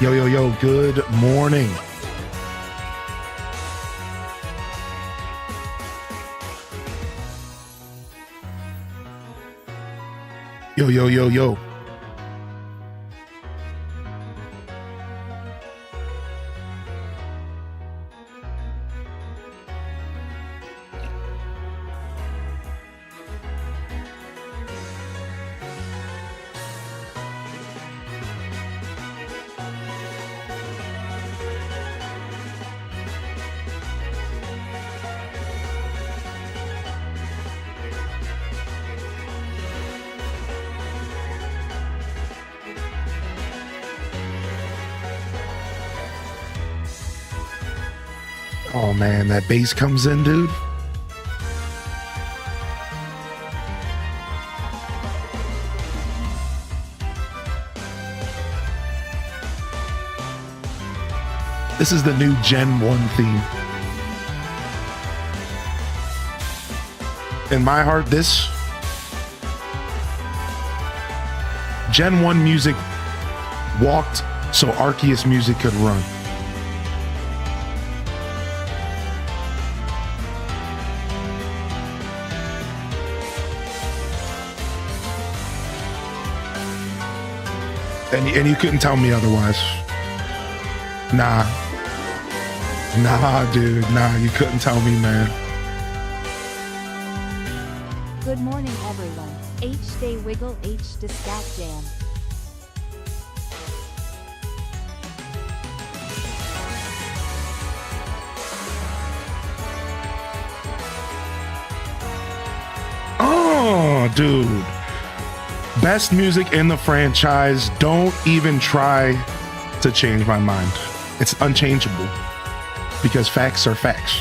Yo, yo, yo, good morning. Yo, yo, yo, yo. Oh man, that bass comes in, dude. This is the new Gen 1 theme. In my heart, this Gen 1 music walked so Arceus music could run. And you couldn't tell me otherwise. Nah, dude, nah, you couldn't tell me, man. Good morning, everyone. H-Day Wiggle H to Scat Jam. Oh, dude. Best music in the franchise. Don't even try to change my mind. It's unchangeable because facts are facts.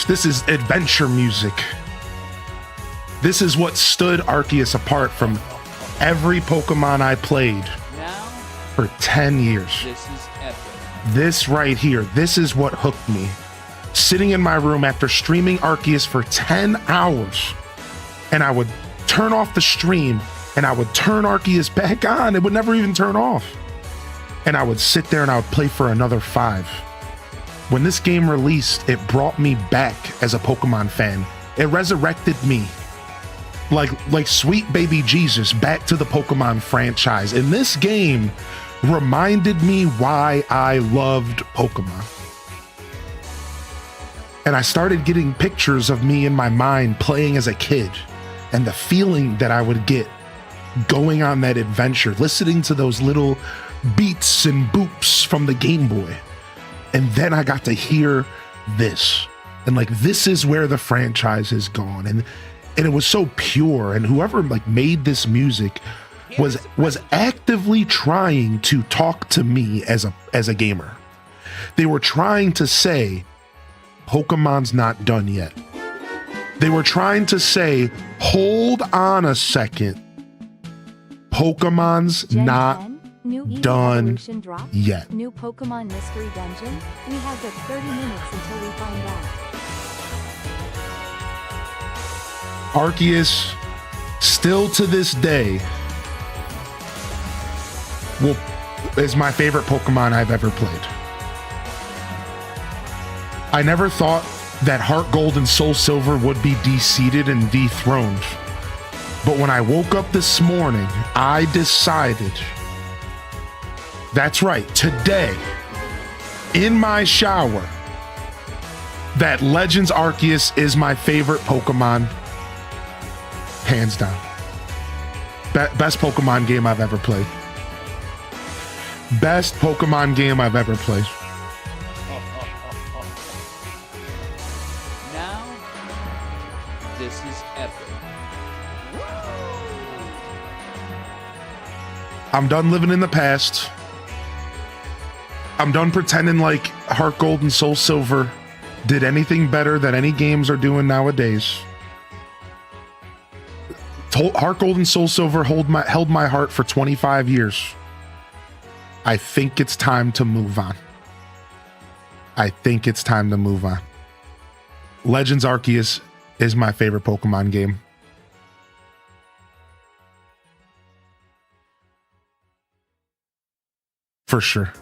This is adventure music. This is what stood Arceus apart from every Pokemon I played for 10 years. This is epic. This right here, this is what hooked me. Sitting in my room after streaming Arceus for 10 hours, and I would turn off the stream and I would turn Arceus back on. It would never even turn off. And I would sit there and I would play for another 5. When this game released, it brought me back as a Pokemon fan. It resurrected me. Like sweet baby Jesus back to the Pokemon franchise. And this game reminded me why I loved Pokemon. And I started getting pictures of me in my mind playing as a kid and the feeling that I would get going on that adventure, listening to those little beats and boops from the Game Boy. And then I got to hear this. And like, this is where the franchise has gone. And it was so pure, and whoever like made this music was actively trying to talk to me as a gamer. They were trying to say Pokemon's not done yet. They were trying to say, hold on a second, Pokemon's Gen not 10, new Eevee done evolution drop, yet. New Pokemon Mystery Dungeon. We have the 30 minutes until we find out. Arceus, still to this day, is my favorite Pokemon I've ever played. I never thought that Heart Gold and Soul Silver would be deseated and dethroned. But when I woke up this morning, I decided, that's right, today, in my shower, that Legends Arceus is my favorite Pokemon. Hands down. Best Pokemon game I've ever played. Best Pokemon game I've ever played. Now, this is epic. I'm done living in the past. I'm done pretending like Heart Gold and Soul Silver did anything better than any games are doing nowadays. Heart Gold and Soul Silver held my heart for 25 years. I think it's time to move on. I think it's time to move on. Legends Arceus is my favorite Pokemon game. For sure.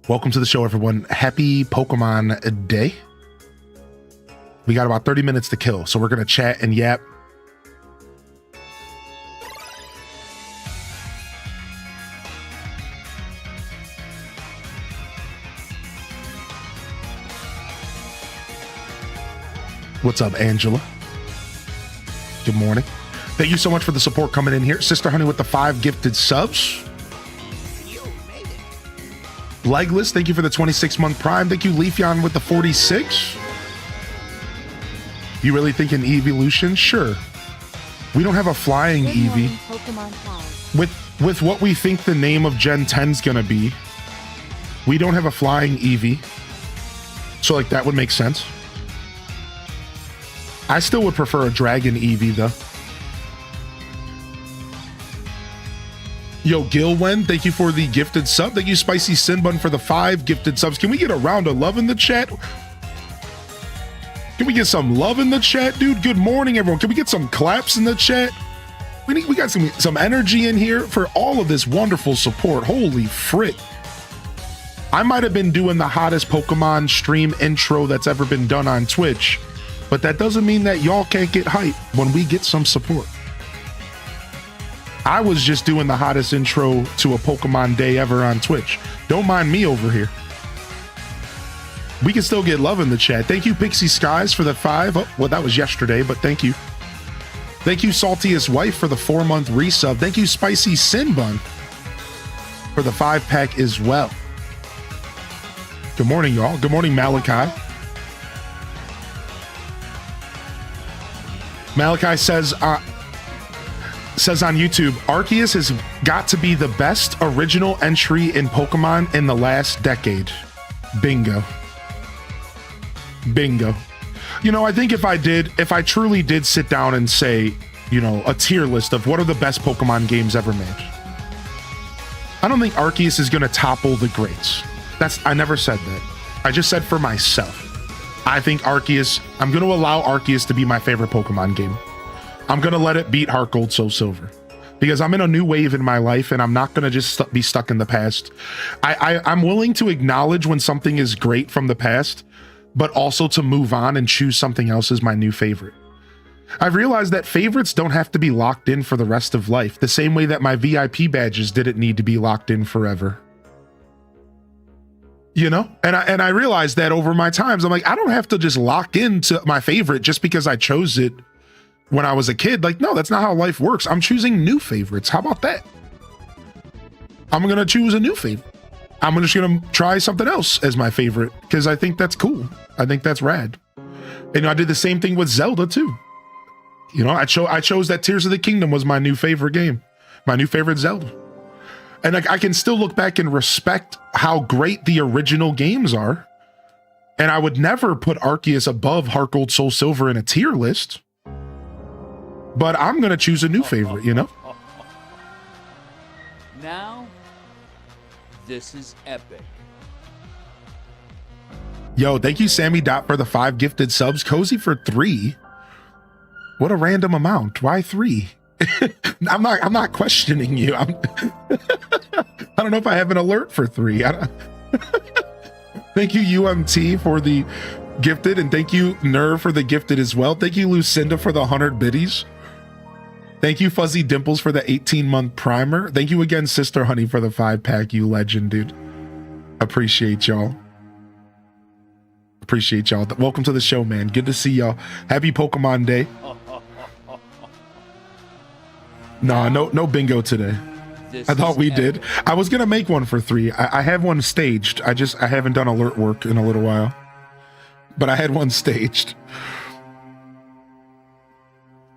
Welcome to the show, everyone. Happy Pokemon Day. We got about 30 minutes to kill, so we're going to chat and yap. What's up, Angela? Good morning. Thank you so much for the support coming in here. Sister Honey with the 5 gifted subs. Legless, thank you for the 26-month prime. Thank you, Leafeon, with the 46. You really think an evolution? Sure. We don't have a flying Good Eevee. morning, Pokemon Pals. With what we think the name of Gen 10's gonna be, we don't have a flying Eevee. So like that would make sense. I still would prefer a Dragon Eevee though. Yo, Gilwen, thank you for the gifted sub. Thank you, Spicy Sinbun, for the 5 gifted subs. Can we get a round of love in the chat? Can we get some love in the chat, dude? Good morning, everyone. Can we get some claps in the chat? We got some energy in here for all of this wonderful support. Holy frick. I might have been doing the hottest Pokemon stream intro that's ever been done on Twitch, but that doesn't mean that y'all can't get hype when we get some support. I was just doing the hottest intro to a Pokemon day ever on Twitch. Don't mind me over here. We can still get love in the chat. Thank you, Pixie Skies, for the 5. Oh, well, that was yesterday, but thank you. Thank you, Saltiest Wife, for the 4-month resub. Thank you, Spicy Sinbun, for the 5-pack as well. Good morning, y'all. Good morning, Malachi. Malachi says on YouTube, Arceus has got to be the best original entry in Pokemon in the last decade. Bingo. Bingo. You know, I think if I truly did sit down and say, you know, a tier list of what are the best Pokemon games ever made, I don't think Arceus is going to topple the greats. I never said that. I just said for myself. I think Arceus, I'm going to allow Arceus to be my favorite Pokemon game. I'm going to let it beat Heart Gold, Soul Silver, because I'm in a new wave in my life and I'm not going to just be stuck in the past. I'm willing to acknowledge when something is great from the past, but also to move on and choose something else as my new favorite. I've realized that favorites don't have to be locked in for the rest of life, the same way that my VIP badges didn't need to be locked in forever. You know, and I realized that over my times, I'm like, I don't have to just lock into my favorite just because I chose it when I was a kid. Like, no, that's not how life works. I'm choosing new favorites. How about that? I'm going to choose a new favorite. I'm just going to try something else as my favorite because I think that's cool. I think that's rad. And I did the same thing with Zelda too. You know, I chose that Tears of the Kingdom was my new favorite game, my new favorite Zelda. And I can still look back and respect how great the original games are. And I would never put Arceus above Heart Gold, Soul Silver in a tier list. But I'm going to choose a new favorite, you know? Now, this is epic. Yo, thank you, Sammy Dot, for the 5 gifted subs. Cozy for 3. What a random amount. Why 3? I'm not questioning you. I don't know if I have an alert for 3. Thank you, UMT, for the gifted, and thank you, Nerve, for the gifted as well. Thank you, Lucinda, for the 100 biddies. Thank you, Fuzzy Dimples, for the 18-month primer. Thank you again, Sister Honey, for the 5-pack, you legend, dude. Appreciate y'all. Appreciate y'all. Welcome to the show, man. Good to see y'all. Happy Pokemon Day. Nah, no bingo today. I thought we did. I was gonna make one for 3. I have one staged. I haven't done alert work in a little while, but I had one staged.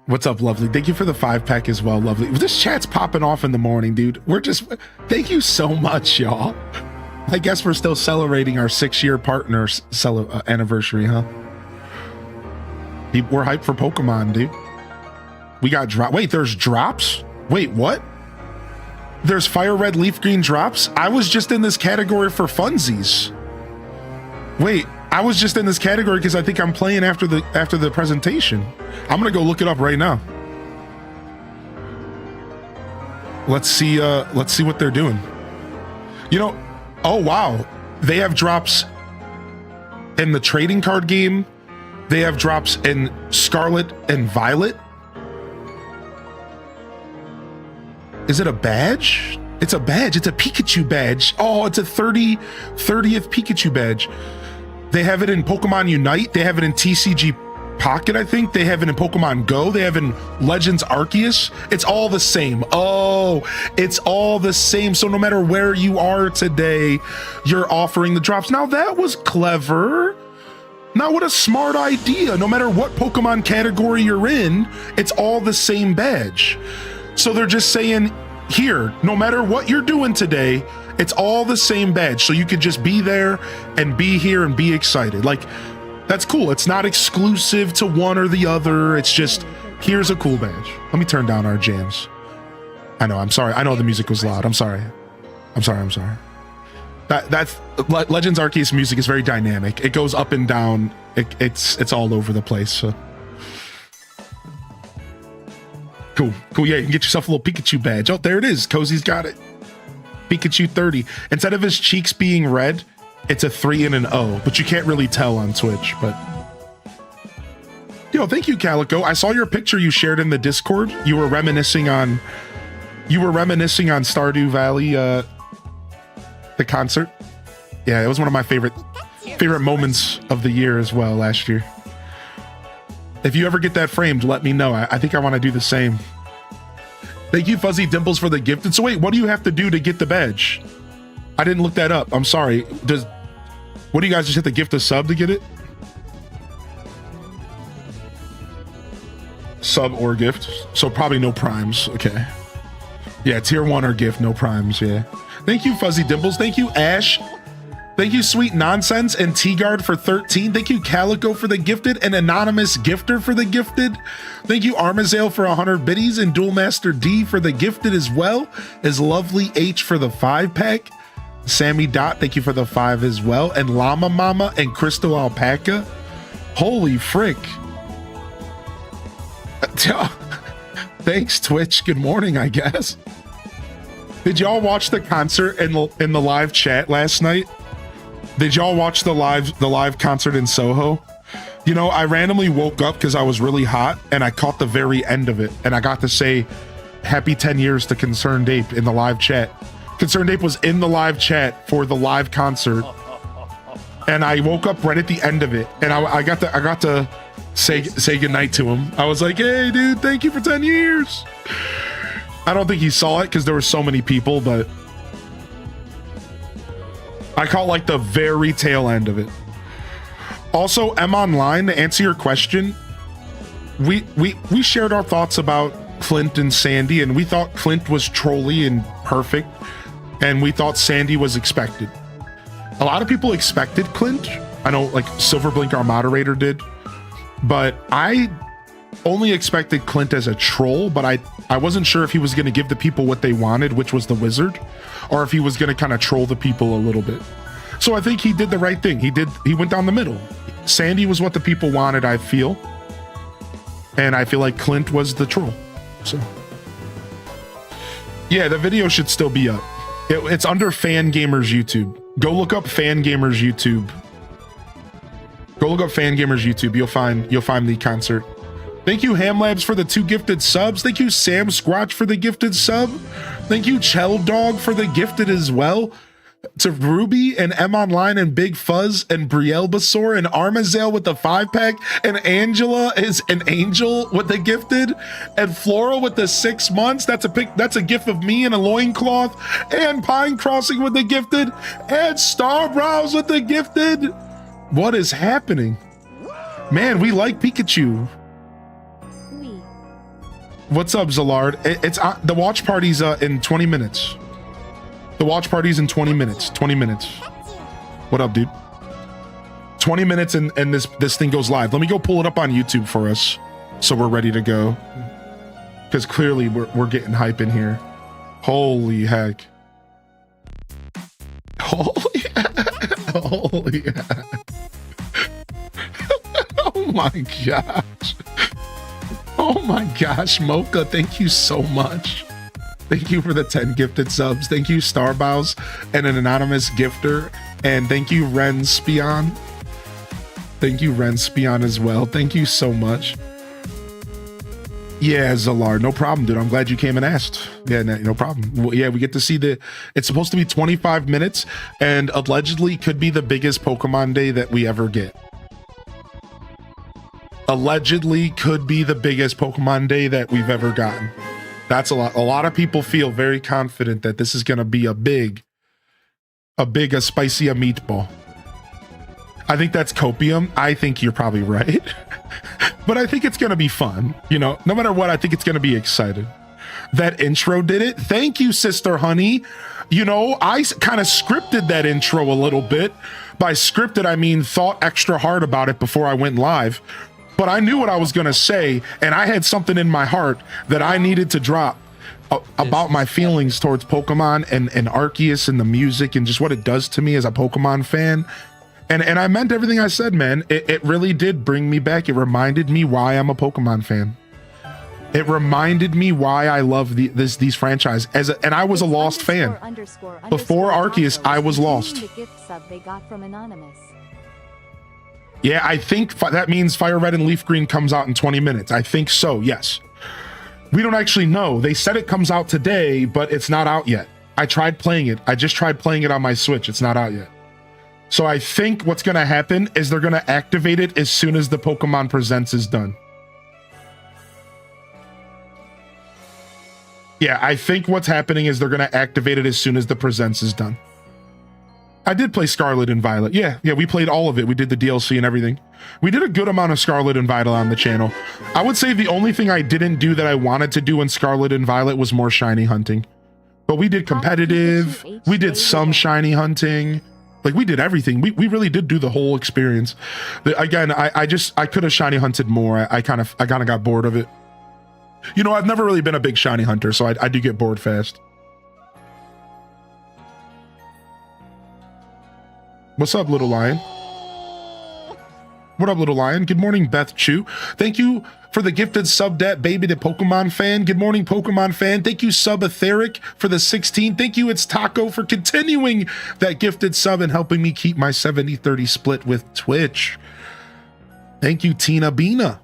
What's up, Lovely? Thank you for the 5-pack as well, Lovely. This chat's popping off in the morning, dude. Thank you so much, y'all. I guess we're still celebrating our 6-year partner anniversary, huh? We're hyped for Pokemon, dude. We got Wait, there's drops? Wait, what? There's fire red, leaf green drops. I was just in this category for funsies. Wait, I was just in this category because I think I'm playing after the presentation. I'm gonna go look it up right now. Let's see what they're doing. You know, oh wow, they have drops in the trading card game. They have drops in Scarlet and Violet. Is it a badge? It's a badge. It's a Pikachu badge. Oh, it's a 30th Pikachu badge. They have it in Pokemon Unite. They have it in TCG Pocket, I think. They have it in Pokemon Go. They have it in Legends Arceus. It's all the same. Oh, it's all the same. So no matter where you are today, you're offering the drops. Now that was clever. Now what a smart idea. No matter what Pokemon category you're in, it's all the same badge. So they're just saying, here, no matter what you're doing today, it's all the same badge. So you could just be there and be here and be excited. Like, that's cool. It's not exclusive to one or the other. It's just, here's a cool badge. Let me turn down our jams. I know, I'm sorry. I know the music was loud. I'm sorry. That's Legends Arceus music is very dynamic. It goes up and down. It's all over the place. So. Cool. Yeah, you can get yourself a little Pikachu badge. Oh, there it is. Cozy's got it. Pikachu 30. Instead of his cheeks being red, it's a 3 and an O, but you can't really tell on Twitch. But yo, thank you, Calico. I saw your picture you shared in the Discord. You were reminiscing on Stardew Valley, the concert. Yeah, it was one of my favorite moments of the year as well last year. If you ever get that framed, let me know. I think I want to do the same. Thank you, Fuzzy Dimples, for the gifted. So wait, what do you have to do to get the badge? I didn't look that up. I'm sorry. What do you guys just hit the gift a sub to get it? Sub or gift. So probably no primes. Okay. Yeah, tier 1 or gift, no primes. Yeah. Thank you, Fuzzy Dimples. Thank you, Ash. Thank you, Sweet Nonsense and T-Guard for 13. Thank you, Calico, for the gifted, and Anonymous Gifter for the gifted. Thank you, Armazale, for 100 biddies, and Dual Master D for the gifted as well, as Lovely H for the 5-pack. Sammy Dot, thank you for the 5 as well, and Llama Mama and Crystal Alpaca. Holy frick. Thanks, Twitch. Good morning, I guess. Did y'all watch the concert in the live chat last night? Did y'all watch the live concert in Soho? You know, I randomly woke up because I was really hot and I caught the very end of it, and I got to say happy 10 years to Concerned Ape in the live chat. Concerned Ape was in the live chat for the live concert, and I woke up right at the end of it, and I got to say goodnight to him. I was like, hey dude, thank you for 10 years. I don't think he saw it because there were so many people, but I caught like the very tail end of it. Also, M Online, to answer your question, we shared our thoughts about Clint and Sandy, and we thought Clint was trolly and perfect, and we thought Sandy was expected. A lot of people expected Clint. I know, like Silverblink, our moderator, did, but I only expected Clint as a troll, but I wasn't sure if he was going to give the people what they wanted, which was the wizard, or if he was going to kind of troll the people a little bit. So I think he did the right thing. He went down the middle. Sandy was what the people wanted, I feel. And I feel like Clint was the troll. So yeah, the video should still be up. It's under Fan Gamers YouTube. Go look up Fan Gamers YouTube. You'll find the concert. Thank you, Ham Labs, for the 2 gifted subs. Thank you, Sam Squatch, for the gifted sub. Thank you, Chell Dog, for the gifted as well. To Ruby and M Online and Big Fuzz and Brielle Basor and Armazale with the 5-pack, and Angela is an angel with the gifted, and Floral with the 6 months. That's a gift of me in a loincloth, and Pine Crossing with the gifted, and Starbrows with the gifted. What is happening? Man, we like Pikachu. What's up, Zalard? It's the watch party's in 20 minutes. The watch party's in 20 minutes. 20 minutes. What up, dude? 20 minutes and this thing goes live. Let me go pull it up on YouTube for us, so we're ready to go. Because clearly we're getting hype in here. Holy heck. Holy holy heck. Oh my gosh. Oh my gosh, Mocha, thank you so much. Thank you for the 10 gifted subs. Thank you, Starbows, and an anonymous gifter. And thank you, Ren Spion. Thank you, Ren Spion, as well. Thank you so much. Yeah, Zalar, no problem, dude. I'm glad you came and asked. Yeah, no problem. Well, yeah, we get to see it's supposed to be 25 minutes and allegedly could be the biggest Pokemon Day that we ever get. Allegedly could be the biggest Pokemon Day that we've ever gotten. That's a lot. A lot of people feel very confident that this is going to be a spicy meatball. I think that's copium. I think you're probably right. But I think it's going to be fun. You know, no matter what, I think it's going to be exciting. That intro did it. Thank you, Sister Honey. You know, I kind of scripted that intro a little bit. By scripted, I mean thought extra hard about it before I went live. But I knew what I was going to say, and I had something in my heart that I needed to drop about my feelings towards Pokemon and Arceus and the music and just what it does to me as a Pokemon fan. And I meant everything I said, man. It really did bring me back. It reminded me why I'm a Pokemon fan. It reminded me why I love these franchise. And I was a lost fan. Before Arceus, I was lost. The gift sub they got from Anonymous. Yeah, I think that means Fire Red and Leaf Green comes out in 20 minutes. I think so, yes. We don't actually know. They said it comes out today, but it's not out yet. I tried playing it. I just tried playing it on my Switch. It's not out yet. So I think what's going to happen is they're going to activate it as soon as the Pokemon Presents is done. Yeah, I think what's happening is they're going to activate it as soon as the Presents is done. I did play Scarlet and Violet. Yeah, we played all of it. We did the DLC and everything. We did a good amount of Scarlet and Violet on the channel. I would say the only thing I didn't do that I wanted to do in Scarlet and Violet was more shiny hunting. But we did competitive. We did some shiny hunting. Like, we did everything. We really did do the whole experience. Again, I could have shiny hunted more. I kind of got bored of it. You know, I've never really been a big shiny hunter, so I do get bored fast. What's up, Little Lion? What up, Little Lion? Good morning, Beth Chu. Thank you for the gifted sub, that baby, the Pokemon fan. Good morning, Pokemon fan. Thank you, Sub Etheric, for the 16. Thank you, It's Taco, for continuing that gifted sub and helping me keep my 70-30 split with Twitch. Thank you, Tina Bina.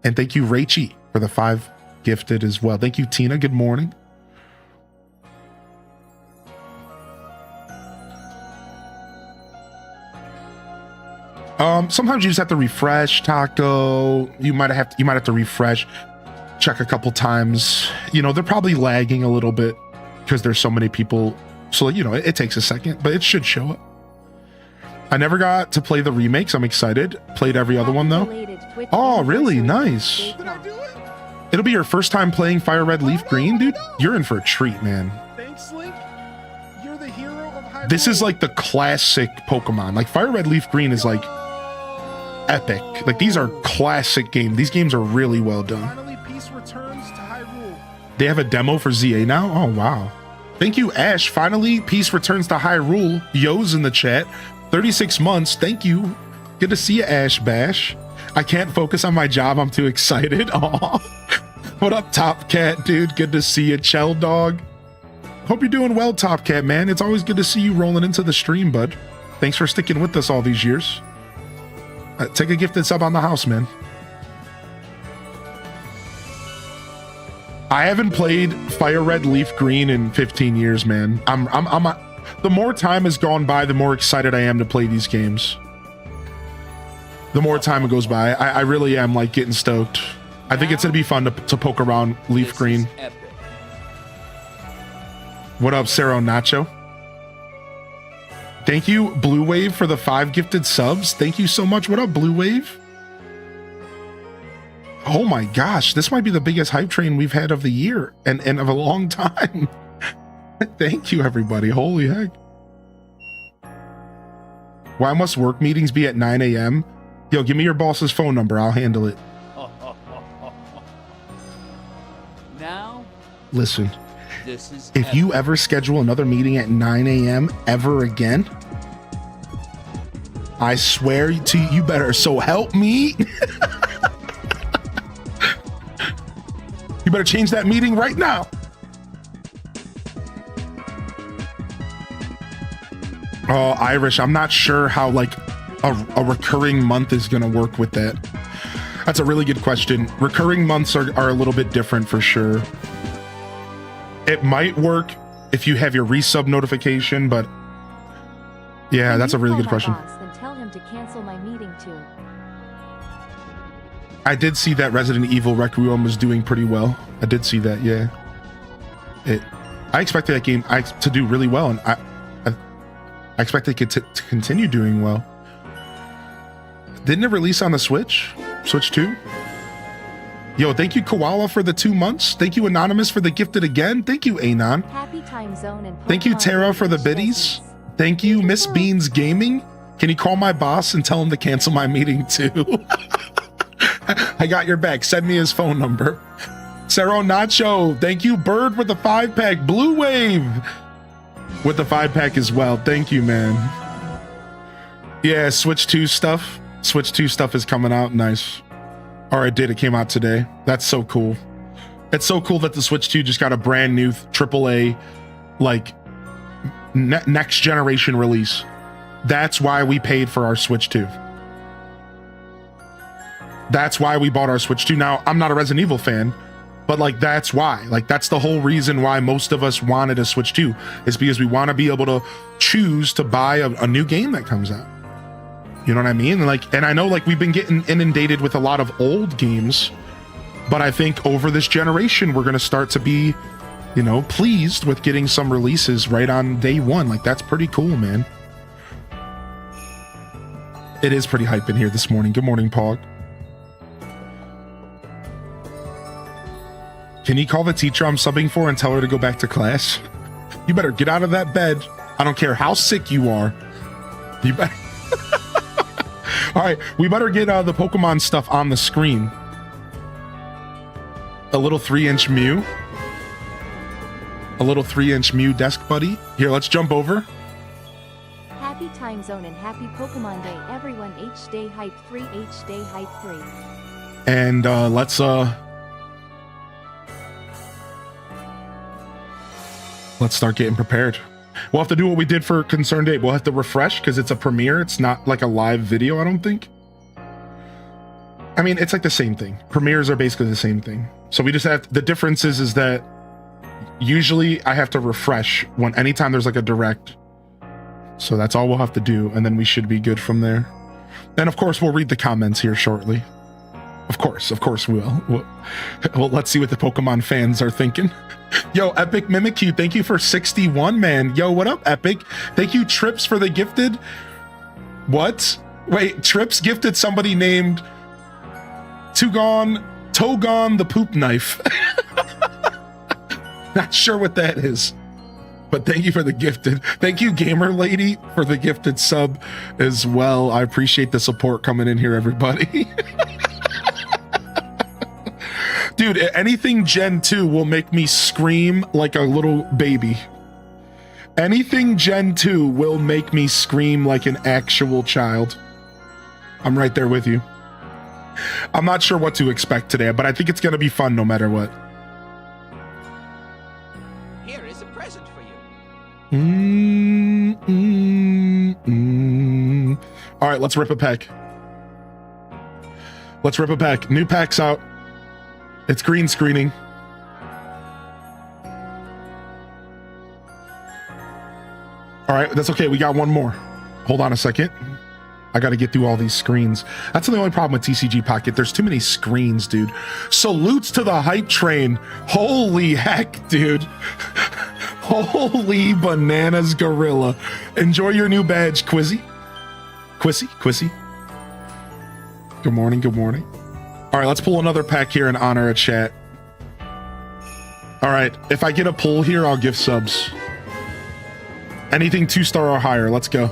And thank you, Rachie, for the 5 gifted as well. Thank you, Tina. Good morning. Sometimes you just have to refresh, Taco. You might have to refresh, check a couple times. You know, they're probably lagging a little bit because there's so many people. So, you know, it takes a second, but it should show up. I never got to play the remakes. I'm excited. Played every other one though. Oh, really? Nice. It'll be your first time playing Fire Red Leaf Green, dude. You're in for a treat, man. Thanks, Link. You're the hero of Hyrule. This is like the classic Pokemon. Like Fire Red Leaf Green is like epic. Like, these are classic games. These games are really well done. Finally, peace returns to Hyrule. They have a demo for ZA now? Oh, wow. Thank you, Ash. Finally, peace returns to Hyrule. Yo's in the chat. 36 months. Thank you. Good to see you, Ash Bash. I can't focus on my job. I'm too excited. Aw. What up, Top Cat, dude? Good to see you, Chell Dog. Hope you're doing well, Top Cat, man. It's always good to see you rolling into the stream, bud. Thanks for sticking with us all these years. Take a gifted sub on the house, man. I haven't played Fire Red Leaf Green in 15 years, man. The more time has gone by, the more excited I am to play these games. The more time it goes by, I really am like getting stoked. I think it's gonna be fun to poke around Leaf Green. What up, Cero Nacho? Thank you, Blue Wave, for the 5 gifted subs. Thank you so much. What up, Blue Wave? Oh my gosh, this might be the biggest hype train we've had of the year and of a long time. Thank you, everybody. Holy heck. Why must work meetings be at 9 a.m.? Yo, give me your boss's phone number. I'll handle it. Now, Listen, This is If you ever schedule another meeting at 9 a.m. ever again, I swear to you better so help me. You better change that meeting right now. Oh, Irish, I'm not sure how like a recurring month is going to work with that. That's a really good question. Recurring months are a little bit different for sure. It might work if you have your resub notification, but yeah, that's a really good question. And tell him to cancel my meeting too. I did see that Resident Evil Requiem was doing pretty well. I did see that, yeah. I expected that game to do really well, and I expect it to continue doing well. Didn't it release on the Switch? Switch 2? Yo, thank you, Koala, for the 2 months. Thank you, Anonymous, for the gifted again. Thank you, Anon. Happy Time Zone and Thank you, Pokemon Tara, for the Legends biddies. business. Thank you, Miss Beans Gaming. Can you call my boss and tell him to cancel my meeting too? I got your back. Send me his phone number. Cero Nacho. Thank you, Bird, with the 5-pack. Blue Wave with the 5-pack as well. Thank you, man. Yeah, Switch 2 stuff. Switch 2 stuff is coming out. Nice. Or it did. It came out today. That's so cool. It's so cool that the Switch 2 just got a brand new AAA, like, next generation release. That's why we paid for our Switch 2. That's why we bought our Switch 2. Now, I'm not a Resident Evil fan, but like that's why. Like that's the whole reason why most of us wanted a Switch 2 is because we want to be able to choose to buy a new game that comes out. You know what I mean? And I know like we've been getting inundated with a lot of old games, but I think over this generation we're going to start to be, you know, pleased with getting some releases right on day one. Like that's pretty cool, man. It is pretty hype in here this morning. Good morning, Pog. Can you call the teacher I'm subbing for and tell her to go back to class? You better get out of that bed. I don't care how sick you are. You better. All right, we better get the Pokemon stuff on the screen. A little 3-inch Mew. A little 3-inch Mew desk buddy. Here, let's jump over. Happy Time Zone and happy Pokemon Day, everyone. H-Day Hype 3, H-Day Hype 3. And let's start getting prepared. We'll have to do what we did for Concerned Ape. We'll have to refresh because it's a premiere. It's not like a live video, I don't think. I mean, it's like the same thing. Premieres are basically the same thing. So we just have, the difference is that usually I have to refresh when anytime there's like a direct. So that's all we'll have to do. And then we should be good from there. And of course, we'll read the comments here shortly. Of course we will. Well, let's see what the Pokemon fans are thinking. Yo, Epic Mimikyu, thank you for 61, man. Yo, what up, Epic? Thank you, Trips, for the gifted. What? Wait, Trips gifted somebody named Togon the Poop Knife. Not sure what that is, but thank you for the gifted. Thank you, Gamer Lady, for the gifted sub as well. I appreciate the support coming in here, everybody. Dude, anything Gen 2 will make me scream like a little baby. Anything Gen 2 will make me scream like an actual child. I'm right there with you. I'm not sure what to expect today, but I think it's going to be fun no matter what. Here is a present for you. All right, let's rip a pack. Let's rip a pack. New pack's out. It's green screening. All right, that's okay. We got one more. Hold on a second. I got to get through all these screens. That's the only problem with TCG Pocket. There's too many screens, dude. Salutes to the hype train. Holy heck, dude. Holy bananas, gorilla. Enjoy your new badge, Quizzy. Quizzy. Good morning, good morning. All right, let's pull another pack here and honor a chat. All right, if I get a pull here, I'll give subs. Anything 2-star or higher, let's go.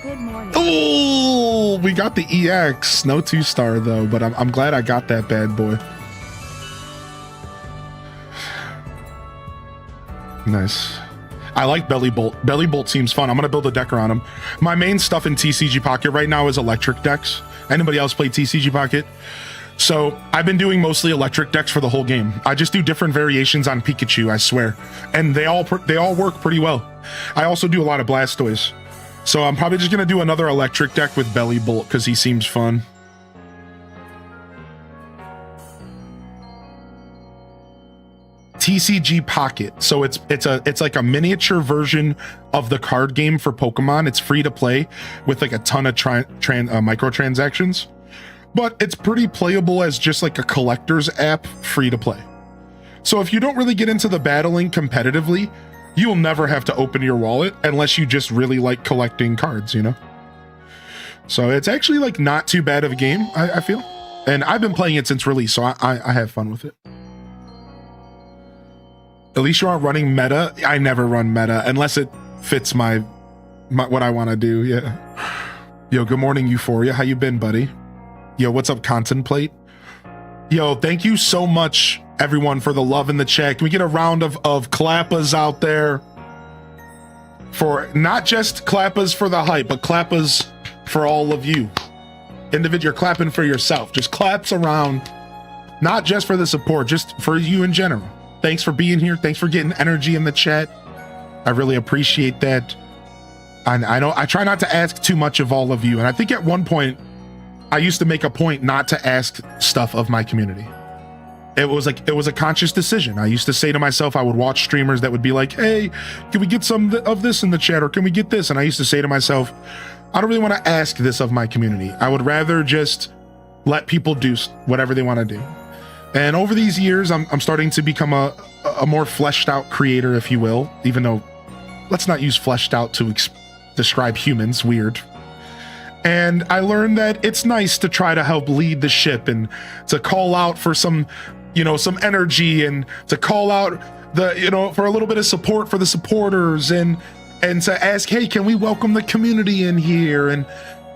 Good morning. Oh, we got the EX. No 2-star though, but I'm glad I got that bad boy. Nice. I like Belly Bolt. Belly Bolt seems fun. I'm gonna build a deck around him. My main stuff in TCG Pocket right now is electric decks. Anybody else play TCG Pocket? So I've been doing mostly electric decks for the whole game. I just do different variations on Pikachu, I swear, and they all work pretty well. I also do a lot of Blastoise, so I'm probably just gonna do another electric deck with Belly Bolt because he seems fun. TCG Pocket. So it's like a miniature version of the card game for Pokemon. It's free to play with like a ton of microtransactions, but it's pretty playable as just like a collector's app, free to play. So if you don't really get into the battling competitively, you'll never have to open your wallet unless you just really like collecting cards, you know? So it's actually like not too bad of a game, I feel. And I've been playing it since release, so I have fun with it. At least you aren't running meta. I never run meta unless it fits my what I want to do. Yeah. Yo, good morning, Euphoria. How you been, buddy? Yo, what's up, Contemplate? Yo, thank you so much, everyone, for the love in the chat. Can we get a round of clappas out there for not just clappas for the hype, but clappas for all of you. You're clapping for yourself. Just claps around, not just for the support, just for you in general. Thanks for being here. Thanks for getting energy in the chat. I really appreciate that. I know I try not to ask too much of all of you. And I think at one point, I used to make a point not to ask stuff of my community. It was a conscious decision. I used to say to myself, I would watch streamers that would be like, hey, can we get some of this in the chat? Or can we get this? And I used to say to myself, I don't really want to ask this of my community. I would rather just let people do whatever they want to do. And over these years, I'm starting to become a more fleshed out creator, if you will, even though let's not use fleshed out to describe humans, weird. And I learned that it's nice to try to help lead the ship and to call out for some energy and to call out for a little bit of support for the supporters and to ask, hey, can we welcome the community in here?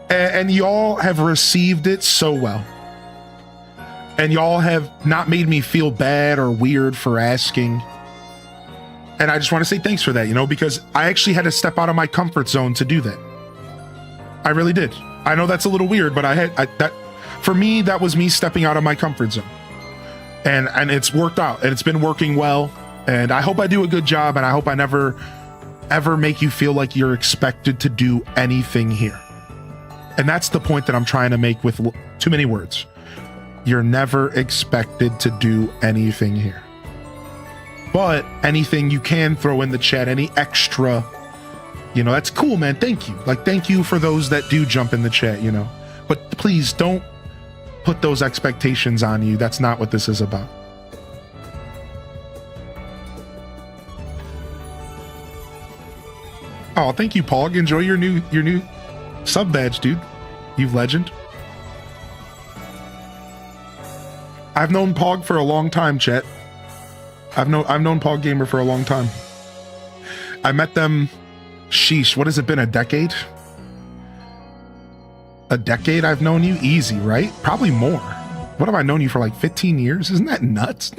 And y'all have received it so well. And y'all have not made me feel bad or weird for asking. And I just want to say thanks for that, because I actually had to step out of my comfort zone to do that. I really did. I know that's a little weird, but for me, that was me stepping out of my comfort zone. And it's worked out and it's been working well. And I hope I do a good job, and I hope I never, ever make you feel like you're expected to do anything here. And that's the point that I'm trying to make with too many words. You're never expected to do anything here. But anything you can throw in the chat, any extra, that's cool, man. Thank you. Thank you for those that do jump in the chat, But please don't put those expectations on you. That's not what this is about. Oh, thank you, Paul. Enjoy your new sub badge, dude. You legend. I've known Pog for a long time, chat. I've known Pog Gamer for a long time. I met them, sheesh, what has it been, a decade? A decade I've known you? Easy, right? Probably more. What have I known you for, 15 years? Isn't that nuts?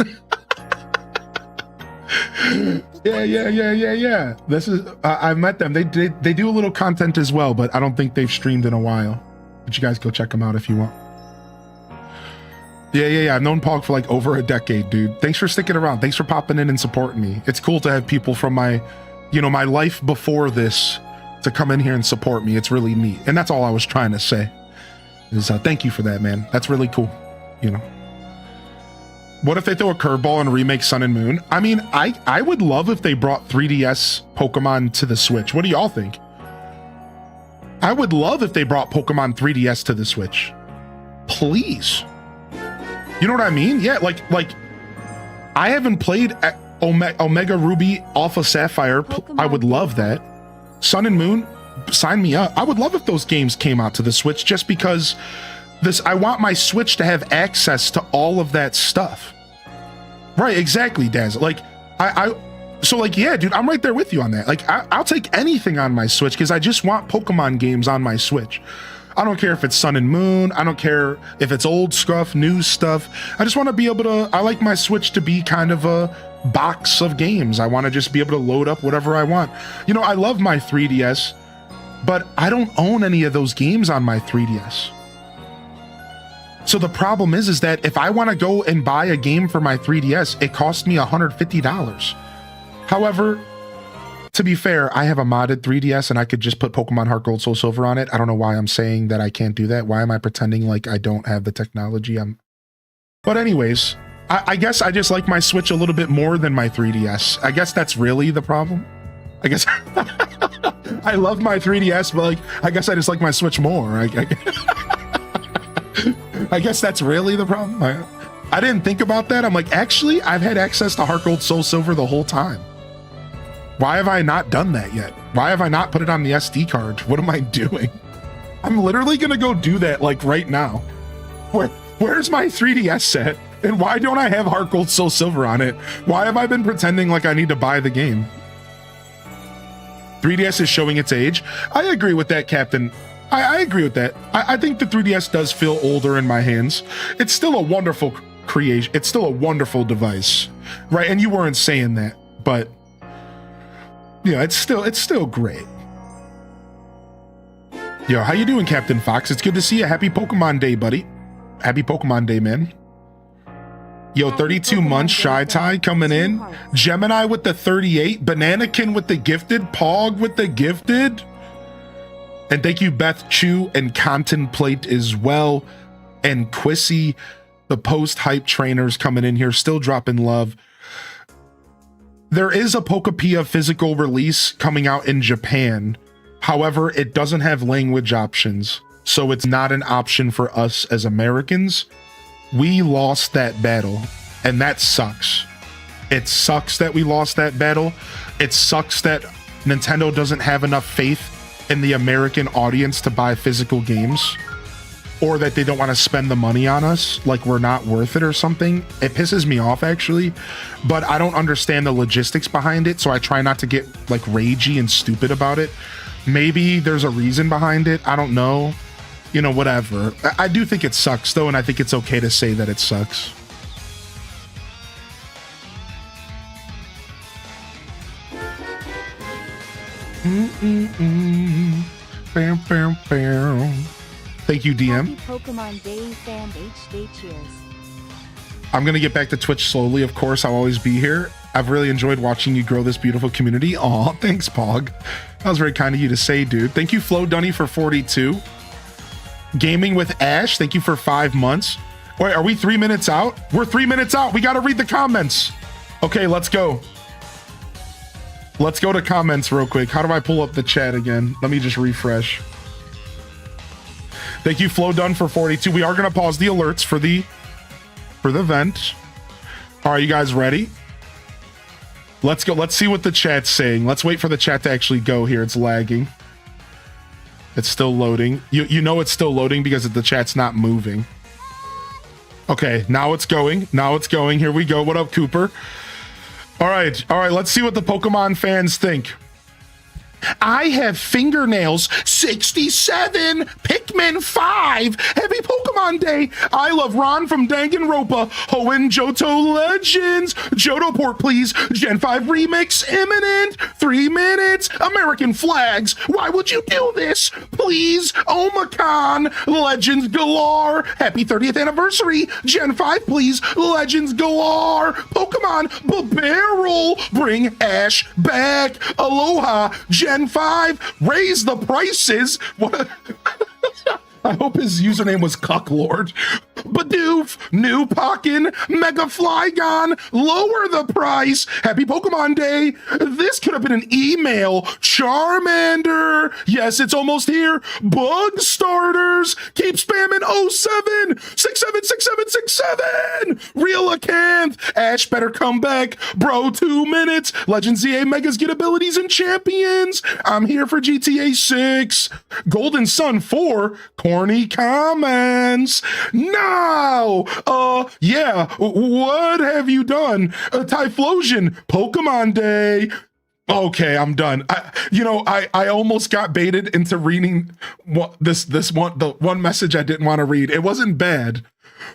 Yeah. This is, I've met them. They do a little content as well, but I don't think they've streamed in a while. But you guys go check them out if you want. Yeah. I've known Pog for over a decade, dude. Thanks for sticking around. Thanks for popping in and supporting me. It's cool to have people from my life before this to come in here and support me. It's really neat. And that's all I was trying to say is thank you for that, man. That's really cool. What if they throw a curveball and remake Sun and Moon? I mean, I would love if they brought 3DS Pokemon to the Switch. What do y'all think? I would love if they brought Pokemon 3DS to the Switch. Please. You know what I mean? Yeah, like I haven't played Omega Ruby Alpha Sapphire. I would love that. Sun and Moon, sign me up. I would love if those games came out to the Switch just because I want my Switch to have access to all of that stuff. Right, exactly, Daz. Yeah, dude, I'm right there with you on that. I'll take anything on my Switch because I just want Pokemon games on my Switch. I don't care if it's Sun and Moon. I don't care if it's old stuff, new stuff. I just want to be able to, I like my Switch to be kind of a box of games. I want to just be able to load up whatever I want. You know, I love my 3DS, but I don't own any of those games on my 3DS. So the problem is that if I want to go and buy a game for my 3DS, it costs me $150. However, to be fair, I have a modded 3DS and I could just put Pokemon Heart Gold Soul Silver on it. I don't know why I'm saying that I can't do that. Why am I pretending like I don't have the technology? But anyways, I guess I just like my Switch a little bit more than my 3DS. I guess that's really the problem. I guess I love my 3DS, but like, I guess I just like my Switch more. I guess that's really the problem. I didn't think about that. I'm like, actually, I've had access to Heart Gold Soul Silver the whole time. Why have I not done that yet? Why have I not put it on the SD card? What am I doing? I'm literally gonna go do that like right now. Where's my 3DS set? And why don't I have Heart Gold Soul Silver on it? Why have I been pretending like I need to buy the game? 3DS is showing its age. I agree with that, Captain. I agree with that. I think the 3DS does feel older in my hands. It's still a wonderful creation. It's still a wonderful device, right? And you weren't saying that, but yeah, it's still great. Yo, how you doing, Captain Fox? It's good to see you. Happy Pokemon Day, buddy. Happy Pokemon Day, man. Yo, 32 months, Shy Tie coming in. Gemini with the 38. Bananakin with the gifted. Pog with the gifted. And thank you, Beth Chu and Contemplate as well. And Quissy, the post-hype trainers coming in here, still dropping love. There is a Pokepia physical release coming out in Japan. However, it doesn't have language options. So it's not an option for us as Americans. We lost that battle, and that sucks. It sucks that we lost that battle. It sucks that Nintendo doesn't have enough faith in the American audience to buy physical games, or that they don't want to spend the money on us, like we're not worth it or something. It pisses me off, actually, but I don't understand the logistics behind it, so I try not to get like ragey and stupid about it. Maybe there's a reason behind it. I don't know. You know, whatever. I do think it sucks, though, and I think it's okay to say that it sucks. Bam, bam, bam. Thank you, DM. Happy Pokemon Day, fam. H-Day cheers. I'm going to get back to Twitch slowly. Of course, I'll always be here. I've really enjoyed watching you grow this beautiful community. Aw, thanks, Pog. That was very kind of you to say, dude. Thank you, Flo Dunny, for 42. Gaming with Ash, thank you for 5 months. Wait, are we 3 minutes out? We're 3 minutes out. We got to read the comments. Okay, let's go. Let's go to comments real quick. How do I pull up the chat again? Let me just refresh. Thank you, Flo Dunn, for 42. We are going to pause the alerts for the event. All right, you guys ready? Let's go. Let's see what the chat's saying. Let's wait for the chat to actually go here. It's lagging. It's still loading. You know it's still loading because the chat's not moving. Okay, now it's going. Now it's going. Here we go. What up, Cooper? All right. Let's see what the Pokemon fans think. I have fingernails 67, Pikmin 5, Happy Pokemon Day. I love Ron from Danganronpa, Hoenn Johto Legends, Jotoport please, Gen 5 Remix imminent, 3 minutes, American flags, why would you do this? Please, Omicron, Legends galore, happy 30th anniversary, Gen 5 please, Legends galore, Pokemon Barrel, bring Ash back, Aloha, Gen 5, raise the prices. What? I hope his username was Cucklord. Bidoof, New Pokken, Mega Flygon, lower the price. Happy Pokemon Day. This could have been an email. Charmander. Yes, it's almost here. Bug starters. Keep spamming 07 676767. Real Acanth. Ash better come back. Bro, 2 minutes. Legend ZA Megas get abilities and champions. I'm here for GTA 6. Golden Sun 4. Corny comments. No. Yeah. What have you done? Typhlosion, Pokemon Day. Okay, I'm done. I almost got baited into reading the one message I didn't want to read. It wasn't bad,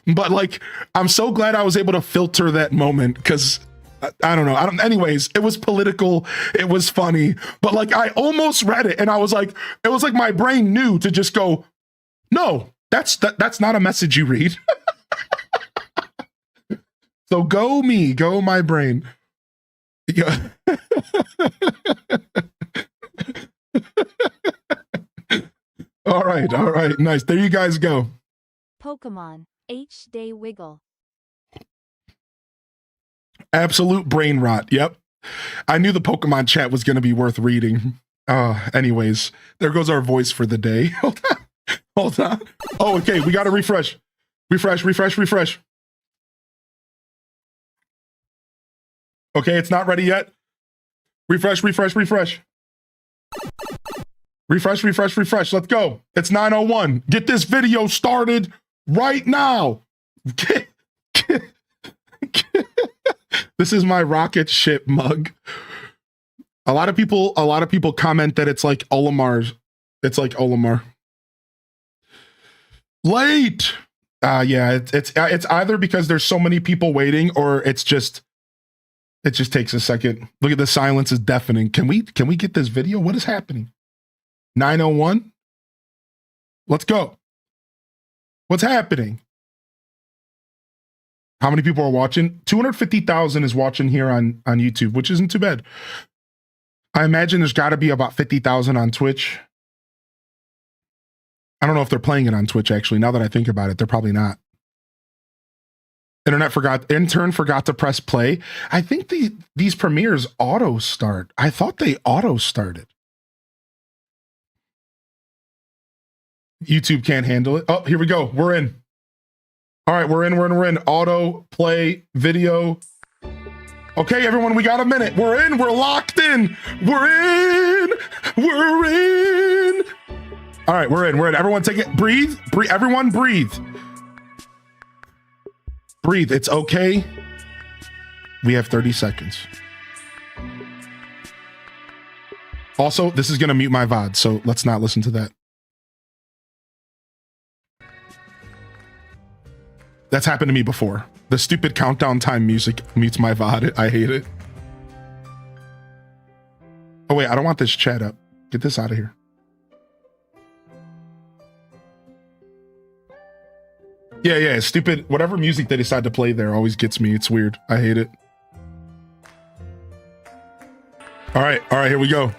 but like, I'm so glad I was able to filter that moment because I don't know. Anyways, it was political. It was funny, but like I almost read it and I was like, it was like my brain knew to just go, no, that's not a message you read. So go me, go my brain. Yeah. All right, nice. There you guys go. Pokemon H-Day Wiggle. Absolute brain rot. Yep. I knew the Pokemon chat was going to be worth reading. Anyways, there goes our voice for the day. Hold on. Oh, okay. We got to refresh. Refresh. Okay, it's not ready yet. Refresh. Refresh. Let's go. It's 9:01. Get this video started right now. This is my rocket ship mug. A lot of people comment that it's like Olimar's. It's like Olimar. Late. Yeah, it's either because there's so many people waiting or it just takes a second. Look at the silence is deafening. Can we get this video? What is happening? 9:01. Let's go. What's happening? How many people are watching? 250,000 is watching here on YouTube, which isn't too bad. I imagine there's got to be about 50,000 on Twitch. I don't know if they're playing it on Twitch, actually. Now that I think about it, they're probably not. Intern forgot to press play. I think these premieres auto start. I thought they auto started. YouTube can't handle it. Oh, here we go. We're in. All right, we're in. Auto play video. Okay, everyone, we got a minute. We're in. We're locked in. We're in. All right, we're in. Everyone take it. Breathe. Everyone breathe. Breathe. It's okay. We have 30 seconds. Also, this is going to mute my VOD, so let's not listen to that. That's happened to me before. The stupid countdown time music mutes my VOD. I hate it. Oh, wait, I don't want this chat up. Get this out of here. Yeah, stupid. Whatever music they decide to play there always gets me. It's weird. I hate it. All right, here we go.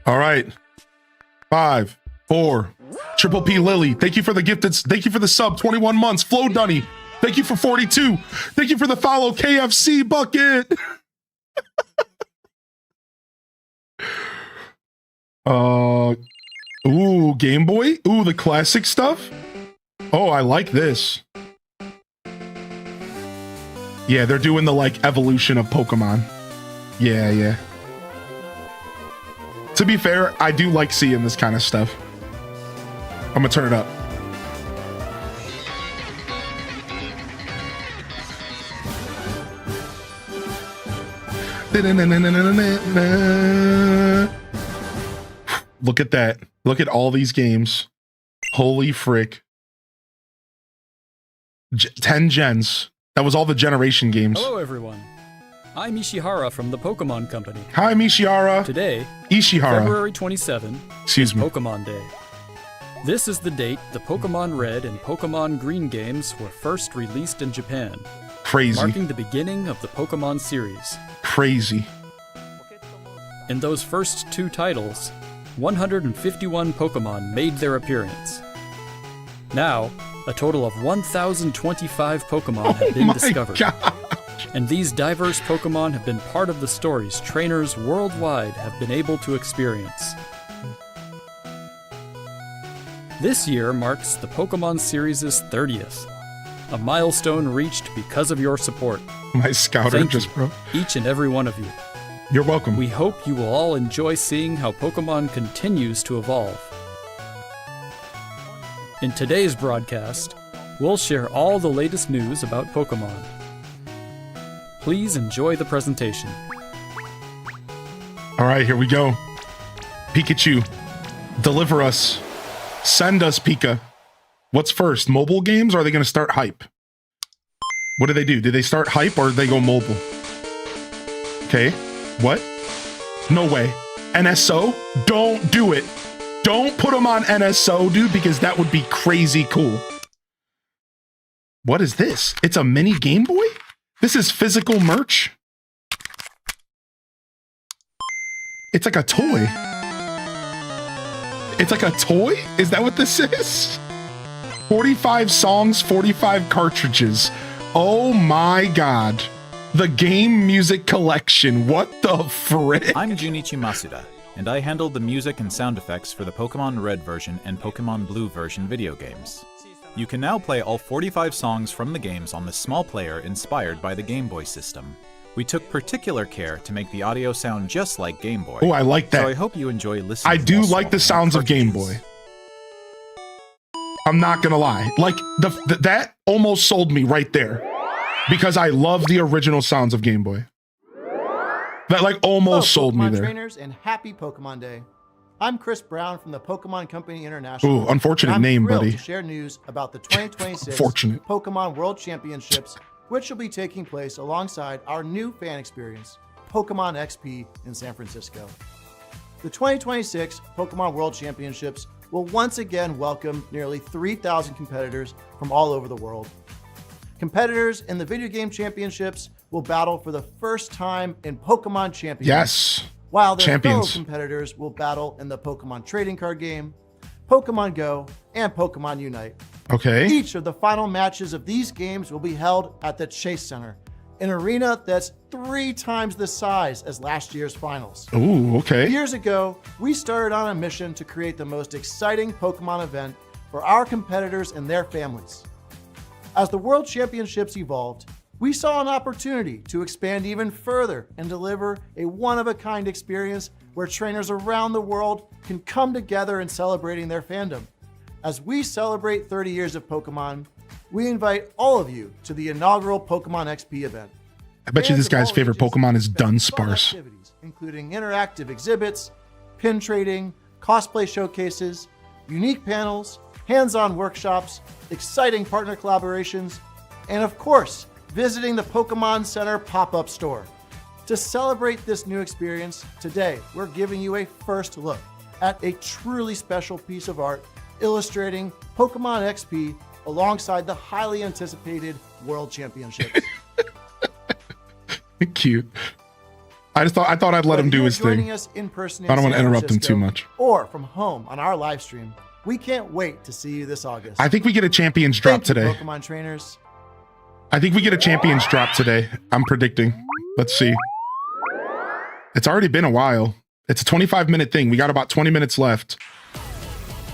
All right. 5, 4. Triple P Lily, thank you for the gifted. Thank you for the sub. 21 months. Flo Dunny, thank you for 42. Thank you for the follow. KFC Bucket. Ooh, Game Boy. Ooh, the classic stuff. Oh, I like this. Yeah, they're doing the like evolution of Pokemon. Yeah. To be fair, I do like seeing this kind of stuff. I'm gonna turn it up. Look at that. Look at all these games. Holy frick. 10 gens. That was all the generation games. Hello, everyone. I'm Ishihara from the Pokemon Company. Hi, Mishihara. Today, Ishihara. February 27, Excuse me. Pokemon Day. This is the date the Pokemon Red and Pokemon Green games were first released in Japan, Crazy. marking the beginning of the Pokemon series. Crazy. In those first two titles, 151 Pokemon made their appearance. Now, a total of 1,025 Pokemon have been discovered. God. And these diverse Pokemon have been part of the stories trainers worldwide have been able to experience. This year marks the Pokemon series' 30th, a milestone reached because of your support. My scouter Thank just you, broke. each and every one of you. You're welcome. We hope you will all enjoy seeing how Pokemon continues to evolve. In today's broadcast, we'll share all the latest news about Pokemon. Please enjoy the presentation. All right, here we go. Pikachu, deliver us. Send us, Pika. What's first, mobile games, or are they going to start hype? What did they do? Did they start hype or did they go mobile? Okay. What? No way. NSO? Don't do it. Don't put them on NSO, dude, because that would be crazy cool. What is this? It's a mini Game Boy? This is physical merch? It's like a toy. It's like a toy? Is that what this is? 45 songs, 45 cartridges. Oh my god. The Game Music Collection. What the frick? I'm Junichi Masuda, and I handled the music and sound effects for the Pokemon Red version and Pokemon Blue version video games. You can now play all 45 songs from the games on this small player inspired by the Game Boy system. We took particular care to make the audio sound just like Game Boy. Oh, I like that. So I hope you enjoy listening. I do also like the sounds of Game Boy. I'm not gonna lie. Like, that almost sold me right there. Because I love the original sounds of Game Boy. That like almost sold me Pokemon there. Trainers, and happy Pokemon Day. I'm Chris Brown from the Pokemon Company International. Ooh, unfortunate and I'm name, thrilled buddy. To share news about the 2026 Fortunate. Pokemon World Championships, which will be taking place alongside our new fan experience, Pokemon XP in San Francisco. The 2026 Pokemon World Championships will once again welcome nearly 3,000 competitors from all over the world. Competitors in the video game championships will battle for the first time in Pokemon Champions. Yes. While their Champions. fellow competitors will battle in the Pokemon trading card game, Pokemon Go, and Pokemon Unite. Okay. Each of the final matches of these games will be held at the Chase Center, an arena that's 3 times the size as last year's finals. Ooh, okay. Years ago, we started on a mission to create the most exciting Pokemon event for our competitors and their families. As the World Championships evolved, we saw an opportunity to expand even further and deliver a one-of-a-kind experience where trainers around the world can come together in celebrating their fandom. As we celebrate 30 years of Pokemon, we invite all of you to the inaugural Pokemon XP event. I bet you Fans this of guy's all favorite ages Pokemon is expect fun Dunsparce. activities, including interactive exhibits, pin trading, cosplay showcases, unique panels, hands-on workshops, exciting partner collaborations, and of course, visiting the Pokemon Center pop-up store. To celebrate this new experience, today we're giving you a first look at a truly special piece of art illustrating Pokemon XP alongside the highly anticipated World Championships. Cute. I thought I'd let him do his Joining thing. us in person I don't want want to interrupt him too much. Or from home on our live stream. We can't wait to see you this August. I think we get a champions drop Thank you, today. Pokemon trainers. I think we get a champions drop today. I'm predicting. Let's see. It's already been a while. It's a 25-minute thing. We got about 20 minutes left.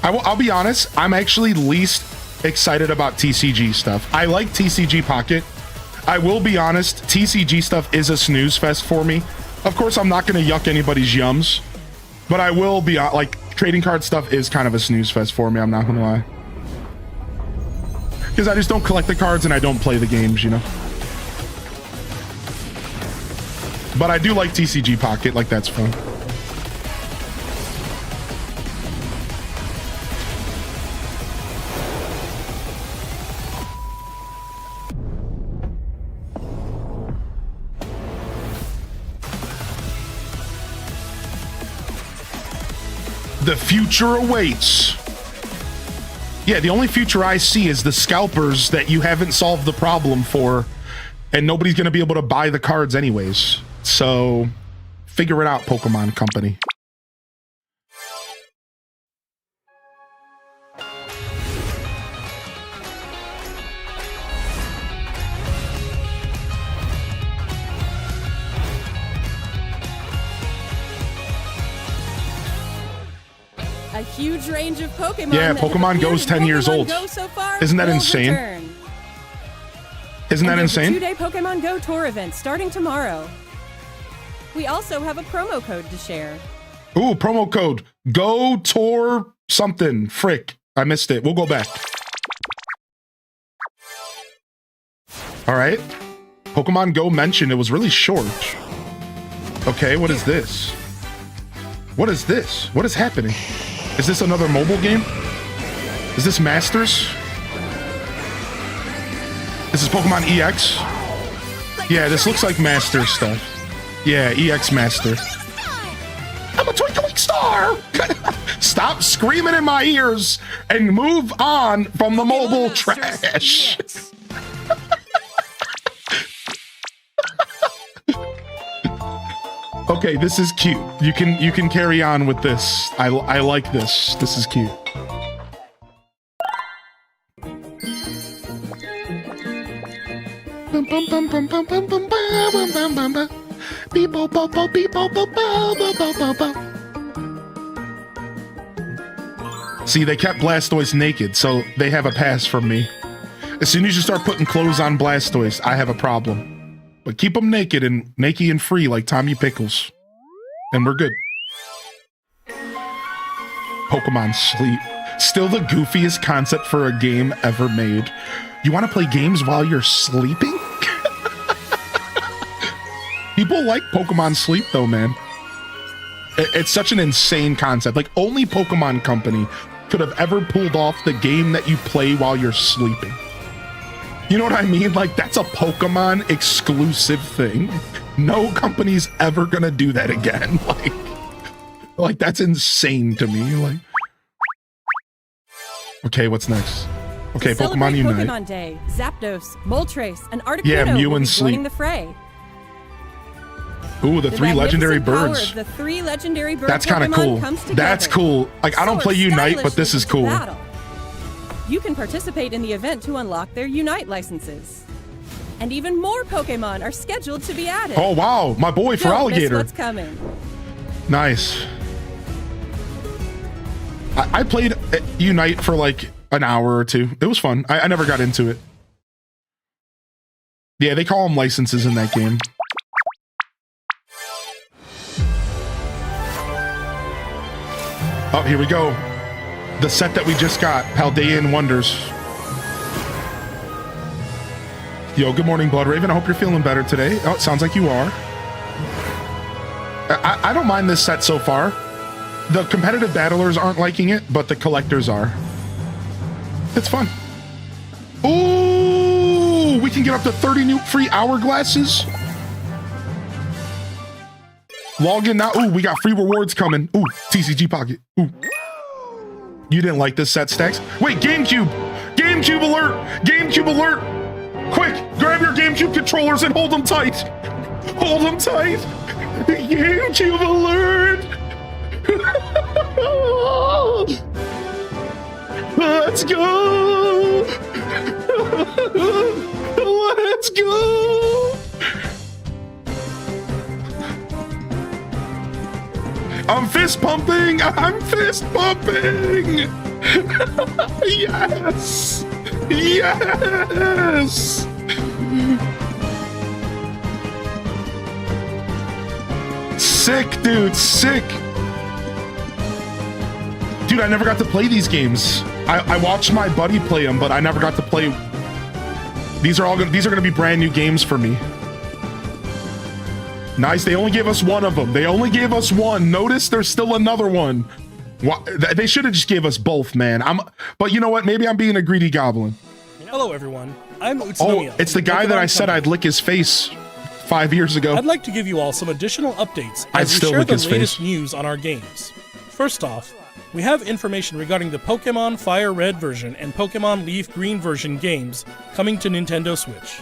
I'll be honest. I'm actually least excited about TCG stuff. I like TCG Pocket. I will be honest. TCG stuff is a snooze fest for me. Of course, I'm not going to yuck anybody's yums, but I will be like trading card stuff is kind of a snooze fest for me. I'm not going to lie. Because I just don't collect the cards and I don't play the games, you know. But I do like TCG Pocket, like that's fun. The future awaits. Yeah, the only future I see is the scalpers that you haven't solved the problem for, and nobody's going to be able to buy the cards anyways. So, figure it out, Pokemon Company. A huge range of Pokemon. Yeah, that have Pokemon appeared Go's in 10 years Pokemon old. Go so far Isn't that will insane? return. Isn't that And there's insane? a 2-day Pokemon Go tour event starting tomorrow. We also have a promo code to share. Ooh, promo code Go Tour something. Frick, I missed it. We'll go back. All right. Pokemon Go mentioned it was really short. Okay, what is this? What is this? What is happening? Is this another mobile game? Is this Masters? This is Pokemon EX. Yeah, this looks like Master stuff. Yeah, EX Master. I'm a twinkling star! Stop screaming in my ears and move on from the mobile trash. Okay, this is cute. You can carry on with this. I like this. This is cute. See, they kept Blastoise naked, so they have a pass from me. As soon as you start putting clothes on Blastoise, I have a problem. But keep them naked and free like Tommy Pickles. And we're good. Pokemon Sleep. Still the goofiest concept for a game ever made. You want to play games while you're sleeping? People like Pokemon Sleep though, man. It's such an insane concept. Like, only Pokemon Company could have ever pulled off the game that you play while you're sleeping. You know what I mean? Like, that's a Pokemon exclusive thing. No company's ever gonna do that again. Like that's insane to me. Like, okay, what's next? Okay, Pokemon Unite. Pokemon Day, Zapdos, Moltres, and Articuno yeah, Mew will and be Sleep. joining the fray. Ooh, the three legendary magnificent birds. power of the three legendary bird That's kind of Pokemon cool. comes together. That's cool. Like, I don't play Unite, but this is cool. Battle. You can participate in the event to unlock their Unite licenses. And even more Pokemon are scheduled to be added. Oh wow, my boy for Don't Alligator. miss what's coming. Nice. I played Unite for like an hour or two. It was fun. I never got into it. Yeah, they call them licenses in that game. Oh, here we go. The set that we just got, Paldean Wonders. Yo, good morning, Blood Raven. I hope you're feeling better today. Oh, it sounds like you are. I don't mind this set so far. The competitive battlers aren't liking it, but the collectors are. It's fun. Ooh, we can get up to 30 new free hourglasses. Log in now. Ooh, we got free rewards coming. Ooh, TCG Pocket. Ooh. You didn't like this set, Stacks? Wait, GameCube! GameCube alert! GameCube alert! Quick, grab your GameCube controllers and hold them tight! Hold them tight! GameCube alert! Let's go! Let's go! I'm fist pumping! I'm fist pumping! Yes! Yes! Sick, dude, sick! Dude, I never got to play these games. I watched my buddy play them, but I never got to play. These are gonna be brand new games for me. Nice, they only gave us one of them. They only gave us one. Notice there's still another one. They should have just gave us both, man. But you know what? Maybe I'm being a greedy goblin. Hello, everyone. I'm Utsunomiya. Oh, it's the guy that I said I'd lick his face 5 years ago. I'd like to give you all some additional updates I'd as we still share lick the his latest face. news on our games. First off, we have information regarding the Pokemon Fire Red version and Pokemon Leaf Green version games coming to Nintendo Switch.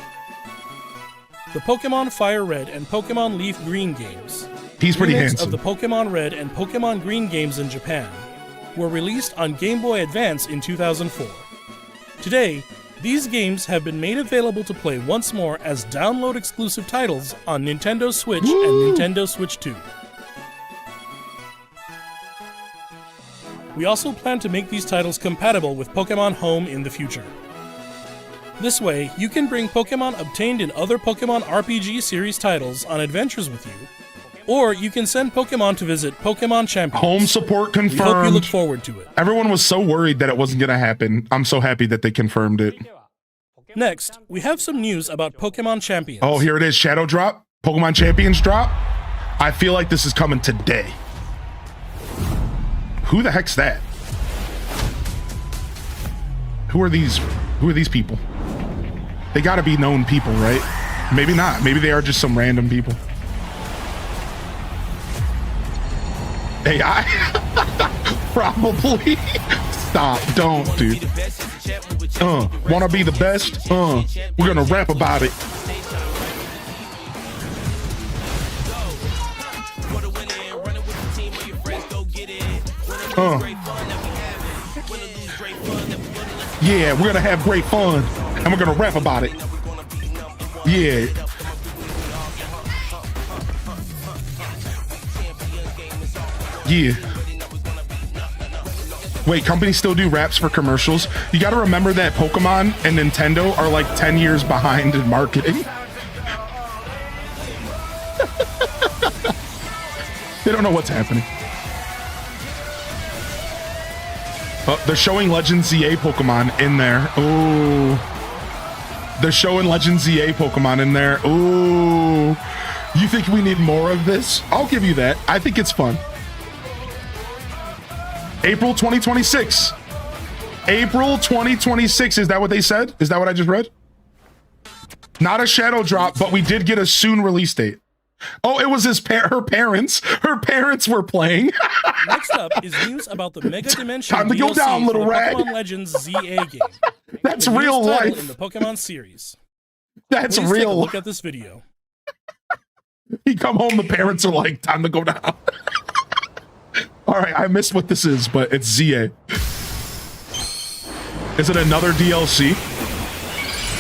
The Pokemon Fire Red and Pokemon Leaf Green games, He's pretty remakes handsome. of the Pokemon Red and Pokemon Green games in Japan, were released on Game Boy Advance in 2004. Today, these games have been made available to play once more as download-exclusive titles on Nintendo Switch and Nintendo Switch 2. We also plan to make these titles compatible with Pokemon Home in the future. This way, you can bring Pokemon obtained in other Pokemon RPG series titles on adventures with you, or you can send Pokemon to visit Pokemon Champions. Home support confirmed. We hope you look forward to it. Everyone was so worried that it wasn't going to happen. I'm so happy that they confirmed it. Next, we have some news about Pokemon Champions. Oh, here it is. Shadow drop. Pokemon Champions drop. I feel like this is coming today. Who the heck's that? Who are these people? They gotta be known people, right? Maybe not. Maybe they are just some random people. AI? Probably. Stop. Don't, dude. Wanna be the best? We're gonna rap about it. Yeah, we're gonna have great fun, and we're gonna rap about it. Yeah. Yeah. Wait, companies still do raps for commercials? You gotta remember that Pokemon and Nintendo are like 10 years behind in marketing. They don't know what's happening. Oh, they're showing Legend ZA Pokemon in there. Ooh. They're showing Legend ZA Pokemon in there. Ooh. You think we need more of this? I'll give you that. I think it's fun. April 2026. April 2026. Is that what they said? Is that what I just read? Not a shadow drop, but we did get a soon release date. Oh, it was her parents. Her parents were playing. Next up is news about the Mega Dimension Time to go DLC down, little for the rag. Pokemon Legends ZA game. That's The newest real title life. in the Pokemon series. That's Please take a real. look at this video. You come home, the parents are like, time to go down. All right, I missed what this is, but it's ZA. Is it another DLC?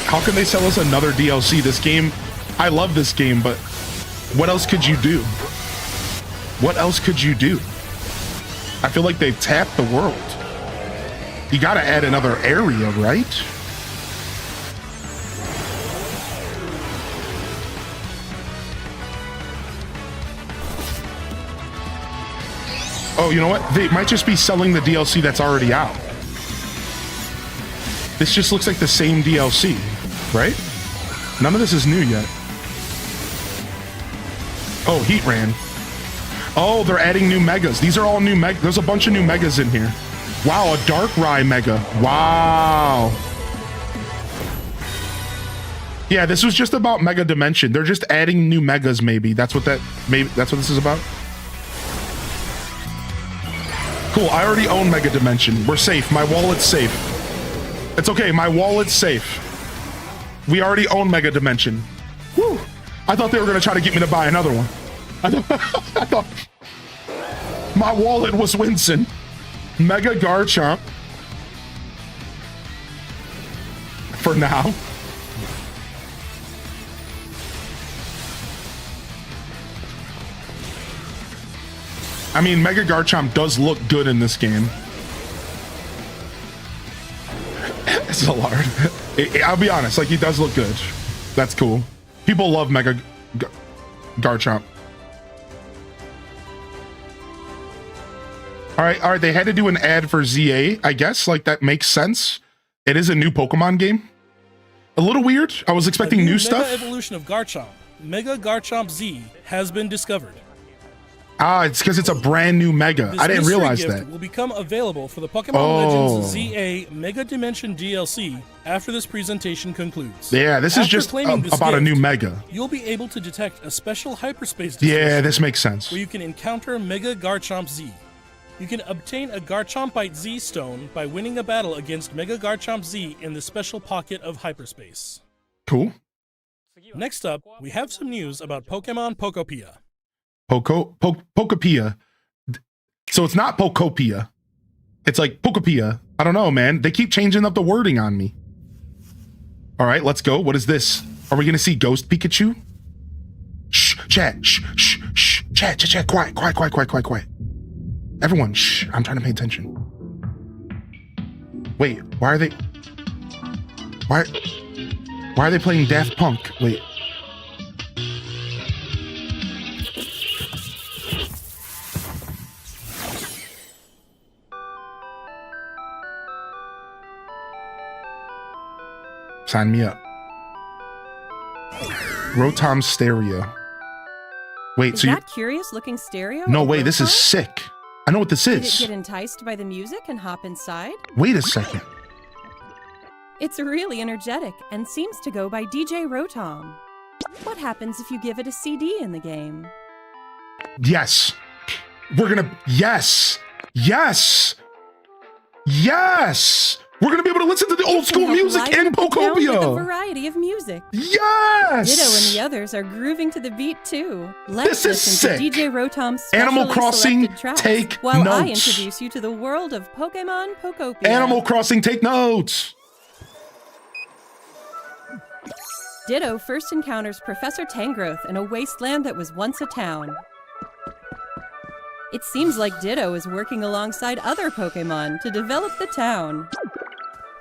How can they sell us another DLC? This game, I love this game, but what else could you do? What else could you do? I feel like they've tapped the world. You gotta add another area, right? Oh, you know what? They might just be selling the DLC that's already out. This just looks like the same DLC, right? None of this is new yet. Oh, Heatran. Oh, they're adding new megas. These are all new megas. There's a bunch of new megas in here. Wow, a Darkrai mega. Wow. Yeah, this was just about Mega Dimension. They're just adding new megas, maybe. That's what this is about. Cool, I already own Mega Dimension. We're safe. My wallet's safe. It's okay, my wallet's safe. We already own Mega Dimension. Whew. I thought they were gonna try to get me to buy another one. I thought my wallet was wincing. Mega Garchomp. For now. I mean, Mega Garchomp does look good in this game. It's a lard. I'll be honest, like, he does look good. That's cool. People love Mega Garchomp. All right, they had to do an ad for ZA, I guess. Like, that makes sense. It is a new Pokemon game. A little weird. I was expecting new stuff. Mega evolution of Garchomp, Mega Garchomp Z, has been discovered. Ah, it's because it's a brand new Mega. This I didn't mystery realize gift that. will become available for the Pokemon Legends ZA Mega Dimension DLC after this presentation concludes. Yeah, this is After just claiming this about a gift, new Mega. You'll be able to detect a special hyperspace Yeah, distortion this makes sense. where you can encounter Mega Garchomp Z. You can obtain a Garchompite Z stone by winning a battle against Mega Garchomp Z in the special pocket of hyperspace. Cool. Next up, we have some news about Pokemon Pokopia. Pokopia. So it's not Pokopia. It's like Pokopia. I don't know, man. They keep changing up the wording on me. All right, let's go. What is this? Are we going to see Ghost Pikachu? Shh, chat. Shh, shh, shh. Chat. Quiet. Everyone, shh. I'm trying to pay attention. Wait, why are they playing Daft Punk? Wait. Sign me up. Rotom Stereo. Wait, Is so that curious-looking stereo? No, a wait, this is Rotom? sick. I know what this Did it is. get enticed by the music and hop inside? Wait a second. It's really energetic and seems to go by DJ Rotom. What happens if you give it a CD in the game? Yes. We're gonna, yes. Yes. Yes. We're gonna be able to listen to the old school music in With a Pokopia. variety of music. Yes. Ditto and the others are grooving to the beat too. Let's This is listen sick. to DJ Rotom's Animal specially Crossing, selected tracks take while I notes. introduce you to the world of Pokemon Pokopia. Animal Crossing, take notes. Ditto first encounters Professor Tangrowth in a wasteland that was once a town. It seems like Ditto is working alongside other Pokemon to develop the town.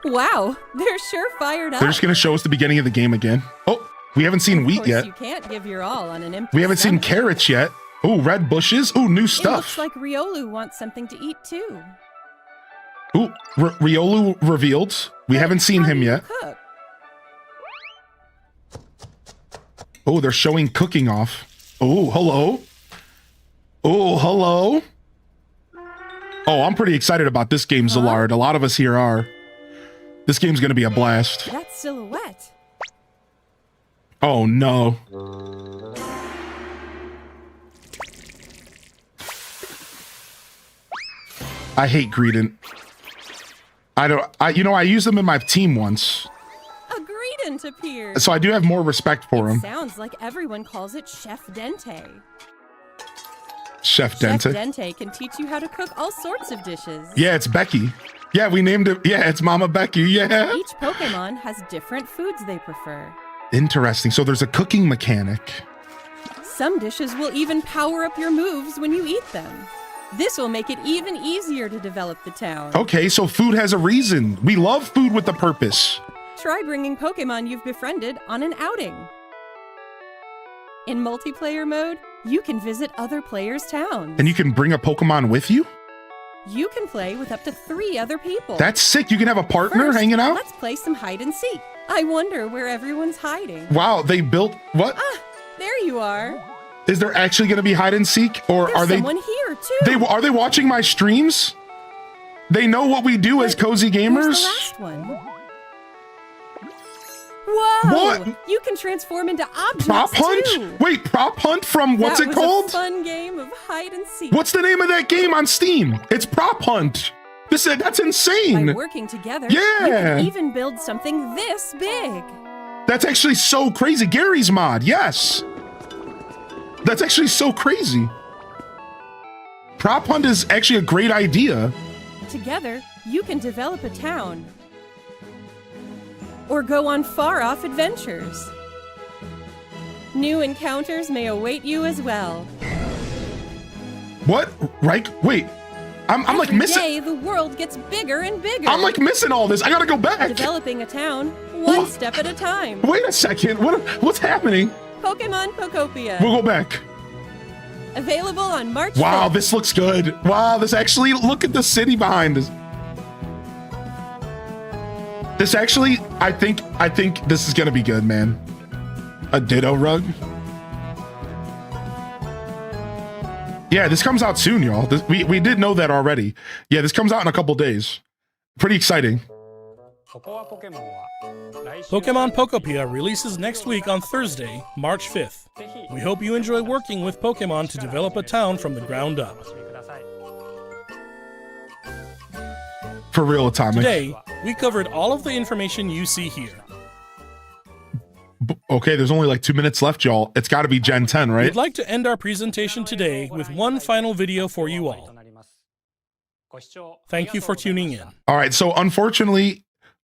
Wow, they're sure fired up. They're just gonna show us the beginning of the game again. Oh, we haven't seen Of wheat course, yet. you can't give your all on an empty We haven't seen stomach. carrots yet. Oh, red bushes. Oh, new It looks stuff. like Riolu wants something to eat too. Oh, Riolu revealed. We haven't seen How him do you yet. cook? Oh, they're showing cooking off. Oh, hello. Oh, hello. Oh, I'm pretty excited about this game, Zillard. A lot of us here are. This game's gonna be a blast. That's Silhouette. Oh no. I hate Greedent. I used them in my team once, A Greedent appears. so I do have more respect for him. Sounds like everyone calls it Chef Dente. Chef Dente. Chef Dente can teach you how to cook all sorts of dishes. Yeah, it's Becky. Yeah, we named it. Yeah, it's Mama Becky. Yeah. Each Pokemon has different foods they prefer. Interesting. So there's a cooking mechanic. Some dishes will even power up your moves when you eat them. This will make it even easier to develop the town. Okay, so food has a reason. We love food with a purpose. Try bringing Pokemon you've befriended on an outing. In multiplayer mode, you can visit other players' towns. And you can bring a Pokemon with you? You can play with up to 3 other people. That's sick. You can have a partner First, hanging out? Let's play some hide and seek. I wonder where everyone's hiding. Wow, they built what? Ah, there you are. Is there actually going to be hide and seek, or There's are they? someone here too. Are they watching my streams? They know what we do as cozy Where's gamers. the last one? Whoa! What? You can transform into objects Prop hunt? too. Wait, prop hunt from what's That it was called? A fun game of hide and seek. What's the name of that game on Steam? It's prop hunt. That's By insane. working together, Yeah. you can even build something this big. That's actually so crazy. Gary's mod, yes. That's actually so crazy. Prop hunt is actually a great idea. Together, you can develop a town. Or go on far-off adventures. New encounters may await you as well. What? Right? Wait. I'm like Every missing. day, the world gets bigger and bigger. I'm like missing all this. I gotta go back. Developing a town, one What? step at a time. Wait a second. What's happening? Pokemon Pokopia. We'll go back. Available on March Wow, 5th. this looks good. Wow, this actually, look at the city behind us. This actually, I think this is gonna be good, man. A Ditto rug. Yeah, this comes out soon, y'all. We did know that already. Yeah, this comes out in a couple days. Pretty exciting. Pokemon Pokopia releases next week on Thursday, March 5th. We hope you enjoy working with Pokemon to develop a town from the ground up. For real, Atomic. Today, we covered all of the information you see here. Okay, there's only like 2 minutes left, y'all. It's got to be Gen 10, right? We'd like to end our presentation today with one final video for you all. Thank you for tuning in. All right, so unfortunately,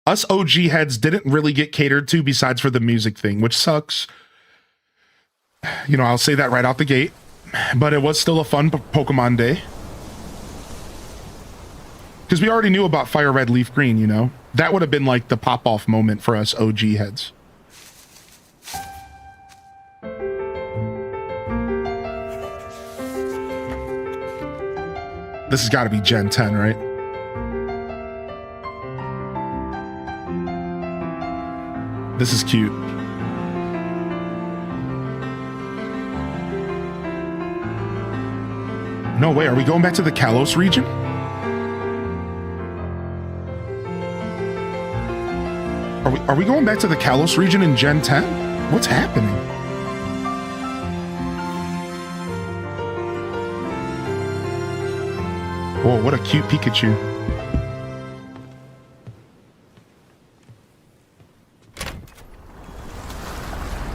us OG heads didn't really get catered to besides for the music thing, which sucks. You know, I'll say that right out the gate. But it was still a fun Pokemon day. Because we already knew about Fire Red, Leaf Green, you know? That would have been like the pop-off moment for us OG heads. This has got to be Gen 10, right? This is cute. No way, are we going back to the Kalos region? Are we going back to the Kalos region in Gen 10? What's happening? Whoa, what a cute Pikachu.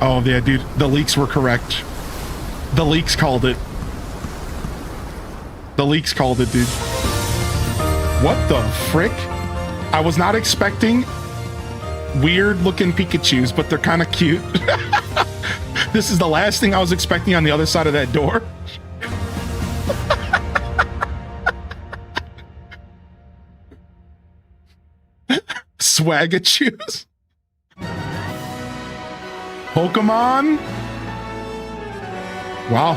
Oh, yeah, dude. The leaks were correct. The leaks called it. The leaks called it, dude. What the frick? I was not expecting weird-looking Pikachus, but they're kind of cute. This is the last thing I was expecting on the other side of that door. Swagachus. Pokemon. Wow.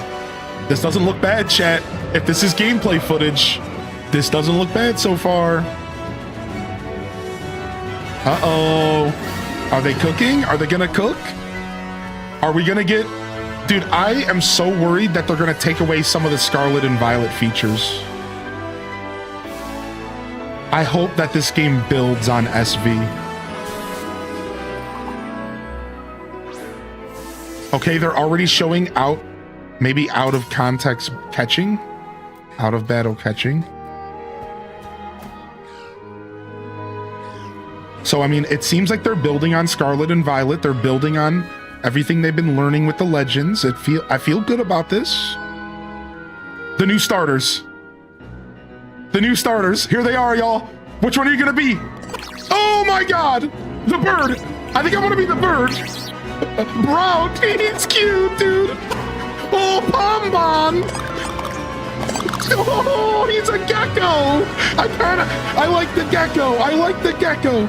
This doesn't look bad, chat. If this is gameplay footage, this doesn't look bad so far. Uh-oh. Are they cooking? Are they gonna cook? Are we gonna get... Dude, I am so worried that they're gonna take away some of the Scarlet and Violet features. I hope that this game builds on SV. Okay, they're already showing out, maybe out of context catching, out of battle catching. So, I mean, it seems like they're building on Scarlet and Violet. They're building on everything they've been learning with the legends. I feel good about this. The new starters. The new starters. Here they are, y'all. Which one are you gonna be? Oh my God! The bird. I think I want to be the bird. Bro, he's cute, dude. Oh, Pombon. Oh, he's a gecko. I like the gecko. I like the gecko.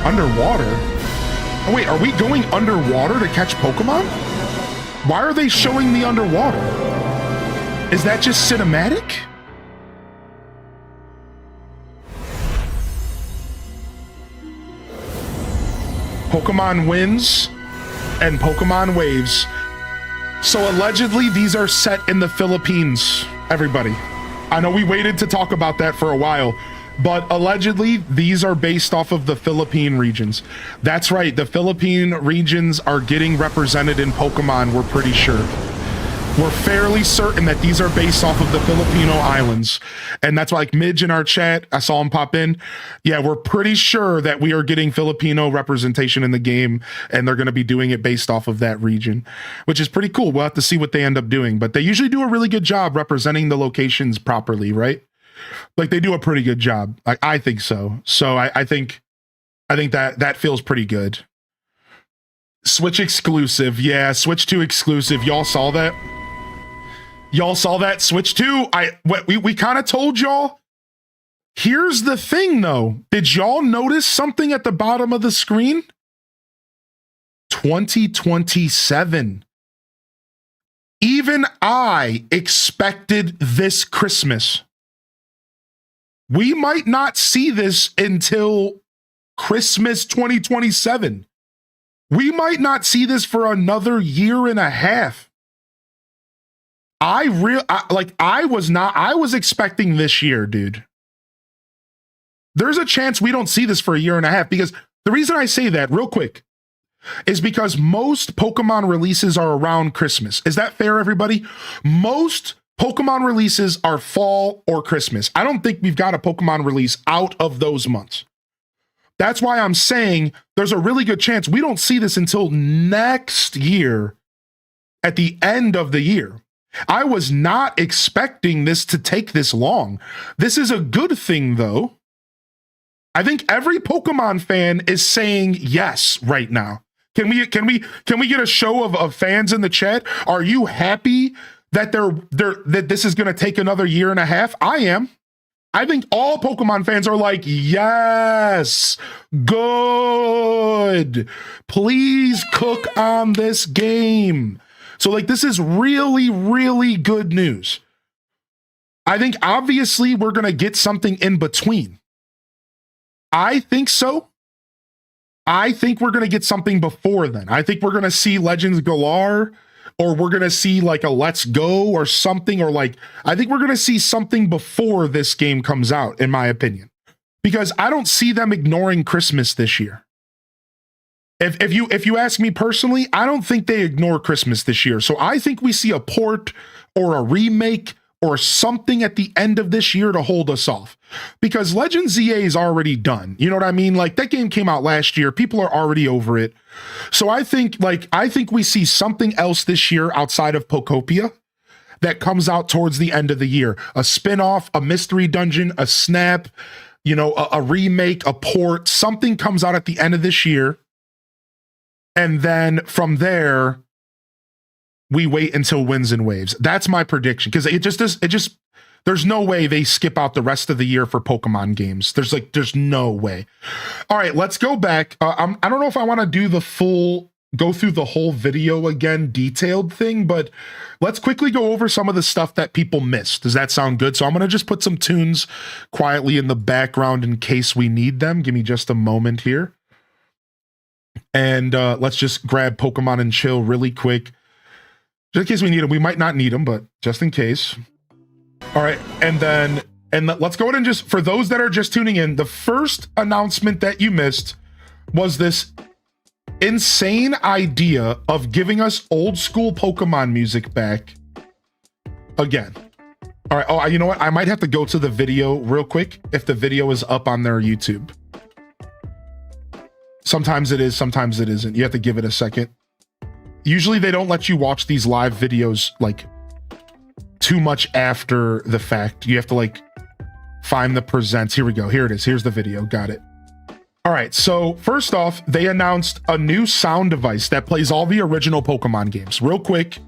Underwater? Oh, wait, are we going underwater to catch Pokemon? Why are they showing me underwater? Is that just cinematic? Pokemon Winds and Pokemon Waves. So allegedly, these are set in the Philippines, everybody. I know we waited to talk about that for a while, but allegedly, these are based off of the Philippine regions. That's right, the Philippine regions are getting represented in Pokemon, we're pretty sure. We're fairly certain that these are based off of the Filipino islands. And that's why, like, Midge in our chat, I saw him pop in. Yeah, we're pretty sure that we are getting Filipino representation in the game, and they're going to be doing it based off of that region, which is pretty cool. We'll have to see what they end up doing. But they usually do a really good job representing the locations properly, right? Like, they do a pretty good job. Like, I think so. So I think that feels pretty good. Switch exclusive. Yeah, Switch 2 exclusive. Y'all saw that? Y'all saw that? Switch 2. We kind of told y'all. Here's the thing, though. Did y'all notice something at the bottom of the screen? 2027. Even I expected this Christmas. We might not see this until Christmas 2027. We might not see this for another year and a half. I was expecting this year, dude. There's a chance we don't see this for a year and a half, because the reason I say that real quick is because most Pokemon releases are around Christmas. Is that fair, everybody? Most Pokemon releases are fall or Christmas. I don't think we've got a Pokemon release out of those months. That's why I'm saying there's a really good chance we don't see this until next year at the end of the year. I was not expecting this to take this long. This is a good thing, though. I think every Pokemon fan is saying yes right now. Can we get a show of fans in the chat? Are you happy that that this is going to take another year and a half? I am. I think all Pokemon fans are like, yes, good. Please cook on this game. So, like, this is really, really good news. I think obviously we're going to get something in between. I think so. I think we're going to get something before then. I think we're going to see Legends Galar or we're going to see like a Let's Go or something, or like, I think we're going to see something before this game comes out, in my opinion, because I don't see them ignoring Christmas this year. If you ask me personally, I don't think they ignore Christmas this year. So I think we see a port or a remake or something at the end of this year to hold us off, because Legends EA is already done. You know what I mean? Like, that game came out last year. People are already over it. So I think we see something else this year outside of Pokopia that comes out towards the end of the year. A spin-off, a mystery dungeon, a snap, you know, a remake, a port, something comes out at the end of this year. And then from there, we wait until Winds and Waves. That's my prediction, because there's no way they skip out the rest of the year for Pokemon games. There's no way. All right, let's go back. I don't know if I want to go through the whole video again, detailed thing, but let's quickly go over some of the stuff that people missed. Does that sound good? So I'm going to just put some tunes quietly in the background in case we need them. Give me just a moment here. And let's just grab Pokemon and Chill really quick. Just in case we need them. We might not need them, but just in case. All right, and let's go ahead and just, for those that are just tuning in, the first announcement that you missed was this insane idea of giving us old school Pokemon music back again. All right, oh, you know what? I might have to go to the video real quick if the video is up on their YouTube. Sometimes it is, sometimes it isn't. You have to give it a second. Usually they don't let you watch these live videos like too much after the fact. You have to like find the presents. Here we go. Here it is. Here's the video. Got it. All right. So first off, they announced a new sound device that plays all the original Pokemon games. Real quick.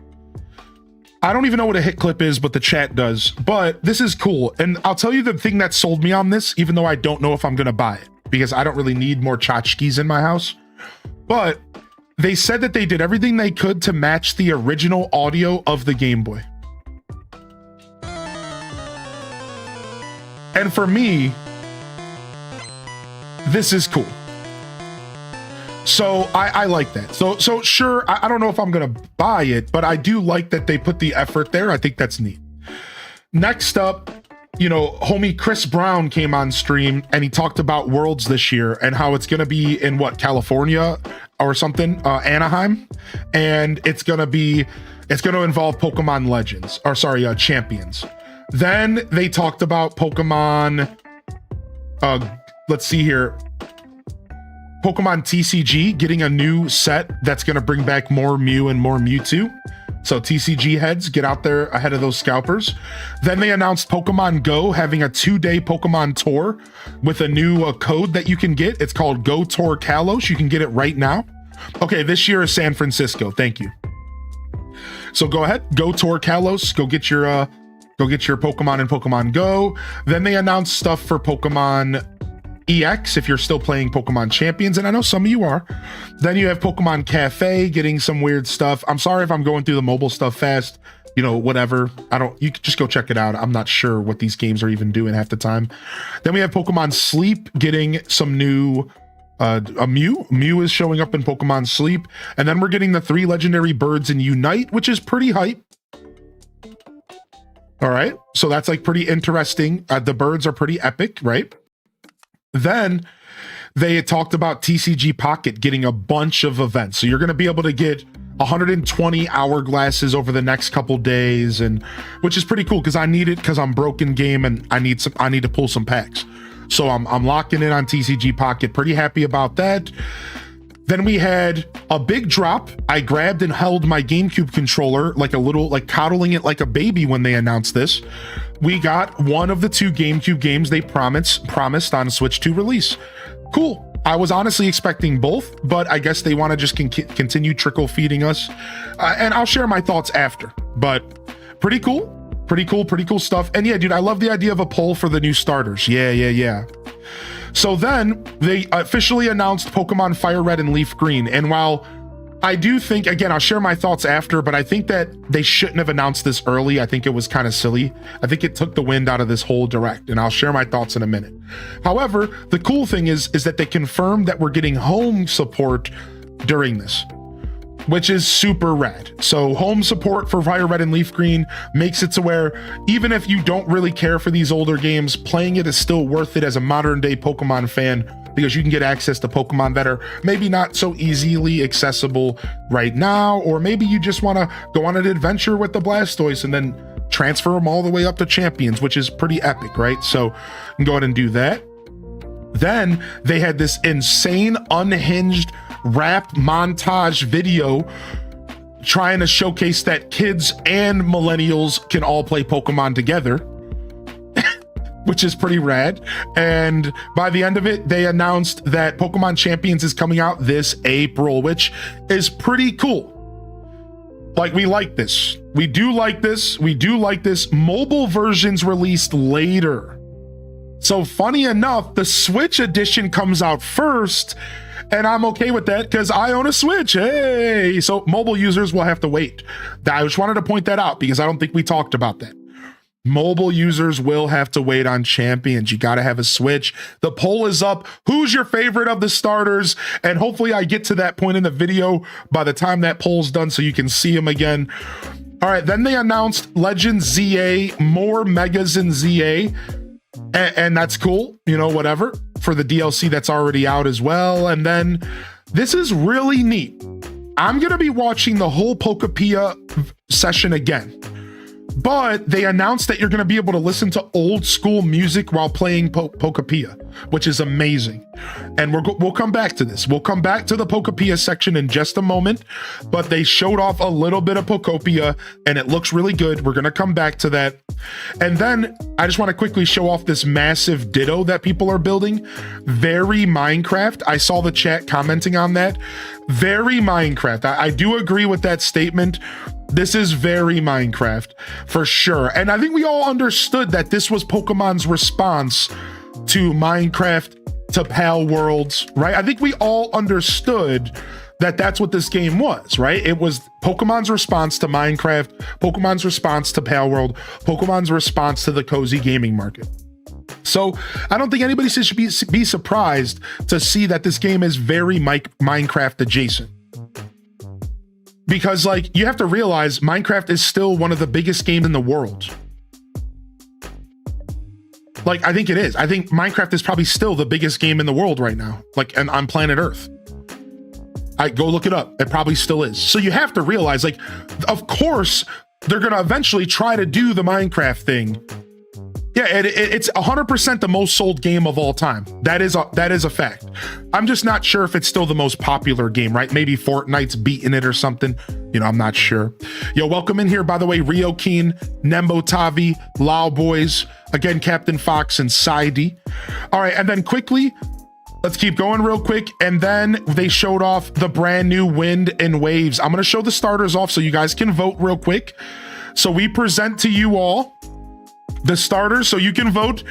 I don't even know what a hit clip is, but the chat does. But this is cool. And I'll tell you the thing that sold me on this, even though I don't know if I'm going to buy it, because I don't really need more tchotchkes in my house. But they said that they did everything they could to match the original audio of the Game Boy. And for me, this is cool. So I like that. So sure, I don't know if I'm gonna buy it, but I do like that they put the effort there. I think that's neat. Next up, you know, homie Chris Brown came on stream and he talked about Worlds this year and how it's going to be in California or something, Anaheim. And it's going to involve Pokemon Legends, or sorry, Champions. Then they talked about Pokemon, let's see here. Pokemon TCG getting a new set that's going to bring back more Mew and more Mewtwo. So TCG heads, get out there ahead of those scalpers. Then they announced Pokemon Go having a 2-day Pokemon tour with a new code that you can get. It's called Go Tour Kalos. You can get it right now. Okay, this year is San Francisco. Thank you. So go ahead, Go Tour Kalos. Go get your Pokemon in Pokemon Go. Then they announced stuff for Pokemon EX if you're still playing Pokemon Champions, and I know some of you are. Then you have Pokemon Cafe getting some weird stuff. I'm sorry if I'm going through the mobile stuff fast, you know, whatever. You can just go check it out. I'm not sure what these games are even doing half the time. Then we have Pokemon Sleep getting some new a Mew. Mew is showing up in Pokemon Sleep. And then we're getting the 3 legendary birds in Unite, which is pretty hype. All right, so that's like pretty interesting. The birds are pretty epic, right? Then they talked about TCG Pocket getting a bunch of events. So you're going to be able to get 120 hourglasses over the next couple days, and which is pretty cool because I need it because I'm broken game and I need to pull some packs. So I'm locking in on TCG Pocket. Pretty happy about that. Then we had a big drop. I grabbed and held my GameCube controller like coddling it like a baby when they announced this. We got one of the 2 GameCube games they promised on Switch 2 release. Cool. I was honestly expecting both, but I guess they want to just continue trickle feeding us. And I'll share my thoughts after. But pretty cool. Pretty cool stuff. And yeah, dude, I love the idea of a poll for the new starters. Yeah. So then they officially announced Pokemon Fire Red and Leaf Green. And while I do think, again, I'll share my thoughts after, but I think that they shouldn't have announced this early. I think it was kind of silly. I think it took the wind out of this whole direct, and I'll share my thoughts in a minute. However, the cool thing is that they confirmed that we're getting home support during this. which is super rad. So home support for Fire Red and Leaf Green makes it to where even if you don't really care for these older games, playing it is still worth it as a modern day Pokemon fan, because you can get access to Pokemon that are maybe not so easily accessible right now, or maybe you just want to go on an adventure with the Blastoise and then transfer them all the way up to champions, which is pretty epic, right? So you can go ahead and do that. Then they had this insane unhinged rap montage video trying to showcase that kids and millennials can all play Pokemon together, which is pretty rad. And by the end of it, they announced that Pokemon Champions is coming out this April, which is pretty cool. Like, we like this. We do like this. We do like this. Mobile versions released later. So funny enough, the Switch edition comes out first, and I'm okay with that because I own a Switch. Hey, so mobile users will have to wait. I just wanted to point that out because I don't think we talked about that. Mobile users will have to wait on Champions. You got to have a Switch. The poll is up. Who's your favorite of the starters? And hopefully I get to that point in the video by the time that poll's done so you can see them again. All right, then they announced Legends ZA, more Megas in ZA. And that's cool, you know, whatever, for the DLC that's already out as well. And then this is really neat. I'm going to be watching the whole Pokopia session again. But they announced that you're going to be able to listen to old school music while playing Pokopia, which is amazing. And we'll come back to this. We'll come back to the Pokopia section in just a moment, but they showed off a little bit of Pokopia and it looks really good. We're going to come back to that. And then I just want to quickly show off this massive Ditto that people are building. Very Minecraft. I saw the chat commenting on that. Very Minecraft. I do agree with that statement. This is very Minecraft for sure. And I think we all understood that this was Pokemon's response to Minecraft, to Pal Worlds, right? I think we all understood that that's what this game was, right? It was Pokemon's response to Minecraft, Pokemon's response to Pal World, Pokemon's response to the cozy gaming market. So I don't think anybody should be surprised to see that this game is very Minecraft adjacent. Because, like, you have to realize Minecraft is still one of the biggest games in the world. Like, I think it is. I think Minecraft is probably still the biggest game in the world right now, like, and on planet Earth. I go look it up. It probably still is. So you have to realize, like, of course, they're going to eventually try to do the Minecraft thing. Yeah, it's 100% the most sold game of all time. That is a fact. I'm just not sure if it's still the most popular game, right? Maybe Fortnite's beating it or something. You know, I'm not sure. Yo, welcome in here, by the way, Rio Keen, Nembo Tavi, Lao Boys, again, Captain Fox and Saidi. All right, and then quickly, let's keep going real quick. And then they showed off the brand new Wind and Waves. I'm going to show the starters off so you guys can vote real quick. So we present to you all the starters so you can vote.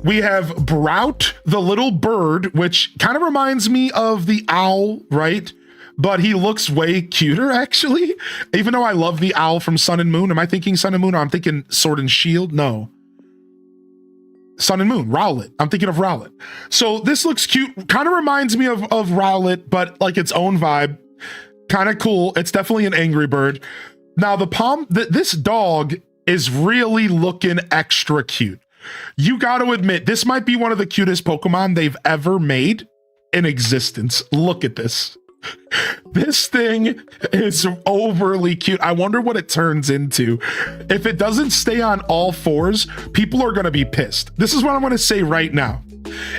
We have Brout, the little bird, which kind of reminds me of the owl, right? But he looks way cuter, actually. Even though I love the owl from Sun and Moon. Am I thinking Sun and Moon or I'm thinking Sword and Shield? No. Sun and Moon, Rowlet. I'm thinking of Rowlet. So this looks cute. Kind of reminds me of Rowlet, but like its own vibe. Kind of cool. It's definitely an angry bird. Now this dog is really looking extra cute. You got to admit, this might be one of the cutest Pokemon they've ever made in existence. Look at this. This thing is overly cute. I wonder what it turns into. If it doesn't stay on all fours, people are going to be pissed. This is what I'm going to say right now.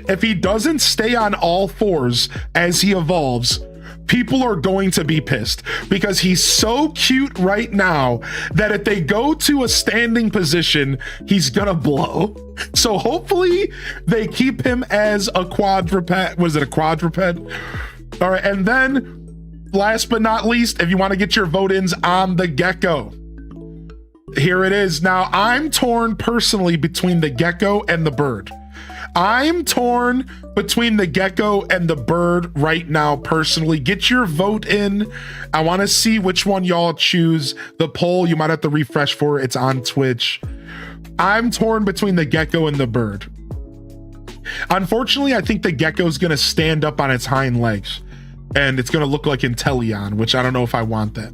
If he doesn't stay on all fours as he evolves, people are going to be pissed because he's so cute right now that if they go to a standing position, he's gonna blow. So hopefully they keep him as a quadruped. Was it a quadruped? All right, and then last but not least, if you want to get your vote-ins on the Gecko, here it is. Now, I'm torn personally between the Gecko and the bird. I'm torn between the Gecko and the bird right now, personally. Get your vote in. I want to see which one y'all choose. The poll, you might have to refresh for it. It's on Twitch. I'm torn between the Gecko and the bird. Unfortunately, I think the Gecko is going to stand up on its hind legs. and it's going to look like Inteleon, which I don't know if I want that.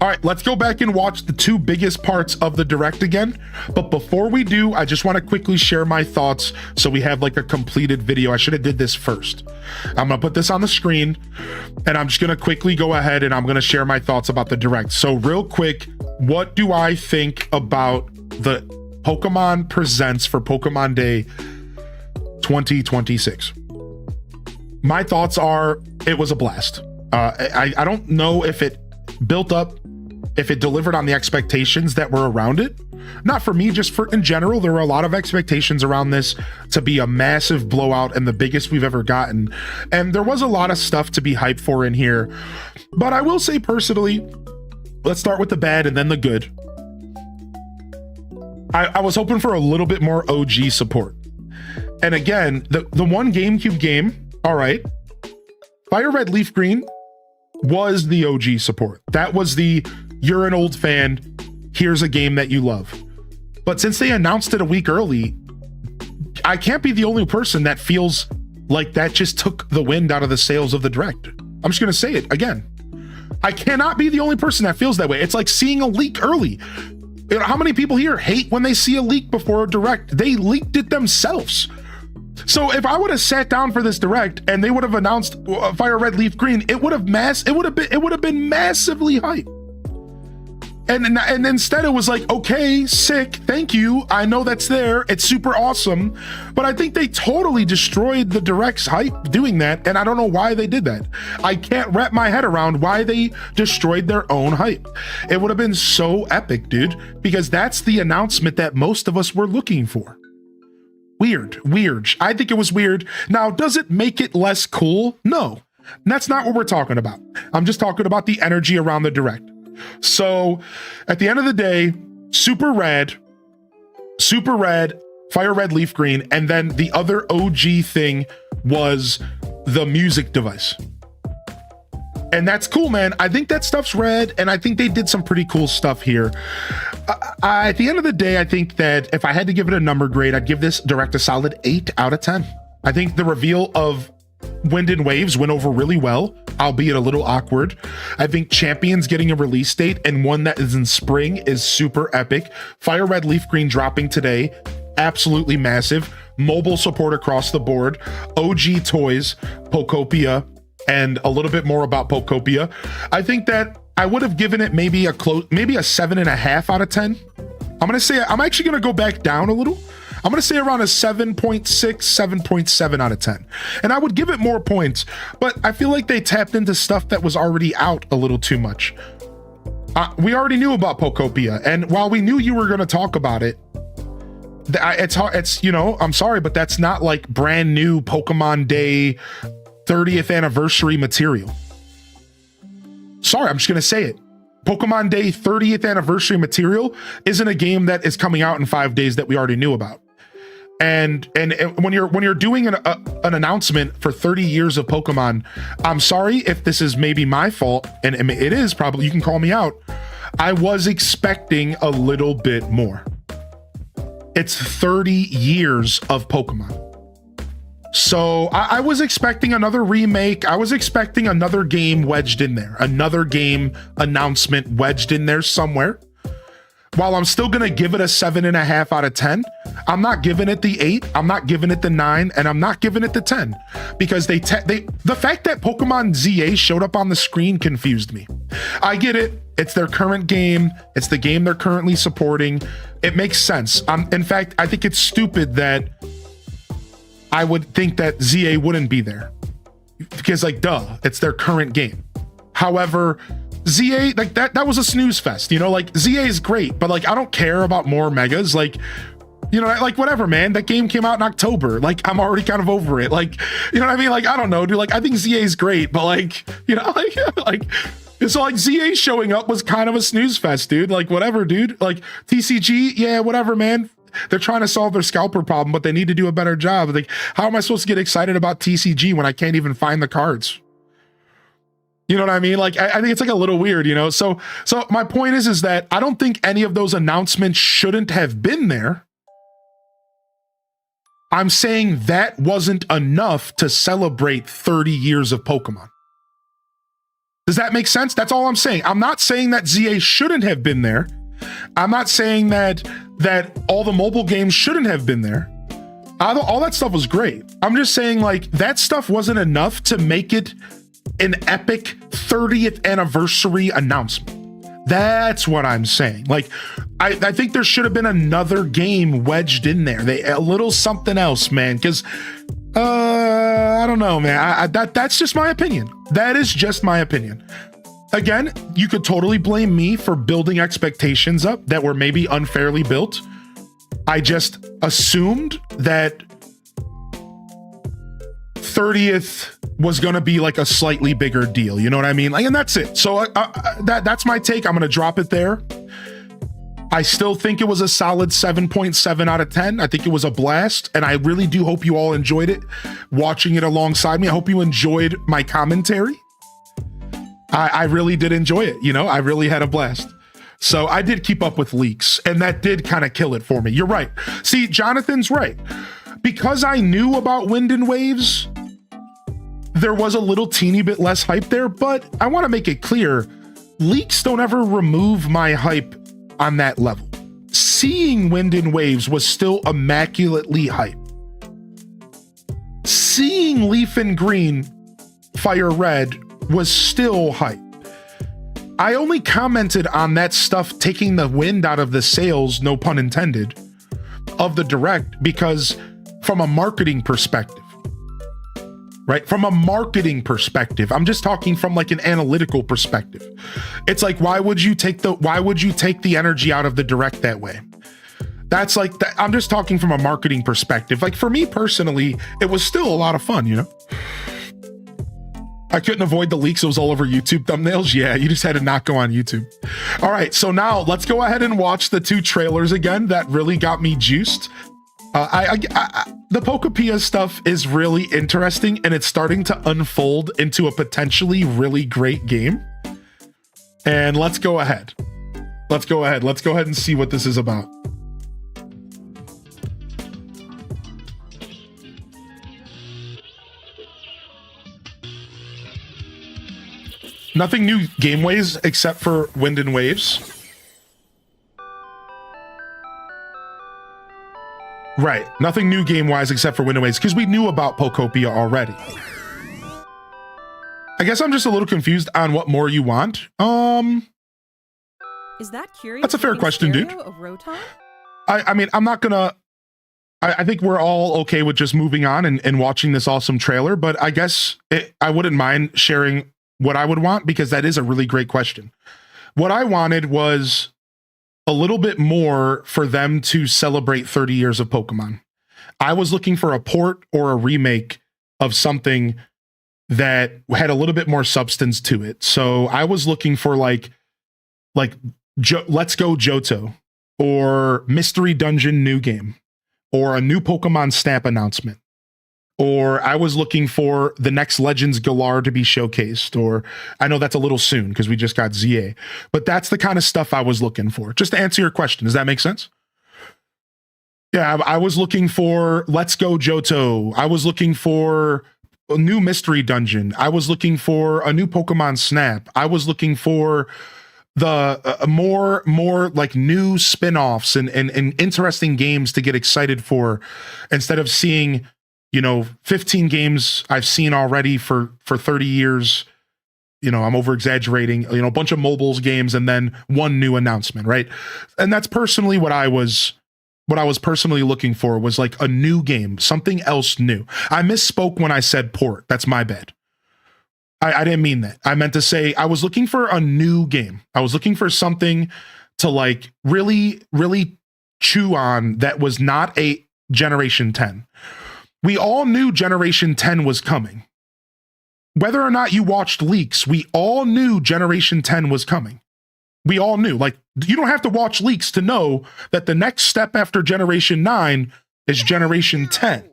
All right, let's go back and watch the two biggest parts of the Direct again. But before we do, I just want to quickly share my thoughts so we have like a completed video. I should have did this first. I'm going to put this on the screen, and I'm just going to quickly go ahead and I'm going to share my thoughts about the Direct. So real quick, what do I think about the Pokemon Presents for Pokemon Day 2026? My thoughts are it was a blast. I don't know if it built up, if it delivered on the expectations that were around it. Not for me, just for in general. There were a lot of expectations around this to be a massive blowout and the biggest we've ever gotten. And there was a lot of stuff to be hyped for in here. But I will say personally, let's start with the bad and then the good. I was hoping for a little bit more OG support. And again, the one GameCube game, all right, Fire Red Leaf Green was the OG support. That was the, you're an old fan, here's a game that you love. But since they announced it a week early, I can't be the only person that feels like that just took the wind out of the sails of the Direct. I'm just gonna say it again. I cannot be the only person that feels that way. It's like seeing a leak early. You know, how many people here hate when they see a leak before a Direct? They leaked it themselves. So if I would have sat down for this Direct and they would have announced Fire Red Leaf Green, it would have been massively hype. And instead it was like, okay, sick, thank you. I know that's there. It's super awesome. But I think they totally destroyed the Direct's hype doing that. And I don't know why they did that. I can't wrap my head around why they destroyed their own hype. It would have been so epic, dude, because that's the announcement that most of us were looking for. Weird. I think it was weird. Now, does it make it less cool? No, that's not what we're talking about. I'm just talking about the energy around the Direct. So at the end of the day, super red, Fire Red Leaf Green, and then the other OG thing was the music device. And that's cool, man. I think that stuff's red, and I think they did some pretty cool stuff here. At the end of the day, I think that if I had to give it a number grade, I'd give this Direct a solid 8 out of 10. I think the reveal of Wind and Waves went over really well, albeit a little awkward. I think Champions getting a release date and one that is in spring is super epic. Fire Red Leaf Green dropping today, absolutely massive. Mobile support across the board. OG toys, Pokopia, and a little bit more about Pokopia. I think that I would have given it maybe a 7.5 out of 10. I'm actually gonna go back down a little. I'm going to say around a 7.6, 7.7 out of 10. And I would give it more points, but I feel like they tapped into stuff that was already out a little too much. We already knew about Pokopia, and while we knew you were going to talk about it, it's, you know, I'm sorry, but that's not like brand new Pokemon Day 30th anniversary material. Sorry, I'm just going to say it. Pokemon Day 30th anniversary material isn't a game that is coming out in 5 days that we already knew about. And when you're doing an announcement for 30 years of Pokemon, I'm sorry if this is maybe my fault, and it is probably, you can call me out. I was expecting a little bit more. It's 30 years of Pokemon. So I was expecting another remake. I was expecting another game wedged in there, another game announcement wedged in there somewhere. While I'm still going to give it a 7.5 out of 10, I'm not giving it the 8, I'm not giving it the 9, and I'm not giving it the 10 because the fact that Pokemon ZA showed up on the screen confused me. I get it. It's their current game. It's the game they're currently supporting. It makes sense. In fact, I think it's stupid that I would think that ZA wouldn't be there because, like, duh, it's their current game. However, ZA, like, that was a snooze fest, you know, like, ZA is great, but like, I don't care about more megas. Like, you know, like, whatever, man, that game came out in October. Like, I'm already kind of over it. Like, you know what I mean? Like, I don't know, dude. Like, I think ZA is great, but like, you know, like, so like ZA showing up was kind of a snooze fest, dude. Like, whatever, dude. Like, TCG, yeah, whatever, man. They're trying to solve their scalper problem, but they need to do a better job. Like, how am I supposed to get excited about TCG when I can't even find the cards? You know what I mean? Like, I think it's like a little weird, you know? So my point is that I don't think any of those announcements shouldn't have been there. I'm saying that wasn't enough to celebrate 30 years of Pokemon. Does that make sense? That's all I'm saying. I'm not saying that ZA shouldn't have been there. I'm not saying that all the mobile games shouldn't have been there. All that stuff was great. I'm just saying, like, that stuff wasn't enough to make it an epic 30th anniversary announcement. That's what I'm saying. Like, I think there should have been another game wedged in there. A little something else, man. Because I don't know, man. That's just my opinion. That is just my opinion. Again, you could totally blame me for building expectations up that were maybe unfairly built. I just assumed that 30th was going to be like a slightly bigger deal. You know what I mean? Like, and that's it. So that's my take. I'm going to drop it there. I still think it was a solid 7.7 out of 10. I think it was a blast. And I really do hope you all enjoyed it, watching it alongside me. I hope you enjoyed my commentary. I really did enjoy it. You know, I really had a blast. So I did keep up with leaks, and that did kind of kill it for me. You're right. See, Jonathan's right. Because I knew about Wind and Waves, there was a little teeny bit less hype there, but I want to make it clear, leaks don't ever remove my hype on that level. Seeing Wind and Waves was still immaculately hype. Seeing Leaf and Green, Fire Red was still hype. I only commented on that stuff taking the wind out of the sails, no pun intended, of the direct, because from a marketing perspective, right? From a marketing perspective, I'm just talking from like an analytical perspective. It's like, why would you take the energy out of the direct that way? That's like, I'm just talking from a marketing perspective. Like, for me personally, it was still a lot of fun, you know? I couldn't avoid the leaks. It was all over YouTube thumbnails. Yeah, you just had to not go on YouTube. All right, so now let's go ahead and watch the two trailers again. That really got me juiced. The Pokopia stuff is really interesting, and it's starting to unfold into a potentially really great game. And let's go ahead. Let's go ahead and see what this is about. Nothing new game-wise except for Wind and Waves. Right. Nothing new game-wise except for Wind and Waves, because we knew about Pokopia already. I guess I'm just a little confused on what more you want. Is that curious? That's a fair question, dude. Of Rotom? I mean, I'm not gonna... I think we're all okay with just moving on and watching this awesome trailer, but I guess I wouldn't mind sharing what I would want, because that is a really great question. What I wanted was a little bit more for them to celebrate 30 years of Pokemon. I was looking for a port or a remake of something that had a little bit more substance to it. So I was looking for like Let's Go Johto, or Mystery Dungeon new game, or a new Pokemon Snap announcement. Or I was looking for the next Legends Galar to be showcased, or I know that's a little soon because we just got ZA, but that's the kind of stuff I was looking for. Just to answer your question, does that make sense? Yeah, I was looking for Let's Go Johto. I was looking for a new Mystery Dungeon. I was looking for a new Pokemon Snap. I was looking for the more like new spin-offs and interesting games to get excited for, instead of seeing, you know, 15 games I've seen already for 30 years. You know, I'm over exaggerating, you know, a bunch of mobiles games and then one new announcement, right? And that's personally what I was personally looking for, was like a new game, something else new. I misspoke when I said port. That's my bad. I didn't mean that. I meant to say I was looking for a new game. I was looking for something to like really, really chew on that was not a Generation 10. We all knew Generation 10 was coming. Whether or not you watched leaks, we all knew Generation 10 was coming. We all knew. Like, you don't have to watch leaks to know that the next step after Generation 9 is Generation 10.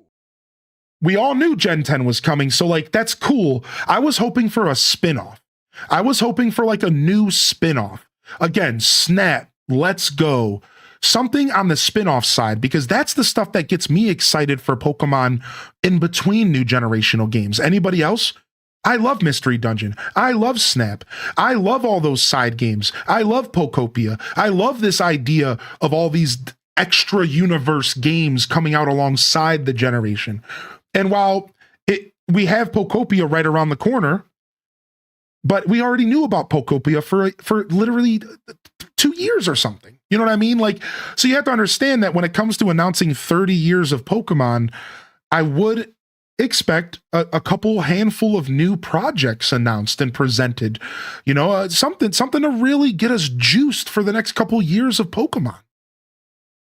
We all knew Gen 10 was coming, so like, that's cool. I was hoping for a spin-off. I was hoping for like a new spin-off. Again, Snap, Let's Go, something on the spin-off side, because that's the stuff that gets me excited for Pokemon in between new generational games. Anybody else? I love Mystery Dungeon. I love Snap. I love all those side games. I love Pokopia. I love this idea of all these extra universe games coming out alongside the generation. And while we have Pokopia right around the corner, but we already knew about Pokopia for literally 2 years or something. You know what I mean? Like, so you have to understand that when it comes to announcing 30 years of Pokemon, I would expect a couple handful of new projects announced and presented. You know, something to really get us juiced for the next couple years of Pokemon.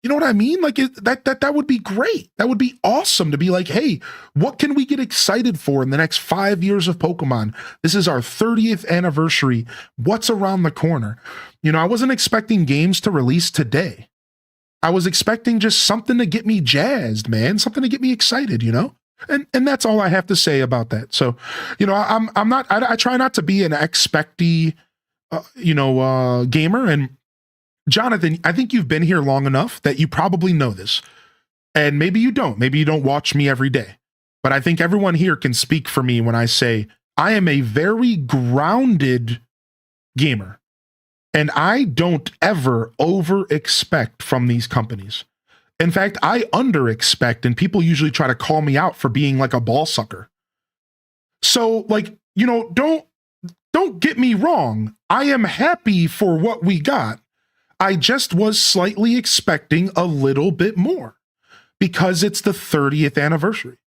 You know what I mean? Like that would be great. That would be awesome to be like, hey, what can we get excited for in the next 5 years of Pokemon? This is our 30th anniversary. What's around the corner? You know, I wasn't expecting games to release today. I was expecting just something to get me jazzed, man, something to get me excited, you know? And that's all I have to say about that. So, you know, I try not to be an expecty, gamer. And Jonathan, I think you've been here long enough that you probably know this. And maybe you don't. Maybe you don't watch me every day. But I think everyone here can speak for me when I say I am a very grounded gamer. And I don't ever over expect from these companies. In fact, I under expect, and people usually try to call me out for being like a ball sucker. So, like, you know, don't get me wrong. I am happy for what we got. I just was slightly expecting a little bit more because it's the 30th anniversary.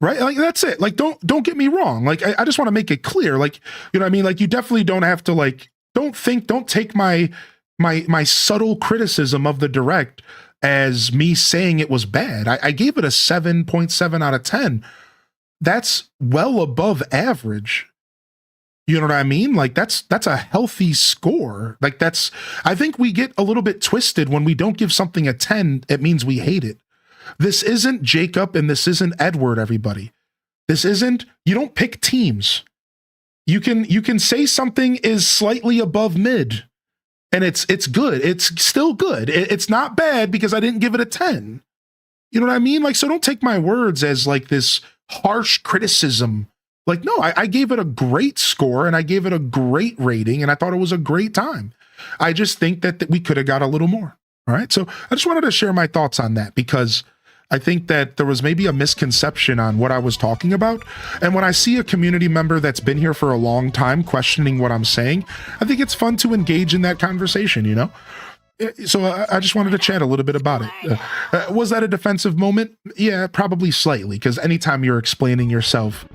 Right? Like, that's it. Like, don't get me wrong. Like, I just want to make it clear. Like, you know what I mean? Like, you definitely don't have to, like, don't take my subtle criticism of the Direct as me saying it was bad. I gave it a 7.7 out of 10. That's well above average. You know what I mean? Like that's a healthy score. Like I think we get a little bit twisted when we don't give something a 10, it means we hate it. This isn't Jacob and this isn't Edward, everybody. You don't pick teams. You can say something is slightly above mid. And it's good. It's still good. It's not bad because I didn't give it a 10. You know what I mean? Like, so don't take my words as like this harsh criticism. Like, no, I gave it a great score and I gave it a great rating and I thought it was a great time. I just think that we could have got a little more. All right. So I just wanted to share my thoughts on that because I think that there was maybe a misconception on what I was talking about. And when I see a community member that's been here for a long time questioning what I'm saying, I think it's fun to engage in that conversation, you know? So I just wanted to chat a little bit about it. Was that a defensive moment? Yeah, probably slightly, because anytime you're explaining yourself,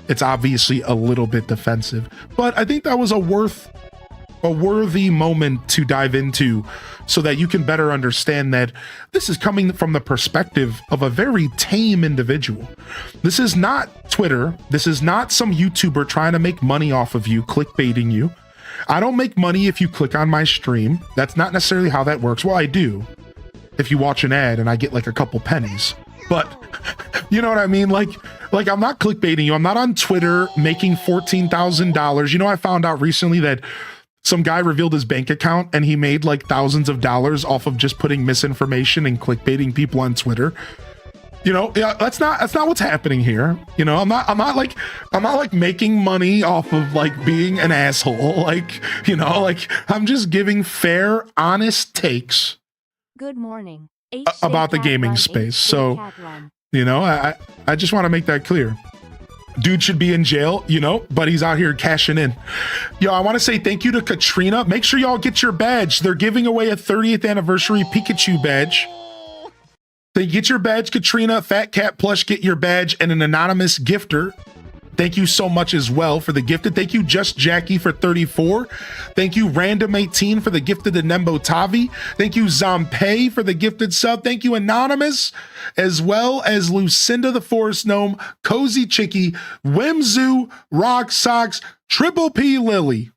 it's obviously a little bit defensive. But I think that was a worthy moment to dive into so that you can better understand that this is coming from the perspective of a very tame individual. This is not Twitter. This is not some YouTuber trying to make money off of you, clickbaiting you. I don't make money if you click on my stream. That's not necessarily how that works. Well, I do if you watch an ad and I get like a couple pennies. But you know what I mean? Like I'm not clickbaiting you. I'm not on Twitter making $14,000. You know, I found out recently that some guy revealed his bank account and he made like thousands of dollars off of just putting misinformation and clickbaiting people on Twitter. You know, yeah, that's not what's happening here. You know, I'm not like making money off of like being an asshole. Like, you know, like I'm just giving fair, honest takes. Good morning. About the gaming space. So, you know, I just want to make that clear. Dude should be in jail, you know, but he's out here cashing in. Yo, I want to say thank you to Katrina. Make sure y'all get your badge. They're giving away a 30th anniversary Pikachu badge. Then get your badge, Katrina. Fat Cat Plush, get your badge, and an anonymous gifter. Thank you so much as well for the gifted. Thank you, Just Jackie, for 34. Thank you, Random18, for the gifted to Nembo Tavi. Thank you, Zompay, for the gifted sub. Thank you, Anonymous, as well as Lucinda the Forest Gnome, Cozy Chicky, Whimzoo, Rock Socks, Triple P Lily.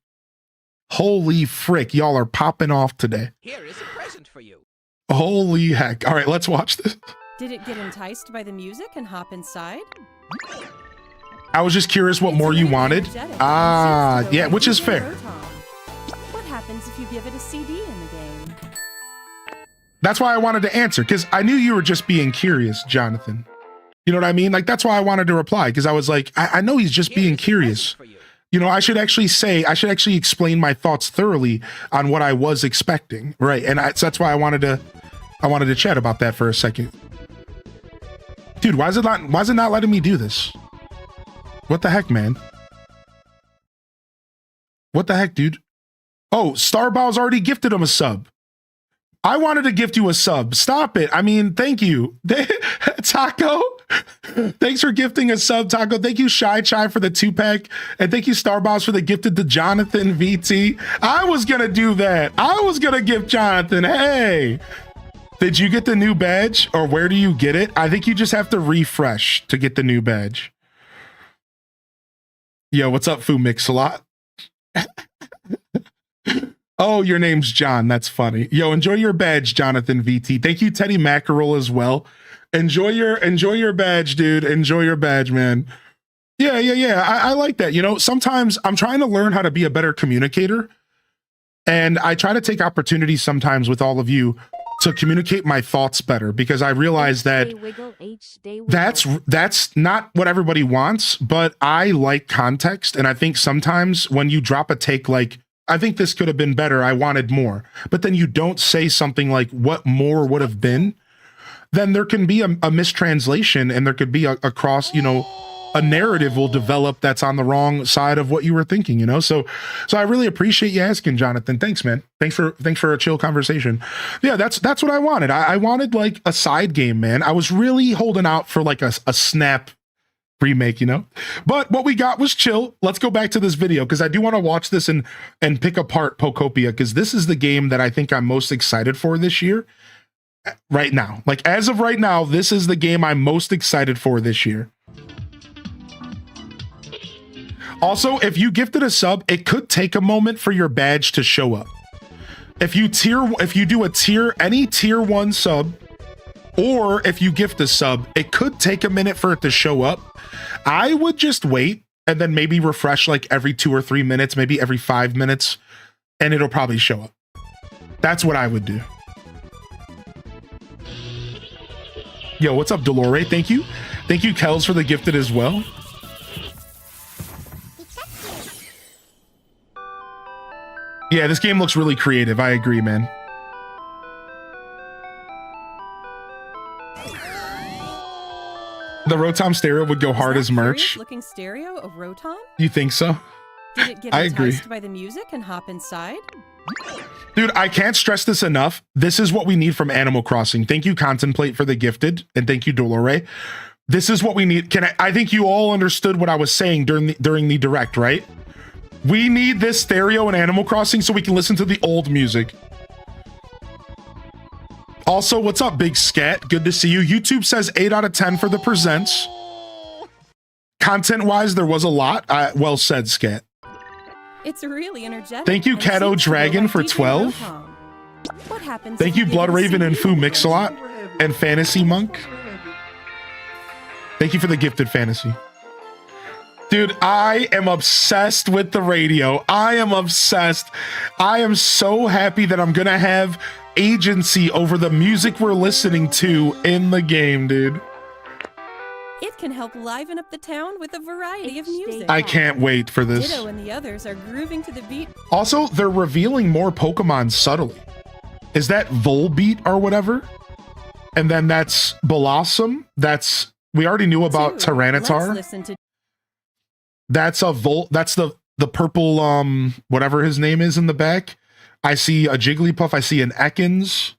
Holy frick, y'all are popping off today. Here is a present for you. Holy heck. All right, let's watch this. Did it get enticed by the music and hop inside? I was just curious what more you wanted. Yeah, which is fair. What happens if you give it a CD in the game? That's why I wanted to answer, because I knew you were just being curious, Jonathan. You know what I mean? Like, that's why I wanted to reply, because I was like, I know he's just being curious. You know, I should actually explain my thoughts thoroughly on what I was expecting. Right. And so that's why I wanted to chat about that for a second. Dude, why is it not letting me do this? What the heck, man? What the heck, dude? Oh, Starbow's already gifted him a sub. I wanted to gift you a sub. Stop it. I mean, thank you. Taco, thanks for gifting a sub, Taco. Thank you, Shy Chai, for the 2-pack. And thank you, Starboss, for the gifted to Jonathan VT. I was going to do that. I was going to gift Jonathan. Hey, did you get the new badge, or where do you get it? I think you just have to refresh to get the new badge. Yo, what's up, Fu Mix-a-Lot? Oh, your name's John. That's funny. Yo, enjoy your badge, Jonathan VT. Thank you, Teddy Mackerel, as well. Enjoy your badge, dude. Enjoy your badge, man. Yeah. I like that. You know, sometimes I'm trying to learn how to be a better communicator, and I try to take opportunities sometimes with all of you to communicate my thoughts better, because I realize that that's not what everybody wants, but I like context, and I think sometimes when you drop a take like, I think this could have been better, I wanted more, but then you don't say something like what more would have been, then there can be a mistranslation, and there could be a cross, you know, a narrative will develop that's on the wrong side of what you were thinking, you know? So I really appreciate you asking, Jonathan. Thanks, man. Thanks for a chill conversation. Yeah, that's what I wanted. I wanted like a side game, man. I was really holding out for like a Snap remake, you know? But what we got was chill. Let's go back to this video, because I do want to watch this and pick apart Pokopia, because this is the game that I think I'm most excited for this year. Right now. Like, as of right now, this is the game I'm most excited for this year. Also, if you gifted a sub, it could take a moment for your badge to show up. If you do any tier 1 sub, or if you gift a sub, it could take a minute for it to show up. I would just wait and then maybe refresh like every 2 or 3 minutes, maybe every 5 minutes, and it'll probably show up. That's what I would do. Yo, what's up, Dolore? Thank you. Thank you, Kels, for the gifted as well. Yeah, this game looks really creative. I agree, man. The Rotom stereo would go hard as merch. Looking stereo of Rotom? You think so? Did it get enticed by the music and hop inside? Dude, I can't stress this enough. This is what we need from Animal Crossing. Thank you, Contemplate, for the gifted, and thank you, Dolore. This is what we need. I think you all understood what I was saying during the direct, right? We need this stereo in Animal Crossing so we can listen to the old music. Also, what's up, Big Scat? Good to see you. YouTube says 8 out of 10 for the presents. Content-wise, there was a lot. Well said, Scat. It's really energetic. Thank you, Cato Dragon, for 12. What happens? Thank you, Blood Raven and Fu Mix-a-Lot, and Fantasy Monk. Thank you for the gifted fantasy. Dude, I am obsessed with the radio. I am obsessed. I am so happy that I'm gonna have agency over the music we're listening to in the game, dude. It can help liven up the town with a variety of music. I can't wait for this. Ditto and the others are grooving to the beat. Also, they're revealing more Pokemon subtly. Is that Volbeat or whatever? And then that's Blossom. That's, we already knew about Tyranitar. Let's listen to. That's the purple whatever his name is in the back. I see a Jigglypuff, I see an Ekans.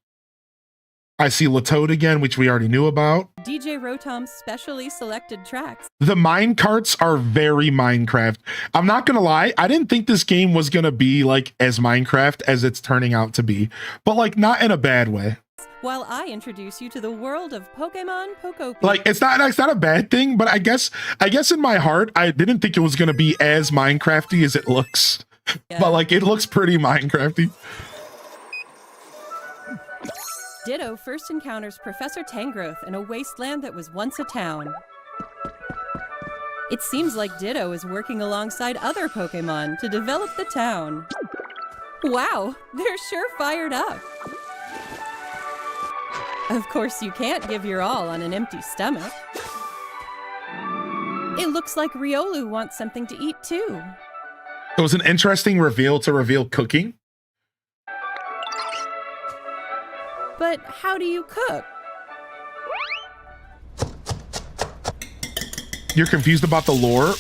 I see Latoad again, which we already knew about. DJ Rotom's specially selected tracks. The mine carts are very Minecraft. I'm not gonna lie, I didn't think this game was gonna be like as Minecraft as it's turning out to be, but like not in a bad way. While I introduce you to the world of Pokemon Pokopia. Like it's not a bad thing, but I guess in my heart I didn't think it was gonna be as Minecrafty as it looks. Yeah. But like it looks pretty Minecrafty. Ditto first encounters Professor Tangrowth in a wasteland that was once a town. It seems like Ditto is working alongside other Pokemon to develop the town. Wow, they're sure fired up. Of course, you can't give your all on an empty stomach. It looks like Riolu wants something to eat too. It was an interesting reveal to reveal cooking. But how do you cook? You're confused about the lore?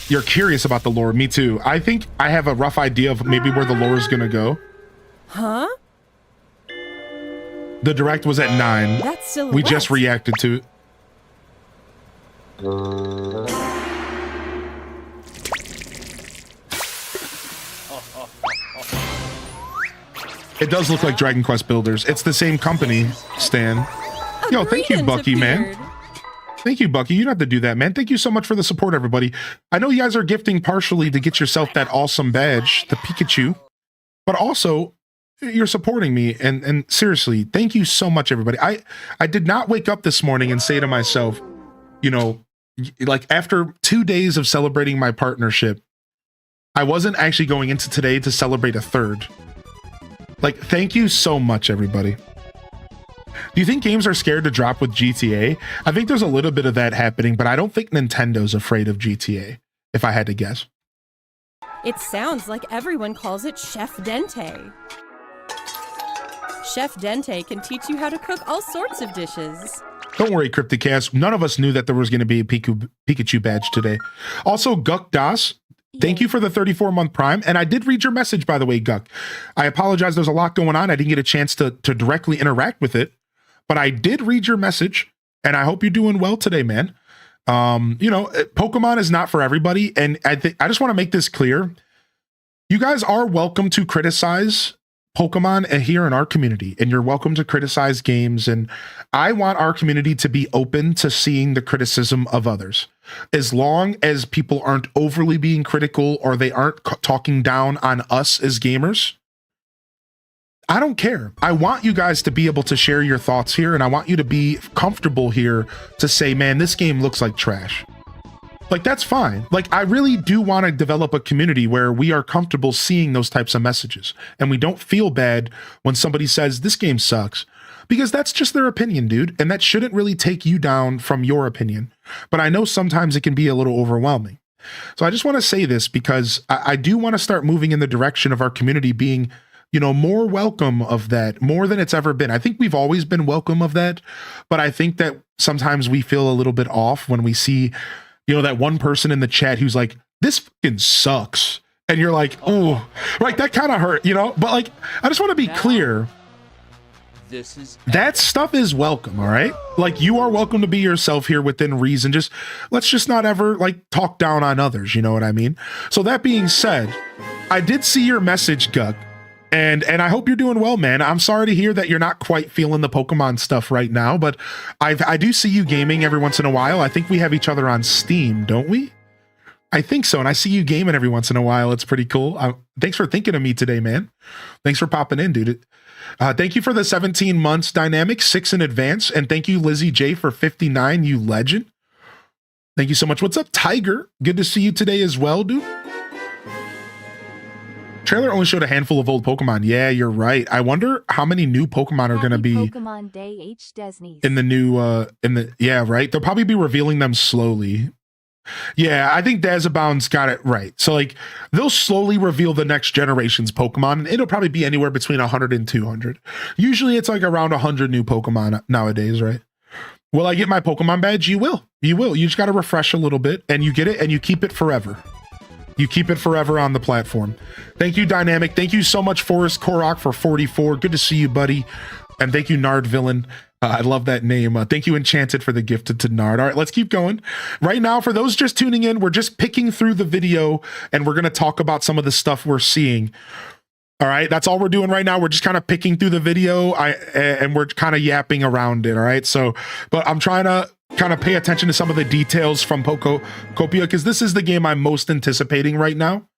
You're curious about the lore. Me too. I think I have a rough idea of maybe where the lore is gonna go. Huh? The direct was at 9. That's silhouette. We just reacted to it. It does look like Dragon Quest Builders. It's the same company, Stan. Yo, thank you, Bucky, man. Thank you, Bucky. You don't have to do that, man. Thank you so much for the support, everybody. I know you guys are gifting partially to get yourself that awesome badge, the Pikachu, but also you're supporting me. And seriously, thank you so much, everybody. I did not wake up this morning and say to myself, you know, like after 2 days of celebrating my partnership, I wasn't actually going into today to celebrate a third. Like, thank you so much, everybody. Do you think games are scared to drop with GTA? I think there's a little bit of that happening, but I don't think Nintendo's afraid of GTA, if I had to guess. It sounds like everyone calls it Chef Dente. Chef Dente can teach you how to cook all sorts of dishes. Don't worry, Crypticast. None of us knew that there was going to be a Pikachu badge today. Also, Guck Das, thank you for the 34-month Prime. And I did read your message, by the way, Guck. I apologize. There's a lot going on. I didn't get a chance to directly interact with it. But I did read your message, and I hope you're doing well today, man. You know, Pokemon is not for everybody. And I just want to make this clear. You guys are welcome to criticize Pokemon here in our community, and you're welcome to criticize games. And I want our community to be open to seeing the criticism of others. As long as people aren't overly being critical or they aren't talking down on us as gamers, I don't care. I want you guys to be able to share your thoughts here, and I want you to be comfortable here to say, man, this game looks like trash. Like, that's fine. Like, I really do want to develop a community where we are comfortable seeing those types of messages, and we don't feel bad when somebody says this game sucks, because that's just their opinion, dude, and that shouldn't really take you down from your opinion. But I know sometimes it can be a little overwhelming. So I just want to say this because I do want to start moving in the direction of our community being, you know, more welcome of that, more than it's ever been. I think we've always been welcome of that, but I think that sometimes we feel a little bit off when we see, you know, that one person in the chat who's like, this fucking sucks. And you're like, oh, right, that kind of hurt, you know? But like, I just want to be clear. This is that stuff is welcome, all right? Like, you are welcome to be yourself here within reason. Just, let's just not ever like talk down on others, you know what I mean? So that being said, I did see your message, Guck. And I hope you're doing well, man. I'm sorry to hear that you're not quite feeling the Pokemon stuff right now, but I do see you gaming every once in a while. I think we have each other on Steam, don't we? I think so. And I see you gaming every once in a while. It's pretty cool. Thanks for thinking of me today, man. Thanks for popping in, dude. Thank you for the 17 months dynamic, 6 in advance. And thank you, Lizzie J, for 59, you legend. Thank you so much. What's up, Tiger? Good to see you today as well, dude. Trailer only showed a handful of old Pokemon. Yeah, you're right. I wonder how many new Pokemon are going to be Pokemon Day H. Desnies. in the new, yeah, right. They'll probably be revealing them slowly. Yeah, I think Dazabound's got it right. So like, they'll slowly reveal the next generation's Pokemon, and it'll probably be anywhere between 100 and 200. Usually it's like around 100 new Pokemon nowadays, right? Will I get my Pokemon badge? You will. You will. You just got to refresh a little bit, and you get it, and you keep it forever. You keep it forever on the platform. Thank you, Dynamic. Thank you so much, Forrest Korok, for 44. Good to see you, buddy. And thank you, Nard Villain. I love that name. Thank you, Enchanted, for the gifted to Nard. All right, let's keep going. Right now, for those just tuning in, we're just picking through the video, and we're going to talk about some of the stuff we're seeing. All right, that's all we're doing right now. We're just kind of picking through the video, and we're kind of yapping around it, all right? So, but I'm trying to kind of pay attention to some of the details from Pokopia, because this is the game I'm most anticipating right now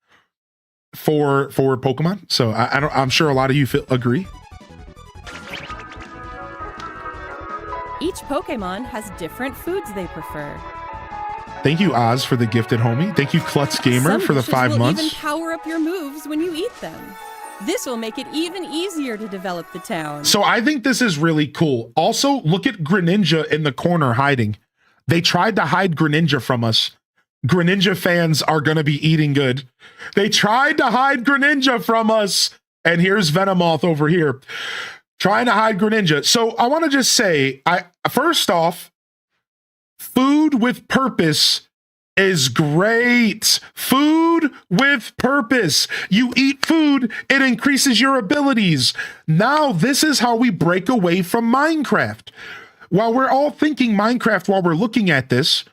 for Pokemon. So I'm sure a lot of you agree. Each Pokemon has different foods they prefer. Thank you, Oz, for the gifted homie. Thank you, Klutz Gamer, Some for the dishes 5 will months. even power up your moves when you eat them. This will make it even easier to develop the town. So I think this is really cool. Also, look at Greninja in the corner hiding. They tried to hide Greninja from us. Greninja fans are going to be eating good. They tried to hide Greninja from us. And here's Venomoth over here trying to hide Greninja. So I want to just say, first off, food with purpose is great. Food with purpose. You eat food, it increases your abilities. Now, this is how we break away from Minecraft. While we're all thinking Minecraft while we're looking at this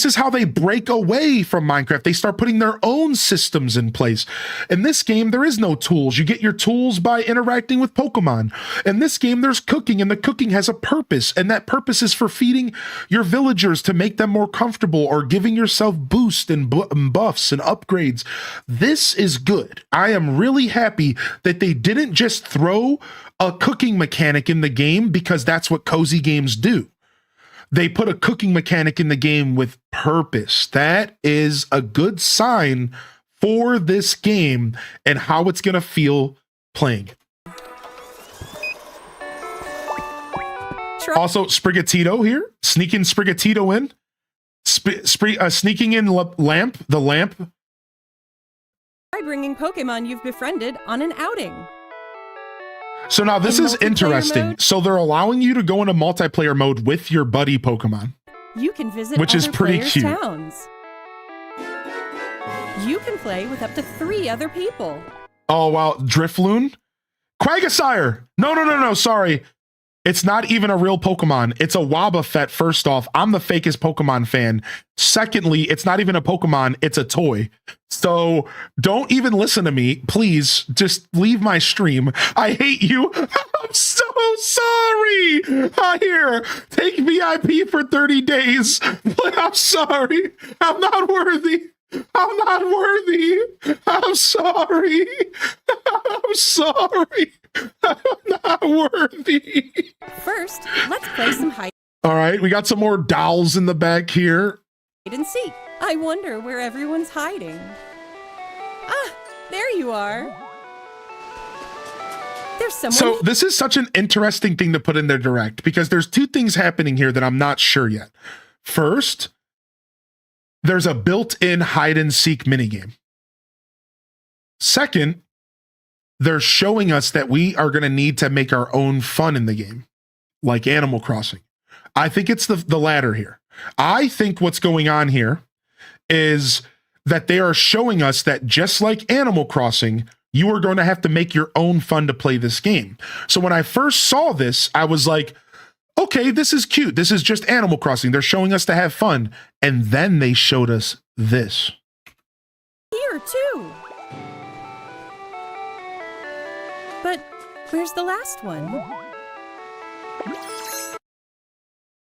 is how they break away from Minecraft. They start putting their own systems in place. In this game, there is no tools. You get your tools by interacting with Pokemon. In this game, there's cooking, and the cooking has a purpose, and that purpose is for feeding your villagers to make them more comfortable or giving yourself boosts and buffs and upgrades. This is good. I am really happy that they didn't just throw a cooking mechanic in the game because that's what cozy games do. They put a cooking mechanic in the game with purpose. That is a good sign for this game and how it's going to feel playing it. Also, Sprigatito here. Sneaking Sprigatito in. Sneaking in the lamp. Try bringing Pokemon you've befriended on an outing. So now this is interesting. So they're allowing you to go into multiplayer mode with your buddy Pokemon. You can visit which is other pretty players' cute. towns. You can play with up to 3 other people. Oh, wow. Drifloon? Quagsire! No, sorry. It's not even a real Pokemon. It's a Wobbuffet, first off. I'm the fakest Pokemon fan. Secondly, it's not even a Pokemon. It's a toy. So don't even listen to me. Please, just leave my stream. I hate you. I'm so sorry. Here, take VIP for 30 days. I'm sorry. I'm not worthy. I'm not worthy. I'm sorry. I'm sorry. I'm not worthy. First, let's play some hide All right, we got some more dolls in the back here. and seek. I wonder where everyone's hiding. Ah, there you are. There's someone. So this is such an interesting thing to put in their direct because there's 2 things happening here that I'm not sure yet. First, there's a built-in hide and seek minigame. Second, they're showing us that we are going to need to make our own fun in the game, like Animal Crossing. I think it's the latter here. I think what's going on here is that they are showing us that just like Animal Crossing, you are going to have to make your own fun to play this game. So when I first saw this, I was like, okay, this is cute. This is just Animal Crossing. They're showing us to have fun. And then they showed us this. here too. But where's the last one?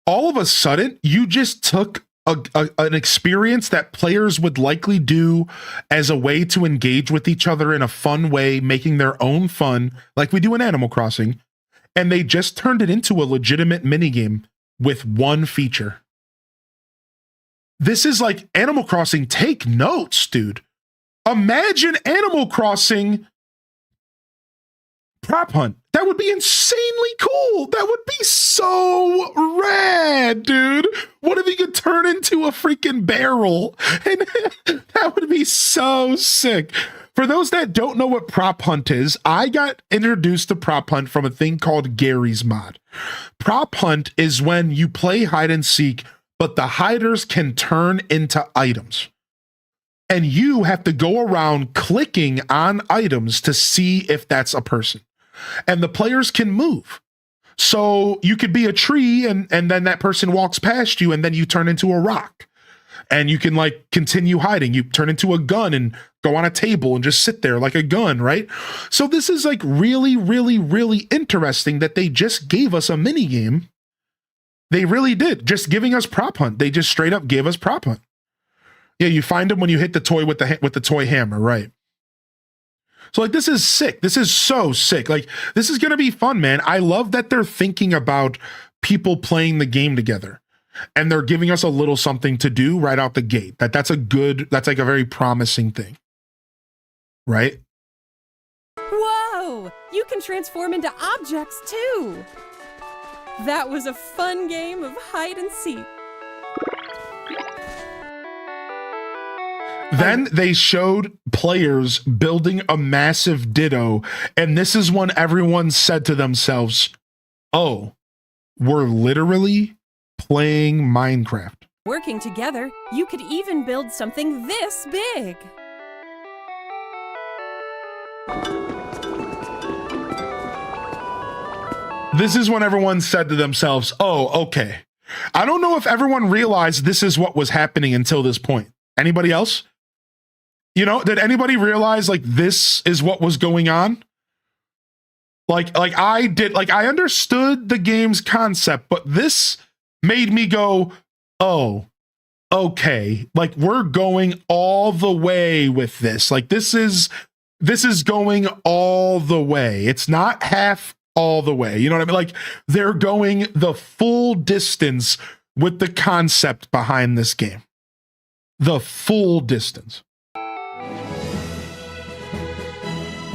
All of a sudden, you just took an experience that players would likely do as a way to engage with each other in a fun way, making their own fun, like we do in Animal Crossing, and they just turned it into a legitimate minigame with one feature. This is like Animal Crossing. Take notes, dude. Imagine Animal Crossing prop hunt. That would be insanely cool. That would be so rad, dude. What if you could turn into a freaking barrel? And that would be so sick. For those that don't know what prop hunt is, I got introduced to prop hunt from a thing called Gary's Mod. Prop hunt is when you play hide and seek, but the hiders can turn into items. And you have to go around clicking on items to see if that's a person. And the players can move. So you could be a tree and then that person walks past you and then you turn into a rock. And you can like continue hiding. You turn into a gun and go on a table and just sit there like a gun, right? So this is like really, really, really interesting that they just gave us a mini game. They really did. Just giving us prop hunt. They just straight up gave us prop hunt. Yeah, you find them when you hit the toy with the toy hammer, right? So like this is sick. This is so sick. Like this is going to be fun, man. I love that they're thinking about people playing the game together. And they're giving us a little something to do right out the gate. That's like a very promising thing. Right? Whoa! You can transform into objects too! That was a fun game of hide and seek. Then they showed players building a massive Ditto, and this is when everyone said to themselves, oh, we're literally playing Minecraft. Working together, you could even build something this big. This is when everyone said to themselves, oh, okay. I don't know if everyone realized this is what was happening until this point. Anybody else? You know, did anybody realize like this is what was going on? Like I did, like I understood the game's concept, but this made me go, oh, okay. Like we're going all the way with this. Like this is going all the way. It's not half all the way. You know what I mean? Like they're going the full distance with the concept behind this game. The full distance.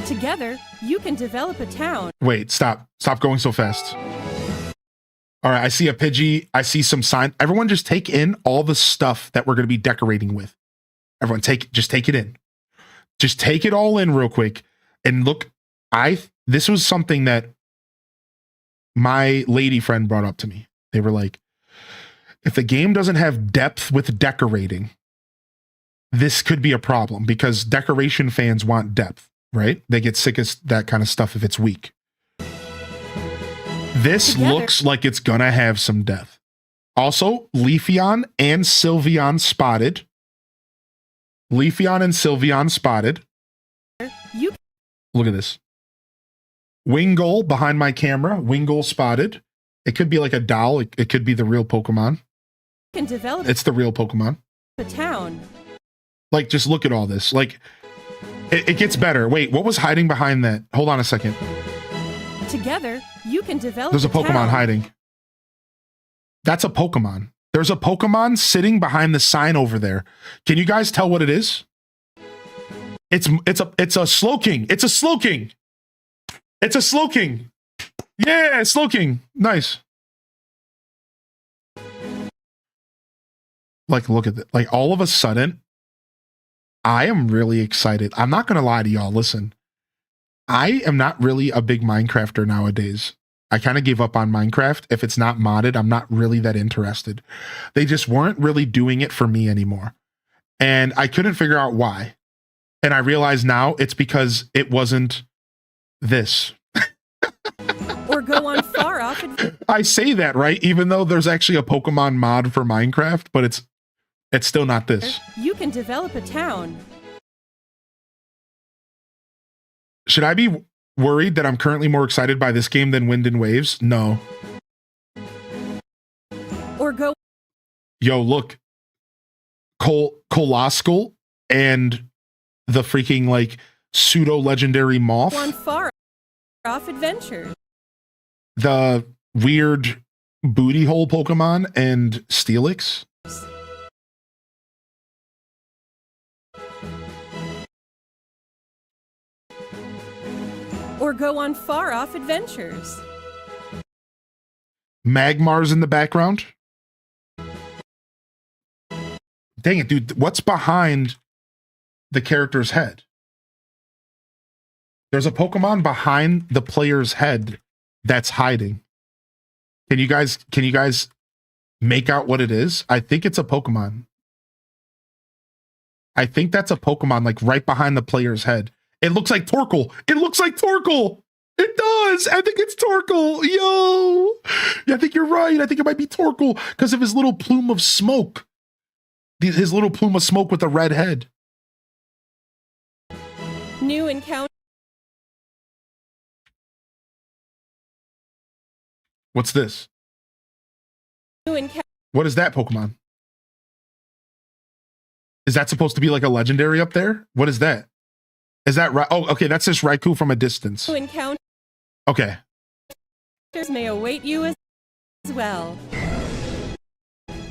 Together, you can develop a town. Wait, stop. Stop going so fast. All right, I see a Pidgey. I see some sign. Everyone just take in all the stuff that we're going to be decorating with. Everyone just take it in. Just take it all in real quick. And look, this was something that my lady friend brought up to me. They were like, if the game doesn't have depth with decorating, this could be a problem because decoration fans want depth, right? They get sick of that kind of stuff if it's weak. This looks like it's gonna have some depth. Also, Leafeon and Sylveon spotted. Leafeon and Sylveon spotted. Look at this. Wingull behind my camera. Wingull spotted. It could be like a doll. It could be the real Pokemon. Can develop It's the real Pokemon. a town. Like, just look at all this. Like, it gets better. Wait, what was hiding behind that? Hold on a second. Together, you can develop There's a Pokemon town. hiding. That's a Pokemon. There's a Pokemon sitting behind the sign over there. Can you guys tell what it is? It's a Slowking. It's a Slowking. It's a Slowking. Yeah, Slowking. Nice. Like, look at that. Like, all of a sudden, I am really excited. I'm not going to lie to y'all. Listen, I am not really a big Minecrafter nowadays. I kind of gave up on Minecraft. If it's not modded, I'm not really that interested. They just weren't really doing it for me anymore. And I couldn't figure out why. And I realize now it's because it wasn't this. Or go on far off. I say that, right? Even though there's actually a Pokemon mod for Minecraft, but it's still not this. You can develop a town. Should I be worried that I'm currently more excited by this game than Wind and Waves? No. Or go. Yo, look. Colossal and the freaking like pseudo legendary moth. On far off adventures. The weird booty hole Pokemon and Steelix. Or go on far off adventures. Magmar's in the background. Dang it, dude. What's behind the character's head? There's a Pokemon behind the player's head that's hiding. Can you guys make out what it is? I think it's a Pokemon. I think that's a Pokemon like right behind the player's head. It looks like Torkoal. It looks like Torkoal. It does. I think it's Torkoal. Yo. Yeah, I think you're right. I think it might be Torkoal because of his little plume of smoke. His little plume of smoke with a red head. New encounter. What's this? New encounter. What is that Pokemon? Is that supposed to be like a legendary up there? What is that? Is that right? Oh, okay. That's just Raikou from a distance. New encounter. Okay. May await you as well.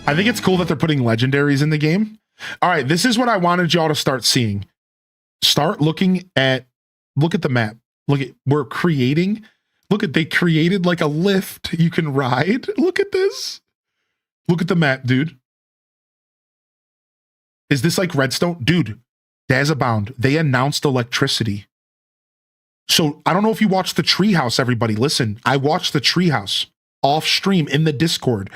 I think it's cool that they're putting legendaries in the game. All right. This is what I wanted y'all to start seeing. Start looking at, look at the map. We're creating, they created like a lift you can ride. Look at this. Look at the map, dude. Is this like Redstone? Dude, Dazabound, they announced electricity. So I don't know if you watched the Treehouse, everybody. Listen, I watched the Treehouse off stream in the Discord.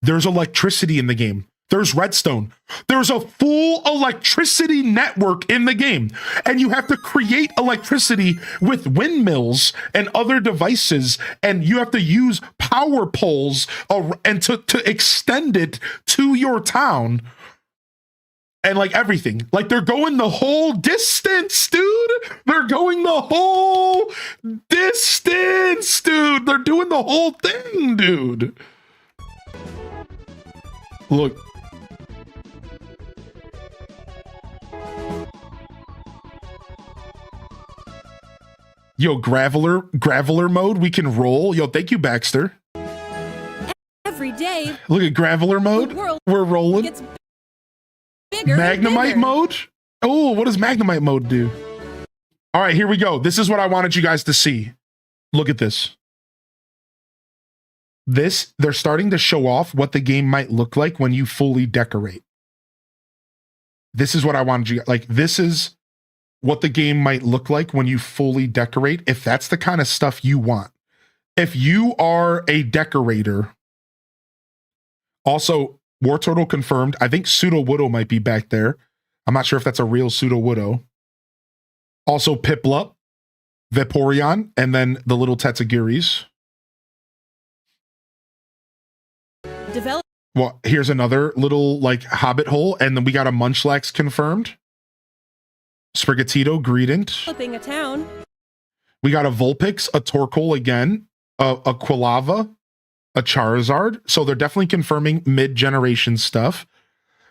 There's electricity in the game. There's Redstone. There's a full electricity network in the game. And you have to create electricity with windmills and other devices. And you have to use power poles and to extend it to your town. And like everything, like they're going the whole distance, dude. They're going the whole distance, dude. They're doing the whole thing, dude. Look. Yo, Graveler mode, we can roll. Yo, thank you, Baxter. Every day, Look at Graveler mode. the world We're rolling. gets bigger. and Magnemite bigger. mode? Oh, what does Magnemite mode do? All right, here we go. This is what I wanted you guys to see. Look at this. They're starting to show off what the game might look like when you fully decorate. This is what I wanted you, like, this is what the game might look like when you fully decorate, if that's the kind of stuff you want. If you are a decorator, also, War Turtle confirmed. I think Pseudo Widow might be back there. I'm not sure if that's a real Pseudo Widow. Also, Piplup, Vaporeon, and then the little Tetsugiris. Develop Well, here's another little like Hobbit hole, and then we got a Munchlax confirmed. Sprigatito, Greedent. developing a town. We got a Vulpix, a Torkoal again, a Quilava, a Charizard. So they're definitely confirming mid-generation stuff.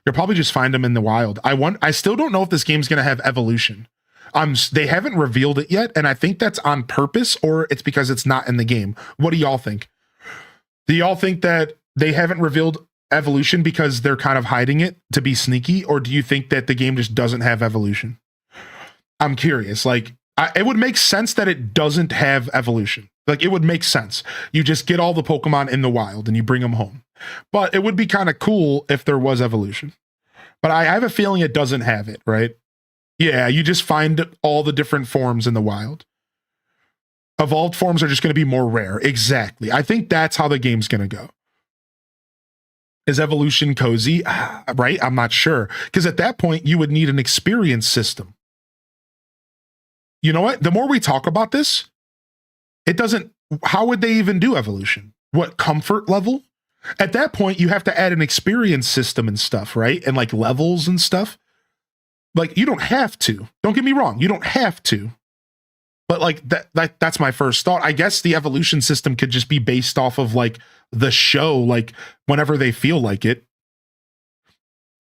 You'll probably just find them in the wild. I still don't know if this game's gonna have evolution. They haven't revealed it yet, and I think that's on purpose, or it's because it's not in the game. What do y'all think? Do y'all think that they haven't revealed evolution because they're kind of hiding it to be sneaky, or do you think that the game just doesn't have evolution? I'm curious. Like, it would make sense that it doesn't have evolution. Like, it would make sense. You just get all the Pokemon in the wild and you bring them home. But it would be kind of cool if there was evolution. But I have a feeling it doesn't have it, right? Yeah, you just find all the different forms in the wild. Evolved forms are just going to be more rare. Exactly. I think that's how the game's going to go. Is evolution cozy? Right? I'm not sure. Because at that point, you would need an experience system. You know what? The more we talk about this, it doesn't, how would they even do evolution? What, comfort level? At that point, you have to add an experience system and stuff, right? And like levels and stuff. Like, you don't have to. Don't get me wrong. You don't have to. But like that's my first thought. I guess the evolution system could just be based off of like the show, like whenever they feel like it.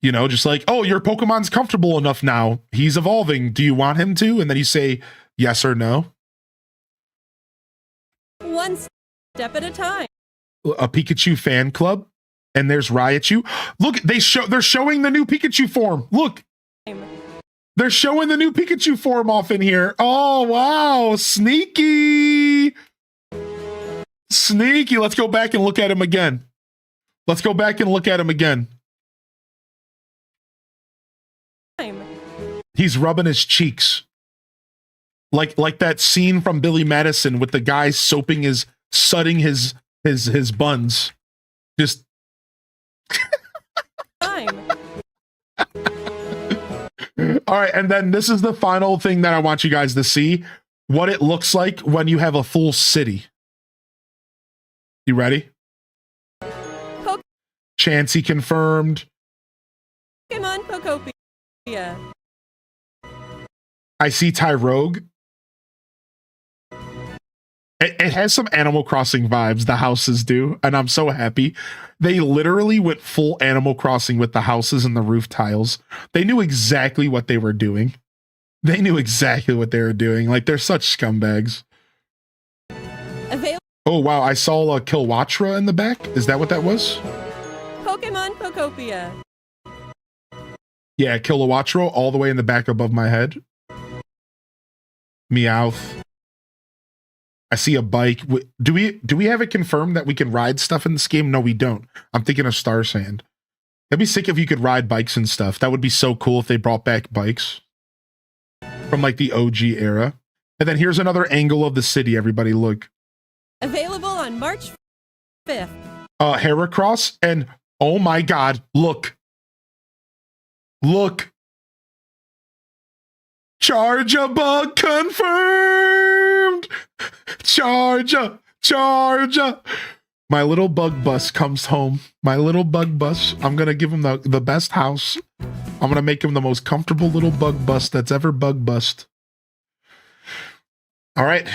You know, just like, oh, your Pokemon's comfortable enough now. He's evolving. Do you want him to? And then you say yes or no. One step at a time. A Pikachu fan club, and there's Raichu. Look, they're showing the new Pikachu form. Look, they're showing the new Pikachu form off in here. Oh wow, sneaky, sneaky. Let's go back and look at him again. Let's go back and look at him again. He's rubbing his cheeks. Like that scene from Billy Madison with the guy sudding his buns. Just all right, and then this is the final thing that I want you guys to see. What it looks like when you have a full city. You ready? Chansey confirmed. Pokemon Pokopia. I see Tyrogue. It has some Animal Crossing vibes, the houses do, and I'm so happy. They literally went full Animal Crossing with the houses and the roof tiles. They knew exactly what they were doing. Like, they're such scumbags. Oh, wow, I saw a Kilowattra in the back. Is that what that was? Pokemon Pokopia. Yeah, Kilowattra all the way in the back above my head. Meowth. I see a bike. Do we have it confirmed that we can ride stuff in this game? No, we don't. I'm thinking of Star Sand. That'd be sick if you could ride bikes and stuff. That would be so cool if they brought back bikes from like the OG era. And then here's another angle of the city. Everybody look. Available on March 5th. Heracross, and oh my God, look. Look. Charger bug confirmed. Charger. My little bug bus comes home. My little bug bus. I'm going to give him the best house. I'm going to make him the most comfortable little bug bus that's ever bug bust. All right.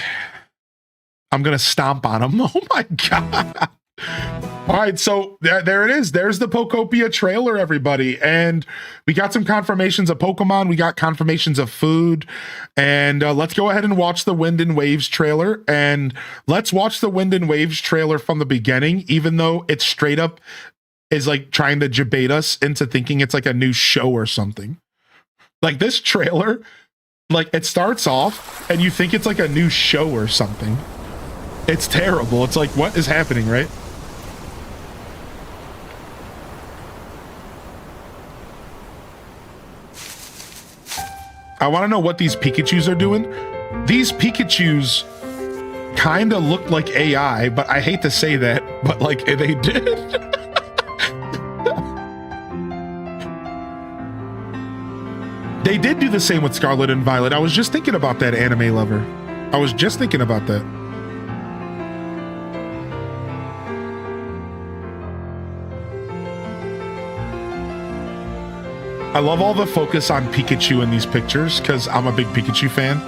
I'm going to stomp on him. Oh my God. All right, so there it is. There's the Pokopia trailer, everybody. And we got some confirmations of Pokemon. We got confirmations of food. And let's go ahead and watch the Wind and Waves trailer. And let's watch the Wind and Waves trailer from the beginning, even though it straight up is like trying to debate us into thinking it's like a new show or something. Like this trailer, like it starts off and you think it's like a new show or something. It's terrible. It's like, what is happening, right? I want to know what these Pikachus are doing. These Pikachus kind of look like AI, but I hate to say that, but like they did. They did do the same with Scarlet and Violet. I was just thinking about that, anime lover. I was just thinking about that. I love all the focus on Pikachu in these pictures because I'm a big Pikachu fan.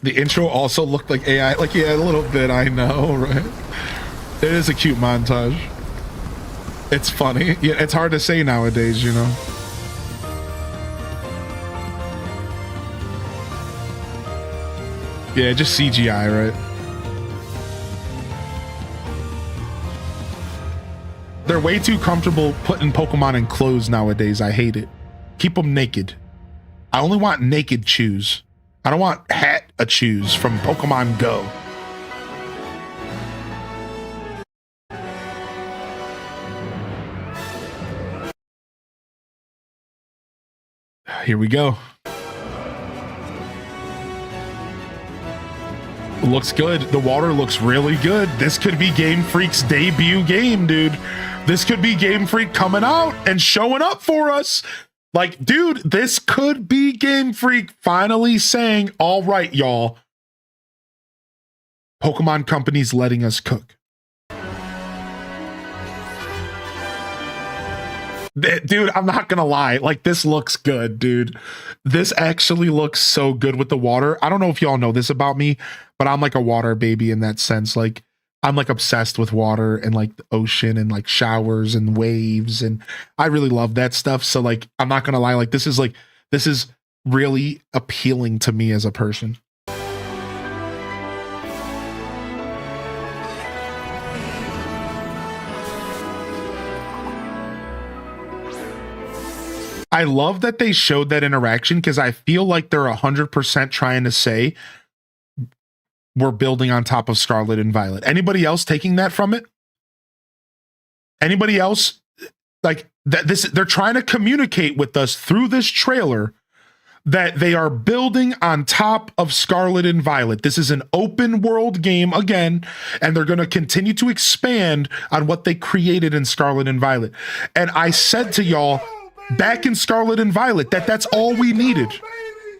The intro also looked like AI. Like, yeah, a little bit, I know, right? It is a cute montage. It's funny. Yeah, it's hard to say nowadays, you know? Yeah, just CGI, right? They're way too comfortable putting Pokemon in clothes nowadays. I hate it. Keep them naked. I only want naked Chews. I don't want a Chews from Pokemon Go. Here we go. Looks good. The water looks really good. This could be Game Freak's debut game, dude. This could be Game Freak coming out and showing up for us. Like, dude, this could be Game Freak finally saying, all right, y'all. Pokemon Company's letting us cook. Dude, I'm not gonna lie. Like, this looks good, dude. This actually looks so good with the water. I don't know if y'all know this about me, but I'm like a water baby in that sense. Like, I'm like obsessed with water and like the ocean and like showers and waves. And I really love that stuff. So like, I'm not gonna lie. Like, this is really appealing to me as a person. I love that they showed that interaction because I feel like they're 100% trying to say we're building on top of Scarlet and Violet. Anybody else taking that from it? Anybody else like that? They're trying to communicate with us through this trailer that they are building on top of Scarlet and Violet. This is an open world game again, and they're going to continue to expand on what they created in Scarlet and Violet. And I said to y'all, back in Scarlet and Violet, that's all we needed.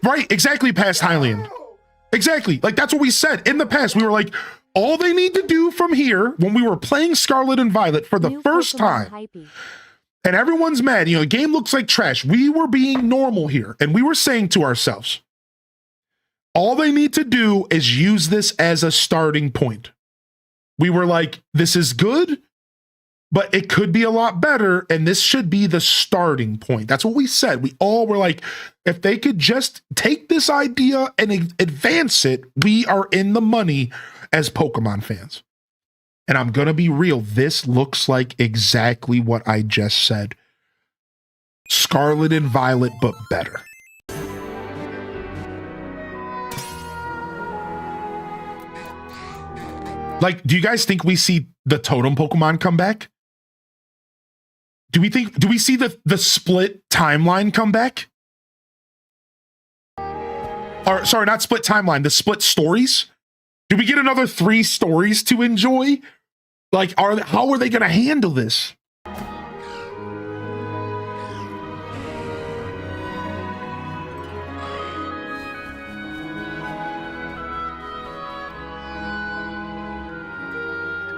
Right, exactly, past Hylian. Exactly, like that's what we said in the past. We were like, all they need to do from here, when we were playing Scarlet and Violet for the first time, and everyone's mad, you know, the game looks like trash. We were being normal here, and we were saying to ourselves, all they need to do is use this as a starting point. We were like, this is good, but it could be a lot better, and this should be the starting point. That's what we said. We all were like, if they could just take this idea and advance it, we are in the money as Pokemon fans. And I'm going to be real. This looks like exactly what I just said. Scarlet and Violet, but better. Like, do you guys think we see the totem Pokemon come back? Do we see the split timeline come back? Or sorry, not split timeline, the split stories? Do we get another 3 stories to enjoy? Like, how are they gonna handle this?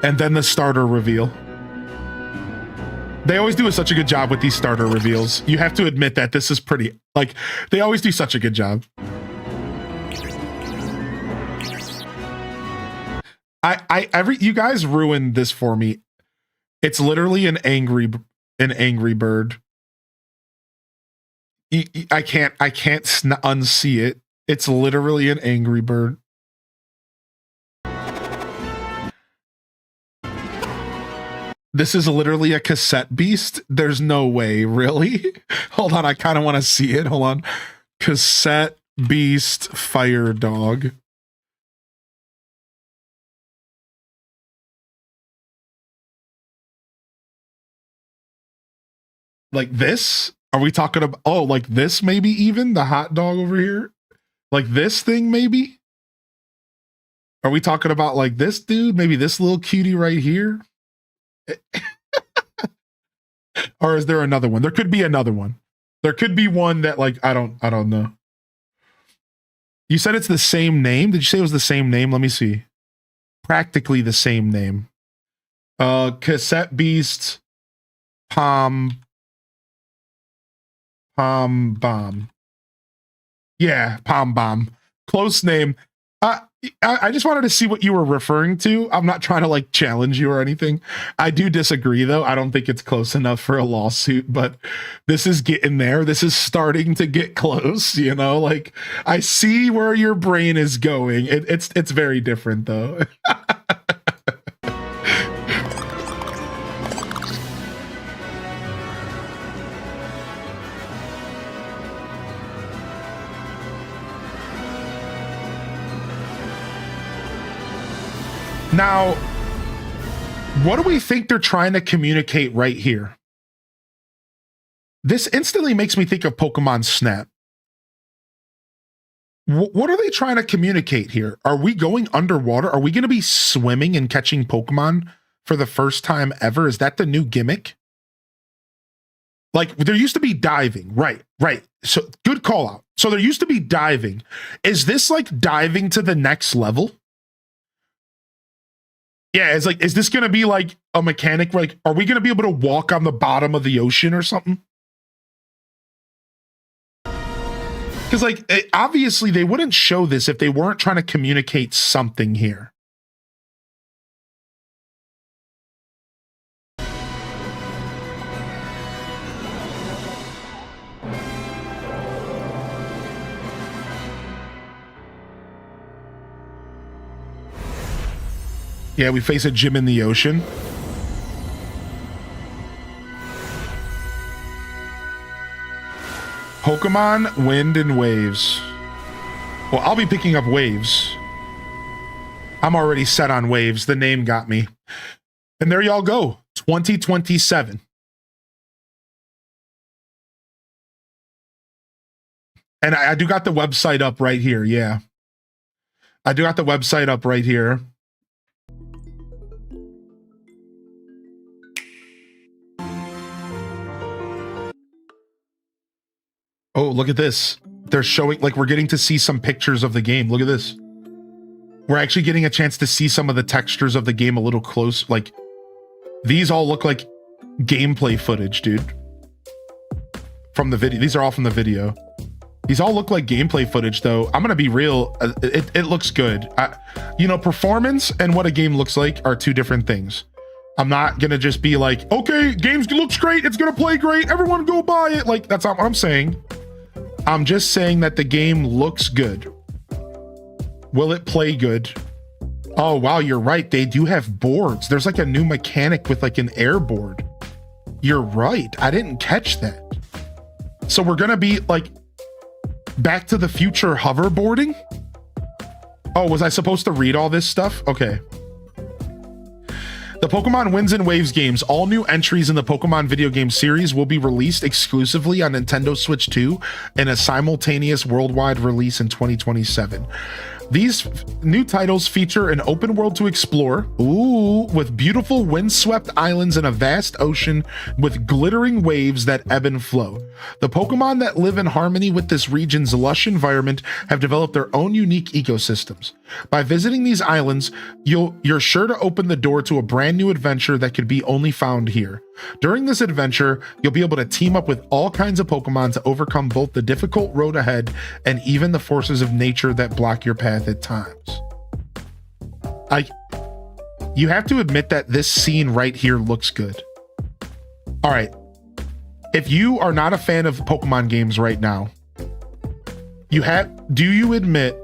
And then the starter reveal. They always do such a good job with these starter reveals. You have to admit that this is pretty, like, they always do such a good job. You guys ruined this for me. It's literally an angry bird. I can't unsee it. It's literally an angry bird. This is literally a cassette beast. There's no way, really. Hold on, I kind of want to see it. Hold on. Cassette beast fire dog. Like this? Are we talking about, oh, like this maybe even? The hot dog over here? Like this thing maybe? Are we talking about like this dude? Maybe this little cutie right here? Or is there another one? There could be another one. There could be one that like, I don't know. You said it's the same name? Did you say it was the same name? Let me see. Practically the same name. Cassette Beast Bomb. Yeah, Bomb. Close name. I just wanted to see what you were referring to. I'm not trying to like challenge you or anything. I do disagree though. I don't think it's close enough for a lawsuit, but this is getting there. This is starting to get close, you know, like I see where your brain is going. It's very different though. Now, what do we think they're trying to communicate right here? This instantly makes me think of Pokemon Snap. What are they trying to communicate here? Are we going underwater? Are we going to be swimming and catching Pokemon for the first time ever? Is that the new gimmick? Like, there used to be diving. Right. So, good call out. So, there used to be diving. Is this like diving to the next level? Yeah, it's like, is this going to be like a mechanic? Like, are we going to be able to walk on the bottom of the ocean or something? Because like, obviously they wouldn't show this if they weren't trying to communicate something here. Yeah, we face a gym in the ocean. Pokemon, Wind, and Waves. Well, I'll be picking up Waves. I'm already set on Waves. The name got me. And there y'all go. 2027. And I do got the website up right here. Yeah. I do got the website up right here. Oh, look at this. They're showing, like, we're getting to see some pictures of the game. Look at this. We're actually getting a chance to see some of the textures of the game a little close. Like, these all look like gameplay footage, dude. From the video. These are all from the video. These all look like gameplay footage, though. I'm going to be real. It looks good. You know, performance and what a game looks like are two different things. I'm not going to just be like, okay, game looks great. It's going to play great. Everyone go buy it. Like, that's not what I'm saying. I'm just saying that the game looks good. Will it play good? Oh, wow, you're right. They do have boards. There's like a new mechanic with like an air board. You're right. I didn't catch that. So we're going to be like Back to the Future hoverboarding? Oh, was I supposed to read all this stuff? Okay. The Pokemon Winds and Waves games, all new entries in the Pokemon video game series will be released exclusively on Nintendo Switch 2 in a simultaneous worldwide release in 2027. These new titles feature an open world to explore, with beautiful windswept islands and a vast ocean with glittering waves that ebb and flow. The Pokemon that live in harmony with this region's lush environment have developed their own unique ecosystems. By visiting these islands, you're sure to open the door to a brand new adventure that could be only found here. During this adventure, you'll be able to team up with all kinds of Pokemon to overcome both the difficult road ahead and even the forces of nature that block your path at times. You have to admit that this scene right here looks good. All right. If you are not a fan of Pokemon games right now, do you admit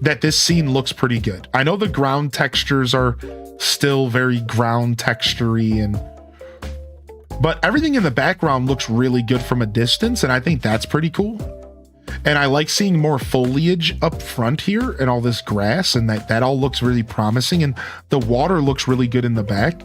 that this scene looks pretty good? I know the ground textures are still very ground textury but everything in the background looks really good from a distance, and I think that's pretty cool. And I like seeing more foliage up front here and all this grass, and that all looks really promising, and the water looks really good in the back.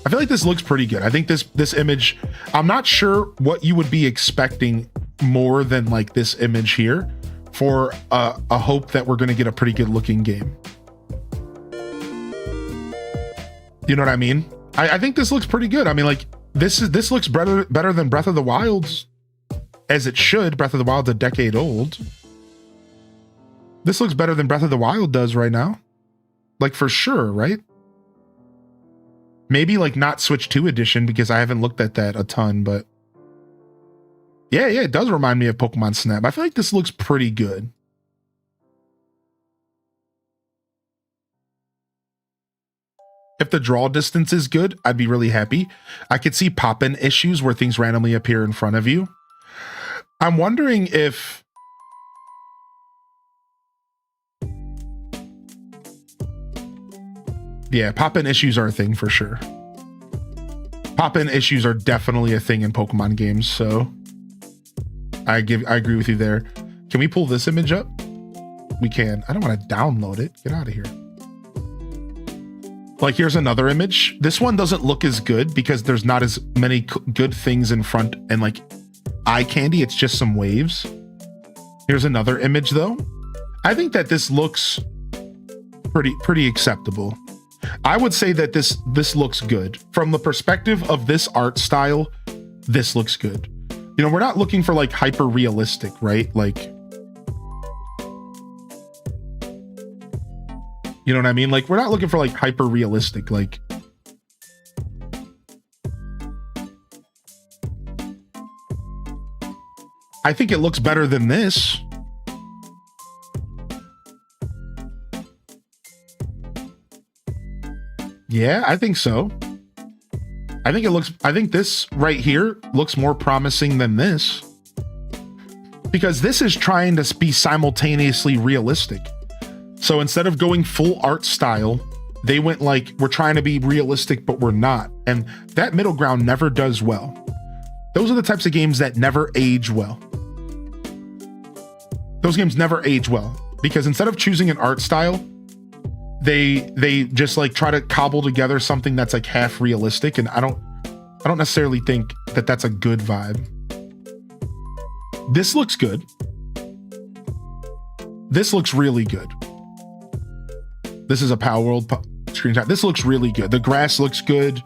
I feel like this looks pretty good. I think this image, I'm not sure what you would be expecting more than like this image here for a hope that we're going to get a pretty good looking game. You know what I mean? I think this looks pretty good. I mean, like this looks better than Breath of the Wild's, as it should. Breath of the Wild's a decade old. This looks better than Breath of the Wild does right now. Like for sure, right? Maybe like not Switch 2 edition because I haven't looked at that a ton, but yeah, it does remind me of Pokemon Snap. I feel like this looks pretty good. If the draw distance is good, I'd be really happy. I could see pop-in issues where things randomly appear in front of you. I'm wondering if... Yeah, pop-in issues are a thing for sure. Pop-in issues are definitely a thing in Pokemon games, so I agree with you there. Can we pull this image up? We can. I don't want to download it. Get out of here. Like, here's another image. This one doesn't look as good because there's not as many good things in front and like eye candy. It's just some waves. Here's another image though. I think that this looks pretty acceptable. I would say that this looks good. From the perspective of this art style, this looks good. You know, we're not looking for like hyper realistic, right? Like, you know what I mean? Like, we're not looking for like hyper realistic, like, I think it looks better than this. Yeah, I think so. I think this right here looks more promising than this. Because this is trying to be simultaneously realistic. So instead of going full art style, they went like, we're trying to be realistic, but we're not. And that middle ground never does well. Those are the types of games that never age well. Those games never age well because instead of choosing an art style, they just like try to cobble together something that's like half realistic. And I don't necessarily think that that's a good vibe. This looks good. This looks really good. This is a Power World screenshot. This looks really good. The grass looks good.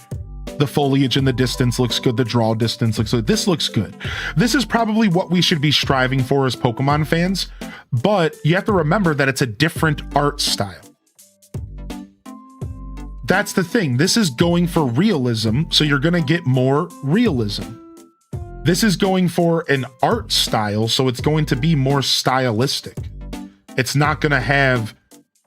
The foliage in the distance looks good. The draw distance looks good. This looks good. This is probably what we should be striving for as Pokemon fans, but you have to remember that it's a different art style. That's the thing. This is going for realism, so you're going to get more realism. This is going for an art style, so it's going to be more stylistic. It's not going to have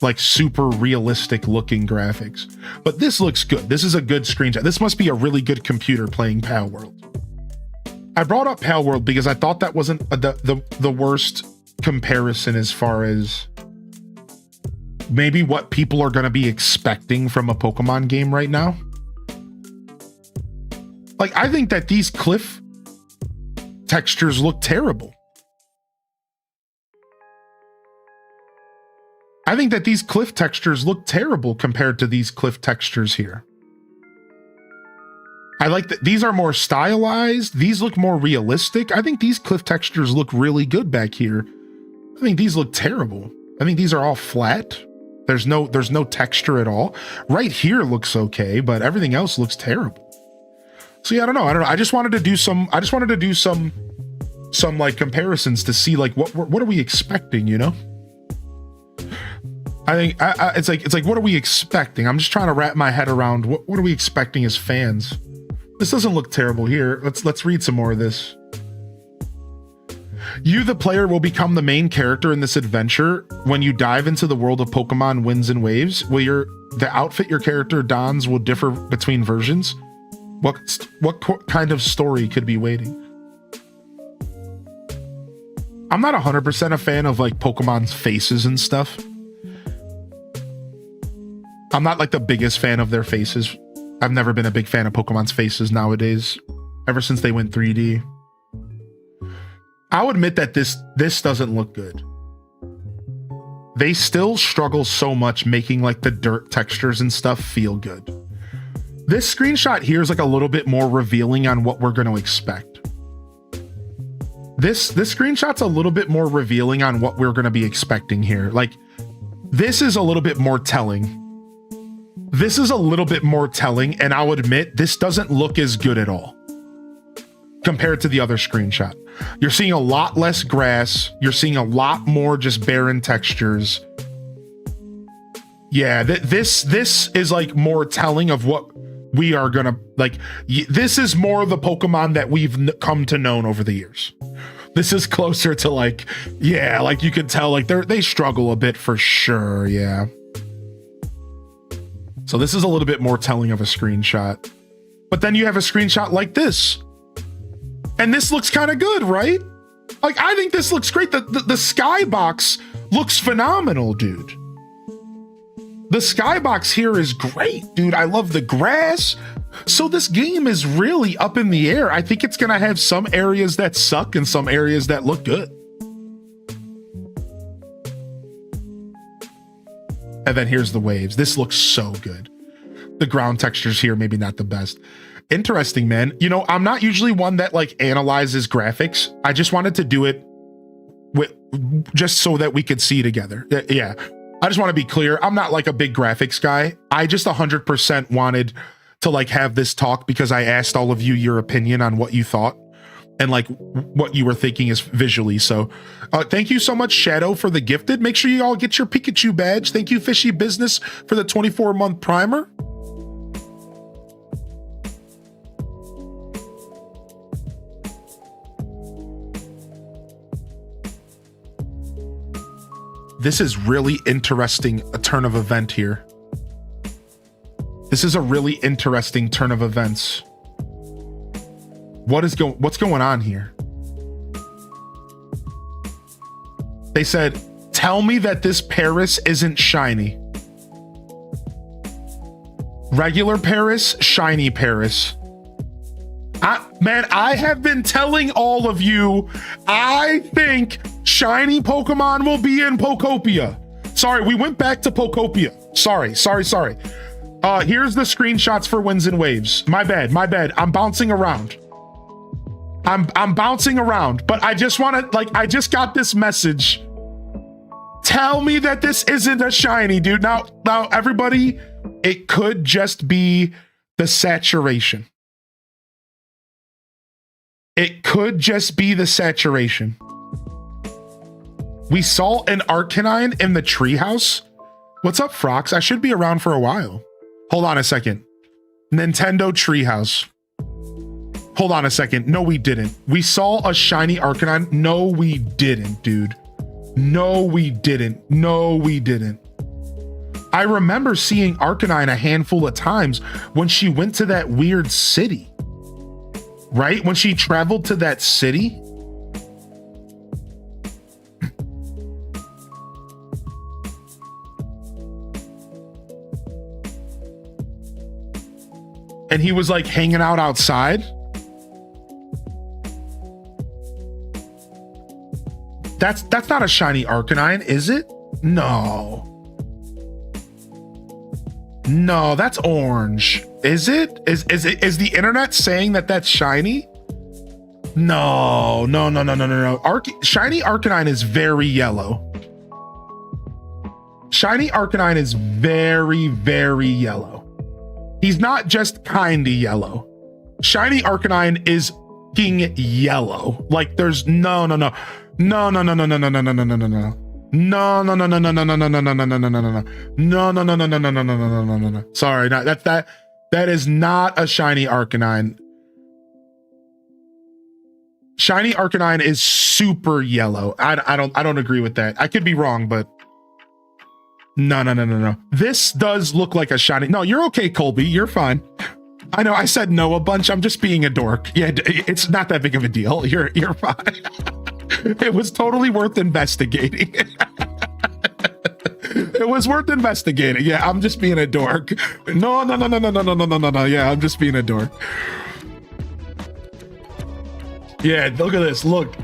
like super realistic looking graphics, but this looks good. This is a good screenshot. This must be a really good computer playing Pal World. I brought up Pal World because I thought that wasn't the worst comparison as far as maybe what people are going to be expecting from a Pokemon game right now. Like, I think that these cliff textures look terrible. I think that these cliff textures look terrible compared to these cliff textures here. I like that these are more stylized. These look more realistic. I think these cliff textures look really good back here. I think these look terrible. I think these are all flat. There's no texture at all. Right here looks okay, but everything else looks terrible. So yeah, I don't know. I just wanted to do some like comparisons to see like what are we expecting, you know? I think it's like what are we expecting? I'm just trying to wrap my head around what are we expecting as fans. This doesn't look terrible here. Let's read some more of this. You, the player, will become the main character in this adventure. When you dive into the world of Pokemon Winds and Waves, the outfit your character dons will differ between versions. What kind of story could be waiting? I'm not 100% a fan of like Pokemon's faces and stuff. I'm not like the biggest fan of their faces. I've never been a big fan of Pokemon's faces nowadays, ever since they went 3D. I'll admit that this doesn't look good. They still struggle so much making like the dirt textures and stuff feel good. This screenshot here is like a little bit more revealing on what we're going to expect. This screenshot's a little bit more revealing on what we're going to be expecting here. Like, this is a little bit more telling. This is a little bit more telling, and I'll admit this doesn't look as good at all compared to the other screenshot. You're seeing a lot less grass. You're seeing a lot more just barren textures. Yeah, this is like more telling of what we are gonna like. This is more of the Pokemon that we've come to know over the years. This is closer to like, yeah, like you could tell like they struggle a bit for sure. Yeah. So this is a little bit more telling of a screenshot. But then you have a screenshot like this. And this looks kind of good, right? Like, I think this looks great. The skybox looks phenomenal, dude. The skybox here is great, dude. I love the grass. So this game is really up in the air. I think it's going to have some areas that suck and some areas that look good. And then here's the waves. This looks so good. The ground textures here, maybe not the best. Interesting, man. You know, I'm not usually one that like analyzes graphics. I just wanted to do it just so that we could see together. Yeah. I just want to be clear. I'm not like a big graphics guy. I just 100% wanted to like have this talk because I asked all of you your opinion on what you thought and like what you were thinking is visually. So thank you so much, Shadow, for the gifted. Make sure you all get your Pikachu badge. Thank you, Fishy Business, for the 24-month primer. This is really interesting, a turn of event here. This is a really interesting turn of events. What's going on here? They said, tell me that this Paris isn't shiny. Regular Paris, shiny Paris. Man, I have been telling all of you, I think shiny Pokemon will be in Pokopia. Sorry, we went back to Pokopia. Sorry. Here's the screenshots for Winds and Waves. My bad. I'm bouncing around. I'm bouncing around, but I just want to, like, I just got this message. Tell me that this isn't a shiny, dude. Now, everybody, it could just be the saturation. It could just be the saturation. We saw an Arcanine in the treehouse. What's up, Frox? I should be around for a while. Hold on a second. Nintendo treehouse. Hold on a second. No, we didn't. We saw a shiny Arcanine. No, we didn't, dude. No, we didn't. I remember seeing Arcanine a handful of times when she went to that weird city. Right? When she traveled to that city. And he was like hanging out outside. That's not a shiny Arcanine, is it? No. No, that's orange. Is it? Is the internet saying that that's shiny? No. Shiny Arcanine is very yellow. Shiny Arcanine is very, very yellow. He's not just kinda yellow. Shiny Arcanine is fucking yellow. Like there's no. Sorry, that is not a shiny Arcanine. Shiny Arcanine is super yellow. I don't agree with that. I could be wrong, but no. This does look like a shiny. No, you're okay, Colby. You're fine. I know I said no a bunch. I'm just being a dork. Yeah, it's not that big of a deal. You're fine. It was totally worth investigating. It was worth investigating. Yeah, I'm just being a dork. No. Yeah, I'm just being a dork. Yeah, look at this. Look.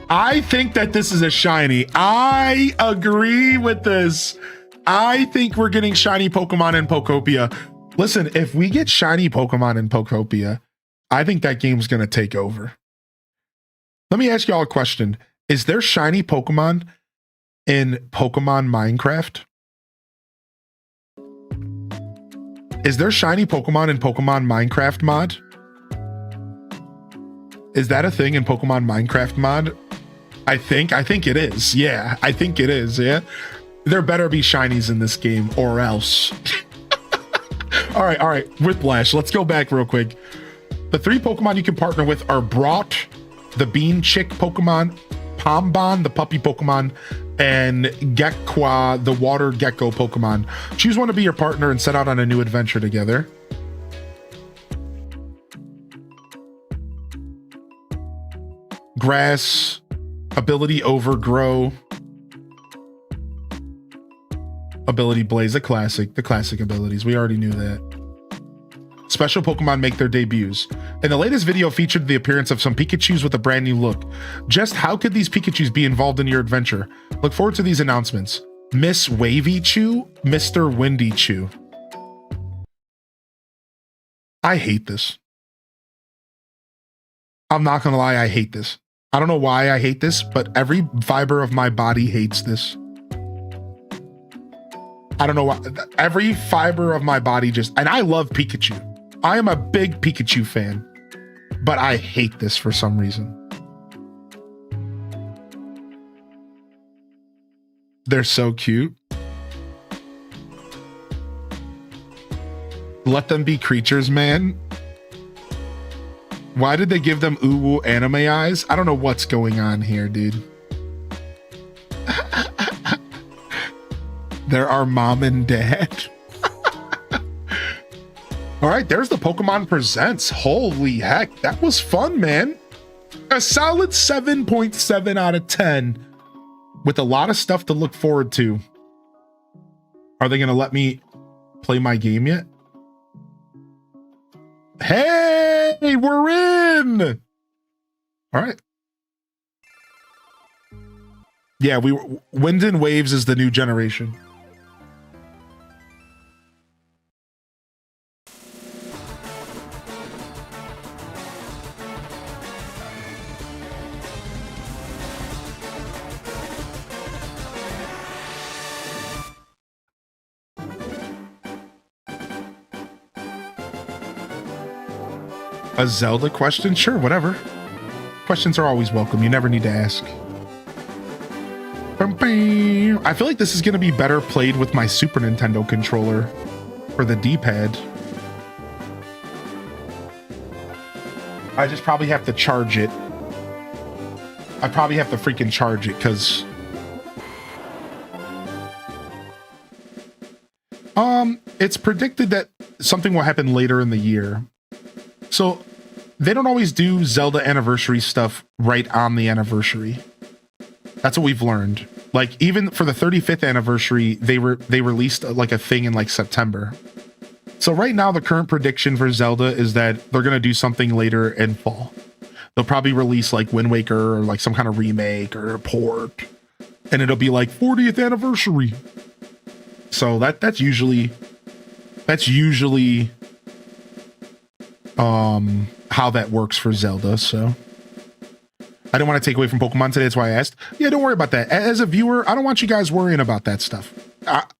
I think that this is a shiny. I agree with this. I think we're getting shiny Pokemon in Pokopia. Listen, if we get shiny Pokemon in Pokopia, I think that game's going to take over. Let me ask y'all a question. Is there shiny Pokemon in Pokemon Minecraft? Is there shiny Pokemon in Pokemon Minecraft mod? Is that a thing in Pokemon Minecraft mod? I think it is. Yeah, I think it is. Yeah. There better be shinies in this game or else. All right. Whiplash. Let's go back real quick. The 3 Pokemon you can partner with are Brought, the Bean Chick Pokemon, Pombon, the puppy Pokemon, and Gekwa, the water gecko Pokemon. Choose one to be your partner and set out on a new adventure together. Grass, ability Overgrow, ability Blaze, the classic abilities. We already knew that. Special Pokemon make their debuts. And the latest video featured the appearance of some Pikachus with a brand new look. Just how could these Pikachus be involved in your adventure? Look forward to these announcements. Miss Wavy Chew, Mr. Windy Chew. I hate this. I'm not gonna lie, I hate this. I don't know why I hate this, but every fiber of my body hates this. I don't know why. Every fiber of my body just, and I love Pikachu. I am a big Pikachu fan, but I hate this for some reason. They're so cute. Let them be creatures, man. Why did they give them uwu anime eyes? I don't know what's going on here, dude. There are mom and dad. All right, there's the Pokemon Presents. Holy heck, that was fun, man. A solid 7.7 out of 10 with a lot of stuff to look forward to. Are they going to let me play my game yet? Hey, we're in. All right. Yeah, Wind and Waves is the new generation. A Zelda question? Sure, whatever. Questions are always welcome. You never need to ask. I feel like this is going to be better played with my Super Nintendo controller for the D-pad. I just probably have to charge it. I probably have to freaking charge it because... it's predicted that something will happen later in the year. So they don't always do Zelda anniversary stuff right on the anniversary. That's what we've learned. Like even for the 35th anniversary, they released like a thing in like September. So right now the current prediction for Zelda is that they're going to do something later in fall. They'll probably release like Wind Waker or like some kind of remake or a port. And it'll be like 40th anniversary. So that's usually That's usually how that works for Zelda, so I don't want to take away from Pokemon today. That's why I asked. Yeah, don't worry about that. As a viewer, I don't want you guys worrying about that stuff.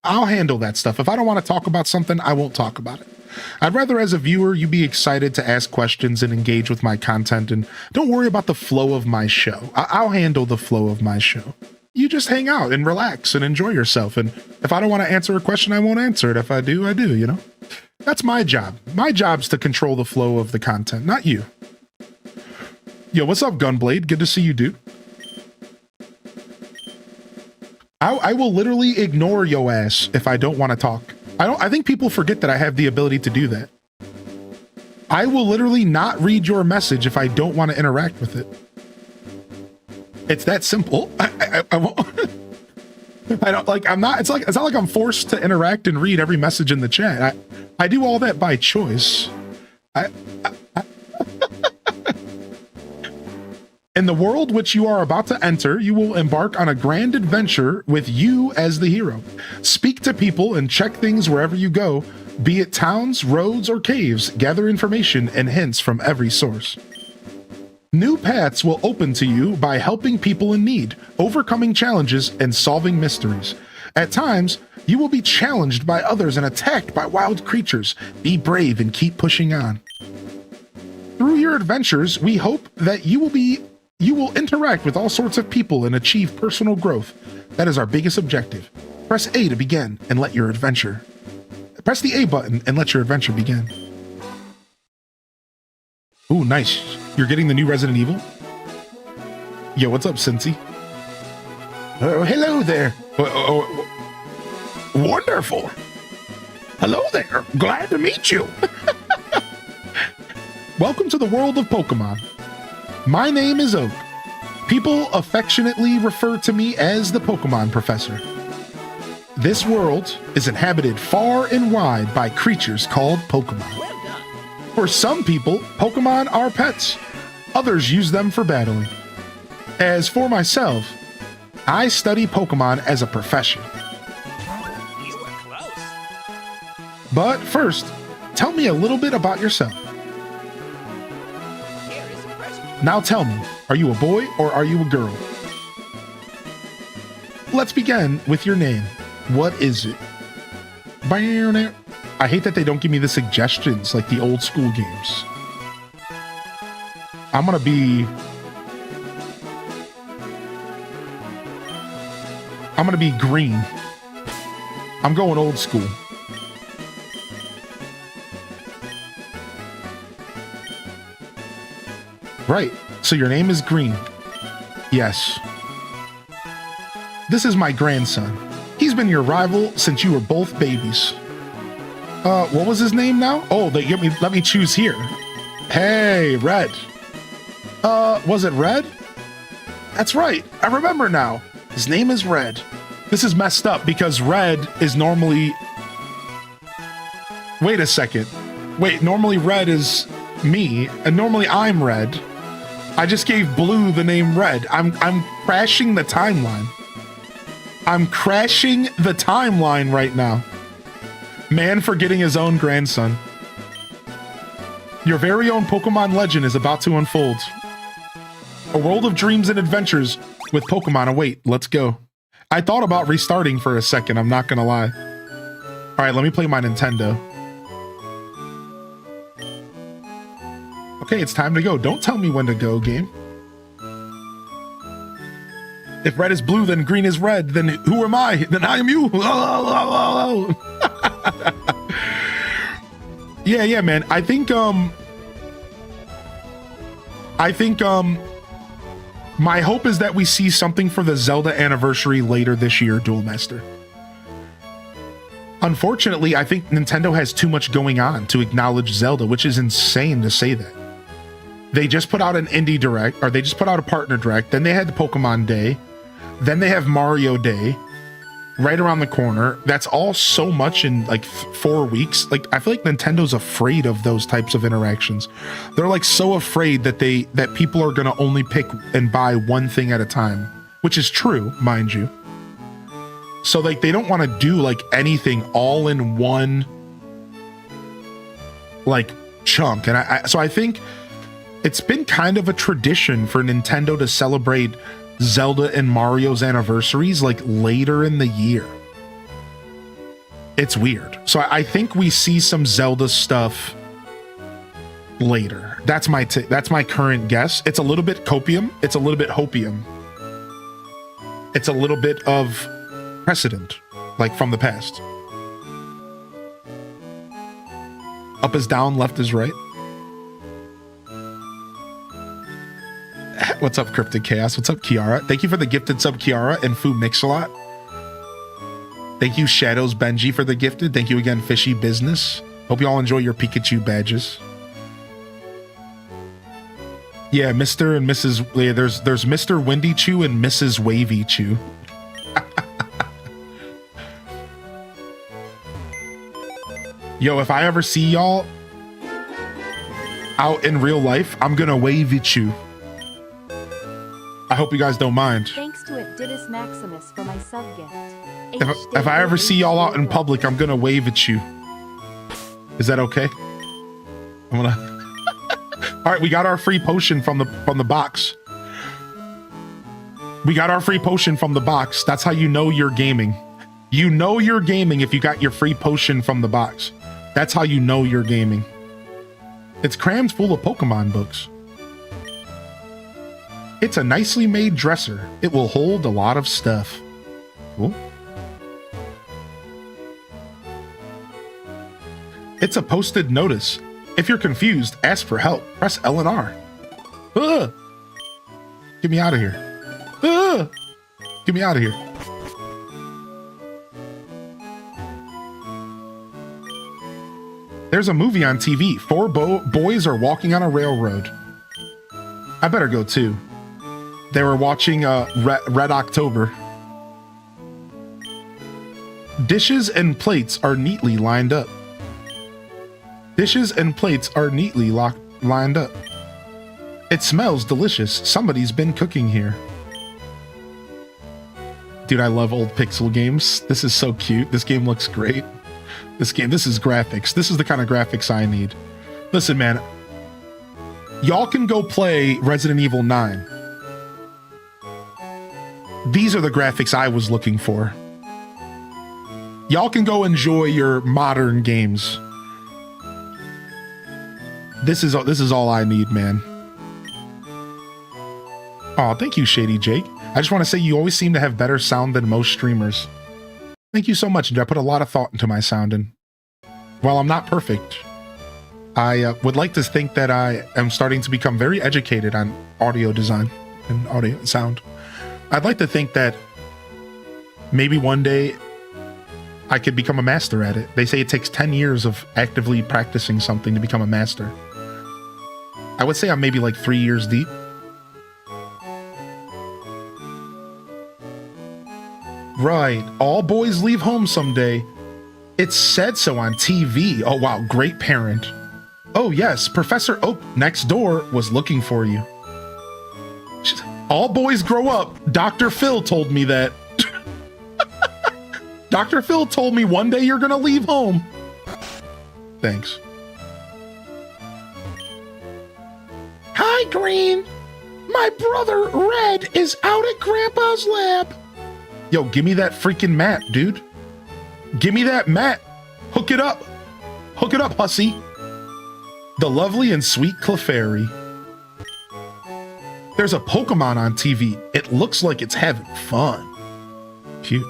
I'll handle that stuff. If I don't want to talk about something, I won't talk about it. I'd rather, as a viewer, you be excited to ask questions and engage with my content, and don't worry about the flow of my show. I'll handle the flow of my show. You just hang out and relax and enjoy yourself. And if I don't want to answer a question, I won't answer it. If I do, I do, you know? That's my job. My job's to control the flow of the content, not you. Yo, what's up, Gunblade? Good to see you, dude. I will literally ignore yo ass if I don't want to talk. I think people forget that I have the ability to do that. I will literally not read your message if I don't want to interact with it. It's that simple. I won't. I don't like. I'm not. It's not like I'm forced to interact and read every message in the chat. I do all that by choice. In the world which you are about to enter, you will embark on a grand adventure with you as the hero. Speak to people and check things wherever you go, be it towns, roads, or caves. Gather information and hints from every source. New paths will open to you by helping people in need, overcoming challenges, and solving mysteries. At times, you will be challenged by others and attacked by wild creatures. Be brave and keep pushing on. Through your adventures, we hope that you will interact with all sorts of people and achieve personal growth. That is our biggest objective. Press A to begin and let your adventure. Press the A button and let your adventure begin. Ooh, nice. You're getting the new Resident Evil? Yo, what's up, Cincy? Oh, hello there. Wonderful. Hello there. Glad to meet you. Welcome to the world of Pokemon. My name is Oak. People affectionately refer to me as the Pokemon Professor. This world is inhabited far and wide by creatures called Pokemon. For some people, Pokemon are pets. Others use them for battling. As for myself, I study Pokemon as a profession. You were close. But first, tell me a little bit about yourself. Here is a present. Now tell me, are you a boy or are you a girl? Let's begin with your name. What is it? I hate that they don't give me the suggestions like the old school games. I'm gonna be green. I'm going old school. Right, so your name is Green. Yes. This is my grandson. He's been your rival since you were both babies. What was his name now? Oh, let me choose here. Hey, Red. Was it Red? That's right, I remember now. His name is Red. This is messed up because Red is normally... Wait a second. Wait, normally Red is me, and normally I'm Red. I just gave Blue the name Red. I'm crashing the timeline. I'm crashing the timeline right now. Man forgetting his own grandson. Your very own Pokemon legend is about to unfold. A world of dreams and adventures with Pokemon await. Let's go. I thought about restarting for a second, I'm not gonna lie. Alright, let me play my Nintendo. Okay, it's time to go. Don't tell me when to go, game. If red is blue, then green is red. Then who am I? Then I am you. Yeah, man. I think my hope is that we see something for the Zelda anniversary later this year, Duel Master. Unfortunately, I think Nintendo has too much going on to acknowledge Zelda, which is insane to say that. They just put out an indie direct, or they just put out a partner direct, then they had the Pokemon Day, then they have Mario Day right around the corner. That's all so much in like 4 weeks. Like, I feel like Nintendo's afraid of those types of interactions. They're like so afraid that people are gonna only pick and buy one thing at a time, which is true, mind you. So like they don't want to do like anything all in one like chunk. And so I think it's been kind of a tradition for Nintendo to celebrate Zelda and Mario's anniversaries like later in the year. It's weird. So I think we see some Zelda stuff later. That's my current guess. It's a little bit copium. It's a little bit hopium. It's a little bit of precedent, like from the past. Up is down, left is right. What's up, Cryptic Chaos? What's up, Kiara? Thank you for the gifted sub, Kiara, and Fu Mix-a-Lot. Thank you, Shadows Benji, for the gifted. Thank you again, Fishy Business. Hope you all enjoy your Pikachu badges. Yeah, Mr. and Mrs. Yeah, there's Mr. Windy Chew and Mrs. Wavy Chew. Yo, if I ever see y'all out in real life, I'm gonna wave at you. I hope you guys don't mind. Thanks to Edidus Maximus for my sub gift. If I ever see y'all out in public, I'm gonna wave at you. Is that okay? I'm gonna. All right, we got our free potion from the box. We got our free potion from the box. That's how you know you're gaming. You know you're gaming if you got your free potion from the box. That's how you know you're gaming. It's crammed full of Pokemon books. It's a nicely made dresser. It will hold a lot of stuff. Cool. It's a posted notice. If you're confused, ask for help. Press L and R. Ugh. Get me out of here. Ugh. Get me out of here. There's a movie on TV. Four boys are walking on a railroad. I better go too. They were watching Red October. Dishes and plates are neatly lined up. Dishes and plates are neatly lined up. It smells delicious. Somebody's been cooking here. Dude, I love old pixel games. This is so cute. This game looks great. This is graphics. This is the kind of graphics I need. Listen, man. Y'all can go play Resident Evil 9. These are the graphics I was looking for. Y'all can go enjoy your modern games. This is all I need, man. Oh, thank you, Shady Jake. I just want to say you always seem to have better sound than most streamers. Thank you so much. I put a lot of thought into my sounding. While I'm not perfect, I would like to think that I am starting to become very educated on audio design and audio and sound. I'd like to think that maybe one day I could become a master at it. They say it takes 10 years of actively practicing something to become a master. I would say I'm maybe like 3 years deep. Right. All boys leave home someday. It said so on TV. Oh, wow. Great parent. Oh, yes. Professor Oak next door was looking for you. All boys grow up. Dr. Phil told me that. Dr. Phil told me one day you're going to leave home. Thanks. Hi, Green. My brother, Red, is out at Grandpa's lab. Yo, give me that freaking mat, dude. Give me that mat. Hook it up. Hook it up, hussy. The lovely and sweet Clefairy. There's a Pokemon on TV. It looks like it's having fun. Cute.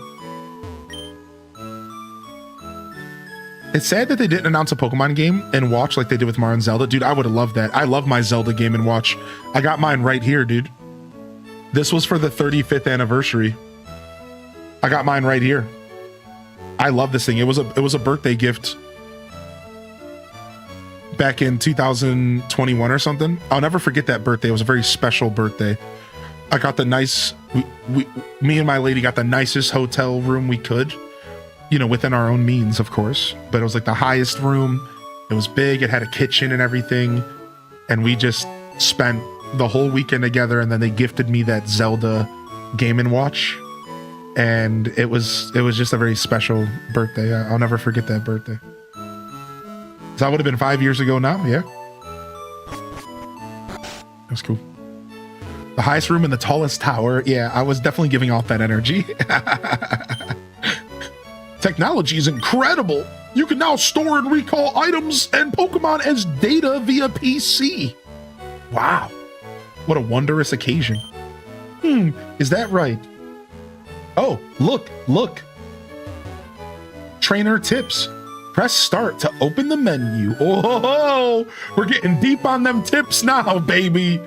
It's sad that they didn't announce a Pokemon game and Watch like they did with Mario and Zelda. Dude, I would have loved that. I love my Zelda game and Watch. I got mine right here, dude. This was for the 35th anniversary. I got mine right here. I love this thing. It was a birthday gift back in 2021 or something. I'll never forget that birthday. It was a very special birthday. I got the nice, me and my lady got the nicest hotel room we could, you know, within our own means, of course. But it was like the highest room. It was big. It had a kitchen and everything. And we just spent the whole weekend together. And then they gifted me that Zelda Game & Watch. And it was just a very special birthday. I'll never forget that birthday. that would have been 5 years ago now, yeah. That's cool. The highest room in the tallest tower. Yeah, I was definitely giving off that energy. Technology is incredible. You can now store and recall items and Pokemon as data via PC. Wow. What a wondrous occasion. Is that right? Oh, look. Trainer tips. Press start to open the menu. Oh, we're getting deep on them tips now, baby.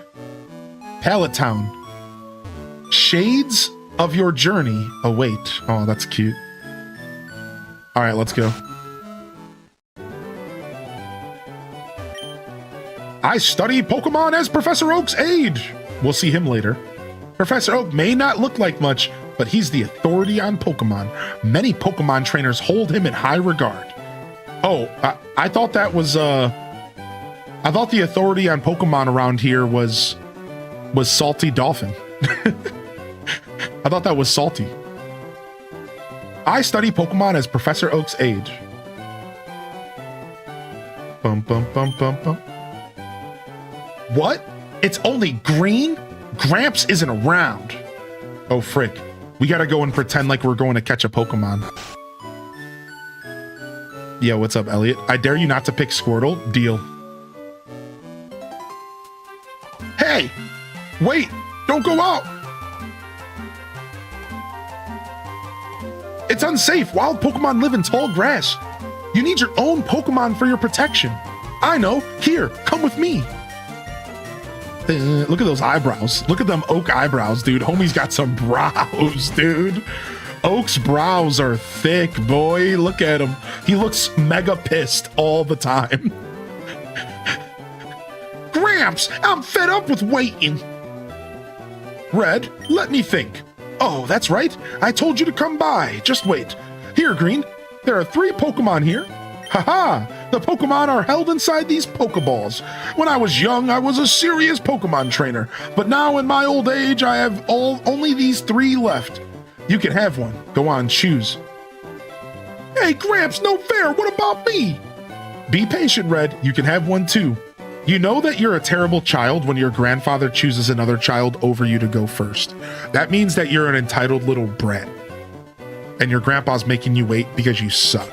Pallet Town. Shades of your journey await. Oh, that's cute. All right, let's go. I study Pokemon as Professor Oak's aide. We'll see him later. Professor Oak may not look like much, but he's the authority on Pokemon. Many Pokemon trainers hold him in high regard. Oh, I thought that was, I thought the authority on Pokemon around here was Salty Dolphin. I thought that was Salty. I study Pokemon as Professor Oak's aide. Bum, bum, bum, bum, bum. What? It's only green? Gramps isn't around. Oh, frick. We gotta go and pretend like we're going to catch a Pokemon. Yeah, what's up, Elliot? I dare you not to pick Squirtle. Deal. Hey! Wait! Don't go out! It's unsafe. Wild Pokemon live in tall grass. You need your own Pokemon for your protection. I know. Here, come with me. Look at those eyebrows. Look at them Oak eyebrows, dude. Homie's got some brows, dude. Oak's brows are thick, boy. Look at him. He looks mega pissed all the time. Gramps, I'm fed up with waiting. Red, let me think. Oh, that's right. I told you to come by. Just wait. Here, Green. There are 3 Pokemon here. Haha! The Pokemon are held inside these Pokeballs. When I was young, I was a serious Pokemon trainer, but now in my old age, I have only these 3 left. You can have one. Go on, choose. Hey, Gramps, no fair. What about me? Be patient, Red. You can have one too. You know that you're a terrible child when your grandfather chooses another child over you to go first. That means that you're an entitled little brat. And your grandpa's making you wait because you suck.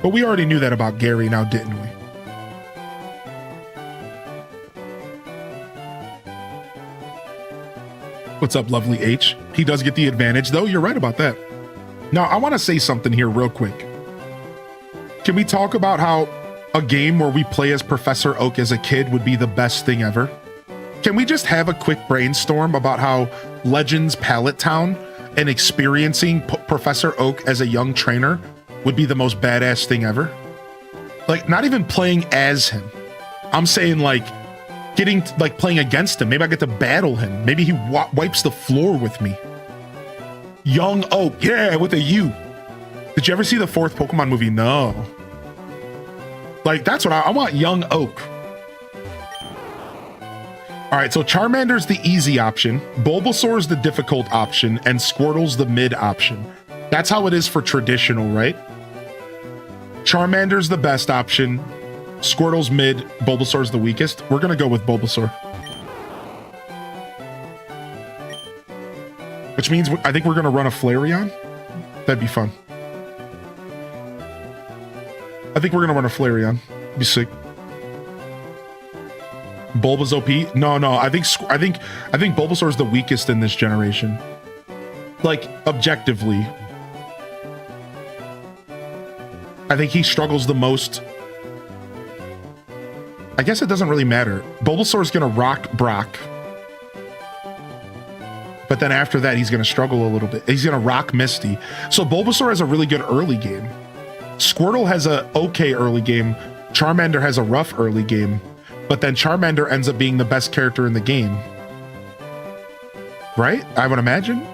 But we already knew that about Gary now, didn't we? What's up, lovely H? He does get the advantage, though. You're right about that. Now, I want to say something here real quick. Can we talk about how a game where we play as Professor Oak as a kid would be the best thing ever? Can we just have a quick brainstorm about how Legends Pallet Town and experiencing Professor Oak as a young trainer would be the most badass thing ever? Like, not even playing as him. I'm saying, like, playing against him. Maybe I get to battle him. Maybe he wipes the floor with me. Young Oak. Yeah, with a U. Did you ever see the 4th Pokemon movie? No. Like, that's what I want. Young Oak. All right, so Charmander's the easy option, Bulbasaur's the difficult option, and Squirtle's the mid option. That's how it is for traditional, right? Charmander's the best option, Squirtle's mid, Bulbasaur's the weakest. We're gonna go with Bulbasaur. Which means I think we're gonna run a Flareon. That'd be fun. I think we're gonna run a Flareon. Be sick. Bulba's OP? No. I think Bulbasaur's the weakest in this generation. Like, objectively. I think he struggles the most. I guess it doesn't really matter. Bulbasaur's gonna rock Brock. But then after that, he's gonna struggle a little bit. He's gonna rock Misty. So Bulbasaur has a really good early game. Squirtle has a okay early game. Charmander has a rough early game. But then Charmander ends up being the best character in the game. Right? I would imagine.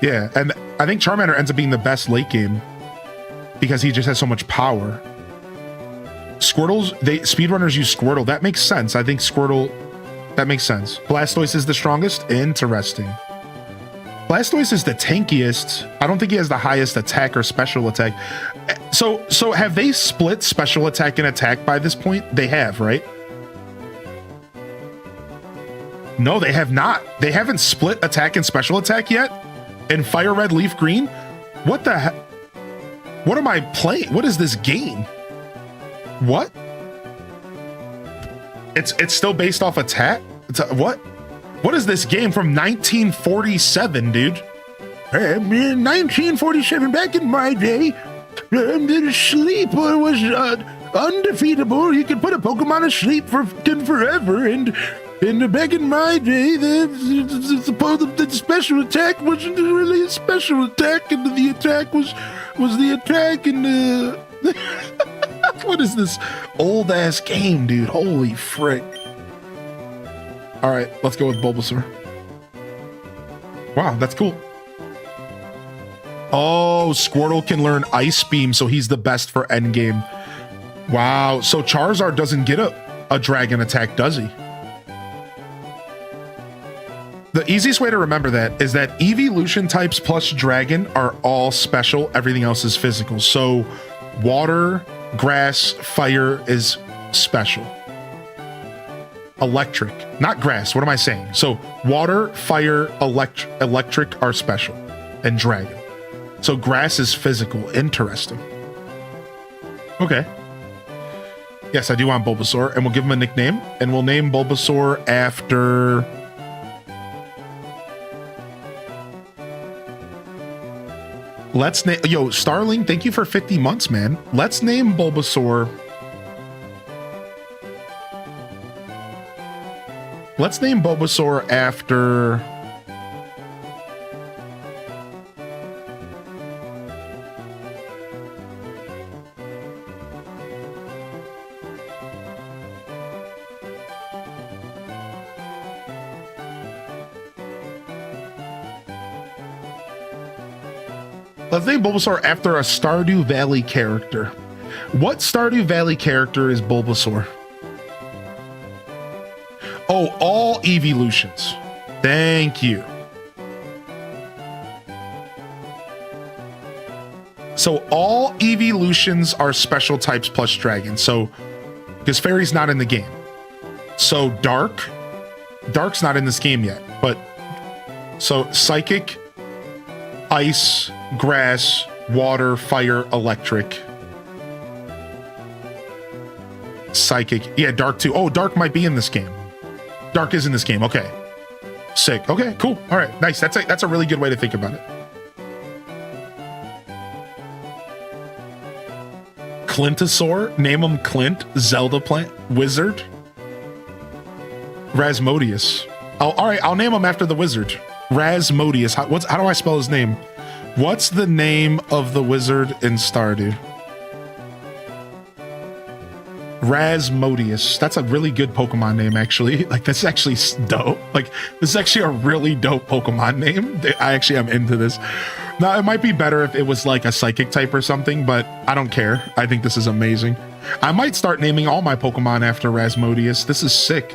Yeah, and I think Charmander ends up being the best late game because he just has so much power. Speedrunners use Squirtle. That makes sense. I think Squirtle, that makes sense. Blastoise is the strongest. Interesting. Blastoise is the tankiest. I don't think he has the highest attack or special attack. So have they split special attack and attack by this point? They have, right? No, they have not. They haven't split attack and special attack yet. In Fire Red, Leaf Green? What the heck? What am I playing? What is this game? What? It's still based off attack? What? What is this game from 1947, dude? In 1947, back in my day, the sleeper was undefeatable. You could put a Pokemon to sleep for forever. And back in my day, the special attack wasn't really a special attack, and the attack was the attack, and what is this old ass game, dude? Holy frick! All right, let's go with Bulbasaur. Wow, that's cool. Oh, Squirtle can learn Ice Beam, so he's the best for endgame. Wow, so Charizard doesn't get a dragon attack, does he? The easiest way to remember that is that evolution types plus dragon are all special. Everything else is physical. So water, grass, fire is special. Electric, not grass. What am I saying? So water, fire, electric are special, and dragon. So grass is physical. Interesting. Okay. Yes, I do want Bulbasaur, and we'll give him a nickname, and we'll name Bulbasaur after... Let's name... Yo, Starling, thank you for 50 months, man. Let's name Bulbasaur... Let's name Bulbasaur after... Let's name Bulbasaur after a Stardew Valley character. What Stardew Valley character is Bulbasaur? Oh, all evolutions. Thank you. So all evolutions are special types plus dragon. So, because Fairy's not in the game. So Dark's not in this game yet, but so Psychic, Ice, Grass, Water, Fire, Electric. Psychic. Yeah, Dark too. Oh, Dark might be in this game. Dark is in this game. Okay. Sick. Okay, cool. All right, nice. That's a really good way to think about it. Clintosaur. Name him Clint. Zelda plant. Wizard. Rasmodius. Oh, all right, I'll name him after the wizard. Rasmodius. How do I spell his name? What's the name of the wizard in Stardew? Rasmodius. That's a really good Pokemon name, actually. Like, that's actually dope. Like, this is actually a really dope Pokemon name. I actually am into this. Now, it might be better if it was like a psychic type or something, but I don't care. I think this is amazing. I might start naming all my Pokemon after Rasmodius. This is sick.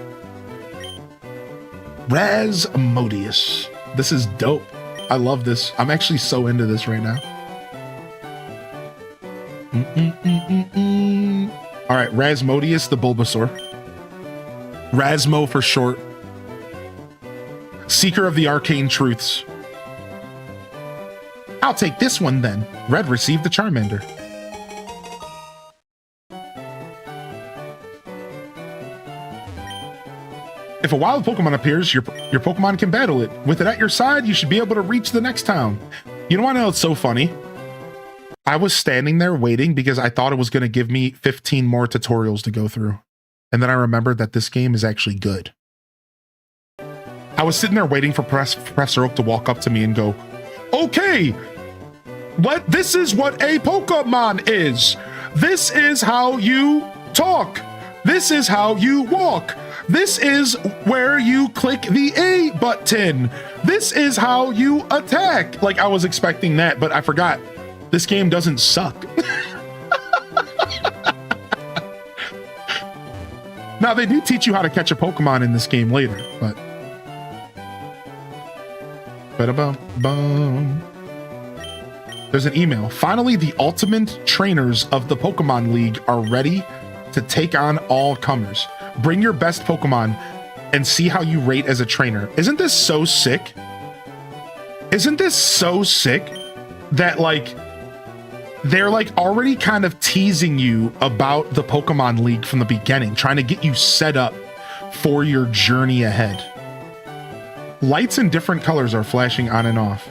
Rasmodius. This is dope. I love this. I'm actually so into this right now. All right, Rasmodius the Bulbasaur. Rasmo for short. Seeker of the Arcane Truths. I'll take this one then. Red received the Charmander. If a wild Pokemon appears, your Pokemon can battle it. With it at your side, you should be able to reach the next town. You know what I know? It's so funny. I was standing there waiting because I thought it was going to give me 15 more tutorials to go through. And then I remembered that this game is actually good. I was sitting there waiting for Professor Oak to walk up to me and go, okay, this is what a Pokemon is. This is how you talk. This is how you walk. This is where you click the A button. This is how you attack. Like, I was expecting that, but I forgot. This game doesn't suck. Now, they do teach you how to catch a Pokemon in this game later, but... Ba-da-bum-bum. There's an email. Finally, the ultimate trainers of the Pokemon League are ready to take on all comers. Bring your best Pokemon and see how you rate as a trainer. Isn't this so sick? Isn't this so sick that like they're like already kind of teasing you about the Pokemon League from the beginning, trying to get you set up for your journey ahead. Lights in different colors are flashing on and off.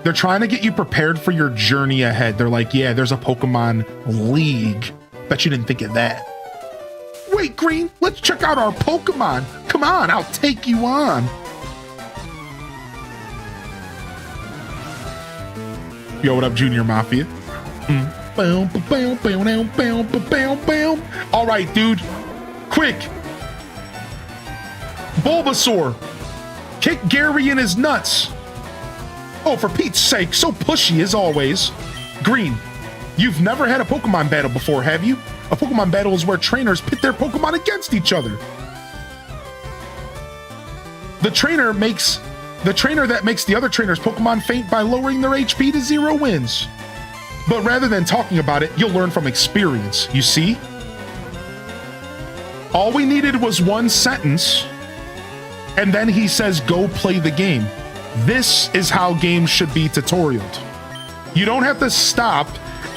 They're trying to get you prepared for your journey ahead. They're like, yeah, there's a Pokemon League. Bet you didn't think of that. Wait, Green, let's check out our Pokemon. Come on, I'll take you on. Yo, what up, Junior Mafia? All right, dude. Quick. Bulbasaur. Kick Gary in his nuts. Oh, for Pete's sake, so pushy as always. Green, you've never had a Pokemon battle before, have you? A Pokemon battle is where trainers pit their Pokemon against each other. The trainer that makes the other trainer's Pokemon faint by lowering their HP to 0 wins. But rather than talking about it, you'll learn from experience, you see? All we needed was one sentence, and then he says, go play the game. This is how games should be tutorialed. You don't have to stop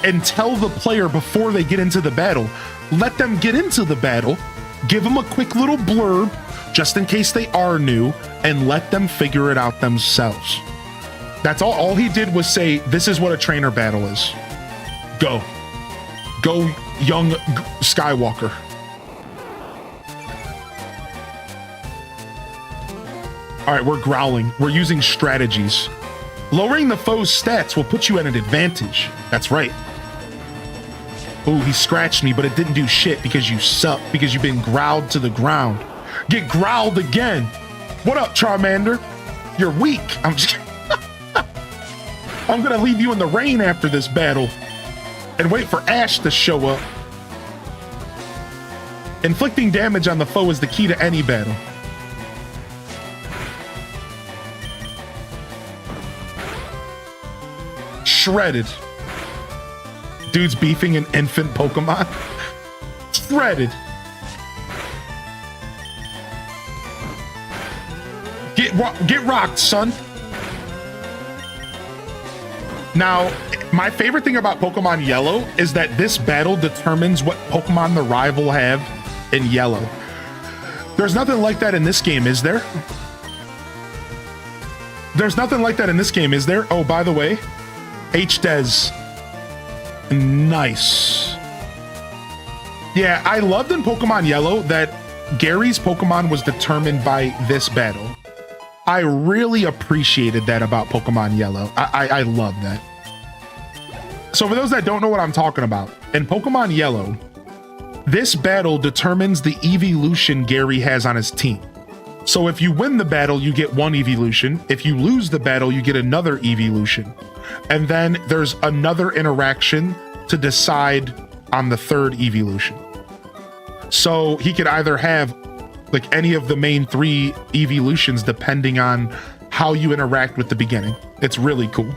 and tell the player before they get into the battle. Let them get into the battle, give them a quick little blurb, just in case they are new, and let them figure it out themselves. That's all. All he did was say, this is what a trainer battle is. Go. Go, young Skywalker. All right, we're growling. We're using strategies. Lowering the foe's stats will put you at an advantage. That's right. Ooh, he scratched me, but it didn't do shit because you suck, because you've been growled to the ground. Get growled again. What up, Charmander? You're weak. I'm just I'm gonna leave you in the rain after this battle and wait for Ash to show up. Inflicting damage on the foe is the key to any battle. Shredded. Dude's beefing an infant Pokemon. Shredded. Get rocked, son. Now, my favorite thing about Pokemon Yellow is that this battle determines what Pokemon the rival have in Yellow. There's nothing like that in this game, is there? There's nothing like that in this game, is there? Oh, by the way, HDez. Nice. Yeah, I loved in Pokemon Yellow that Gary's Pokemon was determined by this battle. I really appreciated that about Pokemon Yellow. I love that. So for those that don't know what I'm talking about, in Pokemon Yellow, this battle determines the evolution Gary has on his team. So if you win the battle, you get one evolution. If you lose the battle, you get another evolution. And then there's another interaction to decide on the third evolution. So he could either have like any of the main 3 evolutions depending on how you interact with the beginning. It's really cool.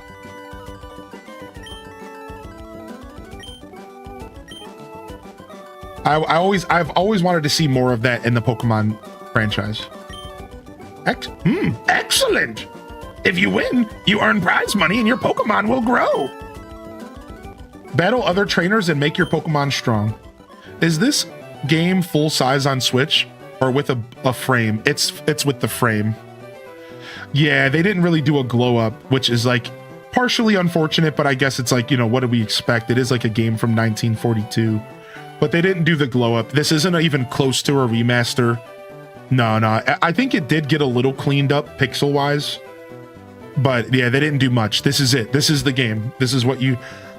I've always wanted to see more of that in the Pokemon franchise. Excellent. If you win, you earn prize money and your Pokemon will grow. Battle other trainers and make your Pokemon strong. Is this game full size on Switch or with a frame? It's with the frame. Yeah, they didn't really do a glow up, which is like partially unfortunate, but I guess it's like, you know, what do we expect? It is like a game from 1942, but they didn't do the glow up. This isn't even close to a remaster. No, I think it did get a little cleaned up pixel wise, but yeah, they didn't do much. This is it. This is the game. This is what you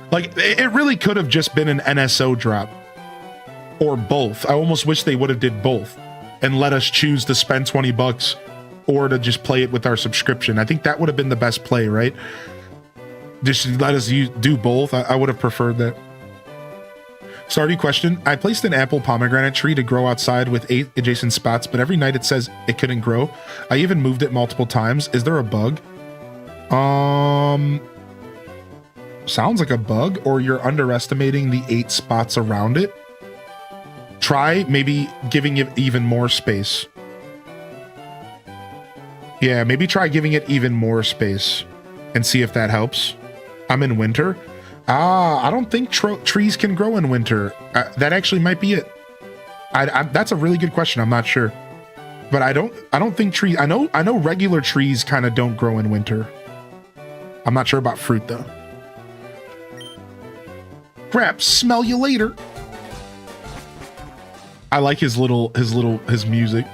like. It really could have just been an NSO drop or both. I almost wish they would have did both and let us choose to spend $20 or to just play it with our subscription. I think that would have been the best play, right? Just let us do both. I would have preferred that. Starry question. I placed an apple pomegranate tree to grow outside with 8 adjacent spots, but every night it says it couldn't grow. I even moved it multiple times. Is there a bug? Sounds like a bug, or you're underestimating the 8 spots around it. Try maybe giving it even more space. Yeah, maybe try giving it even more space and see if that helps. I'm in winter. I don't think trees can grow in winter. That actually might be it. That's a really good question. I'm not sure, but I don't think trees. I know regular trees kind of don't grow in winter. I'm not sure about fruit though. Crap, smell you later. I like his music.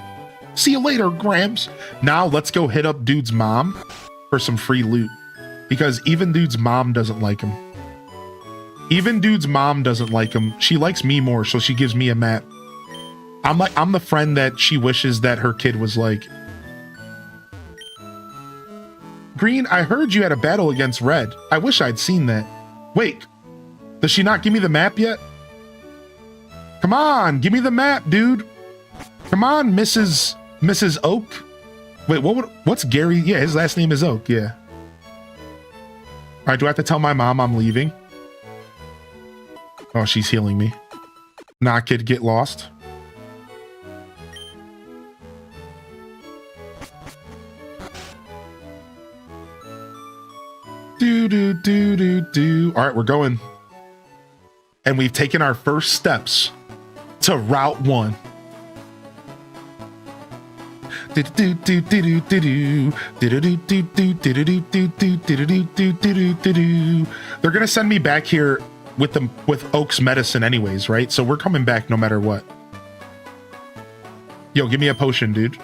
See you later, Gramps. Now let's go hit up dude's mom for some free loot, because even dude's mom doesn't like him. Even dude's mom doesn't like him. She likes me more, so she gives me a map. I'm the friend that she wishes that her kid was like. Green, I heard you had a battle against Red. I wish I'd seen that. Wait, does she not give me the map yet? Come on, give me the map, dude. Come on, Mrs. Oak. Wait, what's Gary? Yeah, his last name is Oak, yeah. All right, do I have to tell my mom I'm leaving? Oh, she's healing me. Nah, kid, get lost. Do. All right, we're going. And we've taken our first steps to Route 1. They're gonna send me back here with Oak's medicine anyways, right? So we're coming back no matter what. Yo, give me a potion, dude.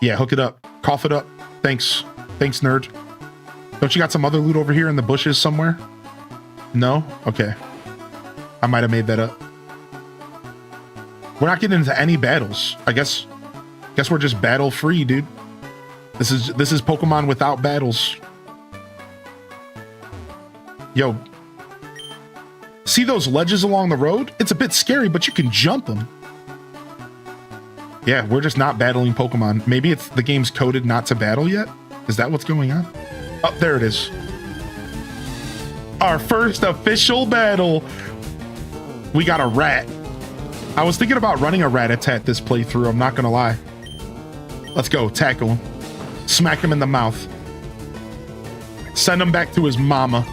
Yeah, hook it up. Cough it up. Thanks, nerd. Don't you got some other loot over here in the bushes somewhere? No? Okay. I might have made that up. We're not getting into any battles. I guess we're just battle free, dude. This is Pokemon without battles. Yo. See those ledges along the road? It's a bit scary, but you can jump them. Yeah, we're just not battling Pokemon. Maybe it's the game's coded not to battle yet? Is that what's going on? Oh, there it is. Our first official battle. We got a rat. I was thinking about running a Rattata this playthrough, I'm not gonna lie. Let's go, tackle him. Smack him in the mouth. Send him back to his mama.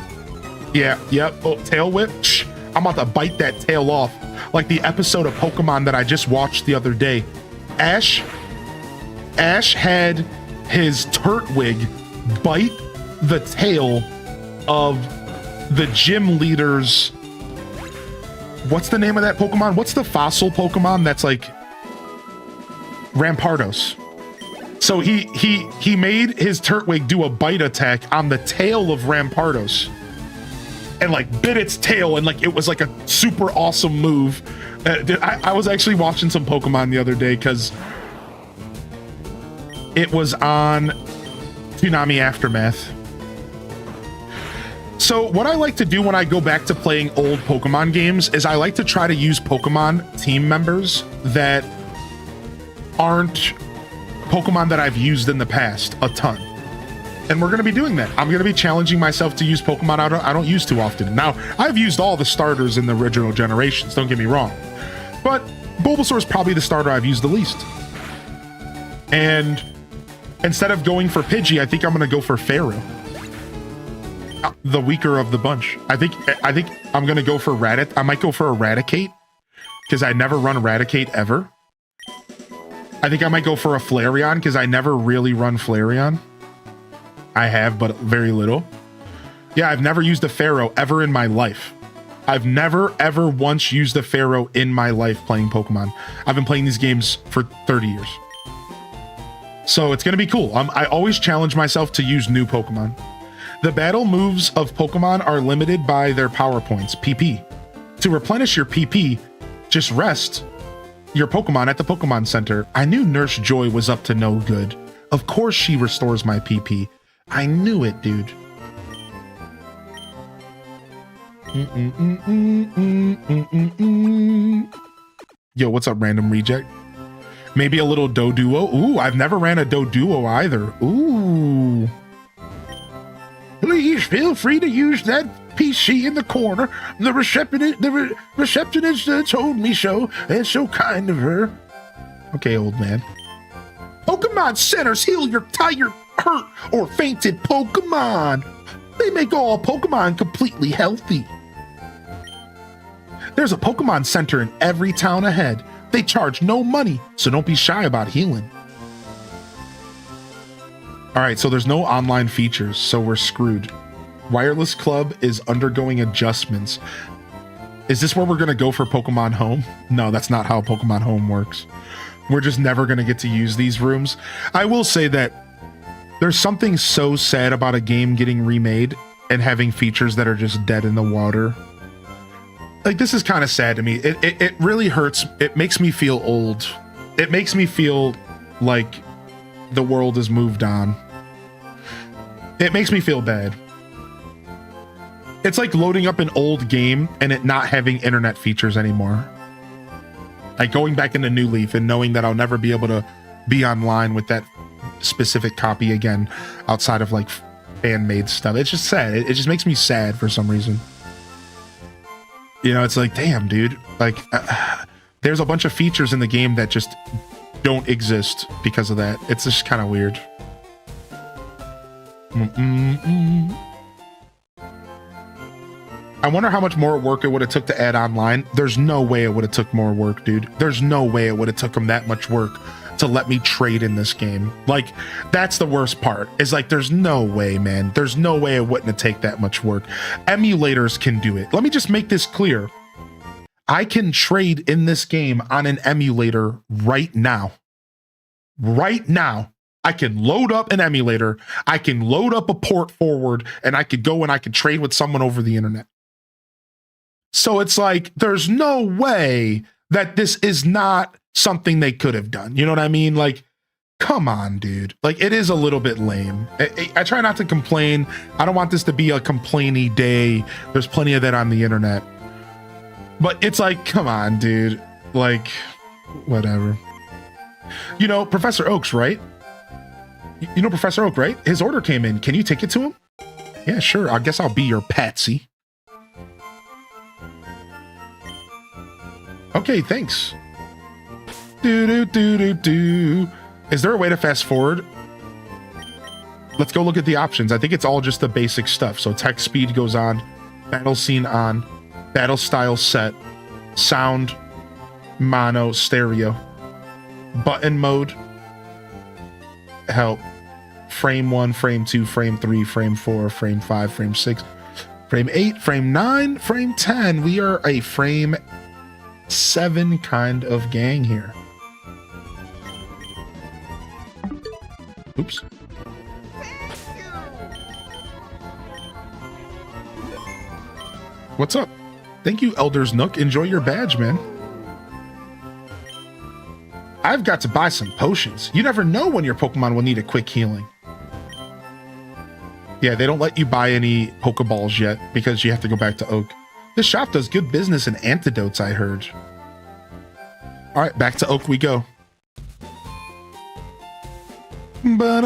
Yeah, yep. Oh, tail whip. Shh. I'm about to bite that tail off. Like the episode of Pokemon that I just watched the other day. Ash had his Turtwig bite the tail of the gym leader's... What's the name of that Pokemon? What's the fossil Pokemon that's like Rampardos? So he made his Turtwig do a bite attack on the tail of Rampardos and like bit its tail, and like it was like a super awesome move. I was actually watching some Pokemon the other day because it was on Toonami Aftermath. So what I like to do when I go back to playing old Pokemon games is I like to try to use Pokemon team members that aren't Pokemon that I've used in the past a ton. And we're going to be doing that. I'm going to be challenging myself to use Pokemon I don't use too often. Now, I've used all the starters in the original generations, don't get me wrong. But Bulbasaur is probably the starter I've used the least. And instead of going for Pidgey, I think I'm going to go for Pharaoh. The weaker of the bunch. I think I'm gonna go for Rattata. I might go for Eradicate because I never run Eradicate ever. I think I might go for a Flareon because I never really run Flareon. I have, but very little. Yeah, I've never used a Pharaoh ever in my life. I've never ever once used a Pharaoh in my life playing Pokemon. I've been playing these games for 30 years. So it's gonna be cool. I always challenge myself to use new Pokemon. The battle moves of Pokemon are limited by their power points, PP. To replenish your PP, just rest your Pokemon at the Pokemon Center. I knew Nurse Joy was up to no good. Of course she restores my PP. I knew it, dude. Yo, what's up, random reject? Maybe a little Doduo. Ooh, I've never ran a Doduo either. Ooh. Please feel free to use that PC in the corner. The receptionist told me so. It's so kind of her. Okay, old man. Pokemon centers heal your tired, hurt, or fainted Pokemon. They make all Pokemon completely healthy. There's a Pokemon center in every town ahead. They charge no money, so don't be shy about healing. All right, so there's no online features, so we're screwed. Wireless Club is undergoing adjustments. Is this where we're gonna go for Pokemon Home? No, that's not how Pokemon Home works. We're just never gonna get to use these rooms. I will say that there's something so sad about a game getting remade and having features that are just dead in the water. Like, this is kind of sad to me. It really hurts. It makes me feel old. It makes me feel like the world has moved on. It makes me feel bad. It's like loading up an old game and it not having internet features anymore. Like going back into New Leaf and knowing that I'll never be able to be online with that specific copy again outside of like fan-made stuff. It's just sad. It just makes me sad for some reason. You know, it's like, damn, dude. Like, there's a bunch of features in the game that just don't exist because of that. It's just kind of weird. I wonder how much more work it would have took to add online. There's no way it would have took more work, dude. There's no way it would have took them that much work to let me trade in this game. Like, that's the worst part. Is like, there's no way, man. There's no way it wouldn't have taken that much work. Emulators can do it. Let me just make this clear. I can trade in this game on an emulator right now. Right now. I can load up an emulator. I can load up a port forward and I could go and I could trade with someone over the internet. So it's like, there's no way that this is not something they could have done. You know what I mean? Like, come on, dude. Like, it is a little bit lame. I try not to complain. I don't want this to be a complainy day. There's plenty of that on the internet. But it's like, come on, dude. Like, whatever. You know, Professor Oaks, right? You know Professor Oak, right? His order came in. Can you take it to him? Yeah, sure. I guess I'll be your patsy. Okay, thanks. Is there a way to fast forward? Let's go look at the options. I think it's all just the basic stuff. So text speed goes on, battle scene on, battle style set, sound, mono, stereo, button mode, help, frame 1, frame 2, frame 3, frame 4, frame 5, frame 6, frame 8, frame 9, frame 10. We are a frame 7 kind of gang here. Oops. What's up? Thank you, Elder's Nook. Enjoy your badge, man. I've got to buy some potions. You never know when your Pokemon will need a quick healing. Yeah, they don't let you buy any Pokeballs yet because you have to go back to Oak. This shop does good business in antidotes, I heard. All right, back to Oak we go. I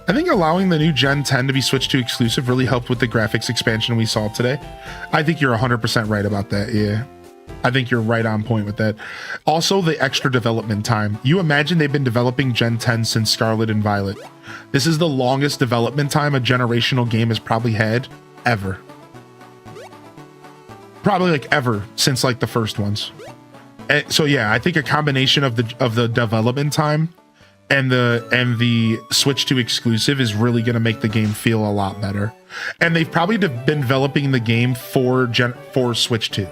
think allowing the new Gen 10 to be switched to exclusive really helped with the graphics expansion we saw today. I think you're 100% right about that, yeah. I think you're right on point with that. Also, the extra development time. You imagine they've been developing Gen 10 since Scarlet and Violet. This is the longest development time a generational game has probably had ever. Probably like ever since like the first ones. So yeah, I think a combination of the development time and the switch to exclusive is really going to make the game feel a lot better. And they've probably been developing the game for Switch 2.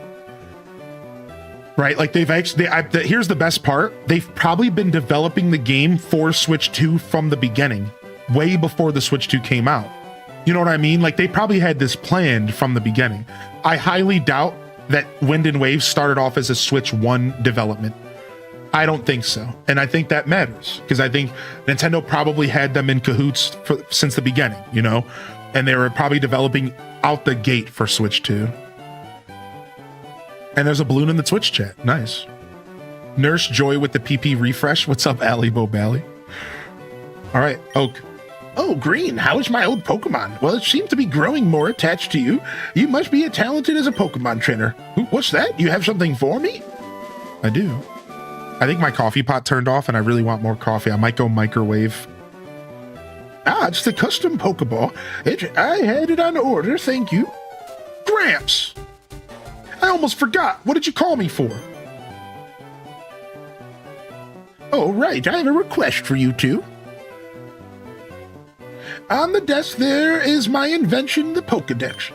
Right? Like they've actually, here's the best part. They've probably been developing the game for Switch 2 from the beginning, way before the Switch 2 came out. You know what I mean? Like they probably had this planned from the beginning. I highly doubt that Wind and Waves started off as a Switch 1 development. I don't think so. And I think that matters because I think Nintendo probably had them in cahoots since the beginning, you know? And they were probably developing out the gate for Switch 2. And there's a balloon in the Twitch chat. Nice. Nurse Joy with the PP refresh. What's up, Ali Bobally? All right, Oak. Oh, Green, how is my old Pokemon? Well, it seems to be growing more attached to you. You must be as talented as a Pokemon trainer. What's that? You have something for me? I do. I think my coffee pot turned off and I really want more coffee. I might go microwave. Ah, it's the custom Pokeball. I had it on order, thank you. Gramps! I almost forgot. What did you call me for? Oh, right. I have a request for you two. On the desk there is my invention, the Pokedex.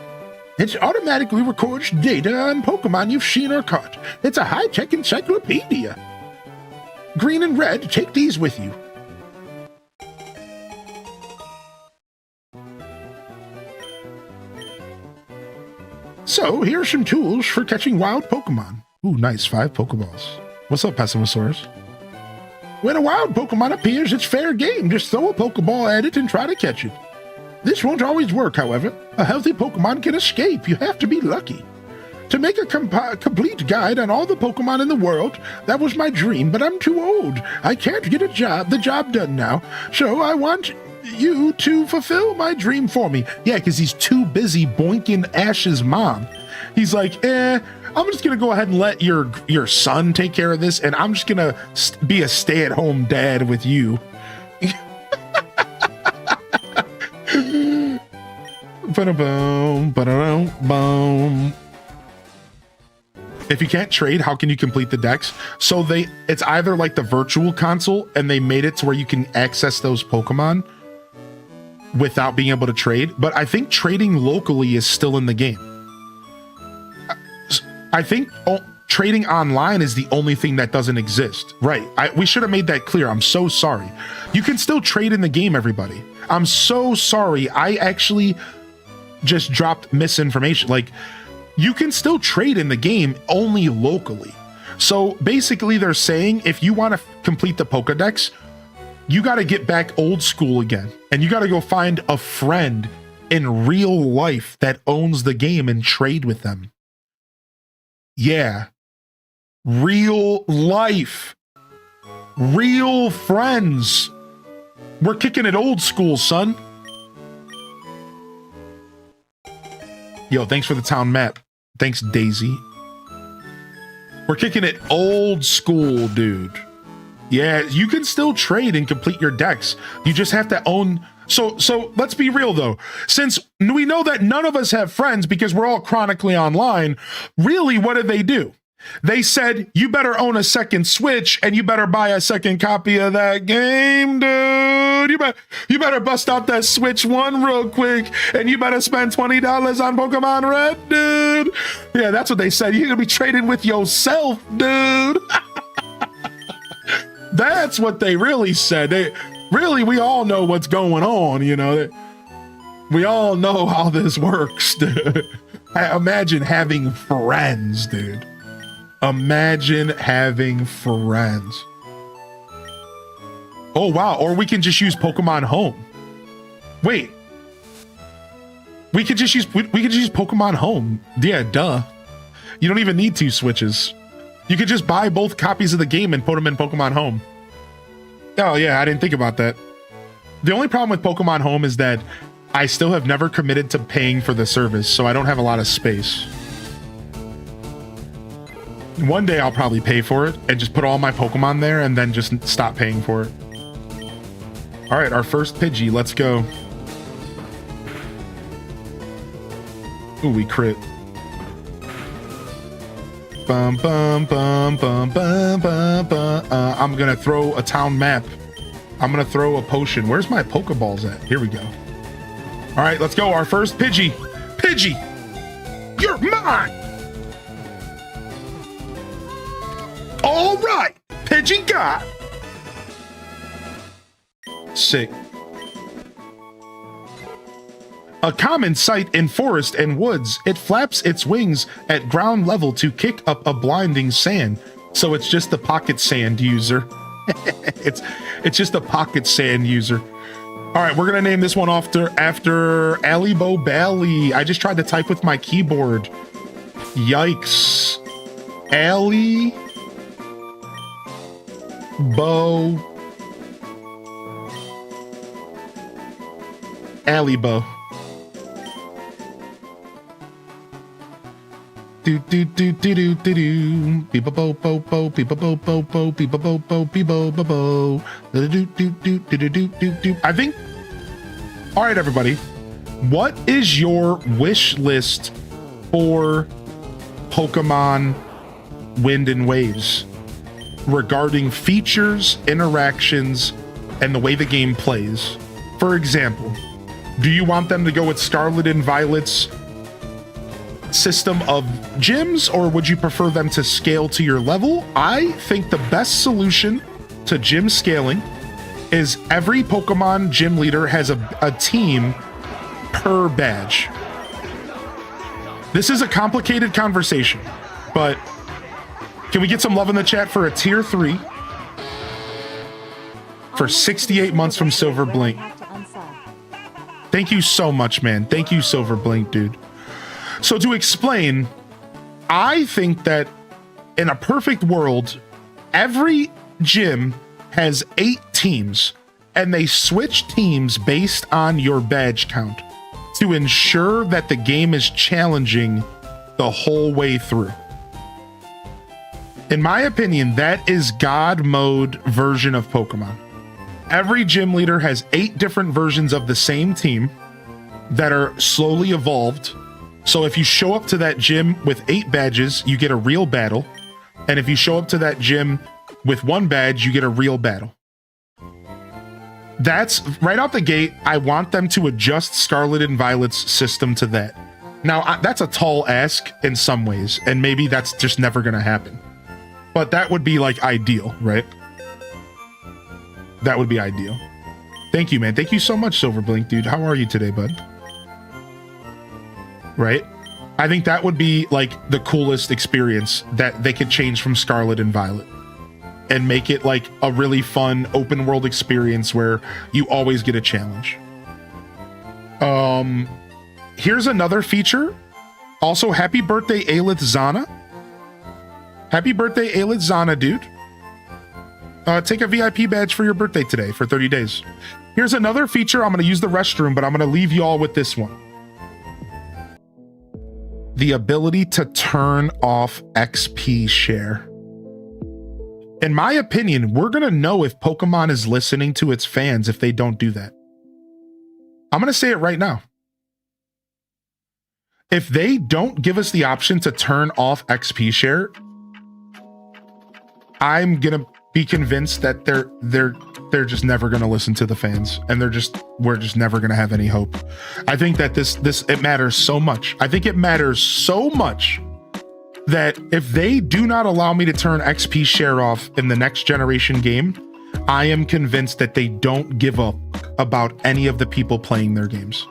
It automatically records data on Pokemon you've seen or caught. It's a high-tech encyclopedia. Green and Red, take these with you. So, here are some tools for catching wild Pokemon. Ooh, nice. 5 Pokeballs. What's up, Pessimosaurus? When a wild Pokemon appears, it's fair game. Just throw a Pokeball at it and try to catch it. This won't always work, however. A healthy Pokemon can escape. You have to be lucky. To make a complete guide on all the Pokemon in the world, that was my dream, but I'm too old. I can't get the job done now. So I want you to fulfill my dream for me. Yeah, because he's too busy boinking Ash's mom. He's like, I'm just going to go ahead and let your son take care of this, and I'm just going to be a stay-at-home dad with you. Ba-da-boom, ba-da-boom. If you can't trade, how can you complete the decks? So it's either like the virtual console, and they made it to where you can access those Pokemon without being able to trade, but I think trading locally is still in the game. I think trading online is the only thing that doesn't exist. Right. We should have made that clear. I'm so sorry. You can still trade in the game, everybody. I'm so sorry. I actually just dropped misinformation. Like, you can still trade in the game, only locally. So basically they're saying if you want to complete the Pokedex, you got to get back old school again. And you got to go find a friend in real life that owns the game and trade with them. Yeah. Real life. Real friends. We're kicking it old school, son. Yo, thanks for the town map. Thanks, Daisy. We're kicking it old school, dude. Yeah, you can still trade and complete your decks. You just have to own... So let's be real, though. Since we know that none of us have friends because we're all chronically online, really, what did they do? They said, you better own a second Switch and you better buy a second copy of that game, dude. You better bust out that Switch 1 real quick and you better spend $20 on Pokemon Red, dude. Yeah, that's what they said. You're going to be trading with yourself, dude. That's what they really said. Really, we all know what's going on, you know. We all know how this works, dude. Imagine having friends, dude. Imagine having friends. Oh, wow. Or we can just use Pokemon Home. Wait. We could just use Pokemon Home. Yeah, duh. You don't even need 2 Switches. You could just buy both copies of the game and put them in Pokemon Home. Oh, yeah, I didn't think about that. The only problem with Pokemon Home is that I still have never committed to paying for the service, so I don't have a lot of space. One day I'll probably pay for it and just put all my Pokemon there and then just stop paying for it. All right, our first Pidgey, let's go. Ooh, we crit. Bum, bum, bum, bum, bum, bum, bum. I'm gonna throw a town map. I'm gonna throw a potion. Where's my Pokeballs at? Here we go. All right, let's go. Our first Pidgey. Pidgey, you're mine. All right, Pidgey got. Sick. A common sight in forest and woods, it flaps its wings at ground level to kick up a blinding sand. So it's just the pocket sand user. it's just a pocket sand user. All right, we're gonna name this one after Ali Bobally. I just tried to type with my keyboard. Yikes. Alley Bow. Alley Bow. Do do do do do do do. Beep bo bo bo. Beep bo bo bo. Beep bo bo. Beep bo bo bo. Do do do do do do do do. I think. All right, everybody. What is your wish list for Pokemon Wind and Waves regarding features, interactions, and the way the game plays? For example, do you want them to go with Scarlet and Violet's system of gyms, or would you prefer them to scale to your level? I think the best solution to gym scaling is every Pokemon gym leader has a team per badge. This is a complicated conversation, but can we get some love in the chat for a tier 3 for 68 months from Silver Blink? Thank you so much, man. Thank you, Silver Blink, dude. So to explain, I think that in a perfect world, every gym has 8 teams, and they switch teams based on your badge count to ensure that the game is challenging the whole way through. In my opinion, that is God mode version of Pokemon. Every gym leader has 8 different versions of the same team that are slowly evolved. So if you show up to that gym with 8 badges, you get a real battle. And if you show up to that gym with 1 badge, you get a real battle. That's right out the gate. I want them to adjust Scarlet and Violet's system to that. Now, that's a tall ask in some ways, and maybe that's just never going to happen. But that would be like ideal, right? That would be ideal. Thank you, man. Thank you so much, Silver Blink, dude. How are you today, bud? Right? I think that would be like the coolest experience, that they could change from Scarlet and Violet and make it like a really fun open world experience where you always get a challenge. Here's another feature. Also, happy birthday, Aelith Zana. Happy birthday, Aelith Zana, dude. Take a VIP badge for your birthday today for 30 days. Here's another feature. I'm going to use the restroom, but I'm going to leave you all with this one. The ability to turn off XP share. In my opinion, we're going to know if Pokemon is listening to its fans if they don't do that. I'm going to say it right now. If they don't give us the option to turn off XP share, I'm going to be convinced that they're just never going to listen to the fans, and we're just never going to have any hope. I think that it matters so much. I think it matters so much that if they do not allow me to turn XP share off in the next generation game, I am convinced that they don't give up about any of the people playing their games.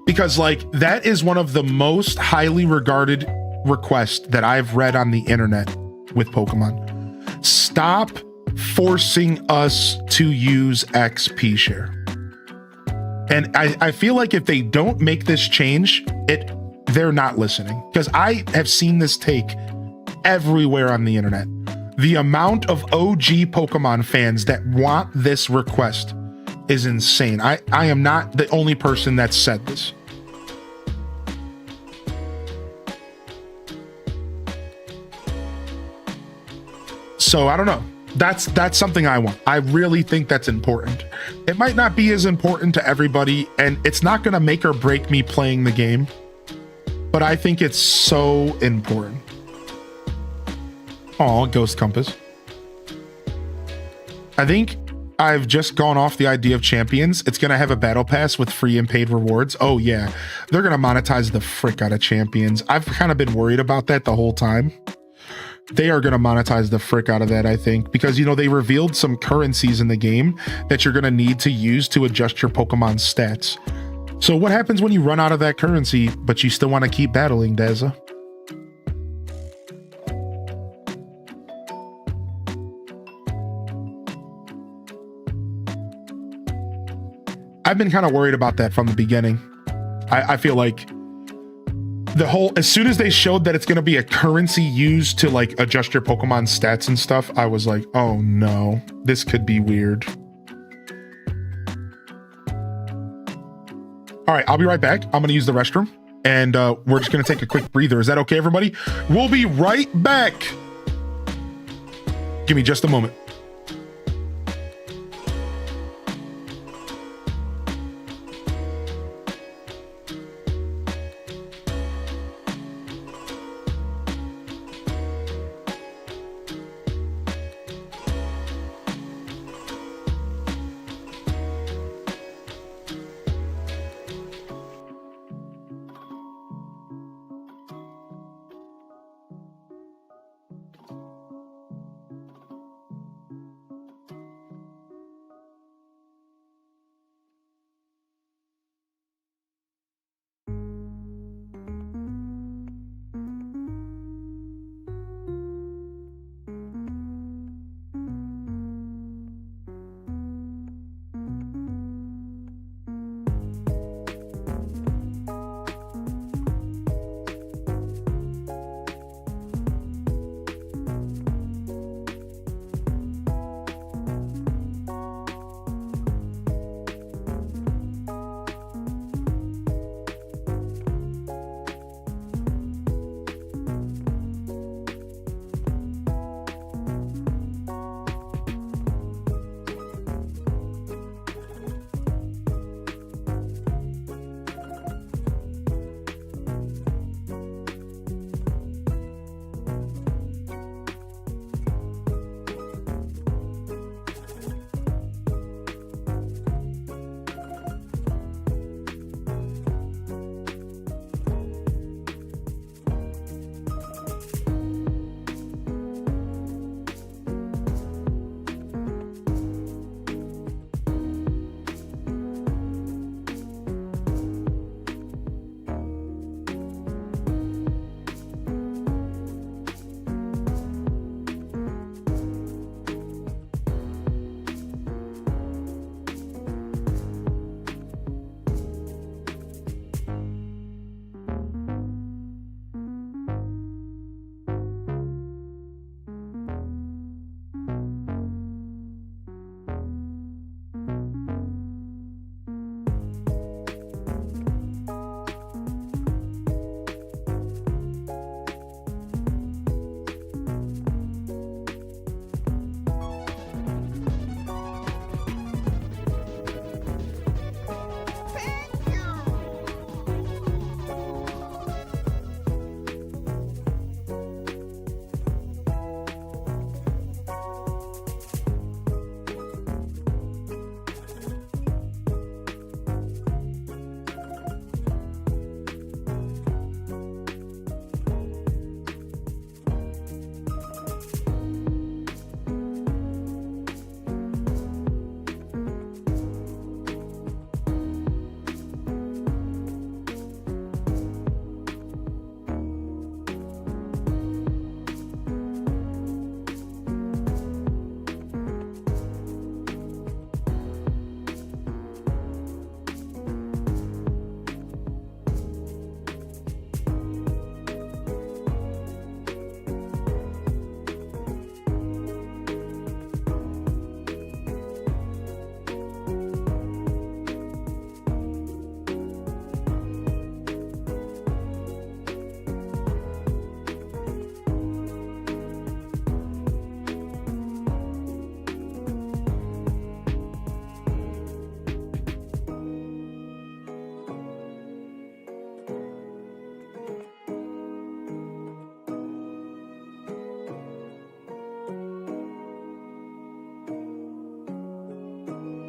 Because like, that is one of the most highly regarded requests that I've read on the internet with Pokemon. Stop forcing us to use XP share. And I feel like if they don't make this change, they're not listening, because I have seen this take everywhere on the internet. The amount of OG Pokemon fans that want this request is insane. I am not the only person that said this. So I don't know. That's something I want. I really think that's important. It might not be as important to everybody, and it's not going to make or break me playing the game, but I think it's so important. Oh, Ghost Compass. I think I've just gone off the idea of Champions. It's going to have a battle pass with free and paid rewards. Oh yeah, they're going to monetize the frick out of Champions. I've kind of been worried about that the whole time. They are going to monetize the frick out of that, I think, because, you know, they revealed some currencies in the game that you're going to need to use to adjust your Pokemon stats. So what happens when you run out of that currency, but you still want to keep battling, Daza? I've been kind of worried about that from the beginning. I feel like the whole, as soon as they showed that it's going to be a currency used to like adjust your Pokemon stats and stuff, I was like, oh no, this could be weird. All right, I'll be right back. I'm going to use the restroom and we're just going to take a quick breather. Is that okay, everybody? We'll be right back. Give me just a moment.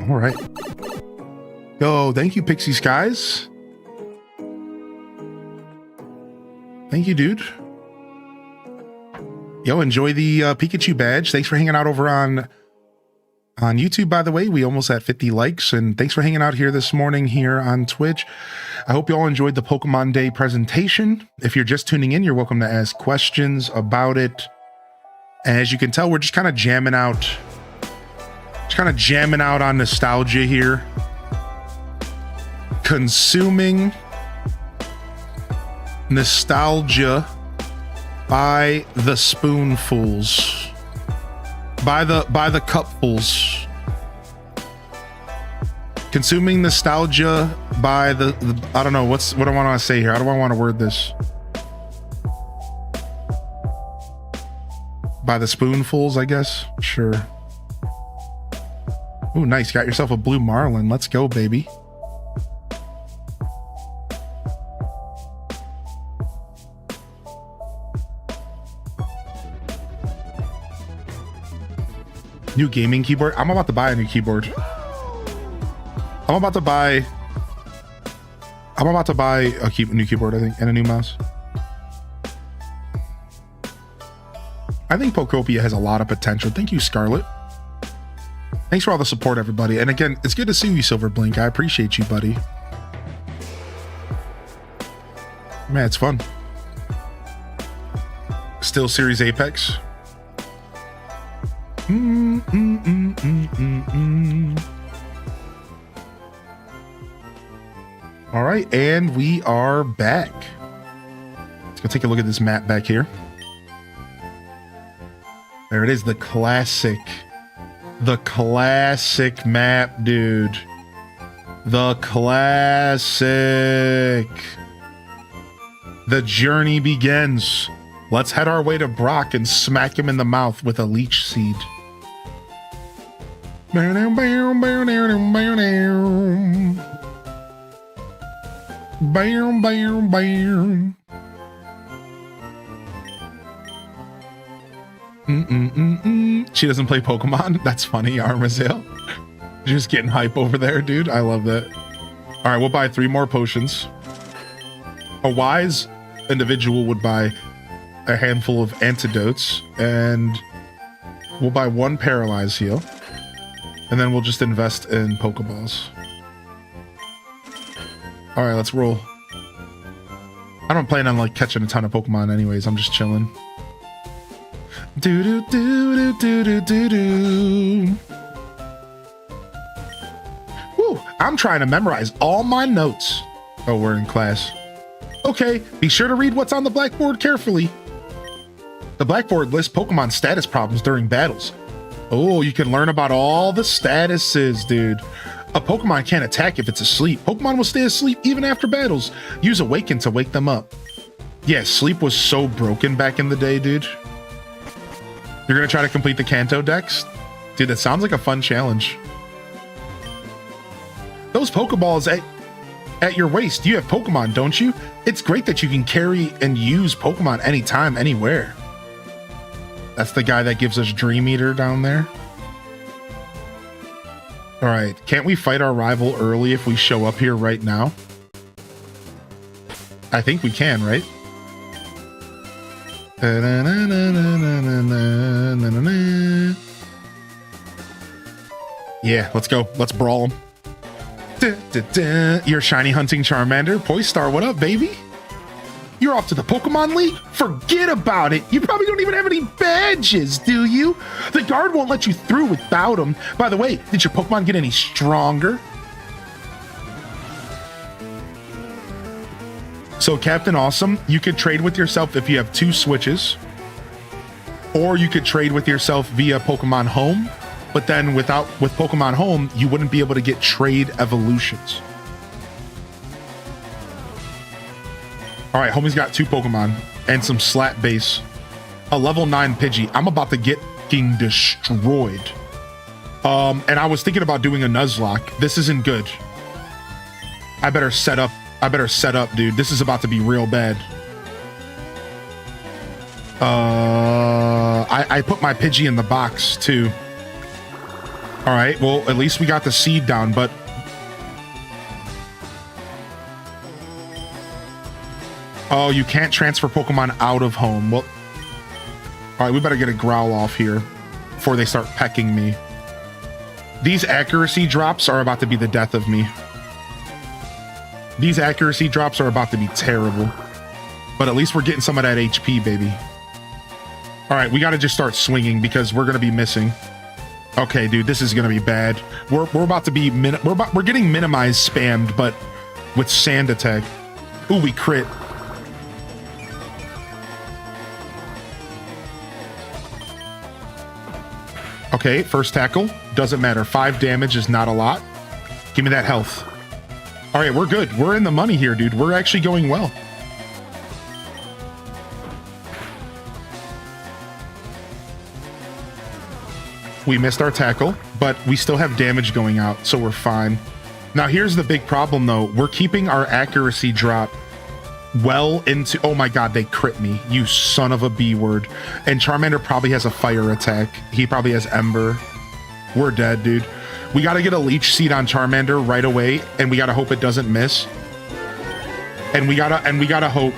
All right. Yo, thank you, Pixie Skies. Thank you, dude. Yo, enjoy the Pikachu badge. Thanks for hanging out over on YouTube, by the way. We almost at 50 likes, and thanks for hanging out here this morning here on Twitch. I hope you all enjoyed the Pokemon Day presentation. If you're just tuning in, you're welcome to ask questions about it. And as you can tell, we're just kind of jamming out on nostalgia here. Consuming Nostalgia by the spoonfuls. By the cupfuls. Consuming nostalgia by the I don't know what I want to say here. How do I want to word this? By the spoonfuls, I guess. Sure. Ooh, nice. Got yourself a blue marlin. Let's go, baby. New gaming keyboard. I'm about to buy a new keyboard. I'm about to buy a new keyboard, I think, and a new mouse. I think Pokopia has a lot of potential. Thank you, Scarlet. Thanks for all the support, everybody. And again, it's good to see you, Silver Blink. I appreciate you, buddy. Man, it's fun. Still Series Apex. All right, and we are back. Let's go take a look at this map back here. There it is, the classic map, dude. The classic. The journey begins. Let's head our way to Brock and smack him in the mouth with a leech seed. Bam, bam, bam. She doesn't play Pokemon. That's funny, Armazel. Just getting hype over there, dude. I love that. All right, we'll buy 3 more potions. A wise individual would buy a handful of antidotes, and we'll buy 1 paralyze heal, and then we'll just invest in Pokeballs. All right, let's roll. I don't plan on like catching a ton of Pokemon anyways. I'm just chilling. Do do do do do do do. Woo! I'm trying to memorize all my notes. Oh, we're in class. Okay, be sure to read what's on the blackboard carefully. The blackboard lists Pokemon status problems during battles. Oh, you can learn about all the statuses, dude. A Pokemon can't attack if it's asleep. Pokemon will stay asleep even after battles. Use Awaken to wake them up. Yeah, sleep was so broken back in the day, dude. You're gonna try to complete the Kanto Dex? Dude, that sounds like a fun challenge. Those Pokeballs at your waist. You have Pokemon, don't you? It's great that you can carry and use Pokemon anytime, anywhere. That's the guy that gives us Dream Eater down there. All right, can't we fight our rival early if we show up here right now? I think we can, right? Yeah, let's go. Let's brawl him. You're shiny hunting Charmander. Poistar, what up, baby? You're off to the Pokemon League? Forget about it. You probably don't even have any badges, do you? The guard won't let you through without them. By the way, did your Pokemon get any stronger? So, Captain Awesome, you could trade with yourself if you have 2 switches. Or you could trade with yourself via Pokemon Home. But then with Pokemon Home, you wouldn't be able to get trade evolutions. All right, homie's got 2 Pokemon and some Slat Base. A level 9 Pidgey. I'm about to get fucking destroyed. And I was thinking about doing a Nuzlocke. This isn't good. I better set up, dude. This is about to be real bad. I put my Pidgey in the box too. All right, well, at least we got the seed down, but oh, you can't transfer Pokemon out of home. Well, all right, we better get a Growl off here before they start pecking me. These accuracy drops are about to be the death of me. These accuracy drops are about to be terrible. But at least we're getting some of that HP, baby. All right, we got to just start swinging because we're going to be missing. Okay, dude, this is going to be bad. We're about to be we're getting minimized spammed, but with Sand Attack. Ooh, we crit. Okay, first tackle. Doesn't matter. 5 damage is not a lot. Give me that health. All right, we're good. We're in the money here, dude. We're actually going well. We missed our tackle, but we still have damage going out, so we're fine. Now, here's the big problem, though. We're keeping our accuracy drop well into... Oh my god, they crit me. You son of a B word. And Charmander probably has a fire attack. He probably has Ember. We're dead, dude. We got to get a Leech Seed on Charmander right away, and we got to hope it doesn't miss. And we gotta hope...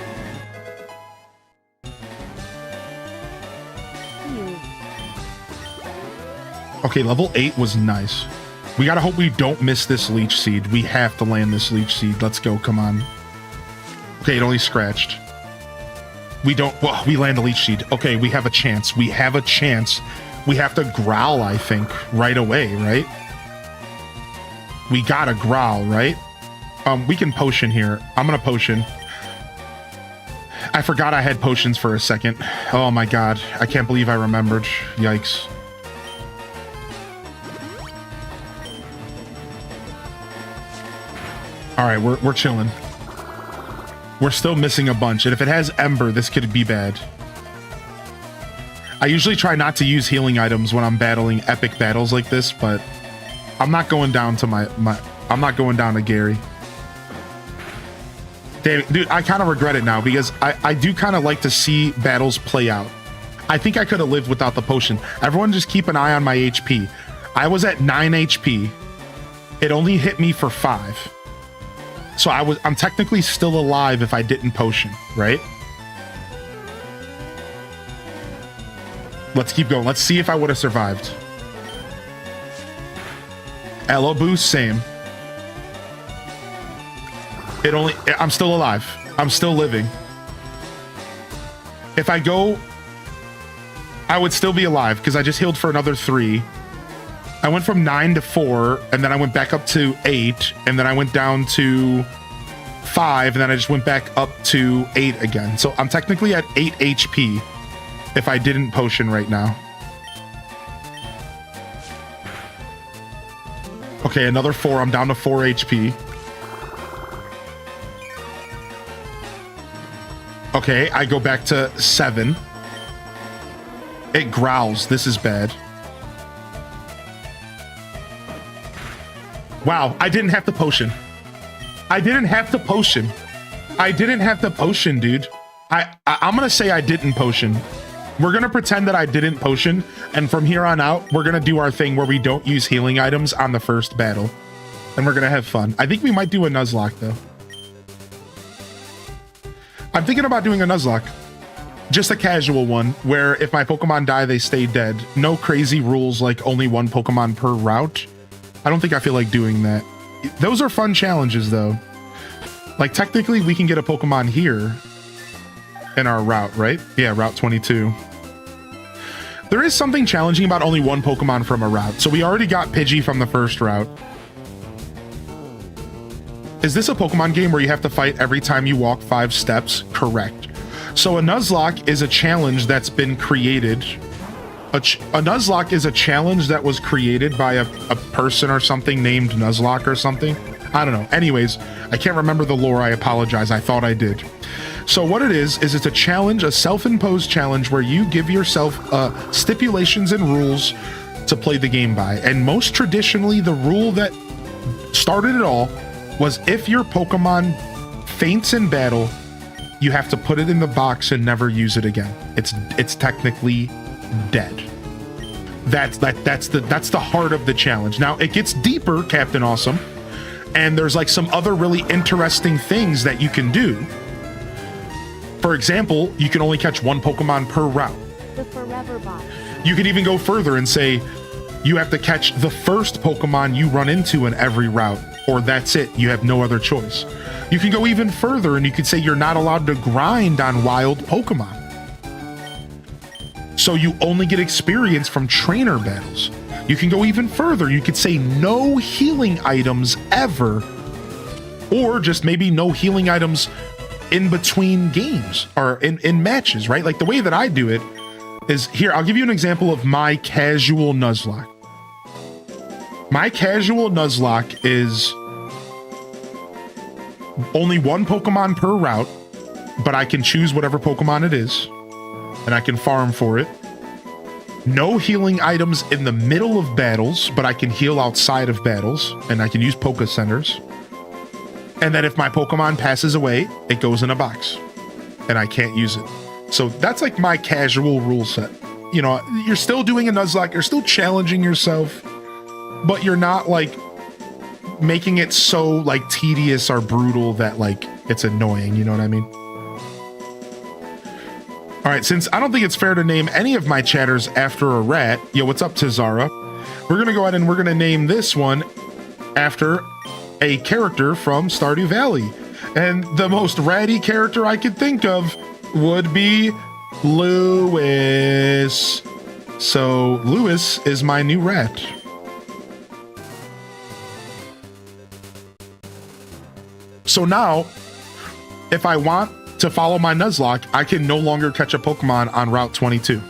Okay, level 8 was nice. We gotta hope we don't miss this Leech Seed. We have to land this Leech Seed. Let's go, come on. Okay, it only scratched. We don't... Well, we land a Leech Seed. Okay, we have a chance. We have a chance. We have to Growl, I think, right away, right? We gotta Growl, right? We can Potion here. I'm gonna Potion. I forgot I had potions for a second. Oh my god. I can't believe I remembered. Yikes. All right, we're chilling. We're still missing a bunch, and if it has Ember, this could be bad. I usually try not to use healing items when I'm battling epic battles like this, but I'm not going down to I'm not going down to Gary. Damn it, dude, I kind of regret it now because I do kind of like to see battles play out. I think I could have lived without the potion. Everyone just keep an eye on my HP. I was at 9 HP. It only hit me for 5. So I'm technically still alive if I didn't potion, right? Let's keep going. Let's see if I would have survived. Elo boost, same. I'm still alive. I'm still living. If I go, I would still be alive because I just healed for another 3. I went from 9 to 4, and then I went back up to 8, and then I went down to 5, and then I just went back up to 8 again. So I'm technically at 8 HP if I didn't potion right now. Okay, another 4. I'm down to 4 HP. Okay, I go back to 7. It growls. This is bad. Wow, I didn't have to potion. I didn't have to potion. I didn't have to potion, dude. I'm gonna say I didn't potion. We're gonna pretend that I didn't potion, and from here on out, we're gonna do our thing where we don't use healing items on the first battle. And we're gonna have fun. I think we might do a Nuzlocke, though. I'm thinking about doing a Nuzlocke. Just a casual one, where if my Pokemon die, they stay dead. No crazy rules like only 1 Pokemon per route. I don't think I feel like doing that. Those are fun challenges, though. Like, technically, we can get a Pokemon here in our route, right? Yeah, Route 22. There is something challenging about only 1 Pokemon from a route. So we already got Pidgey from the first route. Is this a Pokemon game where you have to fight every time you walk 5 steps? Correct. So a Nuzlocke is a challenge that's been created. A Nuzlocke is a challenge that was created by a person or something named Nuzlocke or something. I don't know. Anyways, I can't remember the lore. I apologize. I thought I did. So what it is it's a challenge, a self-imposed challenge where you give yourself stipulations and rules to play the game by. And most traditionally, the rule that started it all was if your Pokemon faints in battle, you have to put it in the box and never use it again. It's technically dead. That's the heart of the challenge. Now it gets deeper, Captain Awesome, and there's like some other really interesting things that you can do. For example, you can only catch 1 Pokemon per route. The Forever Box. You could even go further and say you have to catch the first Pokemon you run into in every route, or that's it. You have no other choice. You can go even further and you could say you're not allowed to grind on wild Pokemon. So you only get experience from trainer battles. You can go even further. You could say no healing items ever, or just maybe no healing items in between games or in matches, right? Like the way that I do it, is here. I'll give you an example of my casual Nuzlocke. My casual Nuzlocke is only one Pokemon per route, but I can choose whatever Pokemon it is, and I can farm for it. No healing items in the middle of battles, but I can heal outside of battles, and I can use Poké Centers. And then if my Pokemon passes away, it goes in a box, and I can't use it. So that's like my casual rule set. You know, you're still doing a Nuzlocke, you're still challenging yourself, but you're not like making it so like tedious or brutal that like it's annoying, you know what I mean? All right, since I don't think it's fair to name any of my chatters after a rat, yo, what's up, Tizara? We're gonna go ahead and we're gonna name this one after a character from Stardew Valley. And the most ratty character I could think of would be Lewis. So Lewis is my new rat. So now, if I want to follow my Nuzlocke, I can no longer catch a Pokemon on Route 22.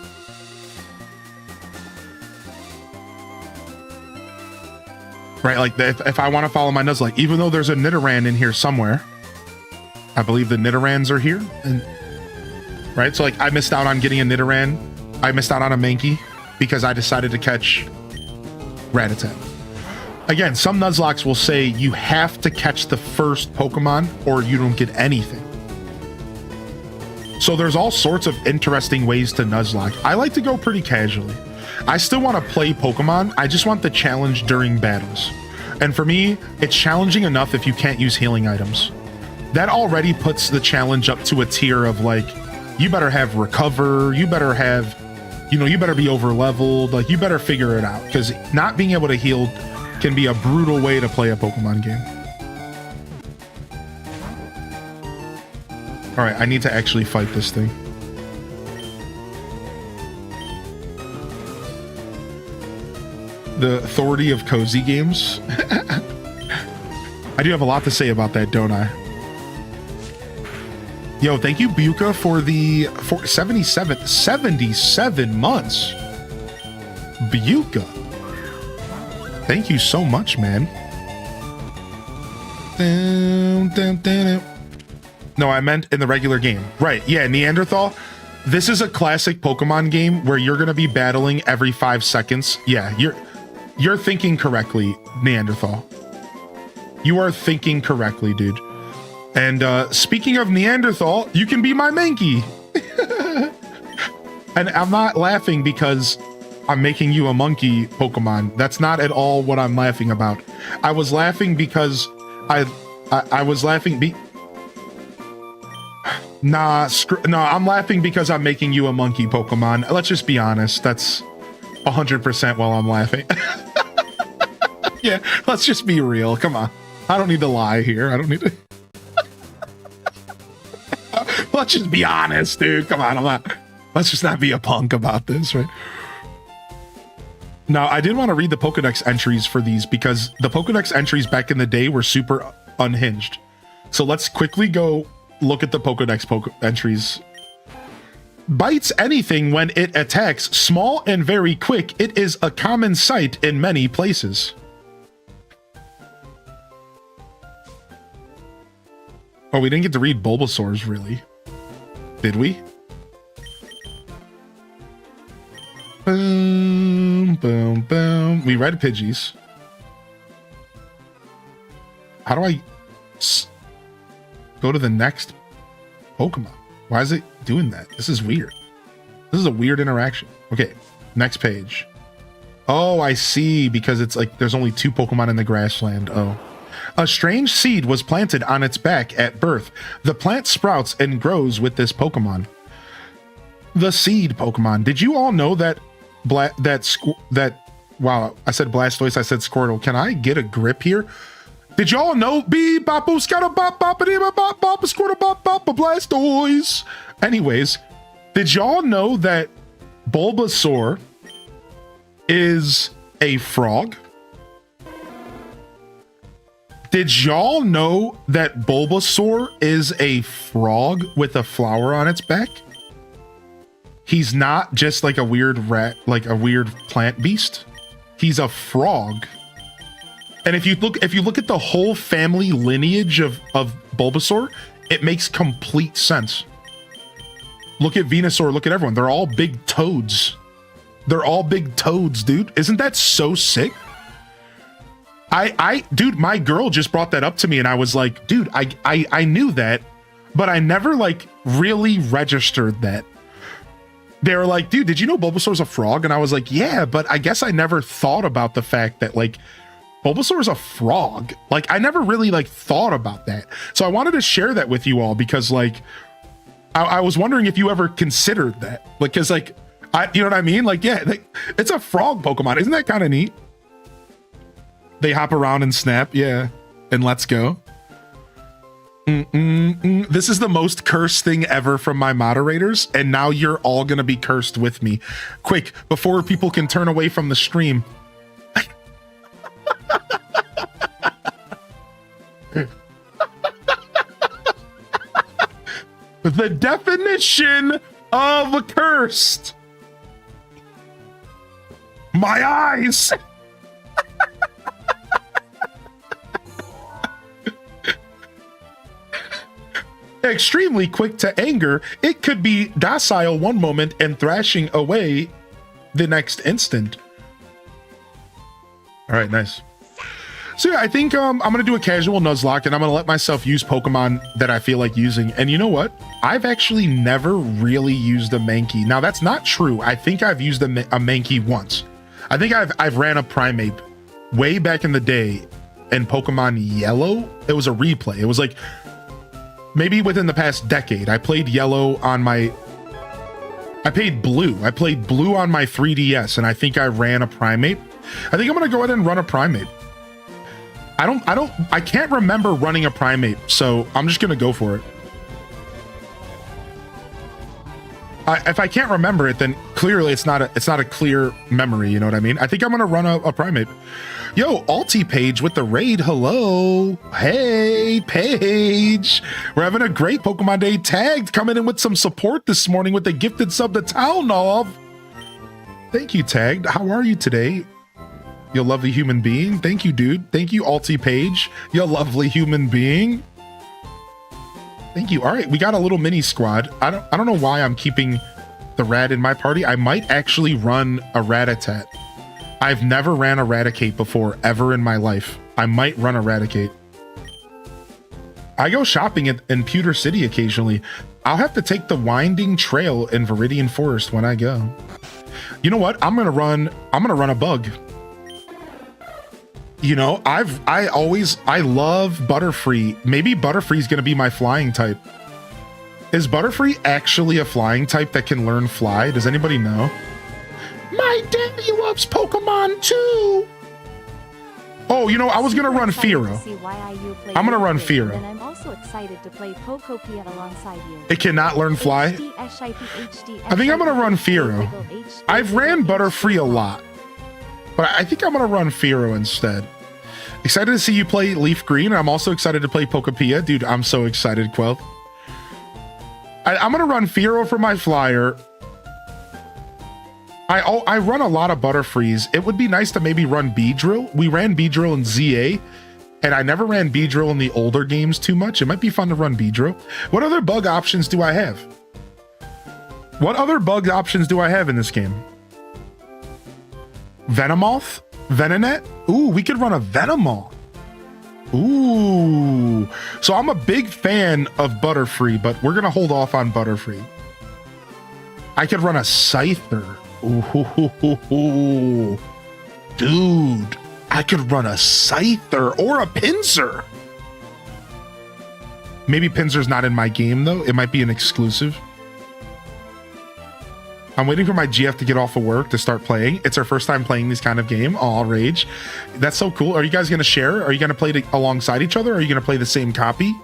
Right, like if I want to follow my Nuzlocke, even though there's a Nidoran in here somewhere, I believe the Nidorans are here, and right, so like I missed out on getting a Nidoran, I missed out on a Mankey because I decided to catch Rattata. Again, some Nuzlockes will say you have to catch the first Pokemon or you don't get anything. So there's all sorts of interesting ways to Nuzlocke. I like to go pretty casually. I still want to play Pokemon, I just want the challenge during battles. And for me, it's challenging enough if you can't use healing items. That already puts the challenge up to a tier of like, you better have recover, you better have, you know, you better be over leveled, like you better figure it out, because not being able to heal can be a brutal way to play a Pokemon game. All right, I need to actually fight this thing. The authority of cozy games. I do have a lot to say about that, don't I? Yo, thank you, Buka, for the 77 months. Buka. Thank you so much, man. No, I meant in the regular game. Right, yeah, Neanderthal. This is a classic Pokemon game where you're going to be battling every 5 seconds. Yeah, you're thinking correctly, Neanderthal. You are thinking correctly, dude. And speaking of Neanderthal, you can be my Mankey. And I'm not laughing because I'm making you a monkey Pokemon. That's not at all what I'm laughing about. I was laughing because I was laughing Nah, I'm laughing because I'm making you a monkey Pokemon. Let's just be honest. That's 100% while I'm laughing. Yeah, let's just be real. Come on. I don't need to lie here. I don't need to. Let's just be honest, dude. Come on. Let's just not be a punk about this, right? Now, I did want to read the Pokedex entries for these because the Pokedex entries back in the day were super unhinged. So let's quickly go look at the Pokedex entries. Bites anything when it attacks, small and very quick. It is a common sight in many places. Oh, we didn't get to read Bulbasaur's, really. Did we? Boom, boom, boom. We read Pidgeys. How do I go to the next Pokemon? Why is it doing that? This is weird. This is a weird interaction. Okay, next page. Oh, I see, because it's like there's only 2 Pokemon in the grassland. Oh. A strange seed was planted on its back at birth. The plant sprouts and grows with this Pokemon. The seed Pokemon. Did you all know that wow, I said Blastoise, I said Squirtle. Can I get a grip here? Did y'all know Blastoise? Anyways, did y'all know that Bulbasaur is a frog? Did y'all know that Bulbasaur is a frog with a flower on its back? He's not just like a weird rat, like a weird plant beast. He's a frog. And if you look at the whole family lineage of Bulbasaur, it makes complete sense. Look at Venusaur, look at everyone. They're all big toads. They're all big toads, dude. Isn't that so sick? Dude, my girl just brought that up to me and I was like, dude, I knew that, but I never like really registered that. They were like, dude, did you know Bulbasaur's a frog? And I was like, yeah, but I guess I never thought about the fact that like Bulbasaur's a frog. Like I never really like thought about that. So I wanted to share that with you all because like, I was wondering if you ever considered that. Like, cause like, you know what I mean? Like, yeah, it's a frog Pokemon. Isn't that kind of neat? They hop around and snap. Yeah. And let's go. This is the most cursed thing ever from my moderators, and now you're all gonna be cursed with me. Quick, before people can turn away from the stream. The definition of cursed. My eyes. Extremely quick to anger, it could be docile one moment and thrashing away the next instant. All right, nice. So yeah, I think I'm gonna do a casual Nuzlocke and I'm gonna let myself use Pokemon that I feel like using. And you know what? I've actually never really used a Mankey. Now that's not true. I think I've used a Mankey once. I think I've ran a Primeape way back in the day in Pokemon Yellow. It was a replay. It was like maybe within the past decade. I played Yellow on my... I played Blue on my 3DS, and I think I ran a Primeape. I think I'm gonna go ahead and run a Primeape. I can't remember running a Primeape, so I'm just gonna go for it. If I can't remember it, then clearly it's not a clear memory, you know what I mean? I think I'm gonna run a Primeape. Yo, Alti Page with the raid, hello. Hey, Paige. We're having a great Pokemon Day. Tagged coming in with some support this morning with a gifted sub to Talnov. Thank you, Tagged. How are you today? You lovely human being. Thank you, dude. Thank you, Alti Page. You lovely human being. Thank you. All right, we got a little mini squad. I don't know why I'm keeping the rat in my party. I might actually run a Rattata. I've never ran a Raticate before, ever in my life. I might run a Raticate. I go shopping in Pewter City occasionally. I'll have to take the winding trail in Viridian Forest when I go. You know what? I'm gonna run a bug. You know, I love Butterfree. Maybe Butterfree's gonna be my flying type. Is Butterfree actually a flying type that can learn fly? Does anybody know? My daddy loves Pokemon too. Oh, you know, I was gonna run Fearow. I'm gonna run Fearow. And I'm also excited to play Pokopia alongside you. It cannot learn fly? I think I'm gonna run Fearow. I've ran Butterfree a lot, but I think I'm gonna run Fearow instead. Excited to see you play Leaf Green. I'm also excited to play Pokopia. Dude, I'm so excited, Quelth. I'm gonna run Fearow for my flyer. I run a lot of Butterfrees. It would be nice to maybe run Beedrill. We ran Beedrill in ZA, and I never ran Beedrill in the older games too much. It might be fun to run Beedrill. What other bug options do I have? What other bug options do I have in this game? Venomoth? Venonat? Ooh, we could run a Venomoth. Ooh. So I'm a big fan of Butterfree, but we're going to hold off on Butterfree. I could run a Scyther. Ooh. Dude, I could run a Scyther or a Pinsir. Maybe Pinsir's not in my game, though. It might be an exclusive. I'm waiting for my GF to get off of work to start playing. It's our first time playing this kind of game. Aw, rage. That's so cool. Are you guys going to share? Are you going to play alongside each other? Or are you going to play the same copy?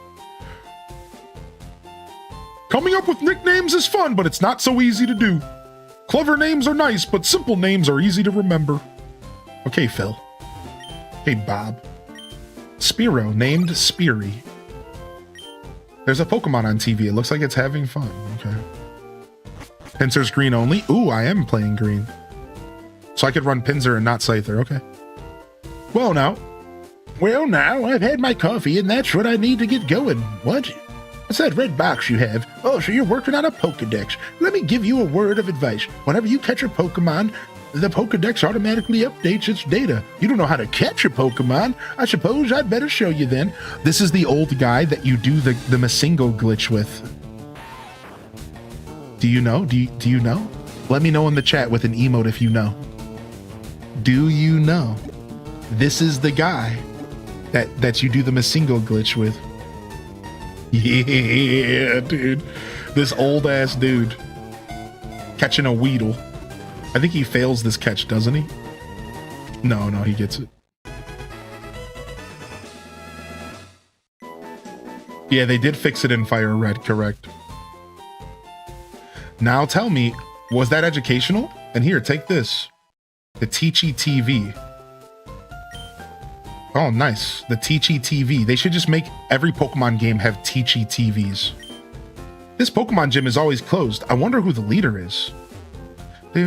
Coming up with nicknames is fun, but it's not so easy to do. Clever names are nice, but simple names are easy to remember. Okay, Phil. Hey, Bob. Spearow, named Speary. There's a Pokemon on TV. It looks like it's having fun. Okay. Pinsir's green only. Ooh, I am playing green. So I could run Pinsir and not Scyther. Okay. Well, now, I've had my coffee, and that's what I need to get going. What? What's that red box you have? Oh, so you're working on a Pokedex. Let me give you a word of advice. Whenever you catch a Pokemon, the Pokedex automatically updates its data. You don't know how to catch a Pokemon? I suppose I'd better show you then. This is the old guy that you do the Masingo glitch with. Do you know? Do you know? Let me know in the chat with an emote if you know. Do you know? This is the guy that you do the Masingo glitch with. Yeah, dude. This old ass dude catching a Weedle. I think he fails this catch, doesn't he? No, he gets it. Yeah, they did fix it in Fire Red, correct. Now tell me, was that educational? And here, take this. The Teachy TV. Oh, nice. The Teachy TV. They should just make every Pokemon game have Teachy TVs. This Pokemon gym is always closed. I wonder who the leader is. All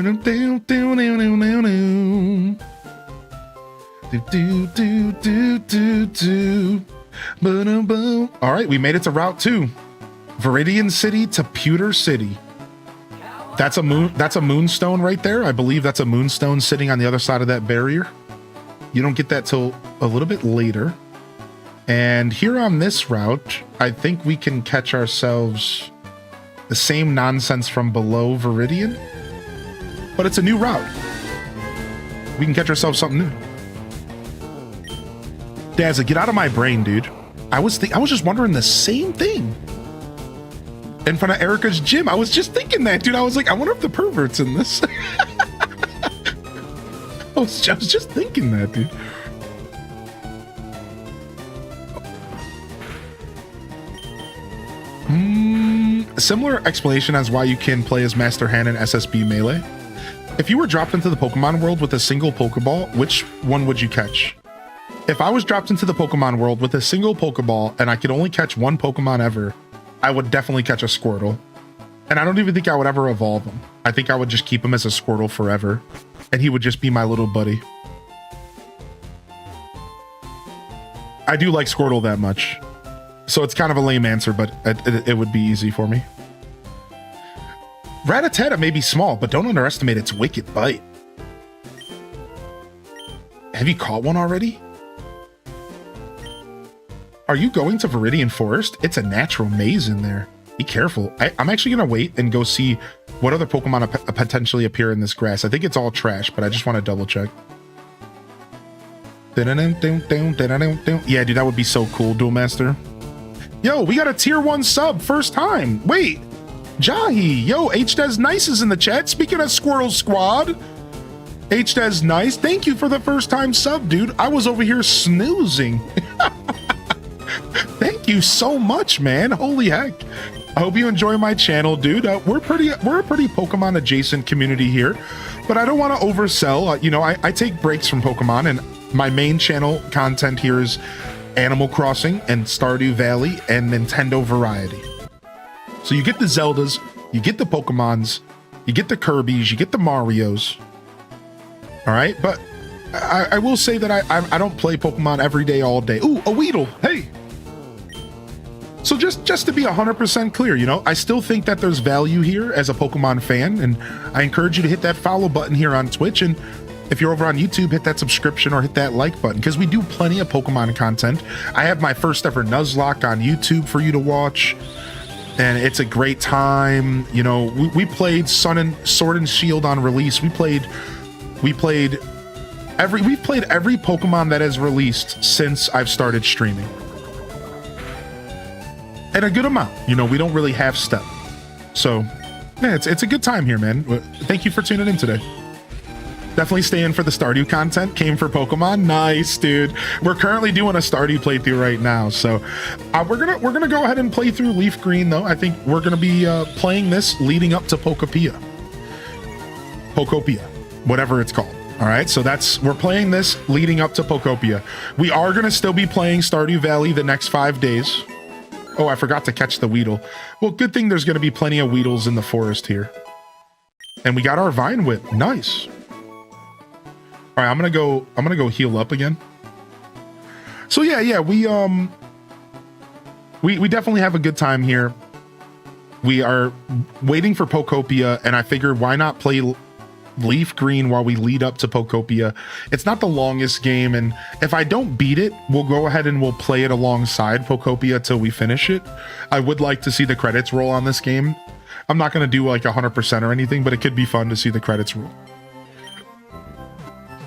right, we made it to Route 2. Viridian City to Pewter City. That's a moonstone right there. I believe that's a moonstone sitting on the other side of that barrier. You don't get that till a little bit later. And here on this route, I think we can catch ourselves the same nonsense from below Viridian, but it's a new route. We can catch ourselves something new. Dazza, get out of my brain, dude. I was just wondering the same thing. In front of Erica's gym, I was just thinking that, dude. I was like, I wonder if the pervert's in this. I was just thinking that, dude. Similar explanation as why you can play as Master Han in SSB Melee. If you were dropped into the Pokemon world with a single Pokeball, which one would you catch? If I was dropped into the Pokemon world with a single Pokeball and I could only catch one Pokemon ever, I would definitely catch a Squirtle. And I don't even think I would ever evolve him. I think I would just keep him as a Squirtle forever. And he would just be my little buddy. I do like Squirtle that much. So it's kind of a lame answer, but it would be easy for me. Rattata may be small, but don't underestimate its wicked bite. Have you caught one already? Are you going to Viridian Forest? It's a natural maze in there. Be careful. I'm actually going to wait and go see what other Pokemon potentially appear in this grass. I think it's all trash, but I just want to double check. Yeah, dude, that would be so cool, Duel Master. Yo, we got a tier 1 sub, first time. Wait, Jahi. Yo, HDes Nice is in the chat. Speaking of Squirtle Squad, HDes Nice, thank you for the first time sub, dude. I was over here snoozing. Thank you so much, man. Holy heck. I hope you enjoy my channel, dude. We're a pretty Pokemon adjacent community here, but I don't want to oversell. You know, I take breaks from Pokemon, and my main channel content here is Animal Crossing and Stardew Valley and Nintendo variety. So you get the Zeldas, you get the Pokemons, you get the Kirbys, you get the Marios. All right, but I will say that I don't play Pokemon every day, all day. Ooh, a Weedle. Hey. So just to be 100% clear, you know, I still think that there's value here as a Pokemon fan, and I encourage you to hit that follow button here on Twitch, and if you're over on YouTube, hit that subscription or hit that like button, because we do plenty of Pokemon content. I have my first ever Nuzlocke on YouTube for you to watch, and it's a great time. You know, we played Sword and Shield on release. We've played every Pokemon that has released since I've started streaming. And a good amount. You know, we don't really have step. So, yeah, it's a good time here, man. Thank you for tuning in today. Definitely stay in for the Stardew content. Came for Pokemon. Nice, dude. We're currently doing a Stardew playthrough right now. So, we're gonna go ahead and play through Leaf Green, though. I think we're gonna be playing this leading up to Pokopia. Whatever it's called. All right, so we're playing this leading up to Pokopia. We are gonna still be playing Stardew Valley the next 5 days. Oh, I forgot to catch the Weedle. Well, good thing there's going to be plenty of Weedles in the forest here. And we got our Vine Whip. Nice. All right, I'm gonna go heal up again. So yeah, we definitely have a good time here. We are waiting for Pokopia, and I figured why not play Leaf Green while we lead up to Pokopia. It's not the longest game, and if I don't beat it, we'll go ahead and we'll play it alongside Pokopia till we finish it. I would like to see the credits roll on this game. I'm not going to do like 100% or anything, but it could be fun to see the credits roll.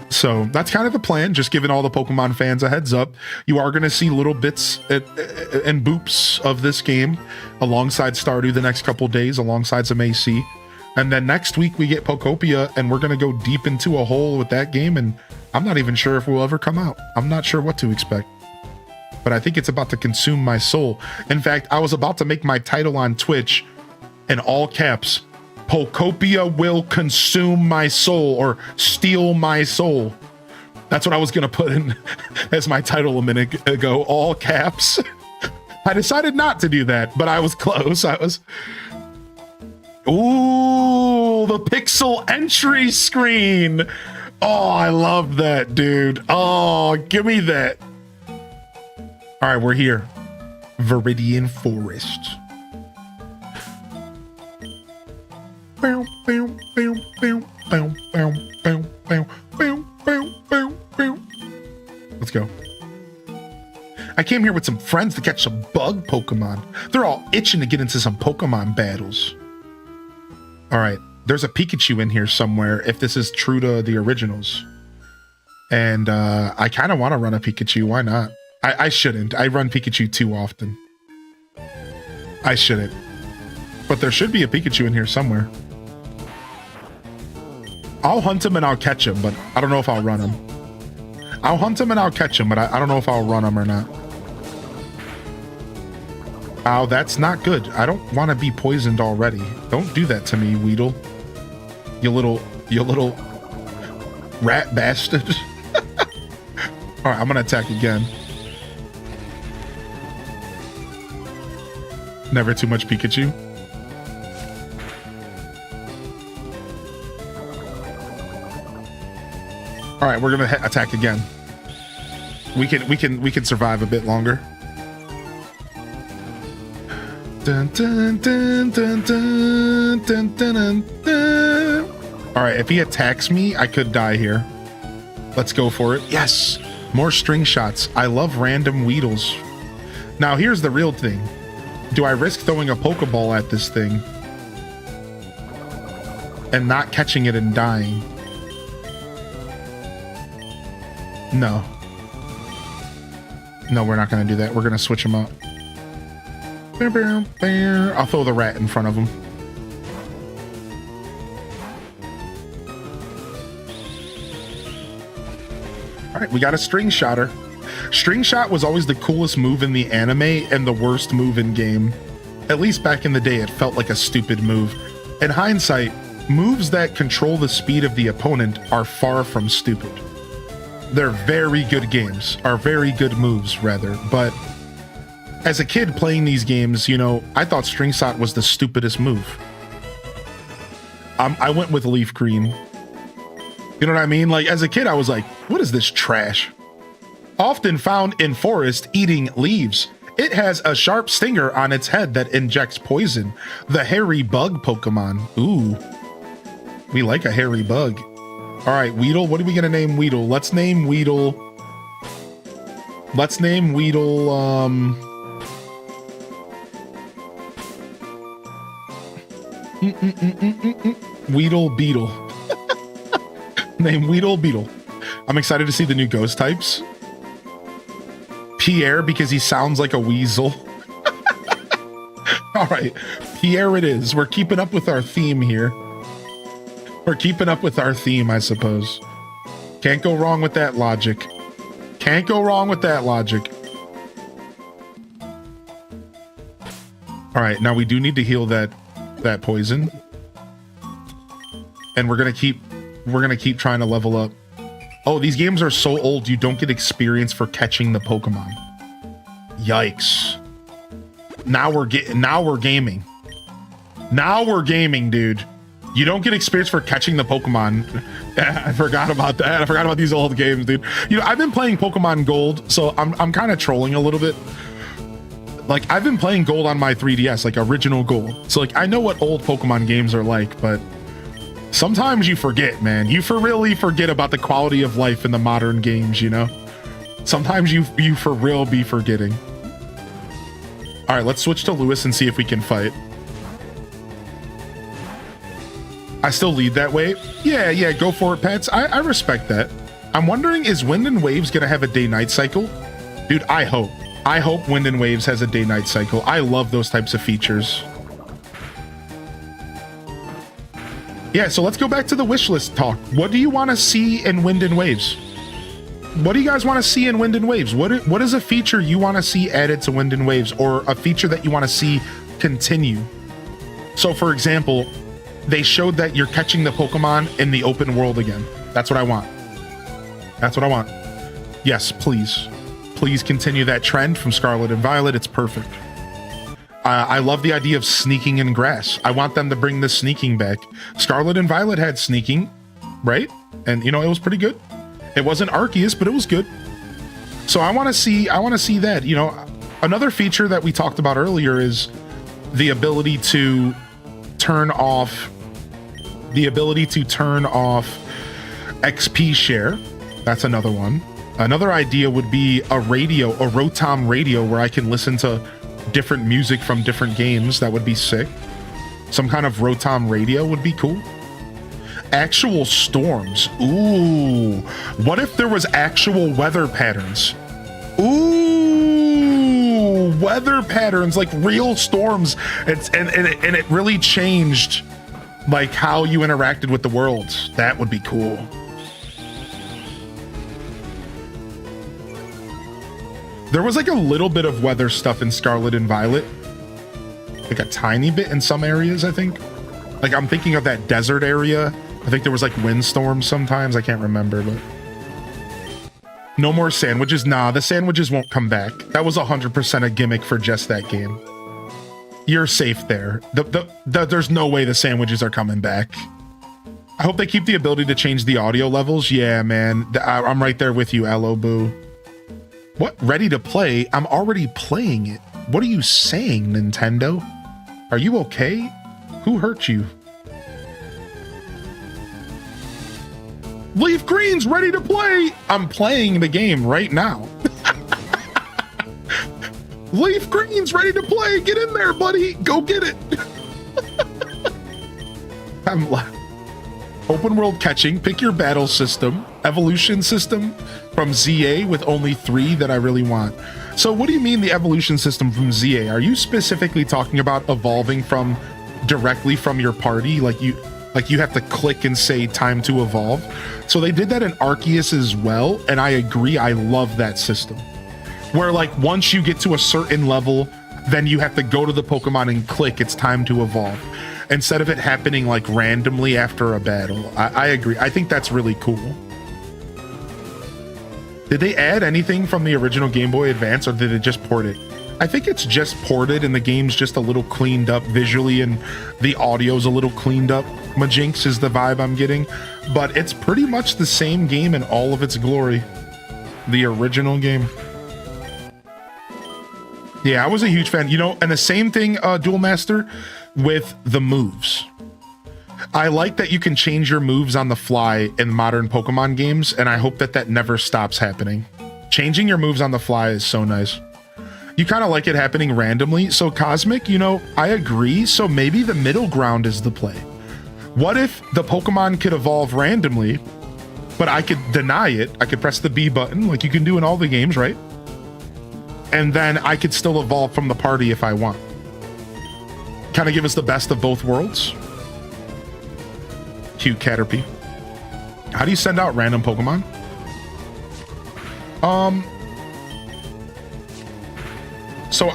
So that's kind of the plan, just giving all the Pokemon fans a heads up. You are going to see little bits and boops of this game alongside Stardew the next couple days, alongside some AC. And then next week we get Pokopia, and we're going to go deep into a hole with that game, and I'm not even sure if we'll ever come out. I'm not sure what to expect. But I think it's about to consume my soul. In fact, I was about to make my title on Twitch in all caps, Pokopia will consume my soul, or steal my soul. That's what I was going to put in as my title a minute ago, all caps. I decided not to do that, but I was close. Ooh, the pixel entry screen. Oh, I love that, dude. Oh, give me that. All right, we're here. Viridian Forest. Let's go. I came here with some friends to catch some bug Pokemon. They're all itching to get into some Pokemon battles. All right, there's a Pikachu in here somewhere if this is true to the originals. And I kind of want to run a Pikachu. Why not? I shouldn't. I run Pikachu too often. I shouldn't. But there should be a Pikachu in here somewhere. I'll hunt him and I'll catch him, but I don't know if I'll run him. I'll hunt him and I'll catch him, but I don't know if I'll run him or not. Oh, that's not good. I don't want to be poisoned already. Don't do that to me, Weedle. You little rat bastard. All right, I'm gonna attack again. Never too much Pikachu. All right, we're gonna attack again. We can survive a bit longer. Dun, dun, dun, dun, dun, dun, dun, dun. All right, if he attacks me, I could die here. Let's go for it. Yes, more string shots. I love random Weedles. Now here's the real thing. Do I risk throwing a Pokeball at this thing and not catching it and dying? No. No, we're not going to do that. We're going to switch them up. I'll throw the rat in front of him. All right, we got a String Shotter. String Shot was always the coolest move in the anime and the worst move in game. At least back in the day, it felt like a stupid move. In hindsight, moves that control the speed of the opponent are far from stupid. They're very good games, are very good moves, rather, but as a kid playing these games, you know, I thought String Shot was the stupidest move. I went with Leaf Green. You know what I mean? Like, as a kid, I was like, what is this trash? Often found in forest eating leaves, it has a sharp stinger on its head that injects poison. The hairy bug Pokemon. Ooh, we like a hairy bug. All right, Weedle, what are we gonna name Weedle? Let's name Weedle, Weedle Beetle. Name Weedle Beetle. I'm excited to see the new ghost types. Pierre, because he sounds like a weasel. All right, Pierre it is. We're keeping up with our theme here. We're keeping up with our theme, I suppose. Can't go wrong with that logic. Can't go wrong with that logic. All right, now we do need to heal that poison. And we're gonna keep trying to level up. Oh, these games are so old you don't get experience for catching the Pokemon. Yikes. Now we're gaming. Now we're gaming, dude. You don't get experience for catching the Pokemon. I forgot about that. I forgot about these old games, dude. You know, I've been playing Pokemon Gold, so I'm kind of trolling a little bit. Like, I've been playing Gold on my 3DS, like original Gold. So, like, I know what old Pokemon games are like, but sometimes you forget, man. You really forget about the quality of life in the modern games, you know? Sometimes you for real be forgetting. All right, let's switch to Lewis and see if we can fight. I still lead that wave. Yeah, go for it, Pets. I respect that. I'm wondering, is Wind and Waves gonna have a day-night cycle? Dude, I hope. I hope Wind and Waves has a day-night cycle. I love those types of features. Yeah, so let's go back to the wish list talk. What do you want to see in Wind and Waves? What do you guys want to see in Wind and Waves? What is a feature you want to see added to Wind and Waves, or a feature that you want to see continue? So, for example, they showed that you're catching the Pokemon in the open world again. That's what I want. That's what I want. Yes, please. Please continue that trend from Scarlet and Violet. It's perfect. I love the idea of sneaking in grass. I want them to bring the sneaking back. Scarlet and Violet had sneaking, right? And, you know, it was pretty good. It wasn't Arceus, but it was good. So I want to see that. You know, another feature that we talked about earlier is the ability to turn off XP share. That's another one. Another idea would be a radio, a Rotom radio, where I can listen to different music from different games. That would be sick. Some kind of Rotom radio would be cool. Actual storms. Ooh. What if there was actual weather patterns? Ooh, weather patterns, like real storms. And it really changed like how you interacted with the world. That would be cool. There was like a little bit of weather stuff in Scarlet and Violet. Like a tiny bit in some areas, I think. Like, I'm thinking of that desert area. I think there was like windstorms sometimes. I can't remember, but... No more sandwiches. Nah, the sandwiches won't come back. That was 100% a gimmick for just that game. You're safe there. There's no way the sandwiches are coming back. I hope they keep the ability to change the audio levels. Yeah, man. I'm right there with you, Aloe Boo. What? Ready to play? I'm already playing it. What are you saying, Nintendo? Are you okay? Who hurt you? Leaf Green's ready to play. I'm playing the game right now. Leaf Green's ready to play. Get in there, buddy. Go get it. I'm open world catching. Pick your battle system. Evolution system from ZA with only 3 that I really want. So what do you mean the evolution system from ZA? Are you specifically talking about evolving from directly from your party? Like you have to click and say time to evolve. So they did that in Arceus as well. And I agree. I love that system where like once you get to a certain level, then you have to go to the Pokemon and click it's time to evolve instead of it happening like randomly after a battle. I agree. I think that's really cool. Did they add anything from the original Game Boy Advance or did it just port it? I think it's just ported and the game's just a little cleaned up visually and the audio's a little cleaned up. Majinx is the vibe I'm getting, but it's pretty much the same game in all of its glory. The original game. Yeah, I was a huge fan. You know, and the same thing, Duel Master, with the moves. I like that you can change your moves on the fly in modern Pokemon games, and I hope that that never stops happening. Changing your moves on the fly is so nice. You kind of like it happening randomly. So Cosmic, you know, I agree. So maybe the middle ground is the play. What if the Pokemon could evolve randomly, but I could deny it? I could press the B button like you can do in all the games, right? And then I could still evolve from the party if I want. Kind of give us the best of both worlds. Cute Caterpie. How do you send out random Pokemon? So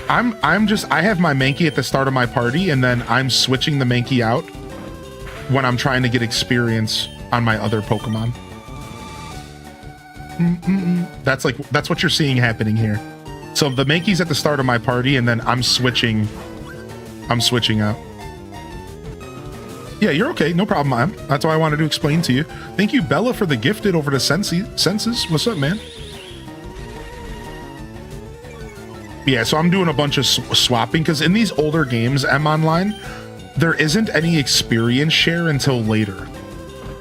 I have my Mankey at the start of my party, and then I'm switching the Mankey out when I'm trying to get experience on my other Pokemon. That's what you're seeing happening here. So the Mankey's at the start of my party, and then I'm switching out. Yeah, you're okay. No problem, man. That's why I wanted to explain to you. Thank you, Bella, for the gifted over to Senses. What's up, man? Yeah, so I'm doing a bunch of swapping because in these older games, M Online, there isn't any experience share until later.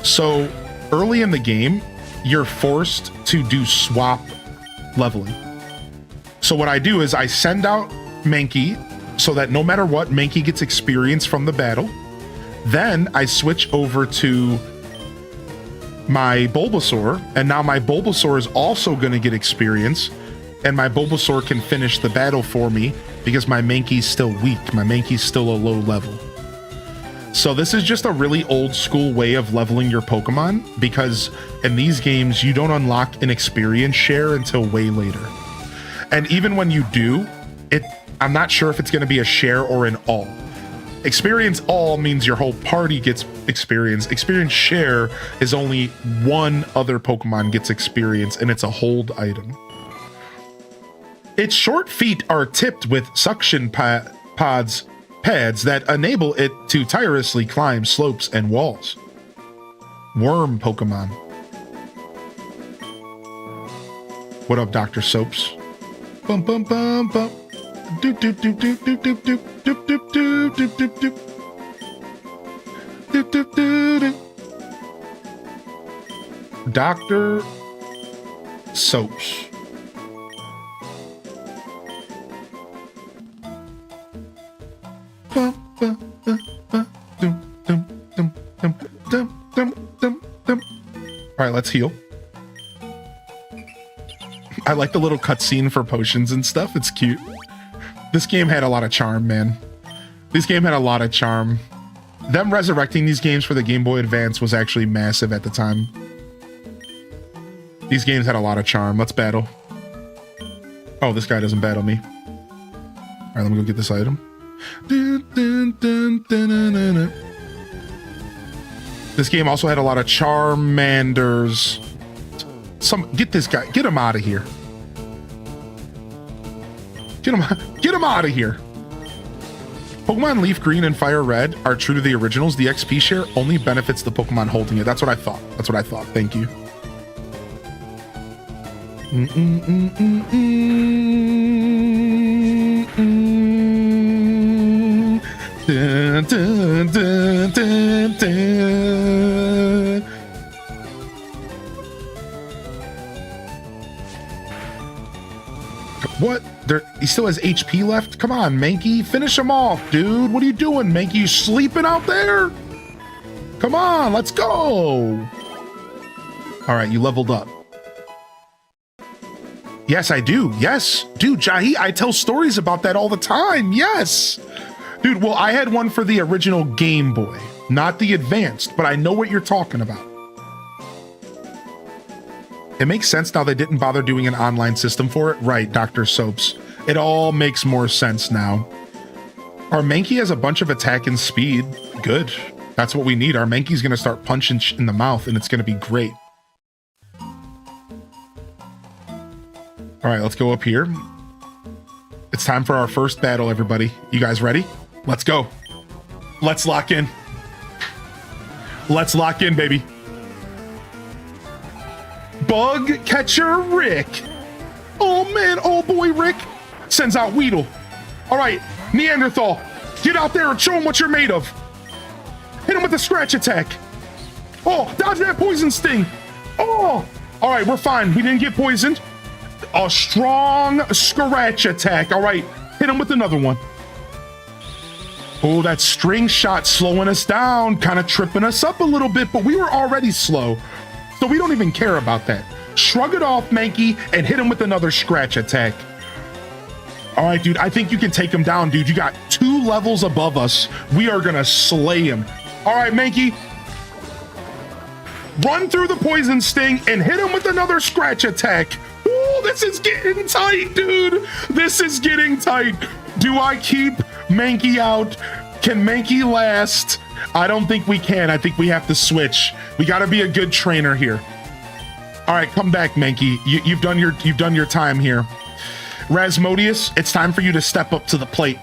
So early in the game, you're forced to do swap leveling. So what I do is I send out Mankey so that no matter what, Mankey gets experience from the battle. Then I switch over to my Bulbasaur, and now my Bulbasaur is also going to get experience, and my Bulbasaur can finish the battle for me because my Mankey's still weak. My Mankey's still a low level. So this is just a really old school way of leveling your Pokemon, because in these games, you don't unlock an experience share until way later. And even when you do, I'm not sure if it's going to be a share or an all. Experience all means your whole party gets experience. Experience share is only one other Pokemon gets experience, and it's a hold item. Its short feet are tipped with suction pads that enable it to tirelessly climb slopes and walls. Worm Pokemon. What up, Dr. Soaps? Bum bum bum bum. Doop doop doop doop doop doop doop doop doop doop doop doop doop. Doop doop doop doop. Dr. Soaps. All right, let's heal. I like the little cutscene for potions and stuff. It's cute. This game had a lot of charm, man. This game had a lot of charm. Them resurrecting these games for the Game Boy Advance was actually massive at the time. These games had a lot of charm. Let's battle. Oh, this guy doesn't battle me. All right, let me go get this item. This game also had a lot of Charmanders. Get this guy. Get him out of here. Get him out of here. Pokemon Leaf Green and Fire Red are true to the originals. The XP share only benefits the Pokemon holding it. That's what I thought. That's what I thought. Thank you. Dun, dun, dun, dun, dun. What? He still has HP left? Come on, Mankey. Finish him off, dude. What are you doing, Mankey? You sleeping out there? Come on, let's go. All right, you leveled up. Yes, I do. Yes. Dude, Jahi, I tell stories about that all the time. Yes. Dude, well, I had one for the original Game Boy, not the Advanced, but I know what you're talking about. It makes sense now they didn't bother doing an online system for it. Right, Dr. Soaps. It all makes more sense now. Our Mankey has a bunch of attack and speed. Good. That's what we need. Our Mankey's going to start punching in the mouth, and it's going to be great. All right, let's go up here. It's time for our first battle, everybody. You guys ready? Let's go. Let's lock in. Let's lock in, baby. Bug Catcher Rick. Oh, man. Oh, boy, Rick sends out Weedle. All right, Neanderthal, get out there and show him what you're made of. Hit him with the scratch attack. Oh, dodge that poison sting. Oh, all right, we're fine. We didn't get poisoned. A strong scratch attack. All right, hit him with another one. Oh, that string shot slowing us down, kind of tripping us up a little bit, but we were already slow, so we don't even care about that. Shrug it off, Mankey, and hit him with another scratch attack. All right, dude, I think you can take him down, dude. You got 2 levels above us. We are gonna slay him. All right, Mankey. Run through the poison sting and hit him with another scratch attack. Ooh, this is getting tight, dude. This is getting tight. Do I keep Mankey out? Can Mankey last? I don't think we can. I think we have to switch. We got to be a good trainer here. All right, come back, Mankey. You've done your time here. Rasmodius, it's time for you to step up to the plate.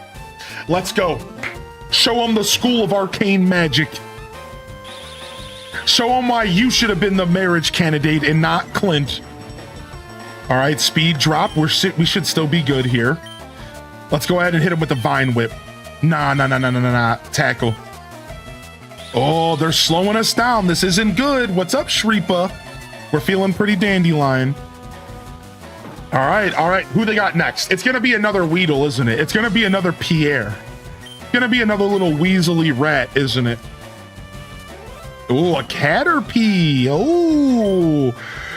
Let's go. Show him the school of arcane magic. Show him why you should have been the marriage candidate and not Clint. All right, speed drop. We should still be good here. Let's go ahead and hit him with the Vine Whip. Nah. Tackle. Oh, they're slowing us down. This isn't good. What's up, Shripa? We're feeling pretty dandelion. All right. Who they got next? It's going to be another Weedle, isn't it? It's going to be another Pierre. It's going to be another little weaselly rat, isn't it? Oh, a Caterpie. Oh.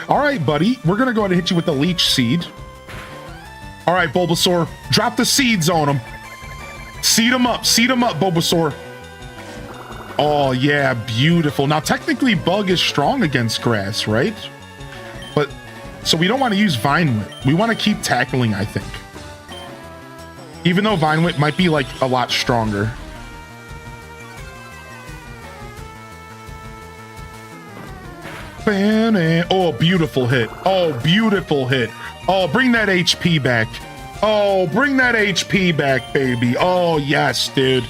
All right, buddy. We're going to go ahead and hit you with the Leech Seed. All right, Bulbasaur. Drop the seeds on him. Seed him up, Bulbasaur. Oh, yeah, beautiful. Now, technically, Bug is strong against grass, right? But, so we don't want to use Vine Whip. We want to keep tackling, I think. Even though Vine Whip might be, like, a lot stronger. Oh, beautiful hit. Oh, beautiful hit. Oh, bring that HP back. Oh, bring that HP back, baby. Oh, yes, dude.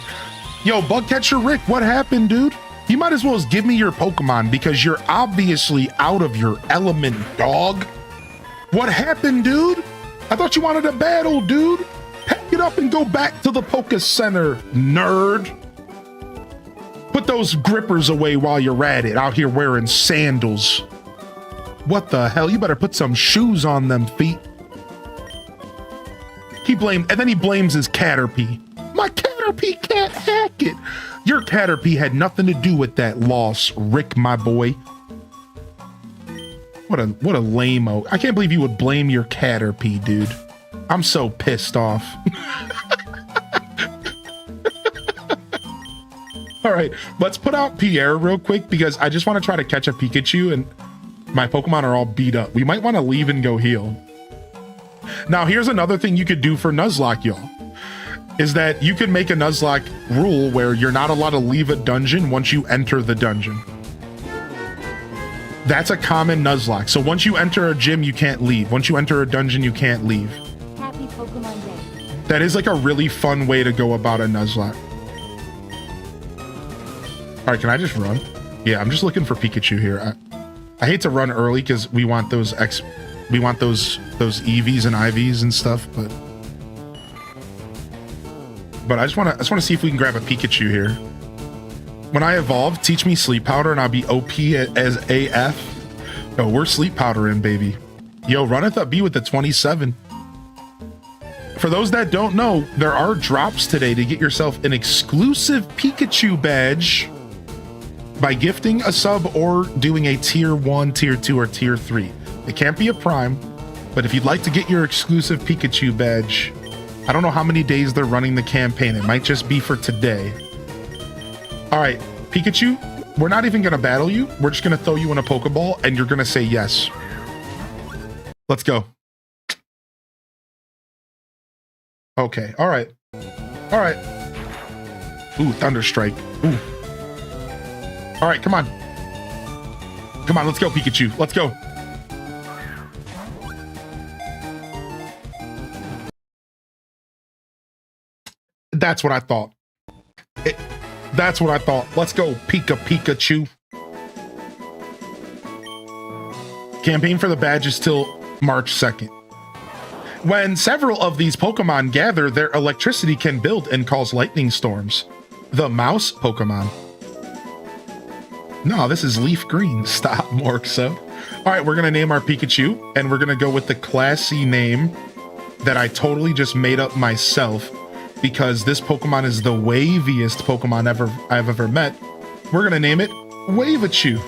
Yo, Bugcatcher Rick, what happened, dude? You might as well just give me your Pokemon because you're obviously out of your element, dog. What happened, dude? I thought you wanted a battle, dude. Pack it up and go back to the Poké Center, nerd. Put those grippers away while you're at it, out here wearing sandals. What the hell? You better put some shoes on them feet. And then he blames his Caterpie. My Caterpie can't hack it. Your Caterpie had nothing to do with that loss, Rick, my boy. What a lame-o. I can't believe you would blame your Caterpie, dude. I'm so pissed off. All right, let's put out Pierre real quick because I just want to try to catch a Pikachu and my Pokemon are all beat up. We might want to leave and go heal. Now, here's another thing you could do for Nuzlocke, y'all, is that you could make a Nuzlocke rule where you're not allowed to leave a dungeon once you enter the dungeon. That's a common Nuzlocke. So once you enter a gym, you can't leave. Once you enter a dungeon, you can't leave. Happy Pokemon Day. That is like a really fun way to go about a Nuzlocke. All right, can I just run? Yeah, I'm just looking for Pikachu here. I hate to run early because we want those EVs and IVs and stuff, but I just want to see if we can grab a Pikachu here. When I evolve, teach me Sleep Powder and I'll be OP as AF. Oh, we're Sleep Powdering, baby. Yo, Runneth Up B with the 27. For those that don't know, there are drops today to get yourself an exclusive Pikachu badge by gifting a sub or doing a tier 1, tier 2, or tier 3. It can't be a prime, but if you'd like to get your exclusive Pikachu badge, I don't know how many days they're running the campaign. It might just be for today. All right, Pikachu, we're not even going to battle you. We're just going to throw you in a Pokeball, and you're going to say yes. Let's go. Okay, all right. All right. Ooh, Thunderstrike. Ooh. All right, come on. Come on, let's go, Pikachu. Let's go. That's what I thought. That's what I thought. Let's go, Pikachu. Campaign for the badge is till March 2nd. When several of these Pokemon gather, their electricity can build and cause lightning storms. The mouse Pokemon. No, this is Leaf Green. Stop, Morkso. All right, we're going to name our Pikachu, and we're going to go with the classy name that I totally just made up myself because this Pokemon is the waviest Pokemon I've ever met. We're going to name it Waveachu.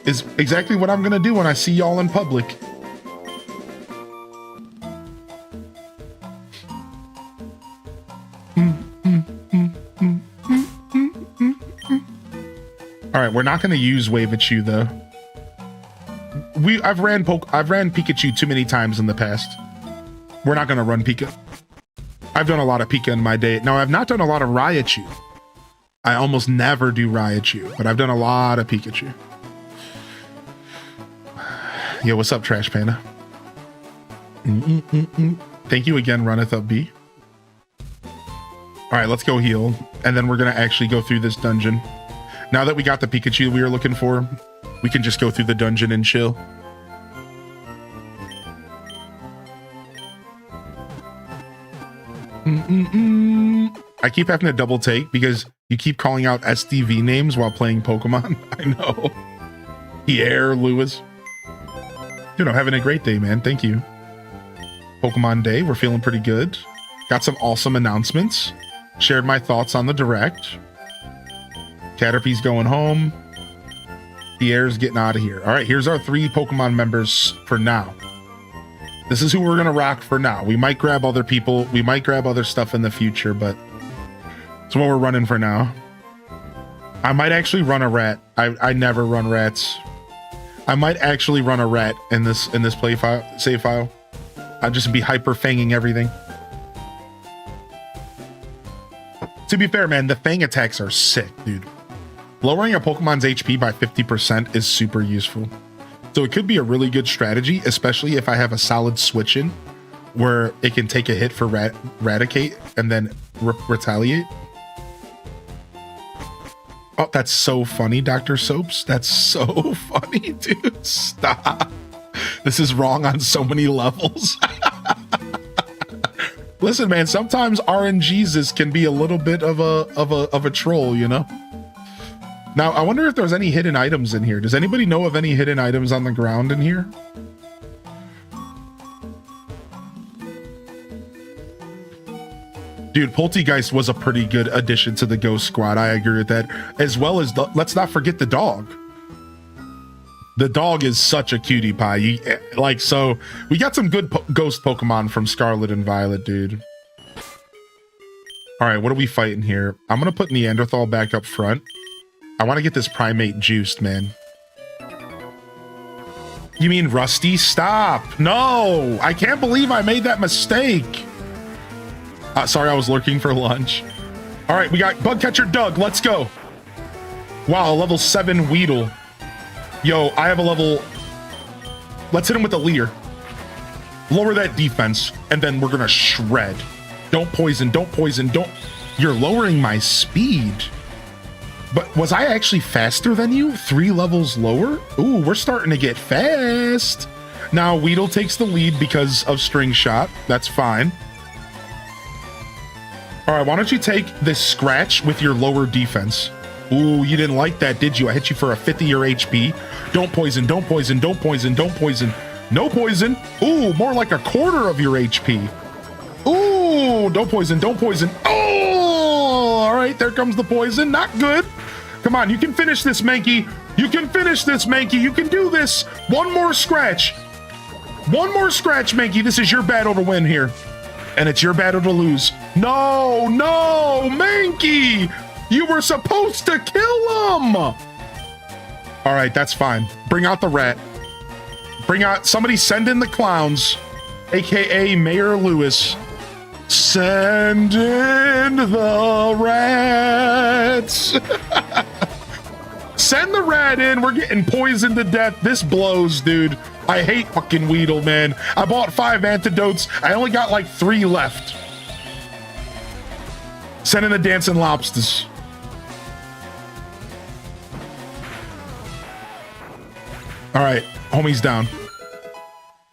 Is exactly what I'm going to do when I see y'all in public. All right, we're not going to use Waveachu though. I've ran Pikachu too many times in the past. We're not going to run Pika. I've done a lot of Pika in my day. Now, I've not done a lot of Raichu. I almost never do Raichu, but I've done a lot of Pikachu. Yo, what's up, Trash Panda? Thank you again, Runneth Up B. All right, let's go heal, and then we're going to actually go through this dungeon. Now that we got the Pikachu we were looking for, we can just go through the dungeon and chill. I keep having to double take because you keep calling out SDV names while playing Pokemon. I know. Pierre, Lewis. Dude, I'm having a great day, man. Thank you. Pokemon Day, we're feeling pretty good. Got some awesome announcements. Shared my thoughts on the Direct. Caterpie's going home. Pierre's getting out of here. All right, here's our 3 Pokemon members for now. This is who we're going to rock for now. We might grab other people. We might grab other stuff in the future, but it's what we're running for now. I might actually run a rat. I never run rats. I might actually run a rat in this play file, save file. I'd just be hyper fanging everything. To be fair, man, the fang attacks are sick, dude. Lowering a Pokemon's HP by 50% is super useful. So it could be a really good strategy, especially if I have a solid switch in where it can take a hit for Raticate and then retaliate. Oh, that's so funny, Dr. Soaps. That's so funny, dude. Stop. This is wrong on so many levels. Listen, man, sometimes RNGesus can be a little bit of a troll, you know? Now, I wonder if there's any hidden items in here. Does anybody know of any hidden items on the ground in here? Dude, Poltegeist was a pretty good addition to the Ghost Squad. I agree with that. As well as, let's not forget the dog. The dog is such a cutie pie. So we got some good ghost Pokemon from Scarlet and Violet, dude. All right, what are we fighting here? I'm going to put Neanderthal back up front. I want to get this Primate juiced, man. You mean Rusty? Stop. No, I can't believe I made that mistake. Sorry, I was lurking for lunch. All right, we got Bugcatcher Doug. Let's go. Wow, level 7 Weedle. Yo, I have a level... Let's hit him with a Leer. Lower that defense, and then we're going to shred. Don't poison, don't poison, don't... You're lowering my speed. But was I actually faster than you? 3 levels lower? Ooh, we're starting to get fast. Now, Weedle takes the lead because of String Shot. That's fine. All right, why don't you take this Scratch with your lower defense? Ooh, you didn't like that, did you? I hit you for a 50 your HP. Don't poison, don't poison, don't poison, don't poison. No poison. Ooh, more like a quarter of your HP. Ooh, don't poison, don't poison. Oh, all right, there comes the poison. Not good. Come on, you can finish this, Mankey. You can finish this, Mankey. You can do this. One more Scratch. One more Scratch, Mankey. This is your battle to win here. And it's your battle to lose. No, no, Mankey. You were supposed to kill him! All right, that's fine. Bring out the rat. Bring out... Somebody send in the clowns, a.k.a. Mayor Lewis. Send in the rats! Send the rat in. We're getting poisoned to death. This blows, dude. I hate fucking Weedle, man. I bought 5 antidotes. I only got like 3 left. Send in the dancing lobsters. All right, homie's down.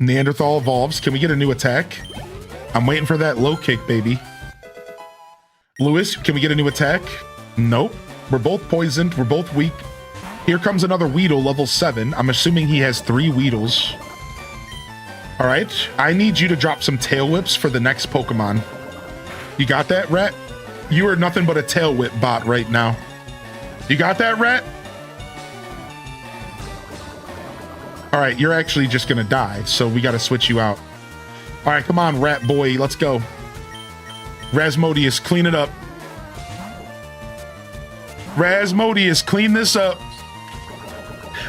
Neanderthal evolves. Can we get a new attack? I'm waiting for that low kick, baby. Lewis, can we get a new attack? Nope. We're both poisoned. We're both weak. Here comes another Weedle, level 7. I'm assuming he has 3 Weedles. All right, I need you to drop some Tail Whips for the next Pokemon. You got that, Rat? You are nothing but a Tail Whip bot right now. You got that, Rat? All right, you're actually just gonna die, so we gotta switch you out. All right, come on, Rat Boy, let's go. Rasmodius, clean it up. Rasmodius, clean this up.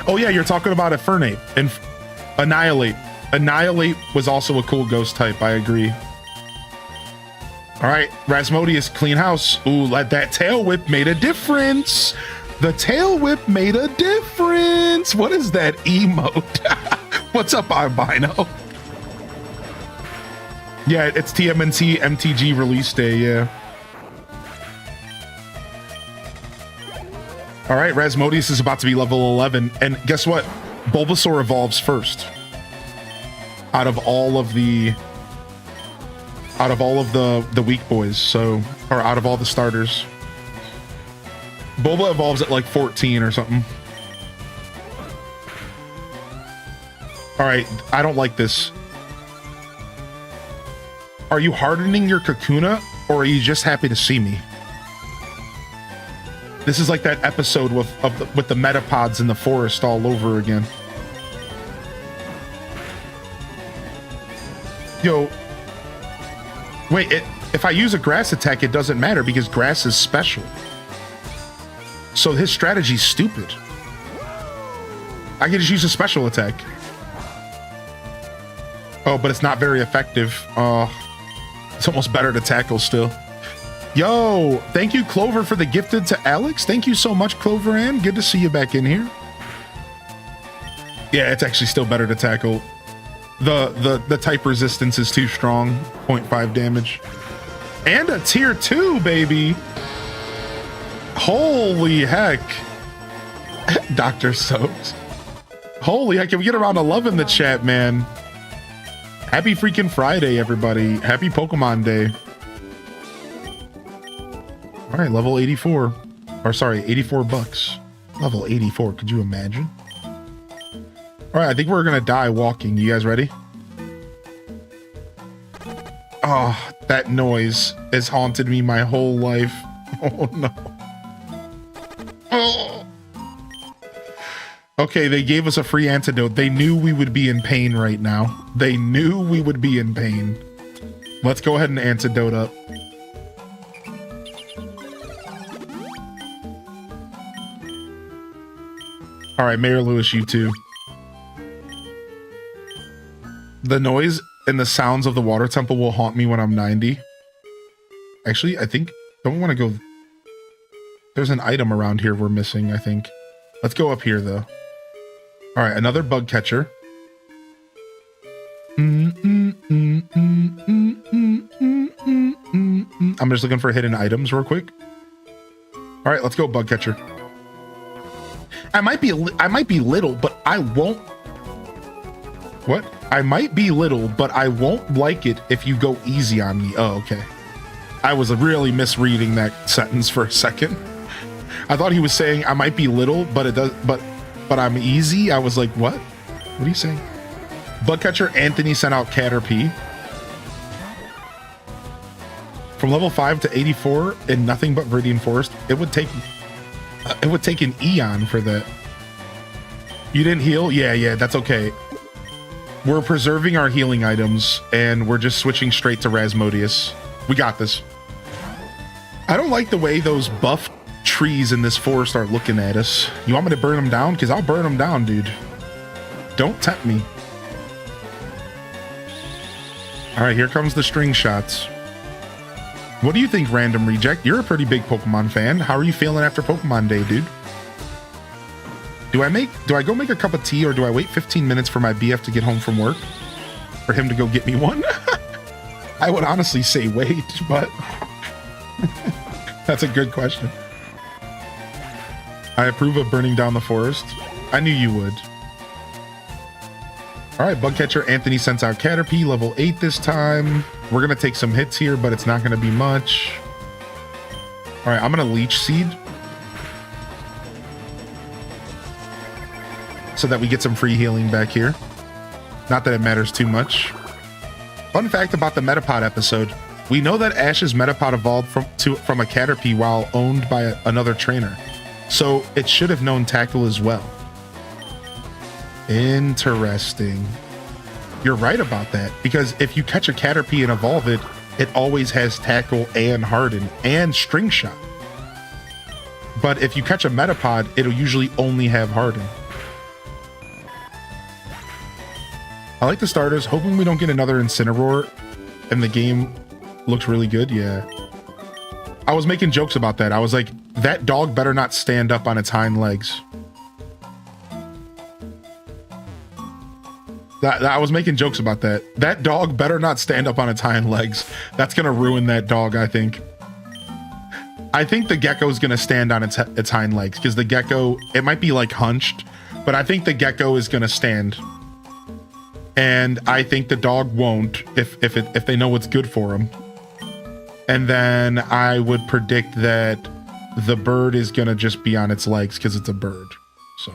Oh yeah, you're talking about Infernape and Annihilate. Annihilate was also a cool ghost type, I agree. All right, Rasmodius, clean house. Ooh, that Tail Whip made a difference. The Tail Whip made a difference. What is that emote? What's up, Albino? Yeah, it's TMNT MTG release day, yeah. All right, Rasmodius is about to be level 11. And guess what? Bulbasaur evolves first. Out of all of the weak boys, so, or out of all the starters. Bulba evolves at like 14 or something. All right, I don't like this. Are you hardening your Kakuna, or are you just happy to see me? This is like that episode with the Metapods in the forest all over again. Yo, wait, if I use a grass attack, it doesn't matter because grass is special. So his strategy's stupid. I can just use a special attack. Oh, but it's not very effective. It's almost better to tackle still. Yo, thank you, Clover, for the gifted to Alex. Thank you so much, Clover Ann. Good to see you back in here. Yeah, it's actually still better to tackle. The type resistance is too strong. 0.5 damage. And a tier 2, baby. Holy heck. Dr. Soaps. Holy heck, can we get around 11 in the chat, man? Happy freaking Friday, everybody. Happy Pokemon Day. All right, level 84. Or sorry, 84 bucks. Level 84, could you imagine? All right, I think we're gonna die walking. You guys ready? Oh, that noise has haunted me my whole life. Oh no. Oh. Okay, they gave us a free antidote. They knew we would be in pain right now. They knew we would be in pain. Let's go ahead and antidote up. All right, Mayor Lewis, you too. The noise and the sounds of the water temple will haunt me when I'm 90. Actually, I think, don't we want to go? There's an item around here we're missing, I think. Let's go up here though. All right, another bug catcher. I'm just looking for hidden items real quick. All right, let's go bug catcher. I might be little, but I won't. What? I might be little, but I won't like it if you go easy on me. Oh, okay. I was really misreading that sentence for a second. I thought he was saying I might be little, but it does, but I'm easy. I was like, what? What are you saying? Bugcatcher Anthony sent out Caterpie. From level 5 to 84 in nothing but Viridian Forest, it would take an eon for that. You didn't heal? Yeah, that's okay. We're preserving our healing items and we're just switching straight to Rasmodius. We got this. I don't like the way those buff trees in this forest are looking at us. You want me to burn them down? Because I'll burn them down, dude. Don't tempt me. All right, here comes the string shots. What do you think, Random Reject? You're a pretty big Pokemon fan. How are you feeling after Pokemon Day, dude? Do I go make a cup of tea, or do I wait 15 minutes for my BF to get home from work? For him to go get me one? I would honestly say wait, but that's a good question. I approve of burning down the forest. I knew you would. All right, Bugcatcher Anthony sends out Caterpie, level 8 this time. We're going to take some hits here, but it's not going to be much. All right, I'm going to Leech Seed, so that we get some free healing back here. Not that it matters too much. Fun fact about the Metapod episode. We know that Ash's Metapod evolved from a Caterpie while owned by another trainer. So it should have known Tackle as well. Interesting. You're right about that, because if you catch a Caterpie and evolve it, it always has Tackle and Harden and String Shot. But if you catch a Metapod, it'll usually only have Harden. I like the starters, hoping we don't get another Incineroar, and the game looks really good. Yeah. I was making jokes about that. I was like, that dog better not stand up on its hind legs. I was making jokes about that. That dog better not stand up on its hind legs. That's gonna ruin that dog, I think. I think the gecko is going to stand on its hind legs because the gecko, it might be like hunched, but I think the gecko is going to stand. And I think the dog won't if they know what's good for him. And then I would predict that the bird is going to just be on its legs because it's a bird. So.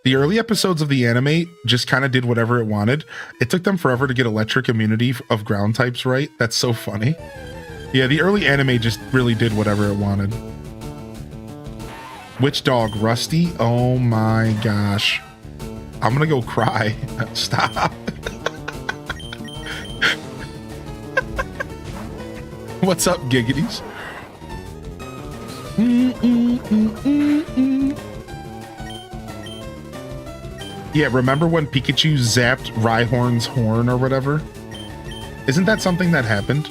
The early episodes of the anime just kind of did whatever it wanted. It took them forever to get electric immunity of ground types right. That's so funny. Yeah, the early anime just really did whatever it wanted. Which dog? Rusty? Oh my gosh. I'm gonna go cry. Stop. What's up, Giggities? Yeah, remember when Pikachu zapped Rhyhorn's horn or whatever? Isn't that something that happened?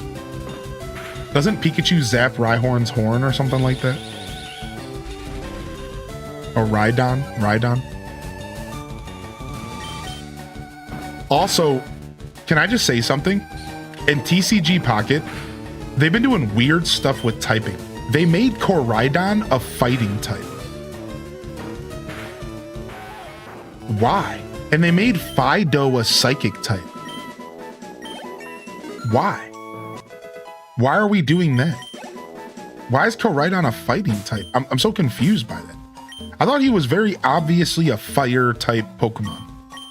Doesn't Pikachu zap Rhyhorn's horn or something like that? Or Rhydon? Also, can I just say something? In TCG Pocket, they've been doing weird stuff with typing. They made Koraidon a fighting type. Why? And they made Fido a psychic type. Why? Why are we doing that? Why is Koraidon a fighting type? I'm so confused by that. I thought he was very obviously a fire type Pokemon,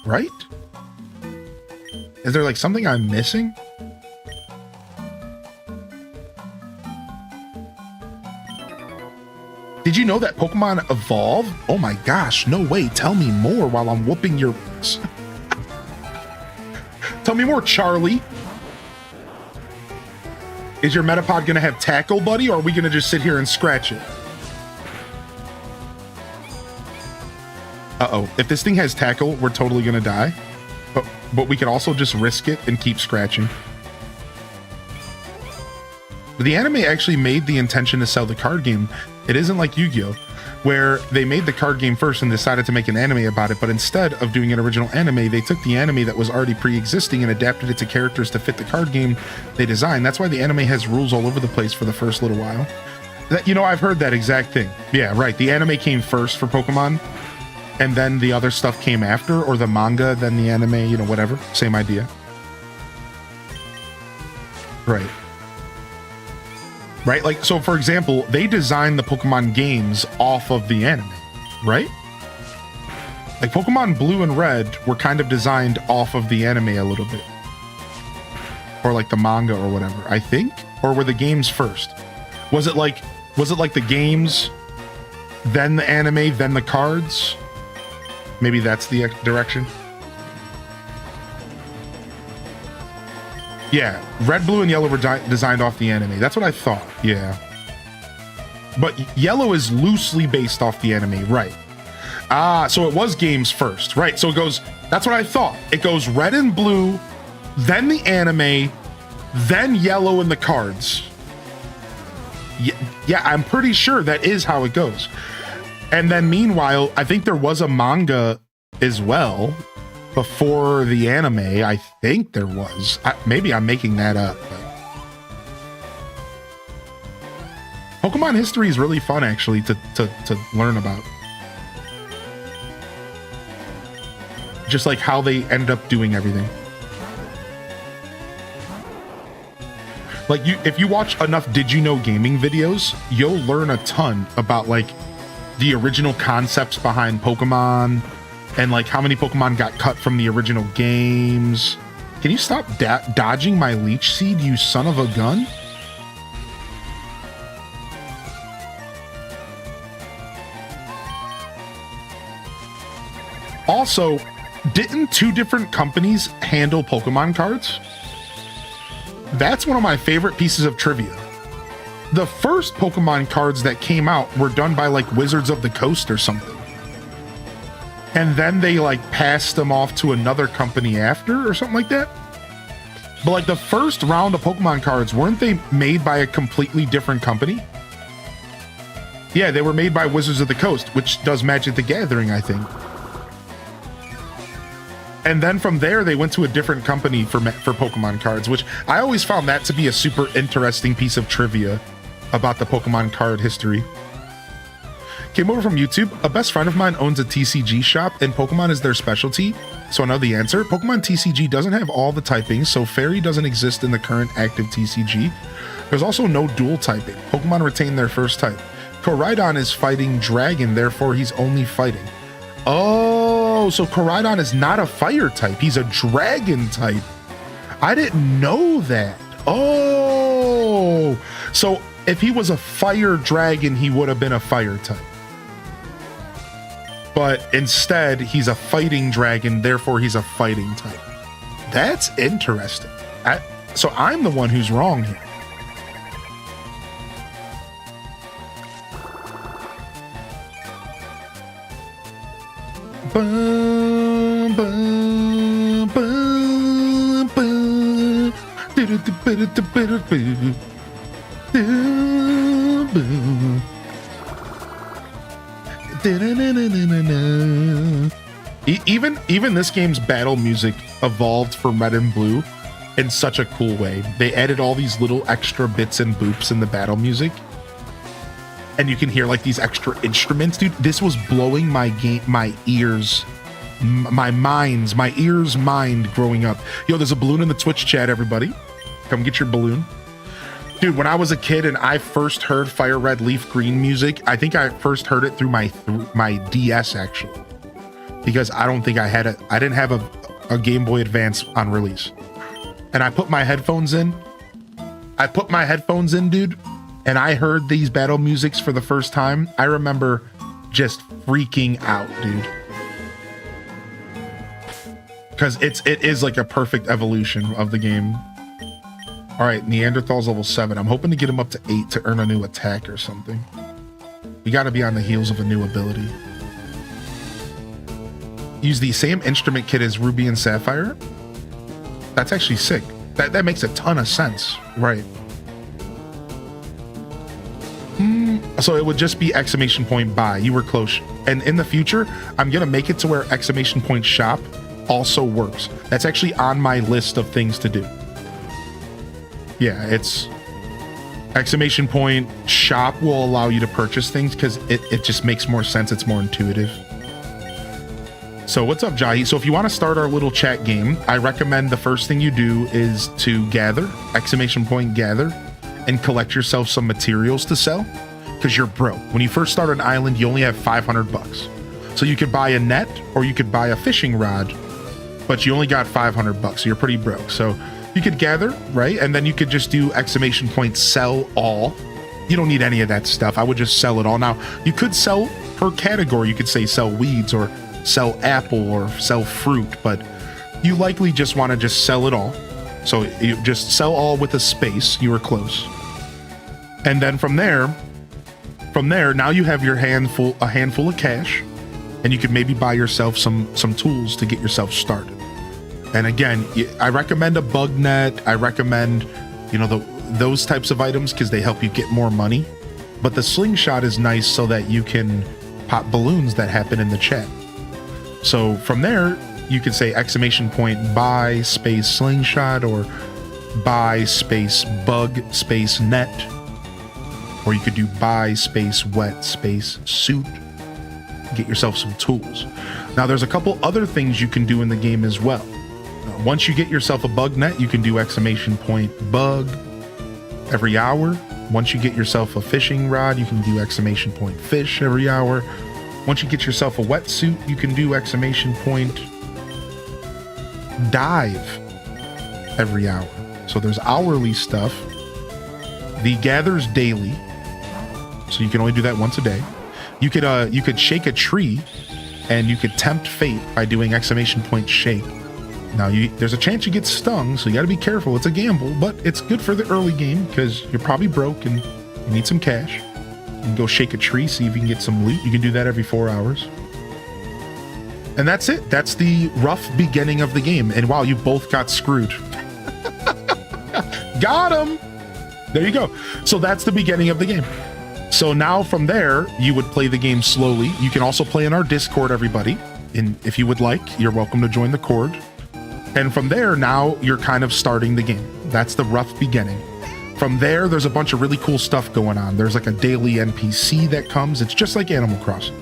right? Is there like something I'm missing? Did you know that Pokemon evolve? Oh my gosh, no way. Tell me more while I'm whooping your... Tell me more, Charlie. Is your Metapod gonna have tackle, buddy, or are we gonna just sit here and scratch it? Uh-oh, if this thing has tackle, we're totally gonna die. But we can also just risk it and keep scratching. But the anime actually made the intention to sell the card game. It isn't like Yu-Gi-Oh, where they made the card game first and decided to make an anime about it, but instead of doing an original anime, they took the anime that was already pre-existing and adapted it to characters to fit the card game they designed. That's why the anime has rules all over the place for the first little while. You know, I've heard that exact thing. Yeah, right. The anime came first for Pokemon, and then the other stuff came after, or the manga, then the anime, you know, whatever. Same idea. Right. Right? Like, so for example, they designed the Pokemon games off of the anime, right? Like Pokemon Blue and Red were kind of designed off of the anime a little bit. Or like the manga or whatever, I think? Or were the games first? Was it like the games, then the anime, then the cards? Maybe that's the direction. Yeah, Red, Blue, and Yellow were designed off the anime. That's what I thought, yeah. But Yellow is loosely based off the anime, right. Ah, so it was games first, right. So it goes, that's what I thought. It goes Red and Blue, then the anime, then Yellow and the cards. Yeah, I'm pretty sure that is how it goes. And then meanwhile, I think there was a manga as well. Before the anime, I think there was. Maybe I'm making that up. But Pokemon history is really fun, actually, to learn about. Just like how they ended up doing everything. Like, if you watch enough Did You Know Gaming videos, you'll learn a ton about, like, the original concepts behind Pokemon, and like how many Pokemon got cut from the original games. Can you stop dodging my Leech Seed, you son of a gun? Also, didn't two different companies handle Pokemon cards? That's one of my favorite pieces of trivia. The first Pokemon cards that came out were done by like Wizards of the Coast or something. And then they like passed them off to another company after or something like that. But like the first round of Pokemon cards, weren't they made by a completely different company? Yeah, they were made by Wizards of the Coast, which does Magic the Gathering, I think. And then from there, they went to a different company for Pokemon cards, which I always found that to be a super interesting piece of trivia about the Pokemon card history. Came over from YouTube. A best friend of mine owns a TCG shop, and Pokemon is their specialty. So I know the answer. Pokemon TCG doesn't have all the typing, so Fairy doesn't exist in the current active TCG. There's also no dual typing. Pokemon retain their first type. Koraidon is fighting Dragon, therefore he's only fighting. Oh, so Koraidon is not a fire type. He's a dragon type. I didn't know that. Oh, so if he was a fire dragon, he would have been a fire type. But instead, he's a fighting dragon, therefore he's a fighting type. That's interesting. So I'm the one who's wrong here. Bum, bum, bum, bum. Even this game's battle music evolved for Red and Blue in such a cool way. They added all these little extra bits and boops in the battle music. And you can hear like these extra instruments, dude. This was blowing my ears, my ears mind growing up. Yo, there's a balloon in the Twitch chat, everybody. Come get your balloon. Dude, when I was a kid and I first heard Fire Red Leaf Green music, I think I first heard it through my DS actually. Because I don't think I didn't have a Game Boy Advance on release. And I put my headphones in. Dude. And I heard these battle musics for the first time. I remember just freaking out, dude. Because it is like a perfect evolution of the game. All right, Neanderthal's level 7. I'm hoping to get him up to 8 to earn a new attack or something. You got to be on the heels of a new ability. Use the same instrument kit as Ruby and Sapphire? That's actually sick. That makes a ton of sense, right? So it would just be exclamation point buy. You were close. And in the future, I'm going to make it to where exclamation point shop also works. That's actually on my list of things to do. Yeah, it's exclamation point shop will allow you to purchase things because it just makes more sense. It's more intuitive. So what's up, Jahi? So if you want to start our little chat game, I recommend the first thing you do is to gather, exclamation point gather, and collect yourself some materials to sell because you're broke. When you first start an island, you only have $500. So you could buy a net or you could buy a fishing rod, but you only got $500. So you're pretty broke. So you could gather, right? And then you could just do exclamation point sell all. You don't need any of that stuff. I would just sell it all. Now, you could sell per category. You could say sell weeds or sell apple or sell fruit, but you likely just want to just sell it all. So you just sell all with a space. You were close. And then from there, now you have a handful of cash, and you could maybe buy yourself some tools to get yourself started. And again, I recommend a bug net. I recommend, those types of items because they help you get more money. But the slingshot is nice so that you can pop balloons that happen in the chat. So from there, you could say exclamation point buy space slingshot or buy space bug space net. Or you could do buy space wet space suit. Get yourself some tools. Now there's a couple other things you can do in the game as well. Once you get yourself a bug net, you can do exclamation point bug every hour. Once you get yourself a fishing rod, you can do exclamation point fish every hour. Once you get yourself a wetsuit, you can do exclamation point dive every hour. So there's hourly stuff. The gather's daily, so you can only do that once a day. You could shake a tree, and you could tempt fate by doing exclamation point shake. Now there's a chance you get stung, so you got to be careful. It's a gamble, but it's good for the early game because you're probably broke and you need some cash. You can go shake a tree, see if you can get some loot. You can do that every 4 hours. And that's it. That's the rough beginning of the game. And wow, you both got screwed. Got him! There you go. So that's the beginning of the game. So now from there, you would play the game slowly. You can also play in our Discord, everybody. if you would like, you're welcome to join the Cord. And from there, now you're kind of starting the game. That's the rough beginning. From there, there's a bunch of really cool stuff going on. There's like a daily NPC that comes. It's just like Animal Crossing.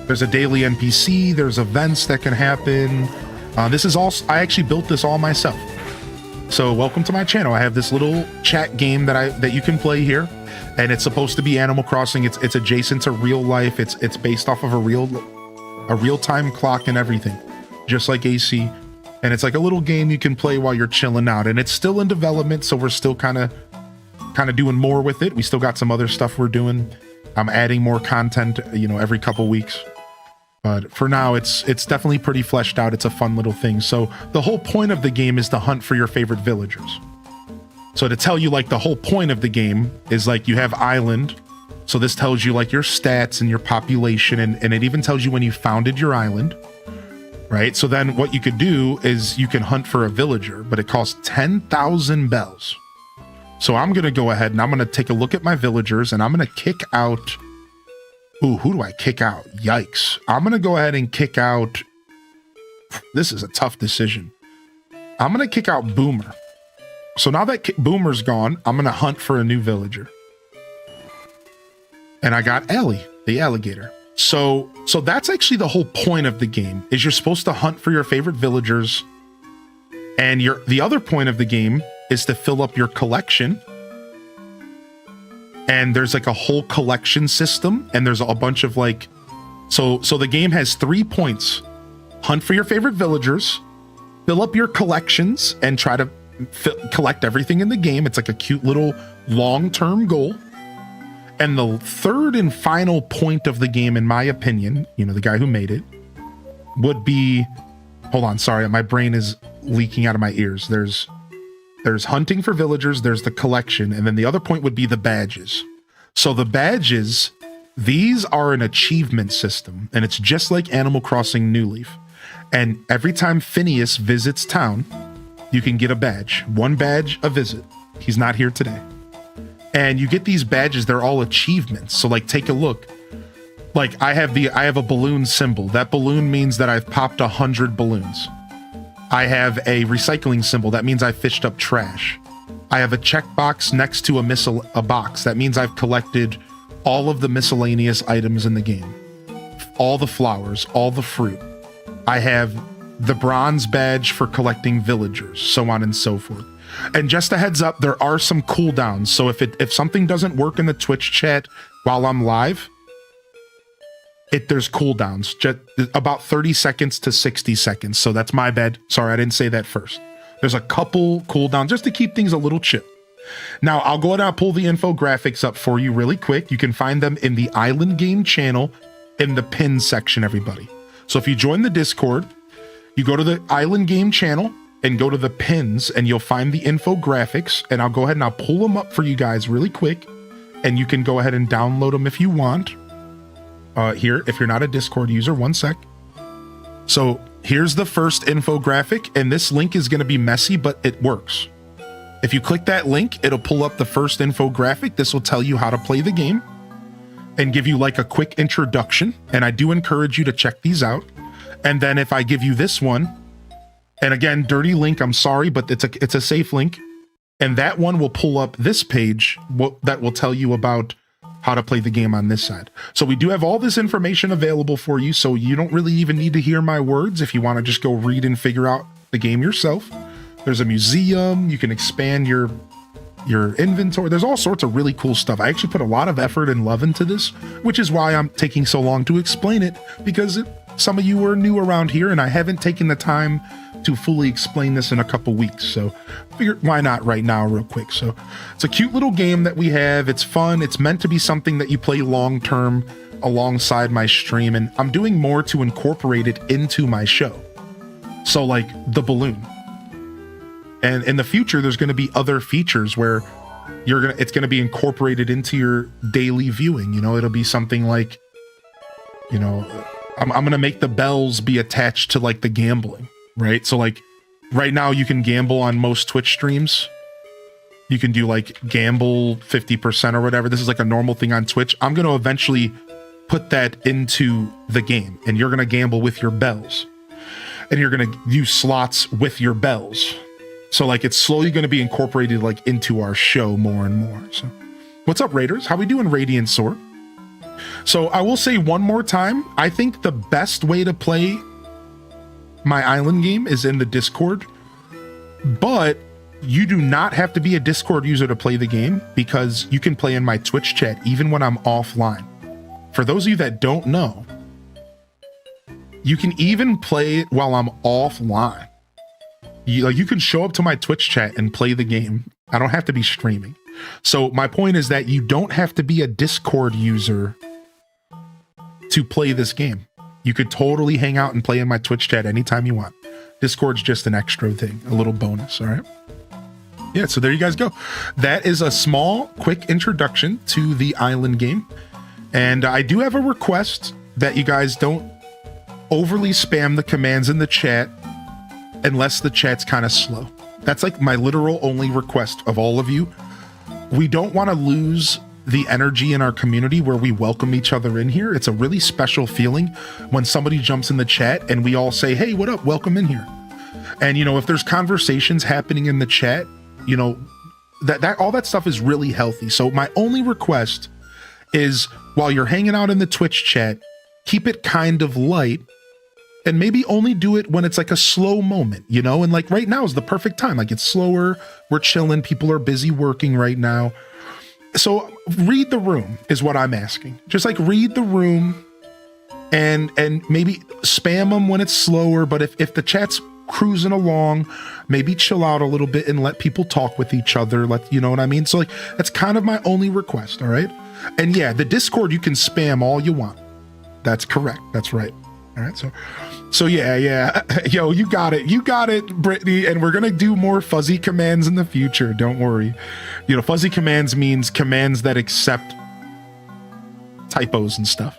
There's a daily NPC. There's events that can happen. This is all, I actually built this all myself. So welcome to my channel. I have this little chat game that you can play here, and it's supposed to be Animal Crossing. It's adjacent to real life. It's based off of a real-time clock and everything, just like AC. And it's like a little game you can play while you're chilling out. And it's still in development, so we're still kind of doing more with it. We still got some other stuff we're doing. I'm adding more content, every couple weeks. But for now, it's definitely pretty fleshed out. It's a fun little thing. So the whole point of the game is to hunt for your favorite villagers. So to tell you, like, the whole point of the game is, like, you have island. So this tells you, like, your stats and your population, and it even tells you when you founded your island, right? So then what you could do is you can hunt for a villager, but it costs 10,000 bells. So I'm going to go ahead and I'm going to take a look at my villagers, and I'm going to kick out... Ooh, who do I kick out? Yikes. I'm going to go ahead and kick out... This is a tough decision. I'm going to kick out Boomer. So now that Boomer's gone, I'm going to hunt for a new villager. And I got Ellie, the alligator. So that's actually the whole point of the game, is you're supposed to hunt for your favorite villagers. And the other point of the game is to fill up your collection. And there's like a whole collection system, and there's a bunch of like, so the game has 3 points. Hunt for your favorite villagers, fill up your collections, and try to collect everything in the game. It's like a cute little long-term goal. And the third and final point of the game, in my opinion, the guy who made it, would be, hold on, sorry, my brain is leaking out of my ears. There's hunting for villagers, there's the collection, and then the other point would be the badges. So the badges, these are an achievement system, and it's just like Animal Crossing New Leaf. And every time Phineas visits town, you can get a badge. 1 badge a visit. He's not here today. And you get these badges, they're all achievements. So like, take a look. Like I have a balloon symbol. That balloon means that I've popped 100 balloons. I have a recycling symbol. That means I fished up trash. I have a checkbox next to a box. That means I've collected all of the miscellaneous items in the game. All the flowers, all the fruit. I have the bronze badge for collecting villagers, so on and so forth. And just a heads up, there are some cooldowns. So if something doesn't work in the Twitch chat while I'm live, there's cooldowns, just about 30 seconds to 60 seconds. So that's my bad. Sorry, I didn't say that first. There's a couple cooldowns just to keep things a little chill. Now, I'll go ahead and I'll pull the infographics up for you really quick. You can find them in the Island Game channel in the pins section, everybody. So if you join the Discord, you go to the Island Game channel and go to the pins, and you'll find the infographics, and I'll go ahead and I'll pull them up for you guys really quick, and you can go ahead and download them if you want. Here, if you're not a Discord user, 1 sec. So here's the first infographic, and this link is going to be messy, but it works. If you click that link, it'll pull up the first infographic. This will tell you how to play the game and give you like a quick introduction, and I do encourage you to check these out. And then if I give you this one, and again, dirty link, I'm sorry, but it's a safe link. And that one will pull up this page that will tell you about how to play the game on this side. So we do have all this information available for you, so you don't really even need to hear my words if you want to just go read and figure out the game yourself. There's a museum, you can expand your inventory. There's all sorts of really cool stuff. I actually put a lot of effort and love into this, which is why I'm taking so long to explain it, because some of you are new around here and I haven't taken the time to fully explain this in a couple weeks. So I figured why not right now real quick. So it's a cute little game that we have. It's fun. It's meant to be something that you play long term alongside my stream, and I'm doing more to incorporate it into my show. So like the balloon. And in the future, there's going to be other features where it's going to be incorporated into your daily viewing. It'll be something like, I'm going to make the bells be attached to like the gambling, right? So like right now you can gamble on most Twitch streams. You can do like gamble 50% or whatever. This is like a normal thing on Twitch. I'm going to eventually put that into the game, and you're going to gamble with your bells, and you're going to use slots with your bells. So like it's slowly going to be incorporated like into our show more and more. So what's up, Raiders? How we doing, Radiant Sword? So I will say one more time, I think the best way to play my island game is in the Discord, but you do not have to be a Discord user to play the game, because you can play in my Twitch chat even when I'm offline. For those of you that don't know, you can even play it while I'm offline. You can show up to my Twitch chat and play the game. I don't have to be streaming. So my point is that you don't have to be a Discord user to play this game. You could totally hang out and play in my Twitch chat anytime you want. Discord's just an extra thing, a little bonus, all right? Yeah, so there you guys go. That is a small, quick introduction to the island game. And I do have a request that you guys don't overly spam the commands in the chat unless the chat's kind of slow. That's like my literal only request of all of you. We don't want to lose the energy in our community where we welcome each other in here. It's a really special feeling when somebody jumps in the chat and we all say, hey, what up? Welcome in here. And, you know, if there's conversations happening in the chat, you know, that all that stuff is really healthy. So my only request is while you're hanging out in the Twitch chat, keep it kind of light and maybe only do it when it's like a slow moment, you know? And like right now is the perfect time. Like it's slower, we're chilling, people are busy working right now. So read the room is what I'm asking. Just like read the room and maybe spam them when it's slower. But if the chat's cruising along, maybe chill out a little bit and let people talk with each other. You know what I mean? So like, that's kind of my only request. All right. And yeah, the Discord, you can spam all you want. That's correct. That's right. All right. So yeah. Yo, you got it, Brittany. And we're going to do more fuzzy commands in the future. Don't worry. You know, fuzzy commands means commands that accept typos and stuff.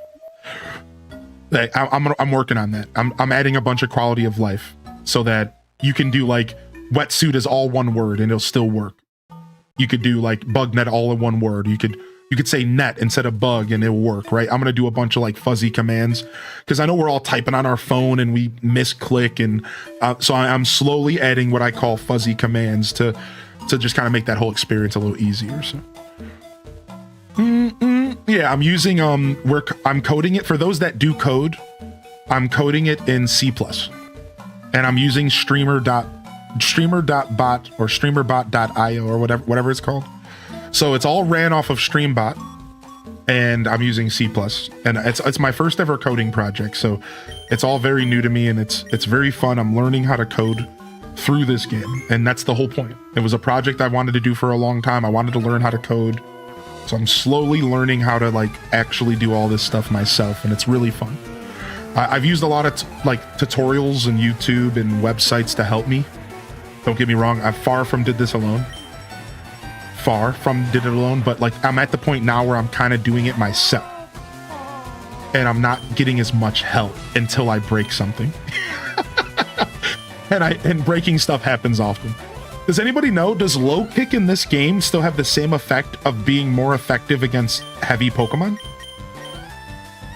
I'm working on that. I'm adding a bunch of quality of life so that you can do like wetsuit is all one word and it'll still work. You could do like bug net all in one word. You could say net instead of bug and it'll work, right? I'm going to do a bunch of like fuzzy commands because I know we're all typing on our phone and we misclick. And so I'm slowly adding what I call fuzzy commands to just kind of make that whole experience a little easier. So, yeah, I'm using, I'm coding it for those that do code. I'm coding it in C+. And I'm using streamer.bot or streamerbot.io or whatever it's called. So it's all ran off of Streambot, and I'm using C+. And it's my first ever coding project, so it's all very new to me, and it's very fun. I'm learning how to code through this game, and that's the whole point. It was a project I wanted to do for a long time. I wanted to learn how to code, so I'm slowly learning how to like actually do all this stuff myself, and it's really fun. I've used a lot of tutorials and YouTube and websites to help me. Don't get me wrong, I far from did it alone, but like I'm at the point now where I'm kind of doing it myself, and I'm not getting as much help until I break something. and breaking stuff happens often. Does anybody know, does low kick in this game still have the same effect of being more effective against heavy Pokemon?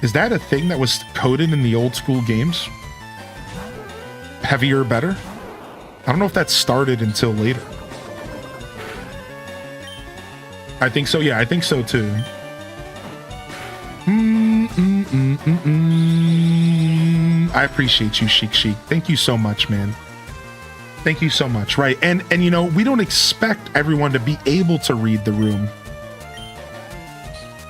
Is that a thing that was coded in the old school games? Heavier, better? I don't know if that started until later. I think so. Yeah, I think so too. I appreciate you, Chic. Thank you so much, man. Thank you so much. Right. And you know, we don't expect everyone to be able to read the room.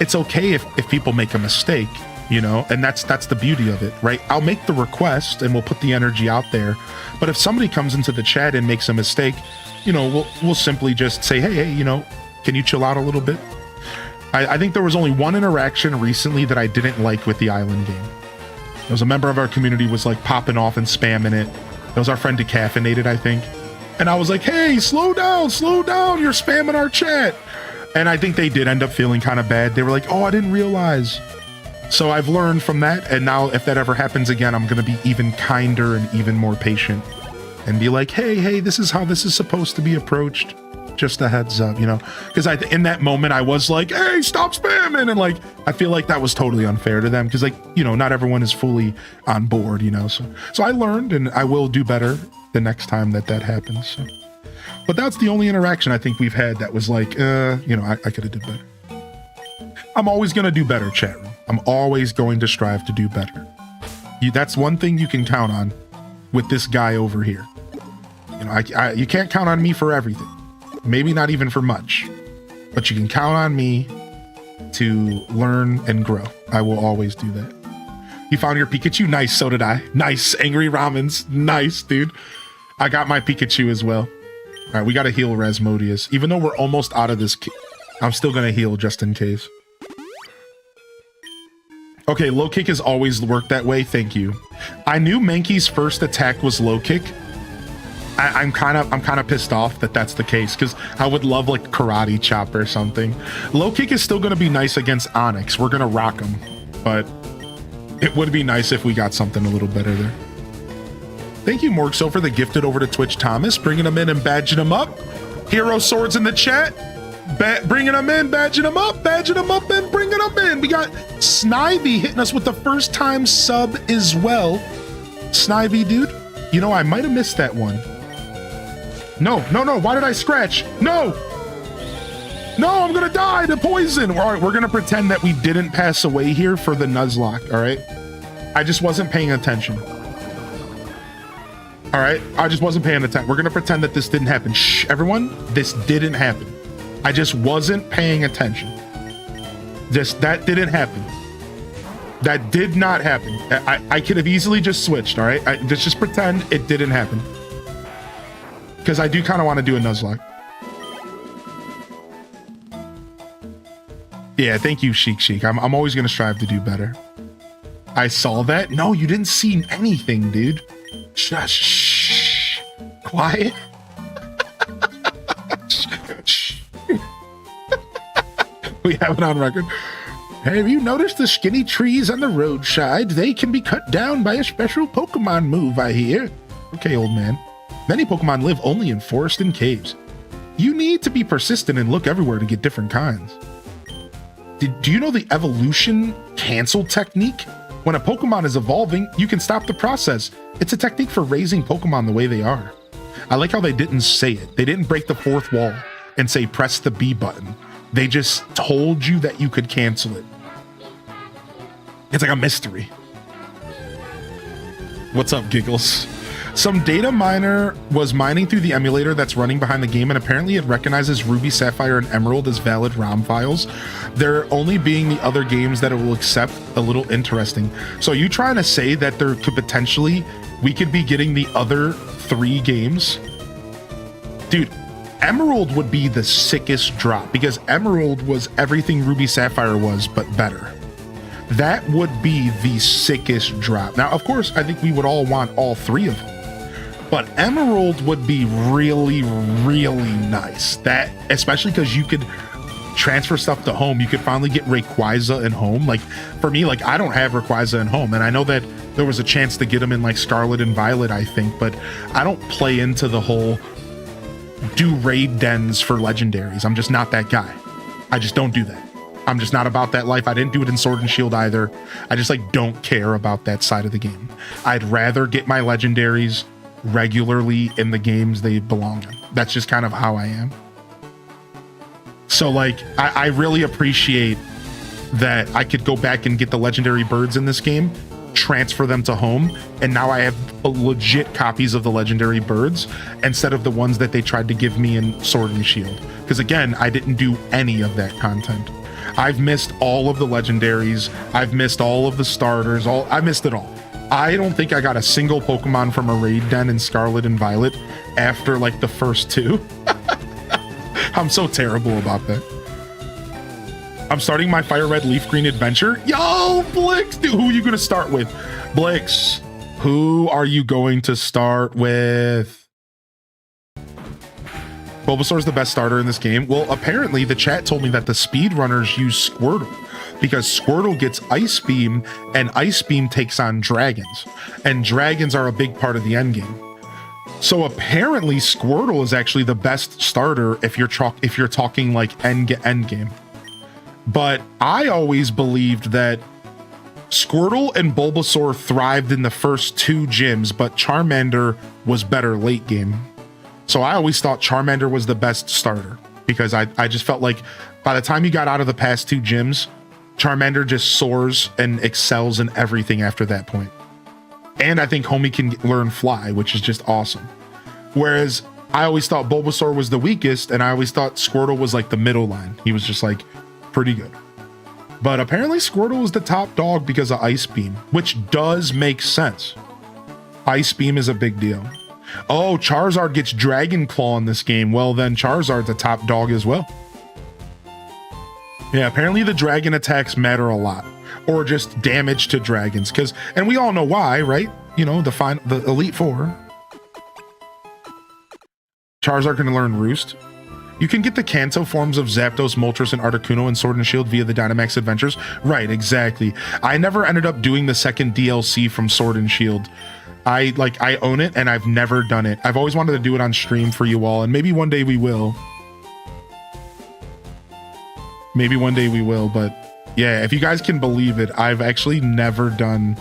It's okay if people make a mistake, you know, and that's the beauty of it, right? I'll make the request and we'll put the energy out there. But if somebody comes into the chat and makes a mistake, you know, we'll simply just say, hey, you know, can you chill out a little bit? I think there was only one interaction recently that I didn't like with the island game. There was a member of our community was like popping off and spamming it. That was our friend Decaffeinated, I think. And I was like, hey, slow down, you're spamming our chat. And I think they did end up feeling kind of bad. They were like, oh, I didn't realize. So I've learned from that. And now if that ever happens again, I'm going to be even kinder and even more patient and be like, hey, this is how this is supposed to be approached. Just a heads up, you know, because in that moment I was like, hey, stop spamming. And like, I feel like that was totally unfair to them because like, you know, not everyone is fully on board, you know. So I learned and I will do better the next time that happens. So. But that's the only interaction I think we've had that was like, you know, I could have did better. I'm always going to do better, chat room. I'm always going to strive to do better. That's one thing you can count on with this guy over here. You know, you can't count on me for everything. Maybe not even for much. But you can count on me to learn and grow. I will always do that. You found your Pikachu? Nice, so did I. Nice, Angry Ramens. Nice, dude. I got my Pikachu as well. All right, we got to heal Rasmodius. Even though we're almost out of this, I'm still going to heal just in case. Okay, low kick has always worked that way. Thank you. I knew Mankey's first attack was low kick. I'm kind of pissed off that that's the case because I would love like karate chop or something. Low kick is still going to be nice against Onyx. We're going to rock him, but it would be nice if we got something a little better there. Thank you, Morgso, for the gifted over to Twitch Thomas, bringing him in and badging him up. Hero Swords in the chat. Bringing them in, badging them up, and bringing them in. We got Snivy hitting us with the first time sub as well. Snivy, dude, you know, I might have missed that one. No. Why did I scratch? No, I'm going to die to poison. All right, we're going to pretend that we didn't pass away here for the Nuzlocke. All right. I just wasn't paying attention. All right. I just wasn't paying attention. We're going to pretend that this didn't happen. Shh, everyone. This didn't happen. I just wasn't paying attention. That didn't happen. That did not happen. I could have easily just switched, all right? Just pretend it didn't happen. Because I do kind of want to do a Nuzlocke. Yeah, thank you, Sheik. I'm always going to strive to do better. I saw that. No, you didn't see anything, dude. Shh. Quiet. We have it on record. Have you noticed the skinny trees on the roadside? They can be cut down by a special Pokemon move, I hear. Okay, old man. Many Pokemon live only in forests and caves. You need to be persistent and look everywhere to get different kinds. Do you know the evolution cancel technique? When a Pokemon is evolving, you can stop the process. It's a technique for raising Pokemon the way they are. I like how they didn't say it. They didn't break the fourth wall and say press the B button. They just told you that you could cancel it. It's like a mystery. What's up, Giggles? Some data miner was mining through the emulator that's running behind the game, and apparently it recognizes Ruby, Sapphire, and Emerald as valid ROM files. There only being the other games that it will accept a little interesting. So are you trying to say that there could potentially, we could be getting the other 3 games? Dude, Emerald would be the sickest drop because Emerald was everything Ruby Sapphire was, but better. That would be the sickest drop. Now, of course, I think we would all want all 3 of them, but Emerald would be really, really nice. That, especially because you could transfer stuff to home. You could finally get Rayquaza in home. Like for me, like I don't have Rayquaza in home, and I know that there was a chance to get him in like Scarlet and Violet, I think, but I don't play into the whole do raid dens for legendaries. I'm just not that guy. I just don't do that. I'm just not about that life. I didn't do it in Sword and Shield either. I just like don't care about that side of the game. I'd rather get my legendaries regularly in the games they belong in. That's just kind of how I am. So like I really appreciate that I could go back and get the legendary birds in this game, transfer them to home, and now I have legit copies of the legendary birds instead of the ones that they tried to give me in Sword and Shield. Because again, I didn't do any of that content. I've missed all of the legendaries. I've missed all of the starters. I missed it all. I don't think I got a single Pokemon from a raid den in Scarlet and Violet after like the first 2. I'm so terrible about that. I'm starting my Fire Red Leaf Green adventure. Yo, Blix, dude, who are you going to start with? Blix, who are you going to start with? Bulbasaur's the best starter in this game. Well, apparently the chat told me that the speedrunners use Squirtle because Squirtle gets Ice Beam and Ice Beam takes on dragons, and dragons are a big part of the end game. So apparently Squirtle is actually the best starter if you're talking like end game. But I always believed that Squirtle and Bulbasaur thrived in the first 2 gyms, but Charmander was better late game. So I always thought Charmander was the best starter because I just felt like by the time you got out of the past 2 gyms, Charmander just soars and excels in everything after that point. And I think Homie can learn Fly, which is just awesome. Whereas I always thought Bulbasaur was the weakest, and I always thought Squirtle was like the middle line. He was just like pretty good. But apparently Squirtle is the top dog because of Ice Beam, which does make sense. Ice Beam is a big deal. Oh, Charizard gets Dragon Claw in this game. Well, then Charizard's a top dog as well. Yeah, apparently the dragon attacks matter a lot. Or just damage to dragons. And we all know why, right? You know, the Elite Four. Charizard can learn Roost. You can get the Kanto forms of Zapdos, Moltres, and Articuno in Sword and Shield via the Dynamax Adventures. Right, exactly. I never ended up doing the second DLC from Sword and Shield. I own it, and I've never done it. I've always wanted to do it on stream for you all, and maybe one day we will. Maybe one day we will, but yeah, if you guys can believe it, I've actually never done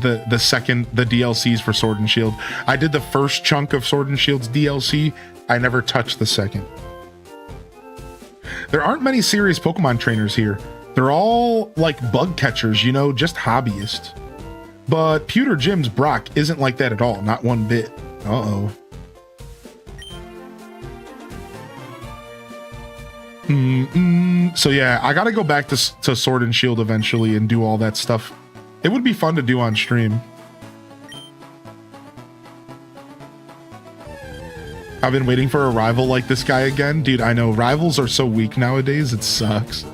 the DLCs for Sword and Shield. I did the first chunk of Sword and Shield's DLC. I never touched the second. There aren't many serious Pokemon trainers here. They're all like bug catchers, you know, just hobbyists. But Pewter Gym's Brock isn't like that at all, not one bit. Uh-oh. So yeah, I gotta go back to Sword and Shield eventually and do all that stuff. It would be fun to do on stream. I've been waiting for a rival like this guy again. Dude, I know rivals are so weak nowadays, it sucks.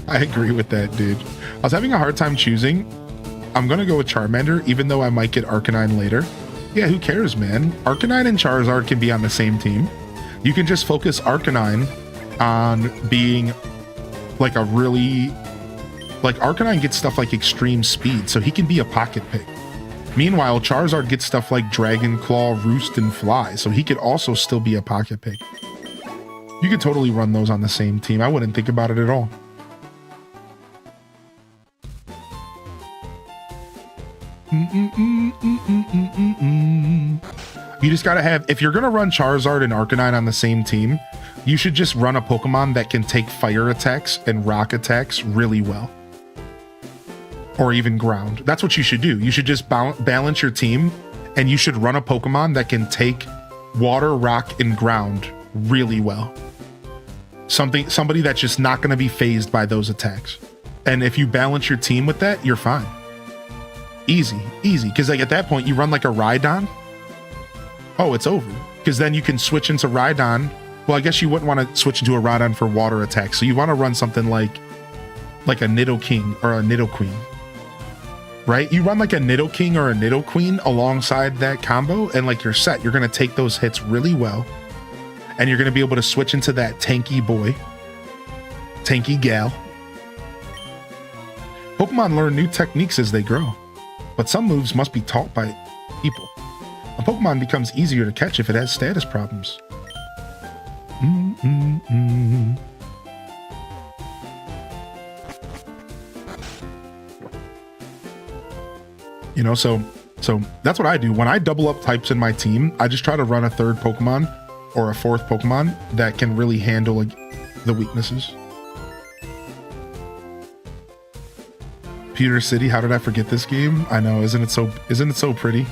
I agree with that, dude. I was having a hard time choosing. I'm gonna go with Charmander, even though I might get Arcanine later. Yeah, who cares, man? Arcanine and Charizard can be on the same team. You can just focus Arcanine on being like a really... Like, Arcanine gets stuff like extreme speed, so he can be a pocket pick. Meanwhile, Charizard gets stuff like Dragon Claw, Roost, and Fly, so he could also still be a pocket pick. You could totally run those on the same team. I wouldn't think about it at all. You just gotta have... If you're gonna run Charizard and Arcanine on the same team, you should just run a Pokemon that can take fire attacks and rock attacks really well. Or even ground. That's what you should do. You should just balance your team, and you should run a Pokemon that can take water, rock, and ground really well. Somebody that's just not going to be phased by those attacks. And if you balance your team with that, you're fine. Easy. Because like at that point, you run like a Rhydon. Oh, it's over. Because then you can switch into Rhydon. Well, I guess you wouldn't want to switch into a Rhydon for water attacks. So you want to run something like a Nidoking or a Nidoqueen. Right? You run like a Nidoking or a Nidoqueen alongside that combo, and like you're set. You're going to take those hits really well. And you're going to be able to switch into that tanky boy. Tanky gal. Pokemon learn new techniques as they grow. But some moves must be taught by people. A Pokemon becomes easier to catch if it has status problems. You know, so that's what I do. When I double up types in my team, I just try to run a third Pokemon or a fourth Pokemon that can really handle the weaknesses. Pewter City, how did I forget this game? I know, isn't it so pretty?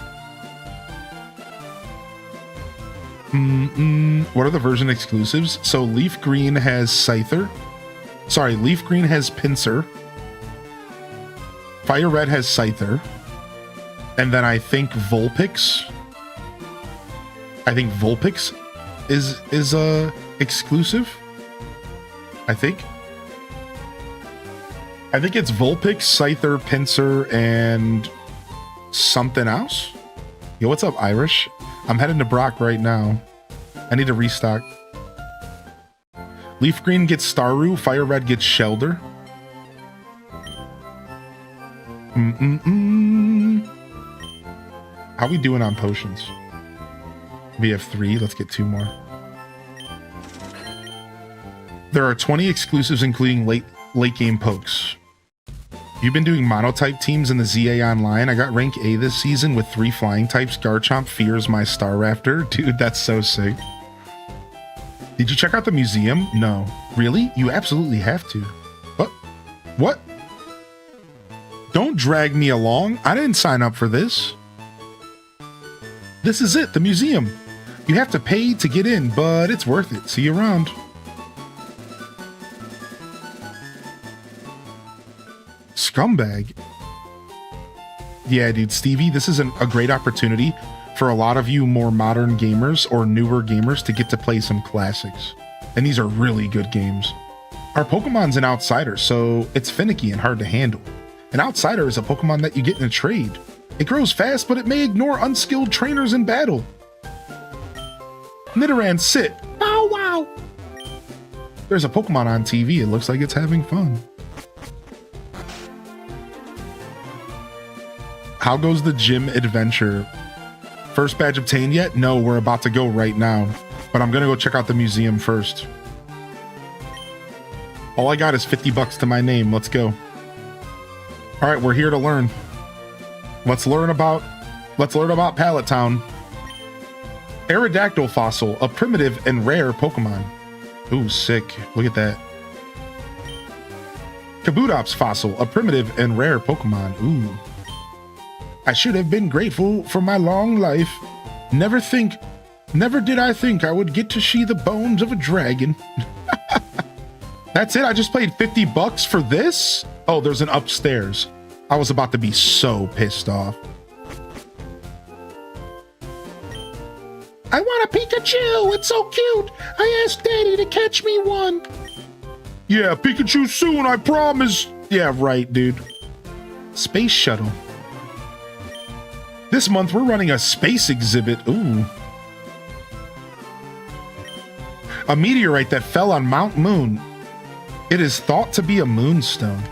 What are the version exclusives? So Leaf Green has Scyther. Sorry, Leaf Green has Pinsir. Fire Red has Scyther. And then I think Vulpix. I think Vulpix is exclusive. I think it's Vulpix, Scyther, Pinsir, and something else. Yo, what's up, Irish? I'm heading to Brock right now. I need to restock. Leaf Green gets Staryu. Fire Red gets Shelder. How we doing on potions? We have 3. Let's get 2 more. There are 20 exclusives, including late game pokes. You've been doing monotype teams in the ZA Online. I got rank A this season with 3 flying types. Garchomp fears my Staraptor. Dude, that's so sick. Did you check out the museum? No. Really? You absolutely have to. What? What? Don't drag me along. I didn't sign up for this. This is it, the museum. You have to pay to get in, but it's worth it. See you around. Scumbag. Yeah, dude, Stevie, this is a great opportunity for a lot of you more modern gamers or newer gamers to get to play some classics. And these are really good games. Our Pokemon's an outsider, so it's finicky and hard to handle. An outsider is a Pokemon that you get in a trade. It grows fast, but it may ignore unskilled trainers in battle. Nidoran, sit. Bow wow. There's a Pokemon on TV. It looks like it's having fun. How goes the gym adventure? First badge obtained yet? No, we're about to go right now. But I'm gonna go check out the museum first. All I got is 50 bucks to my name. Let's go. All right, we're here to learn. Let's learn about Pallet Town. Aerodactyl fossil, a primitive and rare Pokemon. Ooh, sick. Look at that. Kabutops fossil, a primitive and rare Pokemon. Ooh. I should have been grateful for my long life. Never did I think I would get to see the bones of a dragon. That's it? I just paid 50 bucks for this? Oh, there's an upstairs. I was about to be so pissed off. I want a Pikachu. It's so cute. I asked Daddy to catch me one. Yeah, Pikachu soon, I promise. Yeah, right, dude. Space shuttle. This month, we're running a space exhibit. Ooh. A meteorite that fell on Mount Moon. It is thought to be a moonstone.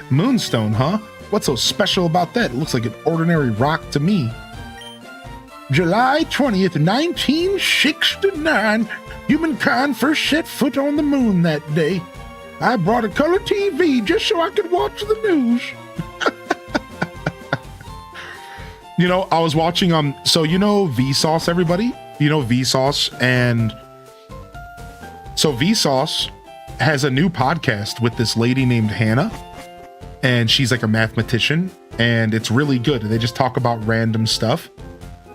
Moonstone, huh? What's so special about that? It looks like an ordinary rock to me. July 20th, 1969. Humankind first set foot on the moon that day. I brought a color TV just so I could watch the news. You know, I was watching, so you know Vsauce, everybody? You know Vsauce, and so Vsauce has a new podcast with this lady named Hannah, and she's like a mathematician, and it's really good. They just talk about random stuff.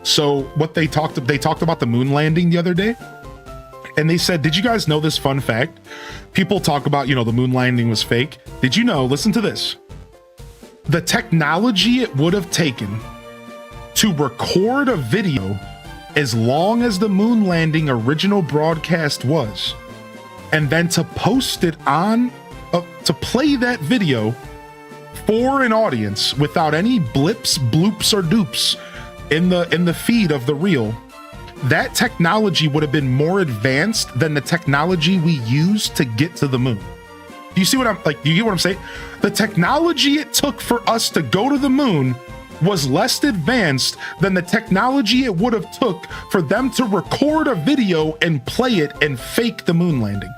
So what they talked about the moon landing the other day, and they said, did you guys know this fun fact? People talk about, you know, the moon landing was fake. Did you know, listen to this, the technology it would have taken to record a video as long as the moon landing original broadcast was, and then to post it on, to play that video for an audience without any blips, bloops, or dupes in the feed of the reel, that technology would have been more advanced than the technology we use to get to the moon. Do you see what I'm like? Do you get what I'm saying? The technology it took for us to go to the moon was less advanced than the technology it would have took for them to record a video and play it and fake the moon landing.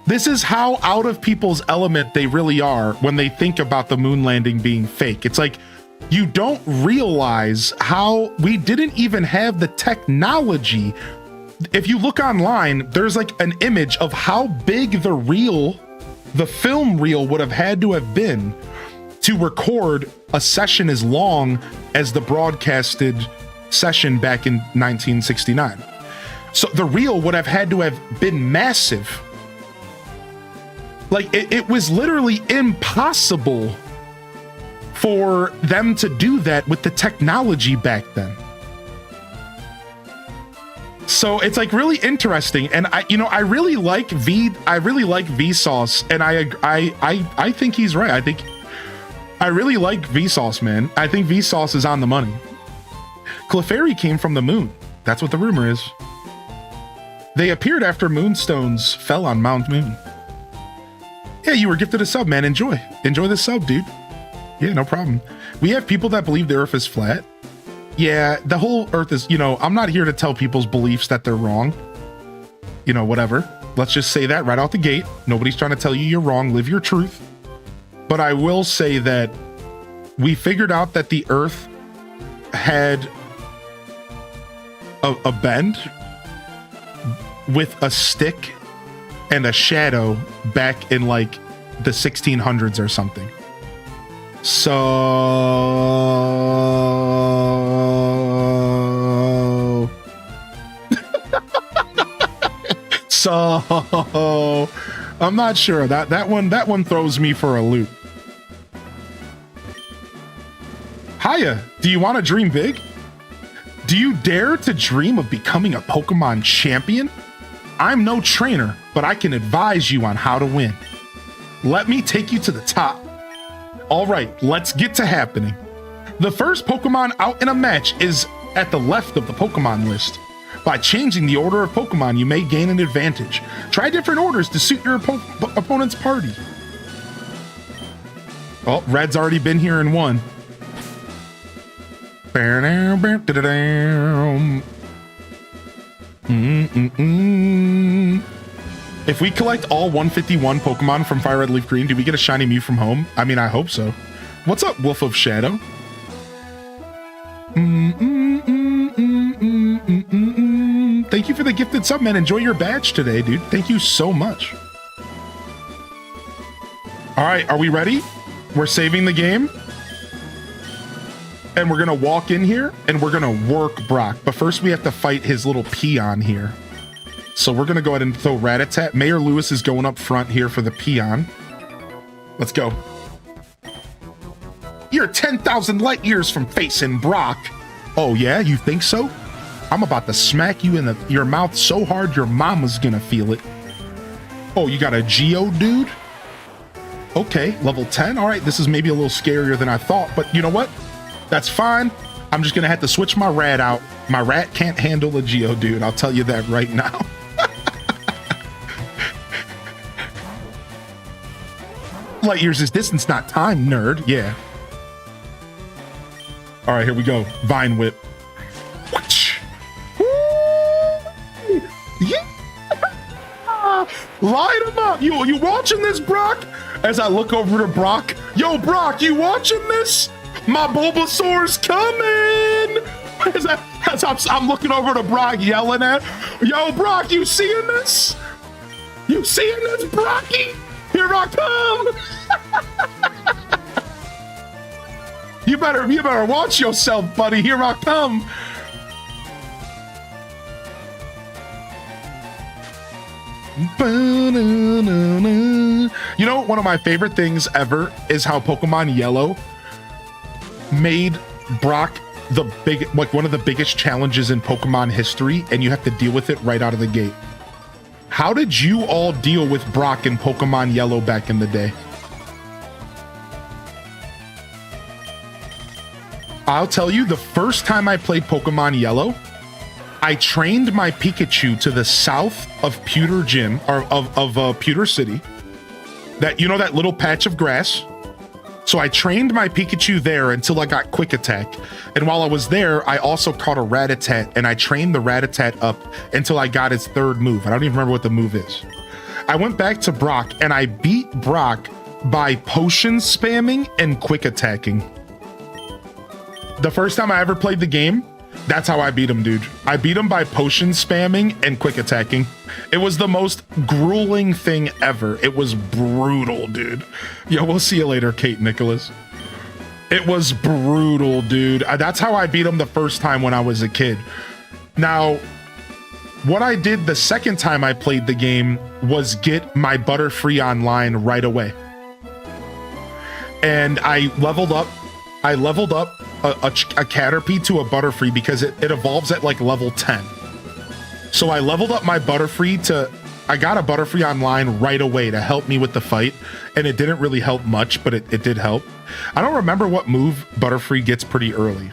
This is how out of people's element they really are when they think about the moon landing being fake. It's like, you don't realize how we didn't even have the technology. If you look online, there's like an image of how big the film reel would have had to have been to record a session as long as the broadcasted session back in 1969. So the reel would have had to have been massive. Like it was literally impossible for them to do that with the technology back then. So it's like really interesting, and I really like Vsauce, and I think he's right. I really like Vsauce, man. I think Vsauce is on the money. Clefairy came from the moon. That's what the rumor is. They appeared after moonstones fell on Mount Moon. Yeah, you were gifted a sub, man. Enjoy the sub, dude. Yeah, no problem. We have people that believe the Earth is flat. Yeah, the whole Earth is, I'm not here to tell people's beliefs that they're wrong. Whatever. Let's just say that right out the gate. Nobody's trying to tell you you're wrong. Live your truth. But I will say that we figured out that the Earth had a bend with a stick and a shadow back in like the 1600s or something. So I'm not sure. That one throws me for a loop. Hiya, do you want to dream big? Do you dare to dream of becoming a Pokemon champion? I'm no trainer, but I can advise you on how to win. Let me take you to the top. All right, let's get to happening. The first Pokemon out in a match is at the left of the Pokemon list. By changing the order of Pokemon, you may gain an advantage. Try different orders to suit your opponent's party. Oh, Red's already been here and won. If we collect all 151 Pokemon from Fire Red Leaf Green, do we get a shiny Mew from home? I mean, I hope so. What's up, Wolf of Shadow? Thank you for the gifted sub, man. Enjoy your badge today, dude. Thank you so much. All right, are we ready? We're saving the game. And we're going to walk in here and we're going to work Brock. But first we have to fight his little peon here. So we're going to go ahead and throw Rattata. Mayor Lewis is going up front here for the peon. Let's go. You're 10,000 light years from facing Brock. Oh yeah, you think so? I'm about to smack you in your mouth so hard your mama's gonna feel it. Oh, you got a Geodude? Okay, level 10. All right, this is maybe a little scarier than I thought, but you know what? That's fine. I'm just gonna have to switch my rat out. My rat can't handle a Geodude, I'll tell you that right now. Light years is distance, not time, nerd. Yeah. All right, here we go. Vine Whip. Yeah. Light him up. You watching this, Brock? As I look over to Brock. Yo, Brock, you watching this? My Bulbasaur's coming. As I'm looking over to Brock yelling at. Yo, Brock, you seeing this? You seeing this, Brocky? Here I come. You better watch yourself, buddy. Here I come. You know, one of my favorite things ever is how Pokemon Yellow made Brock one of the biggest challenges in Pokemon history, and you have to deal with it right out of the gate. How did you all deal with Brock in Pokemon Yellow back in the day? I'll tell you, the first time I played Pokemon Yellow, I trained my Pikachu to the south of Pewter Gym, or of Pewter City. That, you know, that little patch of grass. So I trained my Pikachu there until I got Quick Attack. And while I was there, I also caught a Rattata, and I trained the Rattata up until I got its third move. I don't even remember what the move is. I went back to Brock, and I beat Brock by potion spamming and quick attacking. The first time I ever played the game, that's how I beat him, dude. I beat him by potion spamming and quick attacking. It was the most grueling thing ever. It was brutal, dude. Yo, we'll see you later, Kate Nicholas. It was brutal, dude. That's how I beat him the first time when I was a kid. Now, what I did the second time I played the game was get my Butterfree online right away. And I leveled up a Caterpie to a Butterfree because it evolves at like level 10. So I leveled up my Butterfree I got a Butterfree online right away to help me with the fight, and it didn't really help much, but it did help. I don't remember what move Butterfree gets pretty early.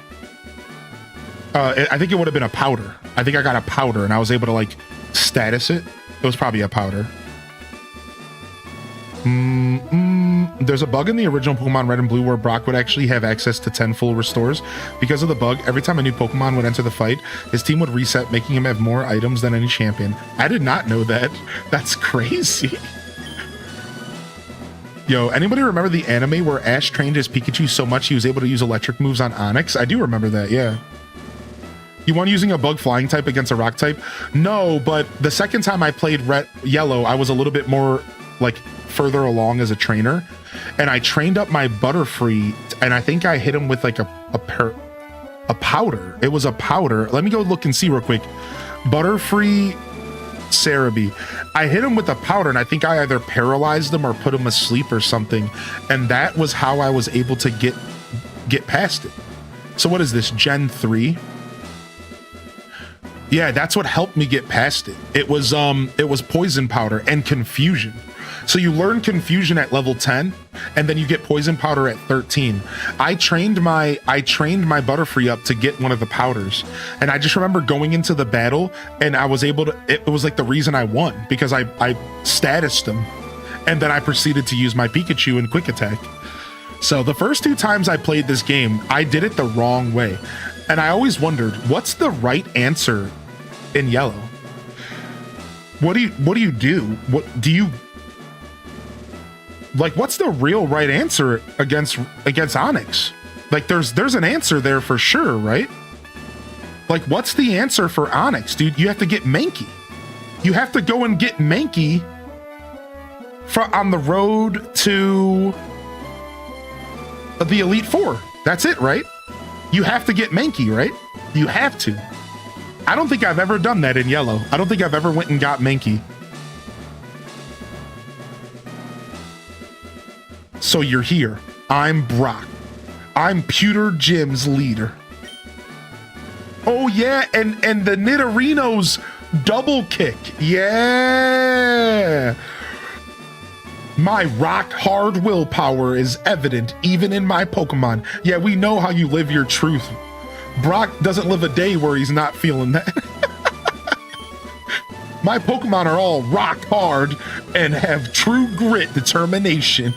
I think it would have been a powder. I think I got a powder and I was able to like status it. It was probably a powder. there's a bug in the original Pokemon Red and Blue where Brock would actually have access to 10 full restores. Because of the bug, every time a new Pokemon would enter the fight, his team would reset, making him have more items than any champion. I did not know that. That's crazy. Yo, anybody remember the anime where Ash trained his Pikachu so much he was able to use electric moves on Onix? I do remember that, yeah. You want using a bug flying type against a rock type? No, but the second time I played Yellow, I was a little bit more like further along as a trainer, and I trained up my Butterfree, and I think I hit him with like a powder. It was a powder. Let me go look and see real quick. Butterfree Cerebi. I hit him with a powder, and I think I either paralyzed him or put him asleep or something, and that was how I was able to get past it. So what is this, Gen 3? Yeah, that's what helped me get past it. It was poison powder and confusion. So you learn confusion at level 10, and then you get poison powder at 13. I trained my Butterfree up to get one of the powders, and I just remember going into the battle, and I was able to. It was like the reason I won, because I statused him, and then I proceeded to use my Pikachu in Quick Attack. So the first 2 times I played this game, I did it the wrong way. And I always wondered, what's the right answer in Yellow? What do you do? What do you like? What's the real right answer against Onix? Like, there's an answer there for sure, right? Like, what's the answer for Onix, dude? You have to get Mankey. You have to go and get Mankey on the road to the Elite Four. That's it, right? You have to get Mankey, right? You have to. I don't think I've ever done that in Yellow. I don't think I've ever went and got Mankey. So you're here. I'm Brock. I'm Pewter Gym's leader. Oh yeah, and the Nidorino's double kick. Yeah. My rock hard willpower is evident even in my Pokemon. Yeah, we know how you live your truth. Brock doesn't live a day where he's not feeling that. My Pokemon are all rock hard and have true grit determination.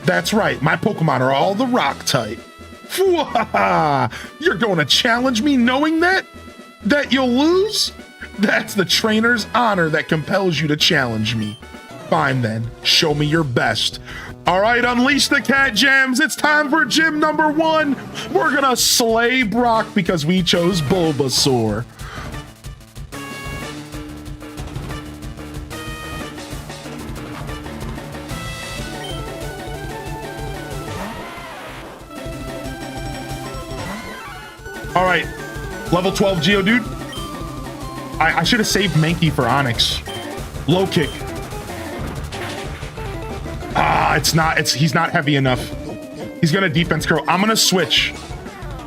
That's right, my Pokemon are all the rock type. You're going to challenge me knowing that you'll lose? That's the trainer's honor that compels you to challenge me. Fine then, show me your best. All right, unleash the cat gems. It's time for gym number 1. We're gonna slay Brock because we chose Bulbasaur. All right, level 12 Geodude. I should have saved Mankey for Onix. Low kick. He's not heavy enough. He's gonna defense curl. I'm gonna switch,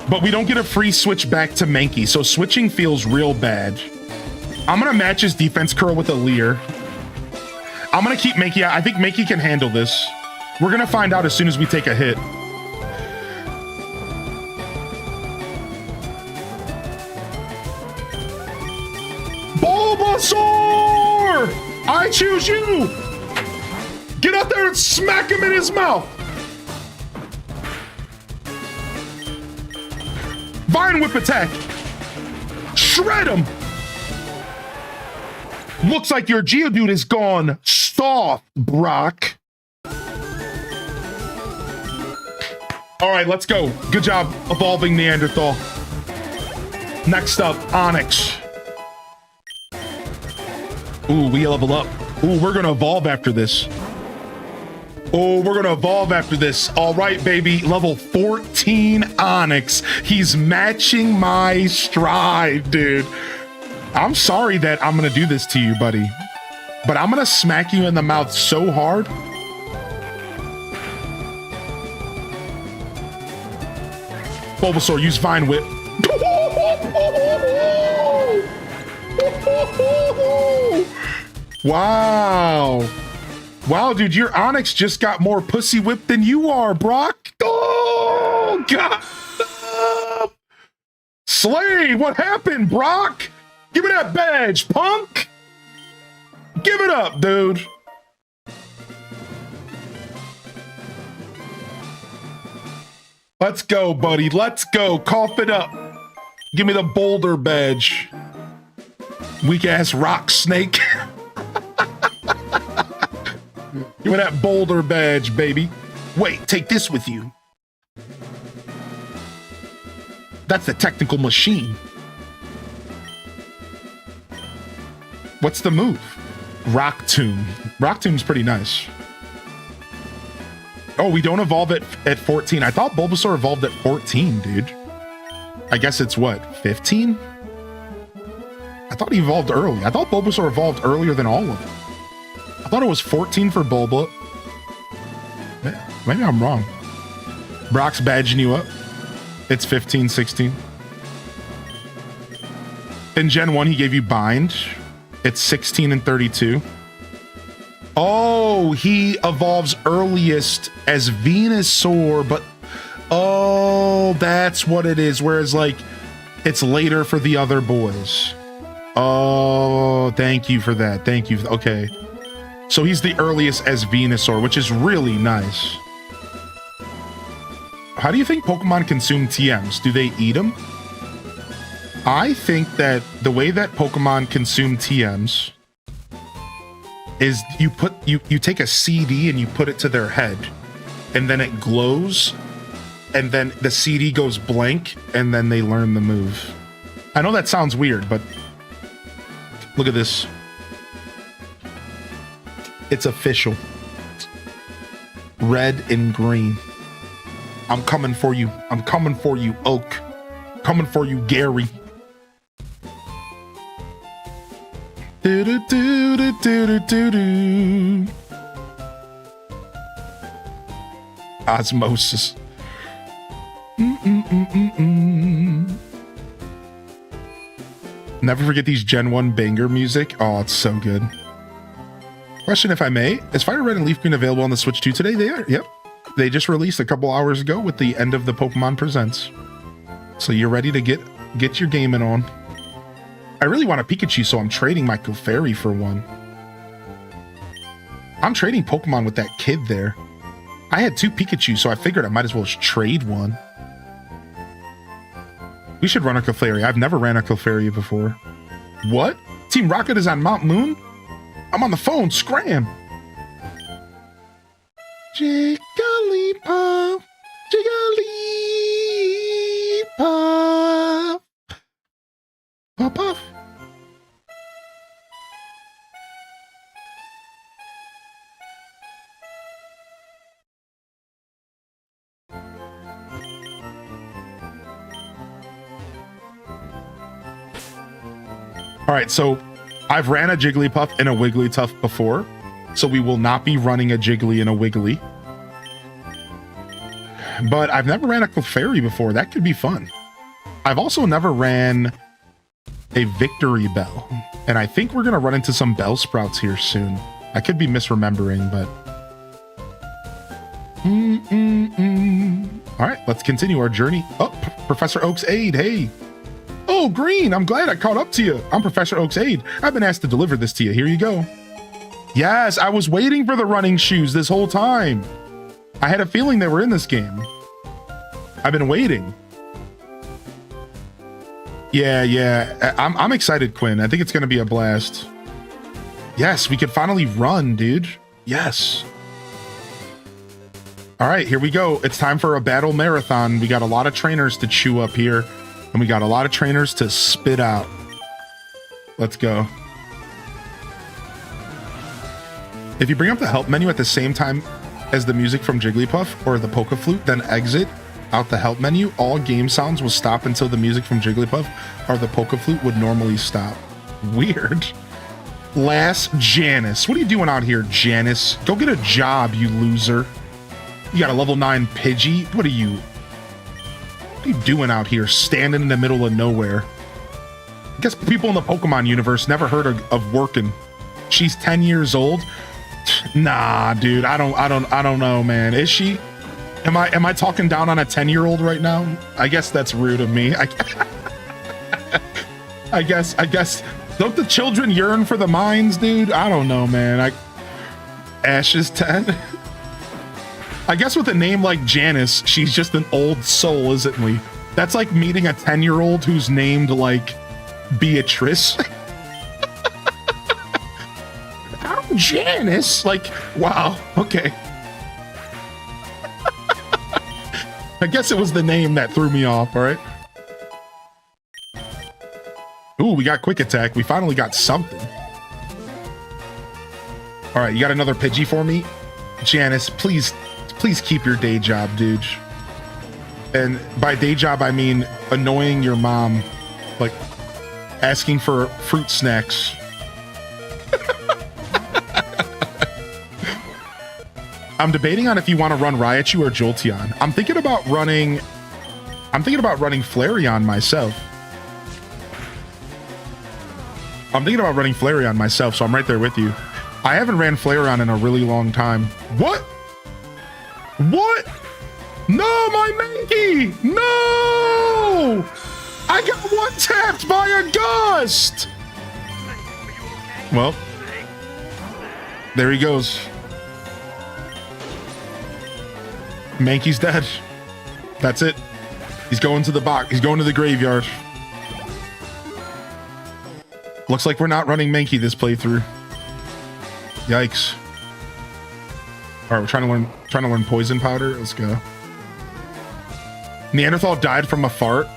but we don't get a free switch back to Mankey, so switching feels real bad. I'm gonna match his defense curl with a Leer. I'm gonna keep Mankey. I think Mankey can handle this. We're gonna find out as soon as we take a hit. Bulbasaur! I choose you! Get out there and smack him in his mouth! Vine Whip attack! Shred him! Looks like your Geodude is gone soft, Brock. All right, let's go. Good job evolving Neanderthal. Next up, Onix. Ooh, we level up. Ooh, we're gonna evolve after this. Oh, we're gonna evolve after this. All right, baby. Level 14 Onix. He's matching my stride, dude. I'm sorry that I'm gonna do this to you, buddy, but I'm gonna smack you in the mouth so hard. Bulbasaur, use Vine Whip. Wow. Wow, dude, your Onix just got more pussy whipped than you are, Brock. Oh, God. Slay, what happened, Brock? Give me that badge, punk. Give it up, dude. Let's go, buddy. Let's go. Cough it up. Give me the boulder badge. Weak ass rock snake. Give me that boulder badge, baby. Wait, take this with you. That's the technical machine. What's the move? Rock Tomb. Rock Tomb's pretty nice. Oh, we don't evolve it at 14. I thought Bulbasaur evolved at 14, dude. I guess it's what, 15? I thought he evolved early. I thought Bulbasaur evolved earlier than all of them. I thought it was 14 for Bulba. Maybe I'm wrong. Brock's badging you up. It's 15, 16. In Gen 1, he gave you Bind. It's 16 and 32. Oh, he evolves earliest as Venusaur, but oh, that's what it is. Whereas, like, it's later for the other boys. Oh, thank you for that. Thank you. Okay. So he's the earliest as Venusaur, which is really nice. How do you think Pokemon consume TMs? Do they eat them? I think that the way that Pokemon consume TMs is you take a CD and you put it to their head, and then it glows, and then the CD goes blank, and then they learn the move. I know that sounds weird, but look at this. It's official. Red and green. I'm coming for you. I'm coming for you, Oak. Coming for you, Gary. Do do do do do do do. Osmosis. Never forget these Gen 1 banger music. Oh, it's so good. Question, if I may. Is Fire Red and Leaf Green available on the Switch 2 today? They are. Yep. They just released a couple hours ago with the end of the Pokemon Presents. So you're ready to get your gaming on. I really want a Pikachu, so I'm trading my Clefairy for one. I'm trading Pokemon with that kid there. I had 2 Pikachu, so I figured I might as well just trade one. We should run a Clefairy. I've never ran a Clefairy before. What? Team Rocket is on Mount Moon? I'm on the phone. Scram! Jigglypuff, Jigglypuff, puff puff. All right, so I've ran a Jigglypuff and a Wigglytuff before, so we will not be running a Jiggly and a Wiggly. But I've never ran a Clefairy before. That could be fun. I've also never ran a Victory Bell, and I think we're going to run into some Bellsprouts here soon. I could be misremembering, but... All right, let's continue our journey. Oh, Professor Oak's aide, hey. Oh, Green, I'm glad I caught up to you. I'm Professor Oak's aide. I've been asked to deliver this to you. Here you go. Yes, I was waiting for the running shoes this whole time. I had a feeling they were in this game. I've been waiting. Yeah. I'm excited, Quinn. I think it's going to be a blast. Yes, we could finally run, dude. Yes. All right, here we go. It's time for a battle marathon. We got a lot of trainers to chew up here, and we got a lot of trainers to spit out. Let's go. If you bring up the help menu at the same time as the music from Jigglypuff or the Poke Flute, then exit out the help menu, all game sounds will stop until the music from Jigglypuff or the Poke Flute would normally stop. Weird. Last Janice. What are you doing out here, Janice? Go get a job, you loser. You got a level 9 Pidgey? What are you doing out here, standing in the middle of nowhere? I guess people in the Pokemon universe never heard of working. She's 10 years old. Nah, dude, I don't know, man. Is she? Am I talking down on a 10-year-old right now? I guess that's rude of me. I guess. Don't the children yearn for the mines, dude? I don't know, man. Ash is 10. I guess with a name like Janice, she's just an old soul, isn't we? That's like meeting a 10-year-old who's named like Beatrice. I'm Janice. Like, wow. Okay. I guess it was the name that threw me off, all right? Ooh, we got quick attack. We finally got something. All right, you got another Pidgey for me? Janice, please keep your day job, dude. And by day job, I mean annoying your mom, like asking for fruit snacks. I'm debating on if you want to run Raichu or Jolteon. I'm thinking about running Flareon myself. So I'm right there with you. I haven't ran Flareon in a really long time. What? What? No, my Mankey! No! I got one tapped by a gust! Well, there he goes. Mankey's dead. That's it. He's going to the box. He's going to the graveyard. Looks like we're not running Mankey this playthrough. Yikes. All right, we're trying to learn poison powder. Let's go. Neanderthal died from a fart.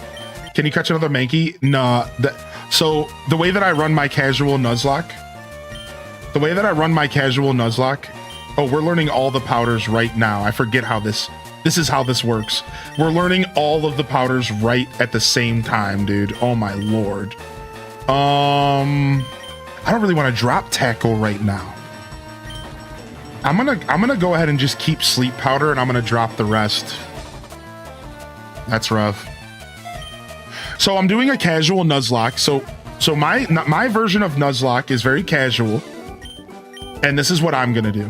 Can you catch another Mankey? Nah. So the way that I run my casual Nuzlocke. Oh, we're learning all the powders right now. I forget how this is how this works. We're learning all of the powders right at the same time, dude. Oh my lord. I don't really want to drop tackle right now. I'm gonna go ahead and just keep sleep powder, and I'm gonna drop the rest. That's rough. So I'm doing a casual Nuzlocke. So my version of Nuzlocke is very casual, and this is what I'm gonna do.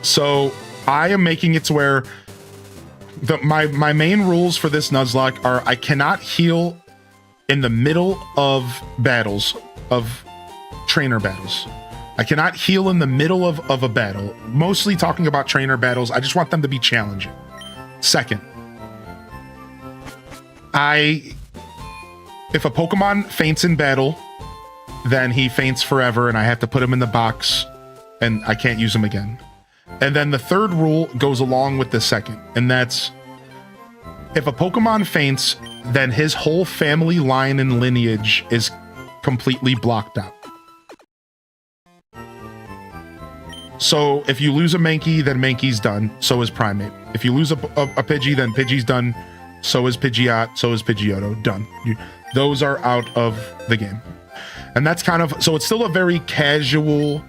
So I am making it to where my main rules for this Nuzlocke are I cannot heal in the middle of battles, of trainer battles. I cannot heal in the middle of a battle. Mostly talking about trainer battles. I just want them to be challenging. Second, if a Pokemon faints in battle, then he faints forever and I have to put him in the box and I can't use him again. And then the third rule goes along with the second, and that's if a Pokemon faints, then his whole family line and lineage is completely blocked out. So if you lose a Mankey, then Mankey's done. So is Primeape. If you lose a Pidgey, then Pidgey's done. So is Pidgeot. So is Pidgeotto. Done. Those are out of the game. And that's kind of, so it's still a very casual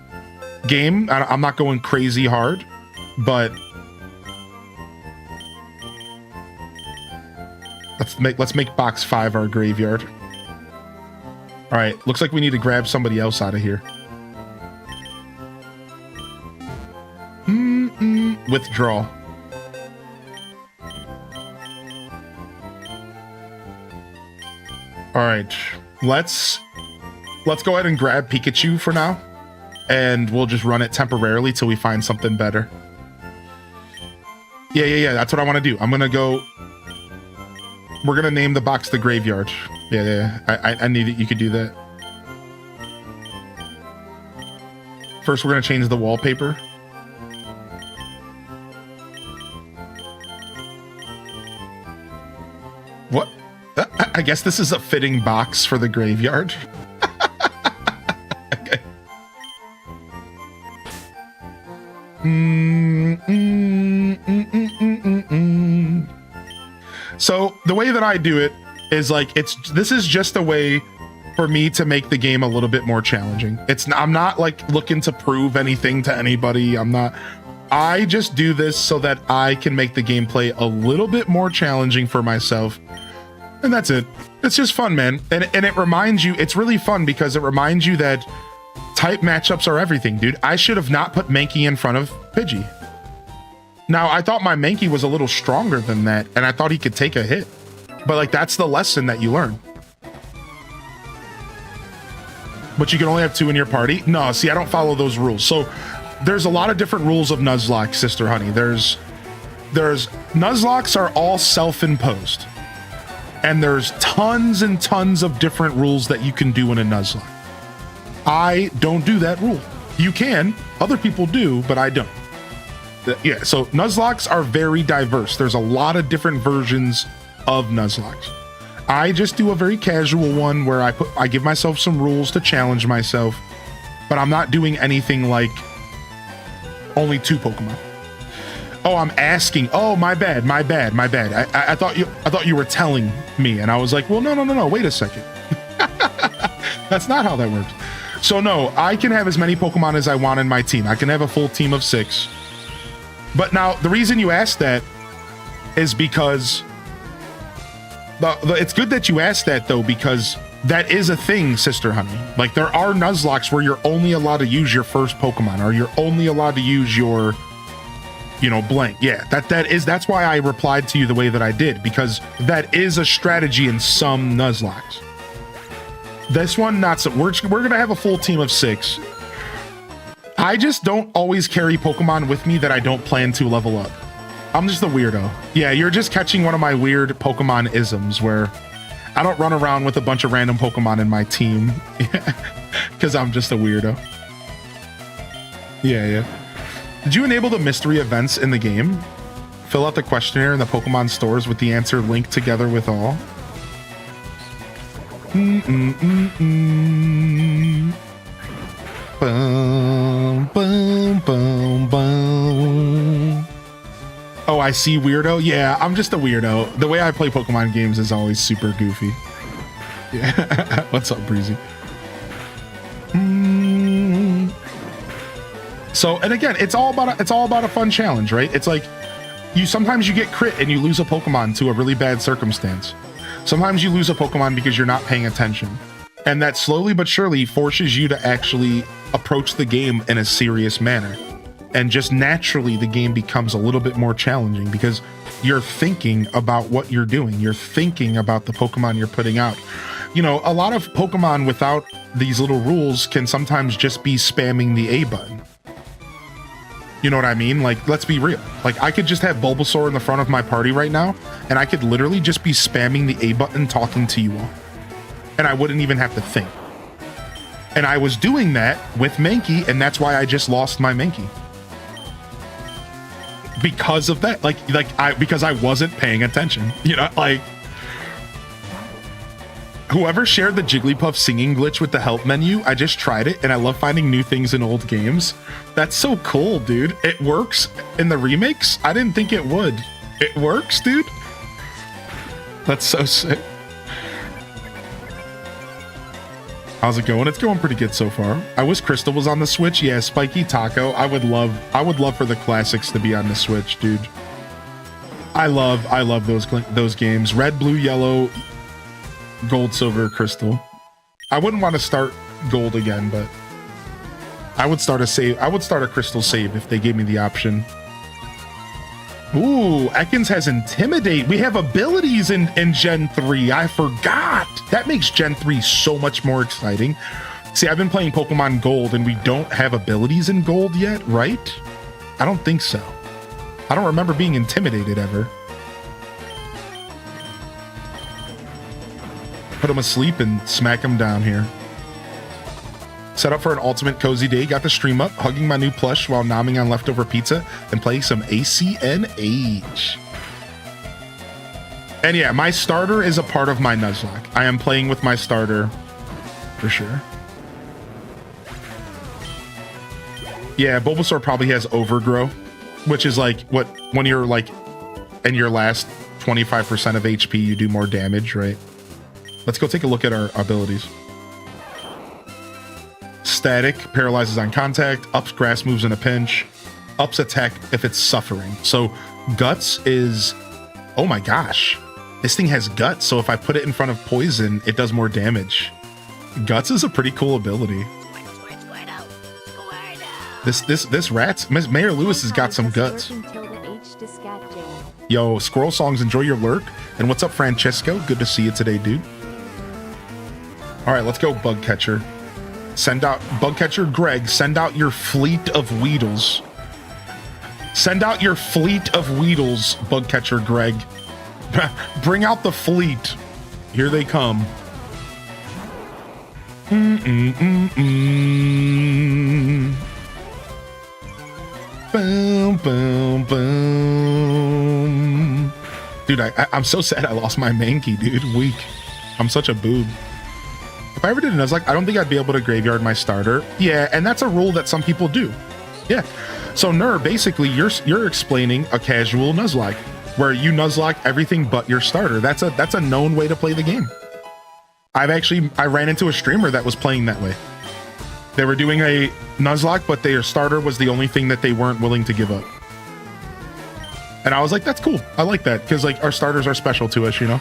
game. I'm not going crazy hard, but let's make box 5 our graveyard. All right, looks like we need to grab somebody else out of here. Withdraw. All right, let's go ahead and grab Pikachu for now, and we'll just run it temporarily till we find something better. Yeah, that's what I want to do. We're gonna name the box the graveyard. Yeah. I knew that you could do that. First, we're gonna change the wallpaper. What? I guess this is a fitting box for the graveyard. Okay. So the way that I do it is like this is just a way for me to make the game a little bit more challenging. I'm not like looking to prove anything to anybody. I just do this so that I can make the gameplay a little bit more challenging for myself. And that's it. It's just fun, man. And it reminds you, it's really fun because it reminds you that type matchups are everything, dude. I should have not put Mankey in front of Pidgey. Now, I thought my Mankey was a little stronger than that, and I thought he could take a hit. But like, that's the lesson that you learn. But you can only have 2 in your party? No, see, I don't follow those rules. So there's a lot of different rules of Nuzlocke, Sister Honey. There's there's Nuzlocks are all self-imposed. And there's tons and tons of different rules that you can do in a Nuzlocke. I don't do that rule. You can, other people do, but I don't. Yeah, so Nuzlocks are very diverse. There's a lot of different versions of Nuzlocke. I just do a very casual one where I give myself some rules to challenge myself, but I'm not doing anything like only 2 Pokemon. Oh, I'm asking. Oh, my bad. I thought you were telling me, and I was like, well, no. Wait a second. That's not how that works. So no, I can have as many Pokemon as I want in my team. I can have a full team of 6. But now the reason you asked that is because it's good that you asked that though, because that is a thing, Sister Honey. Like there are Nuzlocks where you're only allowed to use your first Pokemon, or you're only allowed to use your, blank. Yeah, that's why I replied to you the way that I did, because that is a strategy in some Nuzlocks. This one, not so. We're gonna have a full team of 6. I just don't always carry Pokemon with me that I don't plan to level up. I'm just a weirdo. Yeah, you're just catching one of my weird Pokemon isms where I don't run around with a bunch of random Pokemon in my team because I'm just a weirdo. Yeah. Did you enable the mystery events in the game? Fill out the questionnaire in the Pokemon stores with the answer linked together with all. Boom, boom, boom, boom. Oh, I see, weirdo. Yeah, I'm just a weirdo. The way I play Pokemon games is always super goofy. Yeah. What's up, Breezy? So, and again, it's all about a fun challenge, right? It's like sometimes you get crit and you lose a Pokemon to a really bad circumstance. Sometimes you lose a Pokemon because you're not paying attention. And that slowly but surely forces you to actually approach the game in a serious manner. And just naturally, the game becomes a little bit more challenging because you're thinking about what you're doing. You're thinking about the Pokemon you're putting out. A lot of Pokemon without these little rules can sometimes just be spamming the A button. You know what I mean? Like, let's be real. Like, I could just have Bulbasaur in the front of my party right now, and I could literally just be spamming the A button talking to you all. And I wouldn't even have to think. And I was doing that with Mankey, and that's why I just lost my Mankey. Because of that. Because I wasn't paying attention. Whoever shared the Jigglypuff singing glitch with the help menu, I just tried it, and I love finding new things in old games. That's so cool, dude. It works in the remakes? I didn't think it would. It works, dude? That's so sick. How's it going? It's going pretty good so far. I wish Crystal was on the Switch. Yeah, Spiky Taco. I would love for the classics to be on the Switch, dude. I love those games. Red, blue, yellow, gold, silver, crystal. I wouldn't want to start gold again, but I would start a save. I would start a crystal save if they gave me the option. Ooh, Ekans has Intimidate. We have abilities in Gen 3. I forgot. That makes Gen 3 so much more exciting. See, I've been playing Pokemon Gold and we don't have abilities in Gold yet, right? I don't think so. I don't remember being intimidated ever. Put him asleep and smack him down here. Set up for an ultimate cozy day. Got the stream up, hugging my new plush while nomming on leftover pizza and playing some ACNH. And yeah, my starter is a part of my Nuzlocke. I am playing with my starter for sure. Yeah, Bulbasaur probably has Overgrow, which is like when you're like in your last 25% of HP, you do more damage, right? Let's go take a look at our abilities. Static, paralyzes on contact, ups grass moves in a pinch, ups attack if it's suffering. So Guts is, oh my gosh, this thing has Guts. So if I put it in front of poison, it does more damage. Guts is a pretty cool ability. This Mayor Lewis has got some guts. Yo, Squirrel Songs, enjoy your lurk. And what's up, Francesco? Good to see you today, dude. All right, let's go, Bug Catcher. Send out Bug Catcher Greg. Send out your fleet of Weedles. Send out your fleet of Weedles, Bugcatcher Greg. Bring out the fleet. Here they come. Boom, boom, boom. Dude, I'm so sad I lost my main key, dude. Weak. I'm such a boob. If I ever did a Nuzlocke, I don't think I'd be able to graveyard my starter. Yeah, and that's a rule that some people do. Yeah. So, Nur, basically, you're explaining a casual Nuzlocke, where you Nuzlocke everything but your starter. That's a known way to play the game. I ran into a streamer that was playing that way. They were doing a Nuzlocke, but their starter was the only thing that they weren't willing to give up. And I was like, that's cool. I like that, because like our starters are special to us, you know?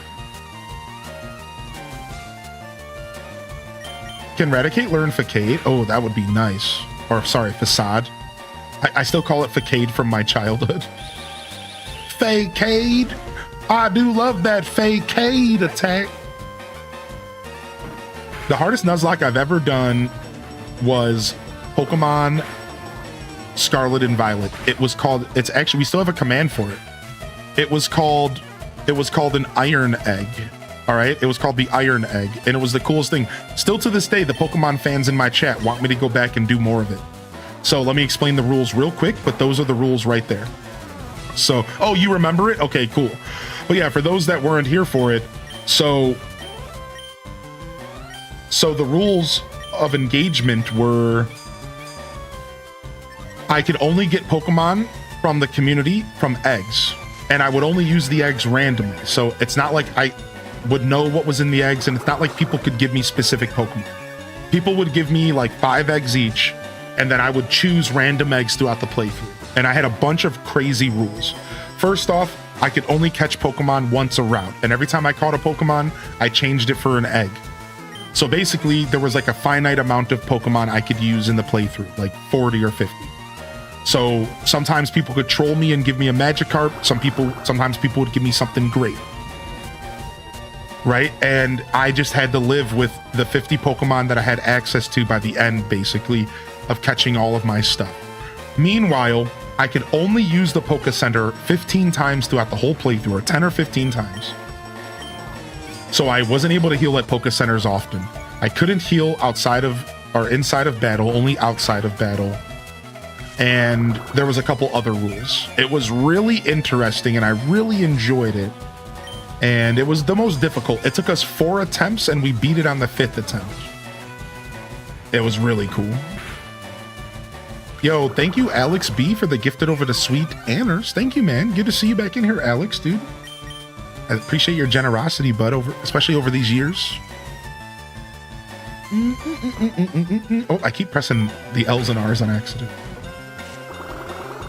Can Raticate learn Facade? Oh, that would be nice. Or sorry, Facade. I still call it Facade from my childhood. Facade! I do love that Facade attack. The hardest Nuzlocke I've ever done was Pokemon Scarlet and Violet. It's actually, we still have a command for it. It was called an Iron Egg. All right, it was called the Iron Egg, and it was the coolest thing. Still to this day, the Pokemon fans in my chat want me to go back and do more of it. So let me explain the rules real quick, but those are the rules right there. So, oh, you remember it? Okay, cool. But yeah, for those that weren't here for it, so the rules of engagement were I could only get Pokemon from the community from eggs, and I would only use the eggs randomly. So it's not like I would know what was in the eggs, and it's not like people could give me specific Pokemon. People would give me like 5 eggs each, and then I would choose random eggs throughout the playthrough. And I had a bunch of crazy rules. First off, I could only catch Pokemon once a route, and every time I caught a Pokemon, I changed it for an egg. So basically, there was like a finite amount of Pokemon I could use in the playthrough, like 40 or 50. So sometimes people could troll me and give me a Magikarp. Sometimes people would give me something great. Right? And I just had to live with the 50 Pokemon that I had access to by the end, basically, of catching all of my stuff. Meanwhile, I could only use the Poké Center 15 times throughout the whole playthrough, or 10 or 15 times. So I wasn't able to heal at Poké Centers often. I couldn't heal outside of or inside of battle, only outside of battle. And there was a couple other rules. It was really interesting and I really enjoyed it. And it was the most difficult. It took us 4 attempts and we beat it on the 5th attempt. It was really cool. Yo, thank you, Alex B, for the gifted over to Sweet Anners. Thank you, man. Good to see you back in here, Alex, dude. I appreciate your generosity, bud, especially over these years. Oh, I keep pressing the L's and R's on accident.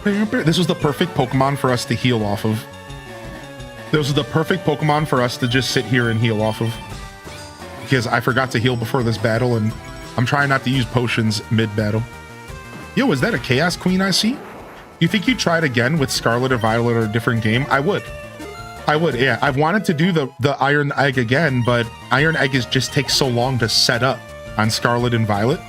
This was the perfect Pokemon for us to heal off of. This was the perfect Pokemon for us to just sit here and heal off of. Because I forgot to heal before this battle, and I'm trying not to use potions mid-battle. Yo, is that a Chaos Queen I see? You think you'd try it again with Scarlet or Violet or a different game? I would, yeah. I've wanted to do the Iron Egg again, but Iron Egg just takes so long to set up on Scarlet and Violet.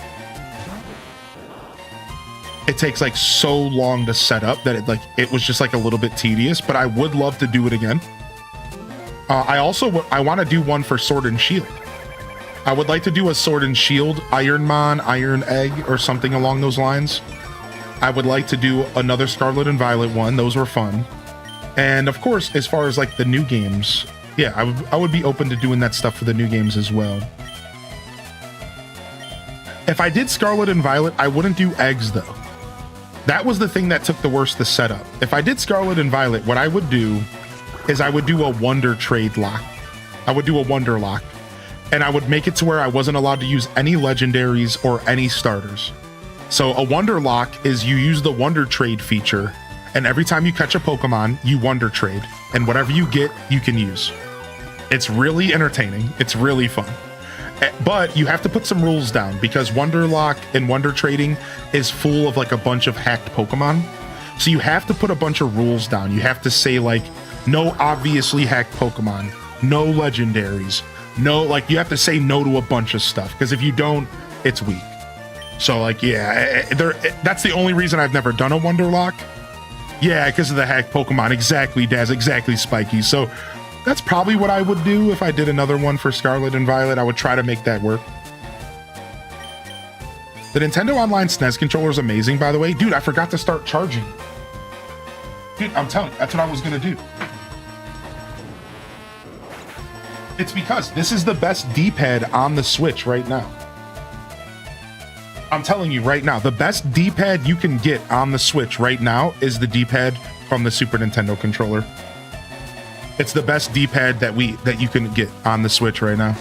It takes like so long to set up that it was just like a little bit tedious, but I would love to do it again. I want to do one for Sword and Shield. I would like to do a Sword and Shield Ironmon, Iron Egg, or something along those lines. I would like to do another Scarlet and Violet one. Those were fun. And of course, as far as like the new games, yeah, I would be open to doing that stuff for the new games as well. If I did Scarlet and Violet, I wouldn't do eggs though. That was the thing that took the worst to set up. If I did Scarlet and Violet, what I would do is I would do a Wonder Trade lock. I would do a Wonder Lock. And I would make it to where I wasn't allowed to use any legendaries or any starters. So a Wonder Lock is you use the Wonder Trade feature, and every time you catch a Pokemon, you Wonder Trade, and whatever you get, you can use. It's really entertaining. It's really fun. But you have to put some rules down because Wonder Lock and Wonder Trading is full of like a bunch of hacked Pokemon. So you have to put a bunch of rules down. You have to say like, no obviously hacked Pokemon, no legendaries, no, like you have to say no to a bunch of stuff because if you don't, it's weak. So like, yeah, that's the only reason I've never done a Wonder Lock. Yeah, because of the hack Pokemon. Exactly, Daz. Exactly, Spiky. So that's probably what I would do if I did another one for Scarlet and Violet. I would try to make that work. The Nintendo Online SNES controller is amazing, by the way. Dude, I forgot to start charging. Dude, I'm telling you, that's what I was going to do. It's because this is the best D-pad on the Switch right now. I'm telling you right now, the best D-pad you can get on the Switch right now is the D-pad from the Super Nintendo controller. It's the best D-pad that you can get on the Switch right now.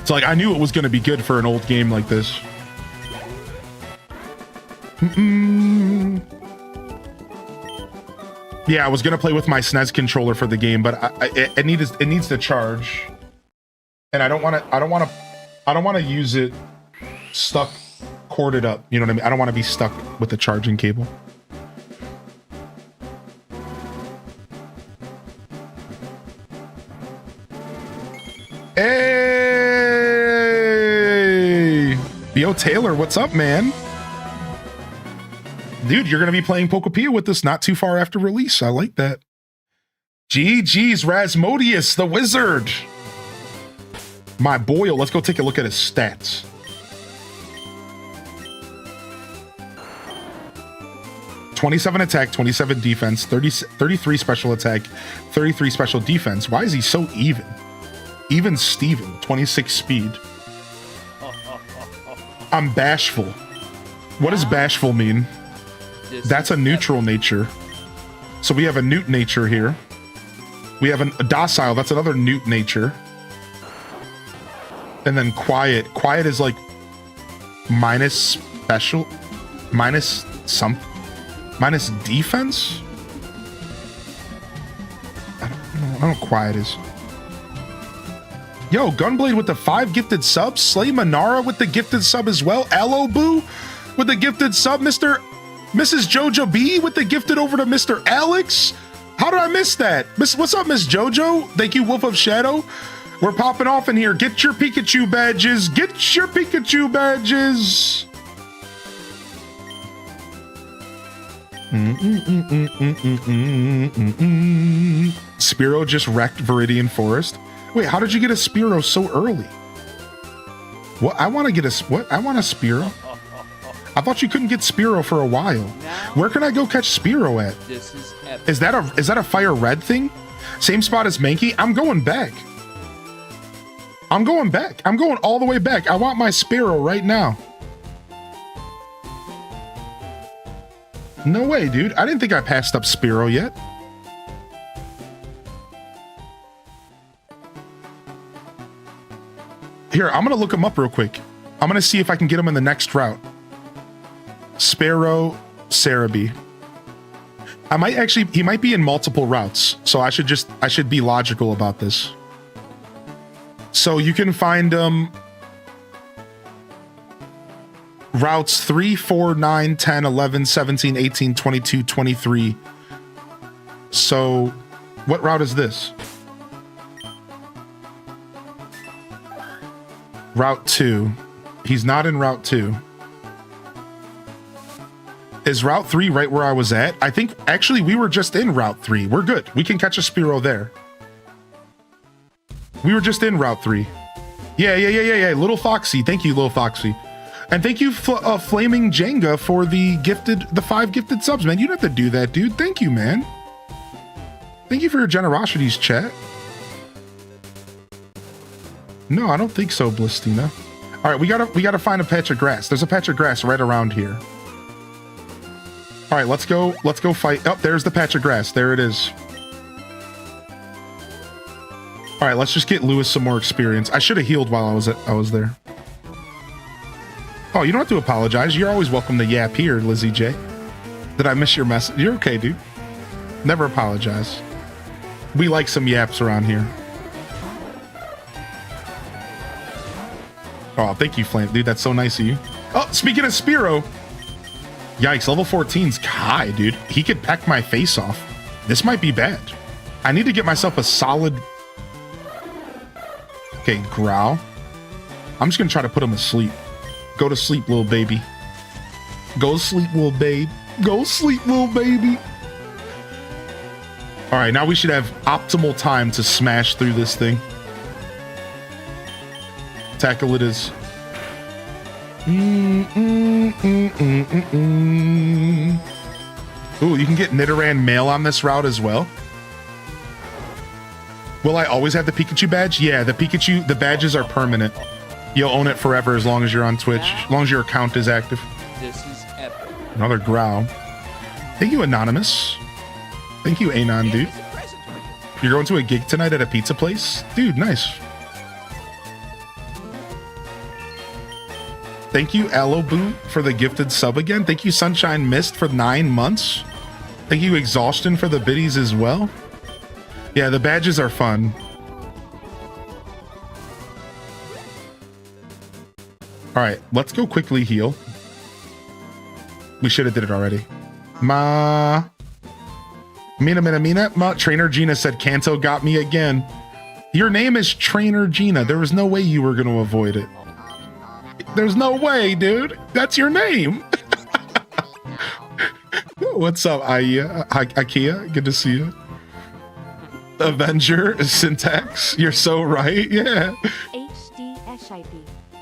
So like, I knew it was going to be good for an old game like this. Yeah, I was going to play with my SNES controller for the game, but it needs to charge. And I don't want to use it stuck corded up, you know what I mean? I don't want to be stuck with the charging cable. Hey! Yo, Taylor, what's up, man? Dude, you're going to be playing Pokepia with us not too far after release. I like that. GG's Rasmodius, the wizard. My boy, let's go take a look at his stats. (27 attack, 27 defense, 33 special attack, 33 special defense. Why is he so even? Even Steven, 26 speed. I'm bashful. What does bashful mean? That's a neutral nature. So we have a newt nature here. We have a docile, that's another newt nature. And then quiet. Quiet is like minus special, minus something. Minus defense? I don't know what quiet is. Yo, Gunblade with the 5 gifted subs. Slay Manara with the gifted sub as well. Aloboo with the gifted sub. Mrs. Jojo B with the gifted over to Mr. Alex. How did I miss that? What's up, Miss Jojo? Thank you, Wolf of Shadow. We're popping off in here. Get your Pikachu badges. Get your Pikachu badges. Spearow just wrecked Viridian Forest. Wait, how did you get a Spearow so early? What? I want to get a what? I want a Spearow. I thought you couldn't get Spearow for a while. Where can I go catch Spearow at? This is epic. Is that a fire red thing? Same spot as Mankey? I'm going back. I'm going back. I'm going all the way back. I want my Spearow right now. No way, dude. I didn't think I passed up Spearow yet. Here, I'm going to look him up real quick. I'm going to see if I can get him in the next route. Spearow, Cerebi. He might be in multiple routes, so I should be logical about this. So you can find routes 3, 4, 9, 10, 11, 17, 18, 22, 23. So what route is this? Route 2. He's not in Route 2. Is Route 3 right where I was at? I think, actually, we were just in Route 3. We're good. We can catch a Spearow there. We were just in Route 3. Yeah. Little Foxy. Thank you, Little Foxy. And thank you, Flaming Jenga, for the 5 gifted subs, man. You don't have to do that, dude. Thank you, man. Thank you for your generosities, chat. No, I don't think so, Blistina. All right, we gotta find a patch of grass. There's a patch of grass right around here. All right, let's go fight. Oh, there's the patch of grass. There it is. All right, let's just get Lewis some more experience. I should have healed while I was there. Oh, you don't have to apologize. You're always welcome to yap here, Lizzie J. Did I miss your message? You're okay, dude. Never apologize. We like some yaps around here. Oh, thank you, Flame. Dude, that's so nice of you. Oh, speaking of Spearow. Yikes, level 14's high, dude. He could peck my face off. This might be bad. I need to get myself a solid... Okay, Growl. I'm just going to try to put him asleep. Go to sleep, little baby. Go to sleep, little babe. Go sleep, little baby. All right, now we should have optimal time to smash through this thing. Tackle it is. Ooh, you can get Nidoran mail on this route as well. Will I always have the Pikachu badge? Yeah, the badges are permanent. You'll own it forever as long as you're on Twitch, as long as your account is active. This is epic. Another growl. Thank you, Anonymous. Thank you, Anon, dude. You're going to a gig tonight at a pizza place? Dude, nice. Thank you, Aloboo, for the gifted sub again. Thank you, Sunshine Mist, for 9 months. Thank you, Exhaustion, for the biddies as well. Yeah, the badges are fun. All right, let's go quickly heal. We should have did it already. Mina. Trainer Gina said Kanto got me again. Your name is Trainer Gina. There was no way you were going to avoid it. There's no way, dude. That's your name. What's up, Ikea? Good to see you. Avenger Syntax. You're so right. Yeah. HDSIP.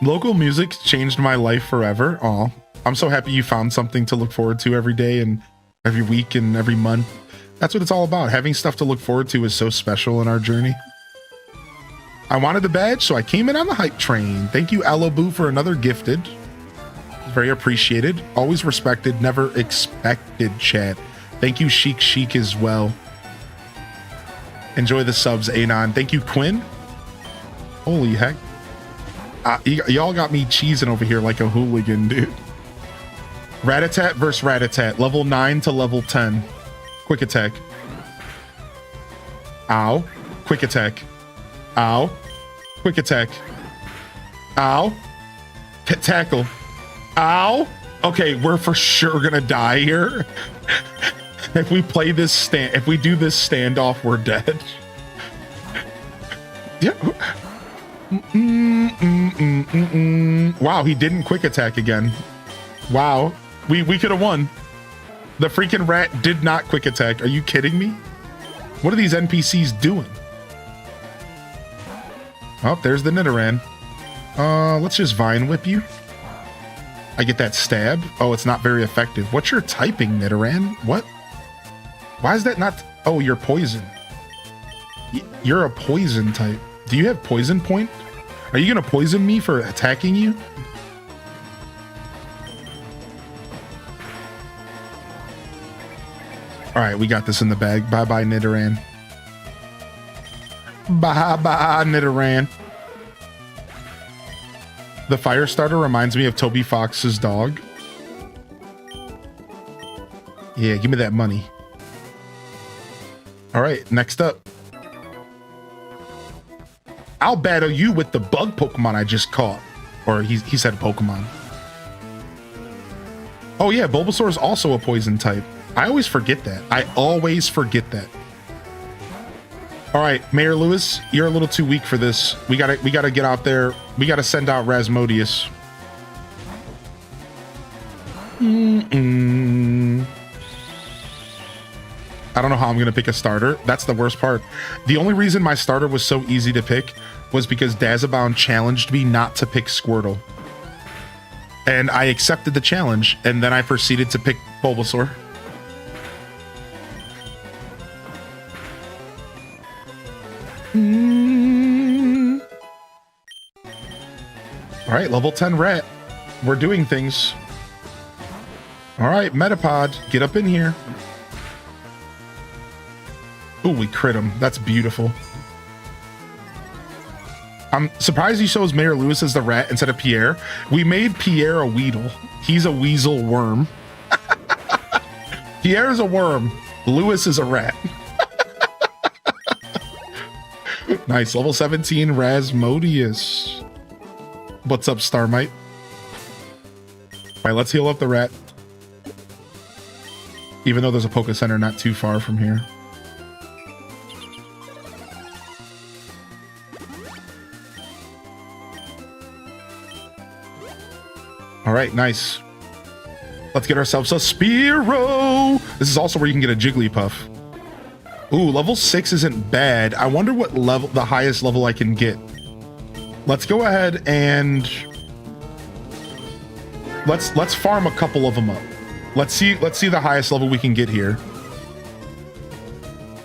Local music changed my life forever. Aw. I'm so happy you found something to look forward to every day and every week and every month. That's what it's all about. Having stuff to look forward to is so special in our journey. I wanted the badge, so I came in on the hype train. Thank you, Aloboo, for another gifted. Very appreciated. Always respected, never expected, chat. Thank you, Chic as well. Enjoy the subs, Anon. Thank you, Quinn. Holy heck. Y'all got me cheesing over here like a hooligan, dude. Rattata versus Rattata. Level 9 to level 10. Quick attack. Ow. Quick attack. Ow. Quick attack. Ow. Tackle. Ow. Okay, we're for sure gonna die here. If we play this if we do this standoff, we're dead. Yeah. Wow, he didn't quick attack again. Wow. We could have won. The freaking rat did not quick attack. Are you kidding me? What are these NPCs doing? Oh, there's the Nidoran. Let's just Vine Whip you. I get that stab. Oh, it's not very effective. What's your typing, Nidoran? What? Why is that not? Oh, you're poison. You're a poison type. Do you have poison point? Are you gonna poison me for attacking you? All right, we got this in the bag. Bye-bye, Nidoran. Bye-bye, Nidoran. The fire starter reminds me of Toby Fox's dog. Yeah, give me that money. All right, next up. I'll battle you with the bug Pokemon I just caught. Or he said Pokemon. Oh yeah, Bulbasaur is also a poison type. I always forget that. I always forget that. All right, Mayor Lewis, you're a little too weak for this. We gotta get out there. We gotta send out Rasmodius. I don't know how I'm gonna pick a starter. That's the worst part. The only reason my starter was so easy to pick was because Dazabound challenged me not to pick Squirtle. And I accepted the challenge, and then I proceeded to pick Bulbasaur. All right, level 10 rat. We're doing things. All right, Metapod, get up in here. Ooh, we crit him. That's beautiful. I'm surprised he shows Mayor Lewis as the rat instead of Pierre. We made Pierre a Weedle. He's a weasel worm. Pierre is a worm. Lewis is a rat. Nice. Level 17 Rasmodius. What's up, Starmite? All right, let's heal up the rat. Even though there's a Poké Center not too far from here. All right, nice. Let's get ourselves a Spearow. This is also where you can get a Jigglypuff. Ooh, level 6 isn't bad. I wonder what level, the highest level I can get. Let's go ahead and let's farm a couple of them up. Let's see the highest level we can get here.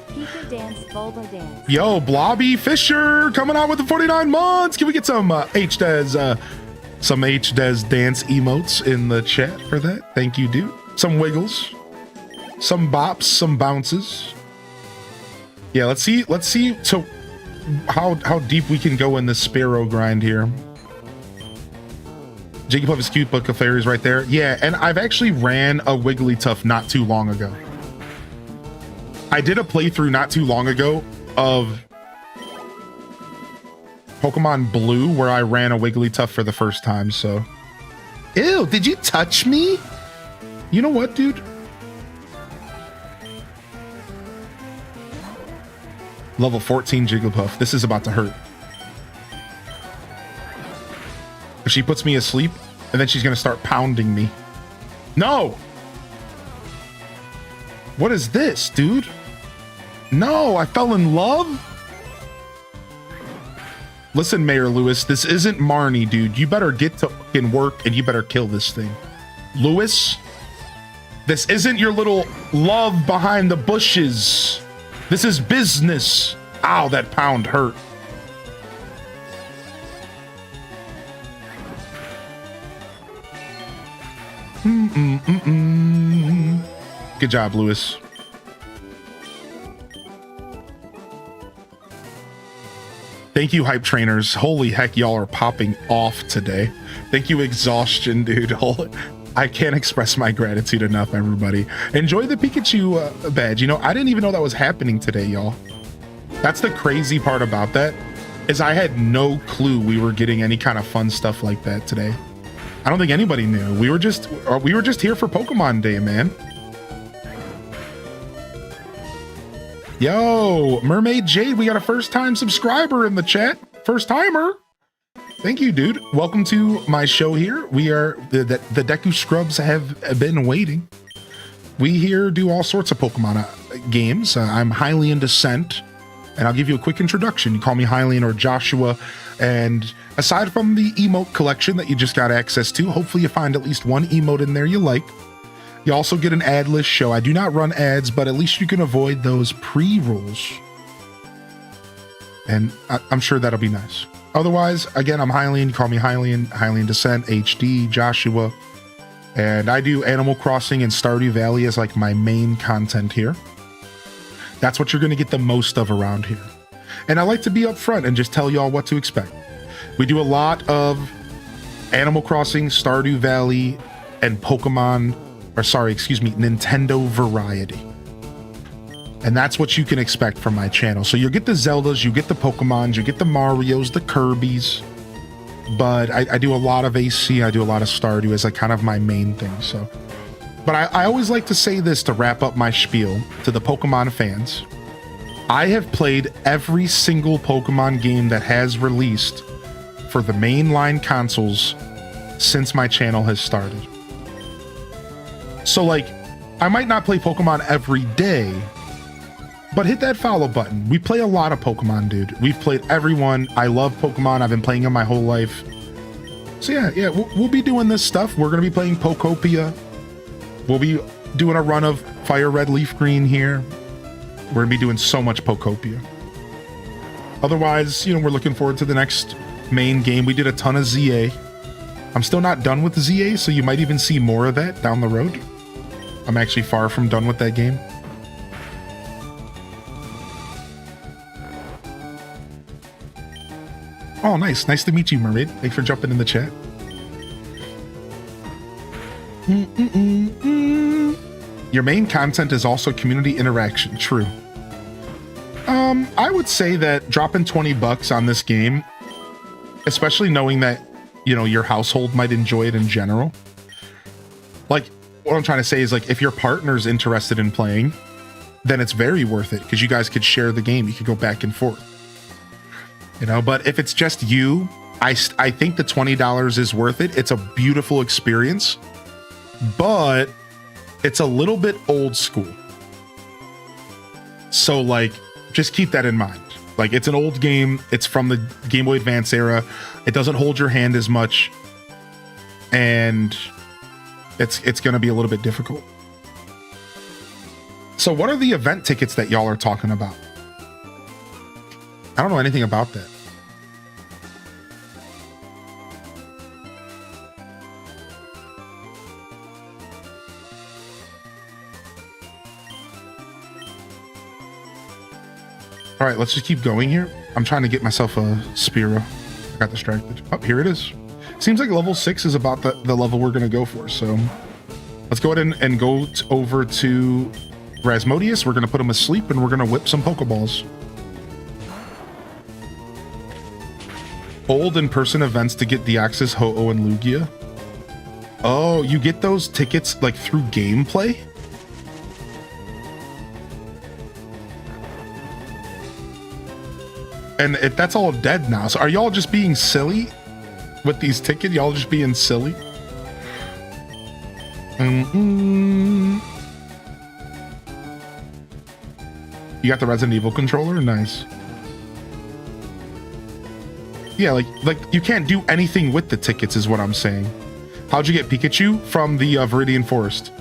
Pika Dance, Bulbo Dance. Yo, Blobby Fisher coming out with the 49 months. Can we get some HDES dance emotes in the chat for that? Thank you, dude. Some wiggles, some bops, some bounces. Yeah, let's see so how deep we can go in this Sparrow grind here. Jigglypuff is cute, but Clefairy is right there. Yeah, and I've actually ran a Wigglytuff not too long ago. I did a playthrough not too long ago of Pokemon Blue where I ran a Wigglytuff for the first time, so. Ew, did you touch me? You know what, dude? Level 14 Jigglypuff. This is about to hurt. If she puts me asleep, and then she's gonna start pounding me. No! What is this, dude? No, I fell in love? Listen, Mayor Lewis, this isn't Marnie, dude. You better get to fucking work and you better kill this thing. Lewis, this isn't your little love behind the bushes. This is business. Ow, that pound hurt. Good job, Lewis. Thank you, hype trainers. Holy heck, y'all are popping off today. Thank you, Exhaustion, dude. I can't express my gratitude enough, everybody. Enjoy the Pikachu badge. You know, I didn't even know that was happening today, y'all. That's the crazy part about that, is I had no clue we were getting any kind of fun stuff like that today. I don't think anybody knew. We were just here for Pokemon Day, man. Yo, Mermaid Jade, we got a first-time subscriber in the chat. First-timer. Thank you, dude. Welcome to my show here. We are, the Deku Scrubs have been waiting. We here do all sorts of Pokemon games. I'm Hylian Descent, and I'll give you a quick introduction. You call me Hylian or Joshua, and aside from the emote collection that you just got access to, hopefully you find at least one emote in there you like. You also get an ad-less show. I do not run ads, but at least you can avoid those pre-rolls. And I'm sure that'll be nice. Otherwise, again, I'm Hylian. You call me Hylian, Hylian Descent, HD, Joshua. And I do Animal Crossing and Stardew Valley as like my main content here. That's what you're going to get the most of around here. And I like to be upfront and just tell y'all what to expect. We do a lot of Animal Crossing, Stardew Valley, and Nintendo variety. And that's what you can expect from my channel. So you'll get the Zeldas, you get the Pokemons, you get the Marios, the Kirbys. But I do a lot of AC, I do a lot of Stardew as like kind of my main thing. So, but I always like to say this to wrap up my spiel to the Pokemon fans. I have played every single Pokemon game that has released for the mainline consoles since my channel has started. So like, I might not play Pokemon every day, but hit that follow button. We play a lot of Pokemon, dude. We've played everyone. I love Pokemon. I've been playing them my whole life. So yeah, we'll be doing this stuff. We're going to be playing Pokopia. We'll be doing a run of Fire Red, Leaf Green here. We're going to be doing so much Pokopia. Otherwise, you know, we're looking forward to the next main game. We did a ton of ZA. I'm still not done with ZA, so you might even see more of that down the road. I'm actually far from done with that game. Oh, nice. Nice to meet you, Mermaid. Thanks for jumping in the chat. Your main content is also community interaction. True. I would say that dropping $20 on this game, especially knowing that, you know, your household might enjoy it in general. Like, what I'm trying to say is, like, if your partner's interested in playing, then it's very worth it because you guys could share the game. You could go back and forth. You know, but if it's just you, I think the $20 is worth it. It's a beautiful experience, but it's a little bit old school. So like, just keep that in mind. Like, it's an old game. It's from the Game Boy Advance era. It doesn't hold your hand as much, and it's going to be a little bit difficult. So what are the event tickets that y'all are talking about? I don't know anything about that. All right, let's just keep going here. I'm trying to get myself a Spearow. I got distracted. Oh, here it is. Seems like level 6 is about the level we're going to go for. So let's go ahead and go over to Rasmodius. We're going to put him asleep, and we're going to whip some Pokeballs. Old in-person events to get Deoxys, Ho-Oh, and Lugia. Oh, you get those tickets like through gameplay? And that's all dead now. So are y'all just being silly with these tickets? Y'all just being silly? You got the Resident Evil controller? Nice. Yeah, like you can't do anything with the tickets is what I'm saying. How'd you get Pikachu? From the Viridian Forest.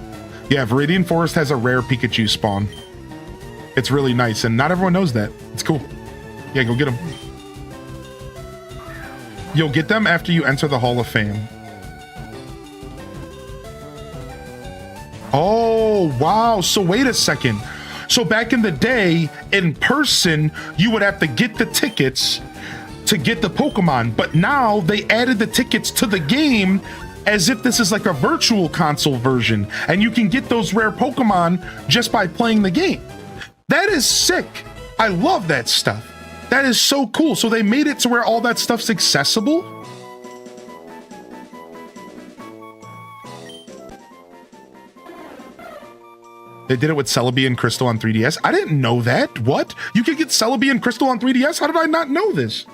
Yeah, Viridian Forest has a rare Pikachu spawn. It's really nice, and not everyone knows that. It's cool. Yeah, go get them. You'll get them after you enter the Hall of Fame. Oh, wow. So wait a second. So back in the day, in person, you would have to get the tickets to get the Pokemon. But now they added the tickets to the game as if this is like a virtual console version. And you can get those rare Pokemon just by playing the game. That is sick. I love that stuff. That is so cool. So they made it to where all that stuff's accessible? They did it with Celebi and Crystal on 3DS. I didn't know that. What? You could get Celebi and Crystal on 3DS? How did I not know this?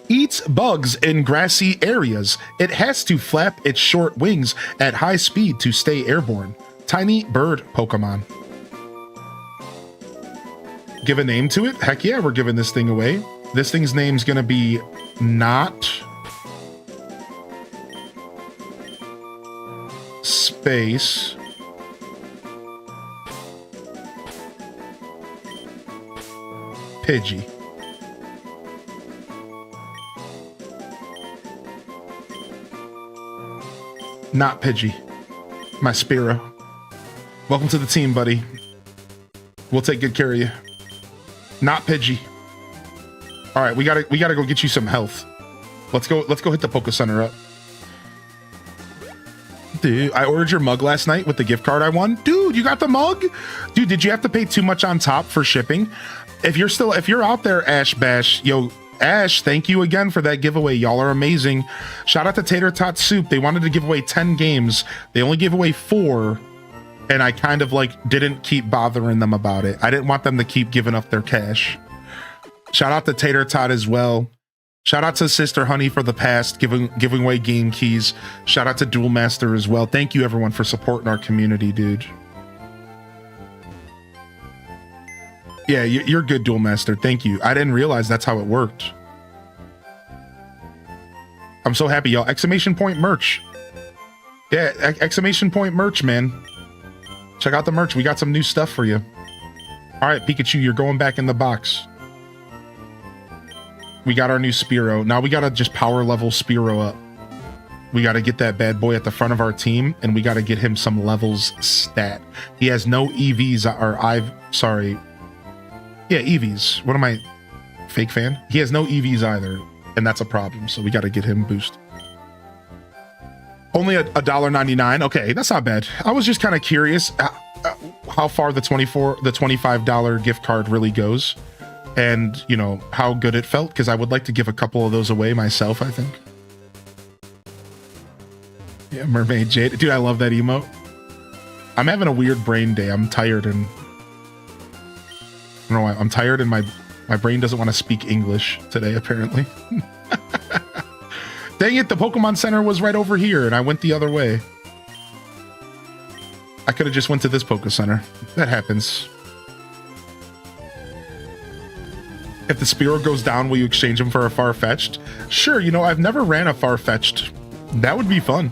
Eats bugs in grassy areas. It has to flap its short wings at high speed to stay airborne. Tiny bird Pokemon. Give a name to it? Heck yeah, we're giving this thing away. This thing's name's gonna be not space Pidgey. Not Pidgey. My Spearow. Welcome to the team, buddy. We'll take good care of you. Not Pidgey. All right, we gotta go get you some health. Let's go hit the Poke Center up. Dude, I ordered your mug last night with the gift card I won. Dude, you got the mug? Dude, did you have to pay too much on top for shipping? If you're out there, Ash Bash, yo, Ash, thank you again for that giveaway. Y'all are amazing. Shout out to Tater Tot Soup. They wanted to give away 10 games. They only gave away 4. And I kind of like didn't keep bothering them about it. I didn't want them to keep giving up their cash. Shout out to Tater Tot as well. Shout out to Sister Honey for the past, giving away game keys. Shout out to Duel Master as well. Thank you everyone for supporting our community, dude. Yeah, you're good, Duel Master. Thank you. I didn't realize that's how it worked. I'm so happy, y'all. Exclamation point merch. Yeah, exclamation point merch, man. Check out the merch. We got some new stuff for you. All right, Pikachu, you're going back in the box. We got our new Spearow. Now we got to just power level Spearow up. We got to get that bad boy at the front of our team, and we got to get him some levels stat. He has no EVs, sorry. Yeah, EVs. What am I, fake fan? He has no EVs either, and that's a problem, so we got to get him boost. Only $1.99. Okay, that's not bad. I was just kind of curious how far the $25 gift card really goes, and you know how good it felt, because I would like to give a couple of those away myself, I think. Yeah, Mermaid Jade. Dude, I love that emote. I'm having a weird brain day. I'm tired and I don't know why. I'm tired and my brain doesn't want to speak English today, apparently. Dang it, the Pokemon Center was right over here and I went the other way. I could have just went to this Poke Center. That happens. If the Spearow goes down, will you exchange him for a Farfetch'd? Sure, you know, I've never ran a Farfetch'd. That would be fun.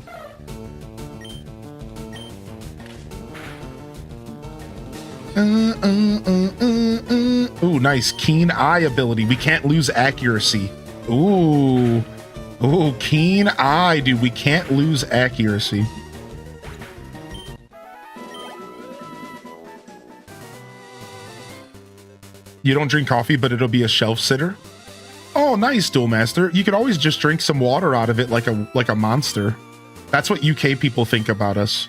Ooh, nice. Keen Eye ability. We can't lose accuracy. Ooh. Ooh, Keen Eye, dude. We can't lose accuracy. You don't drink coffee, but it'll be a shelf sitter. Oh, nice, Duel Master. You could always just drink some water out of it like a monster. That's what UK people think about us.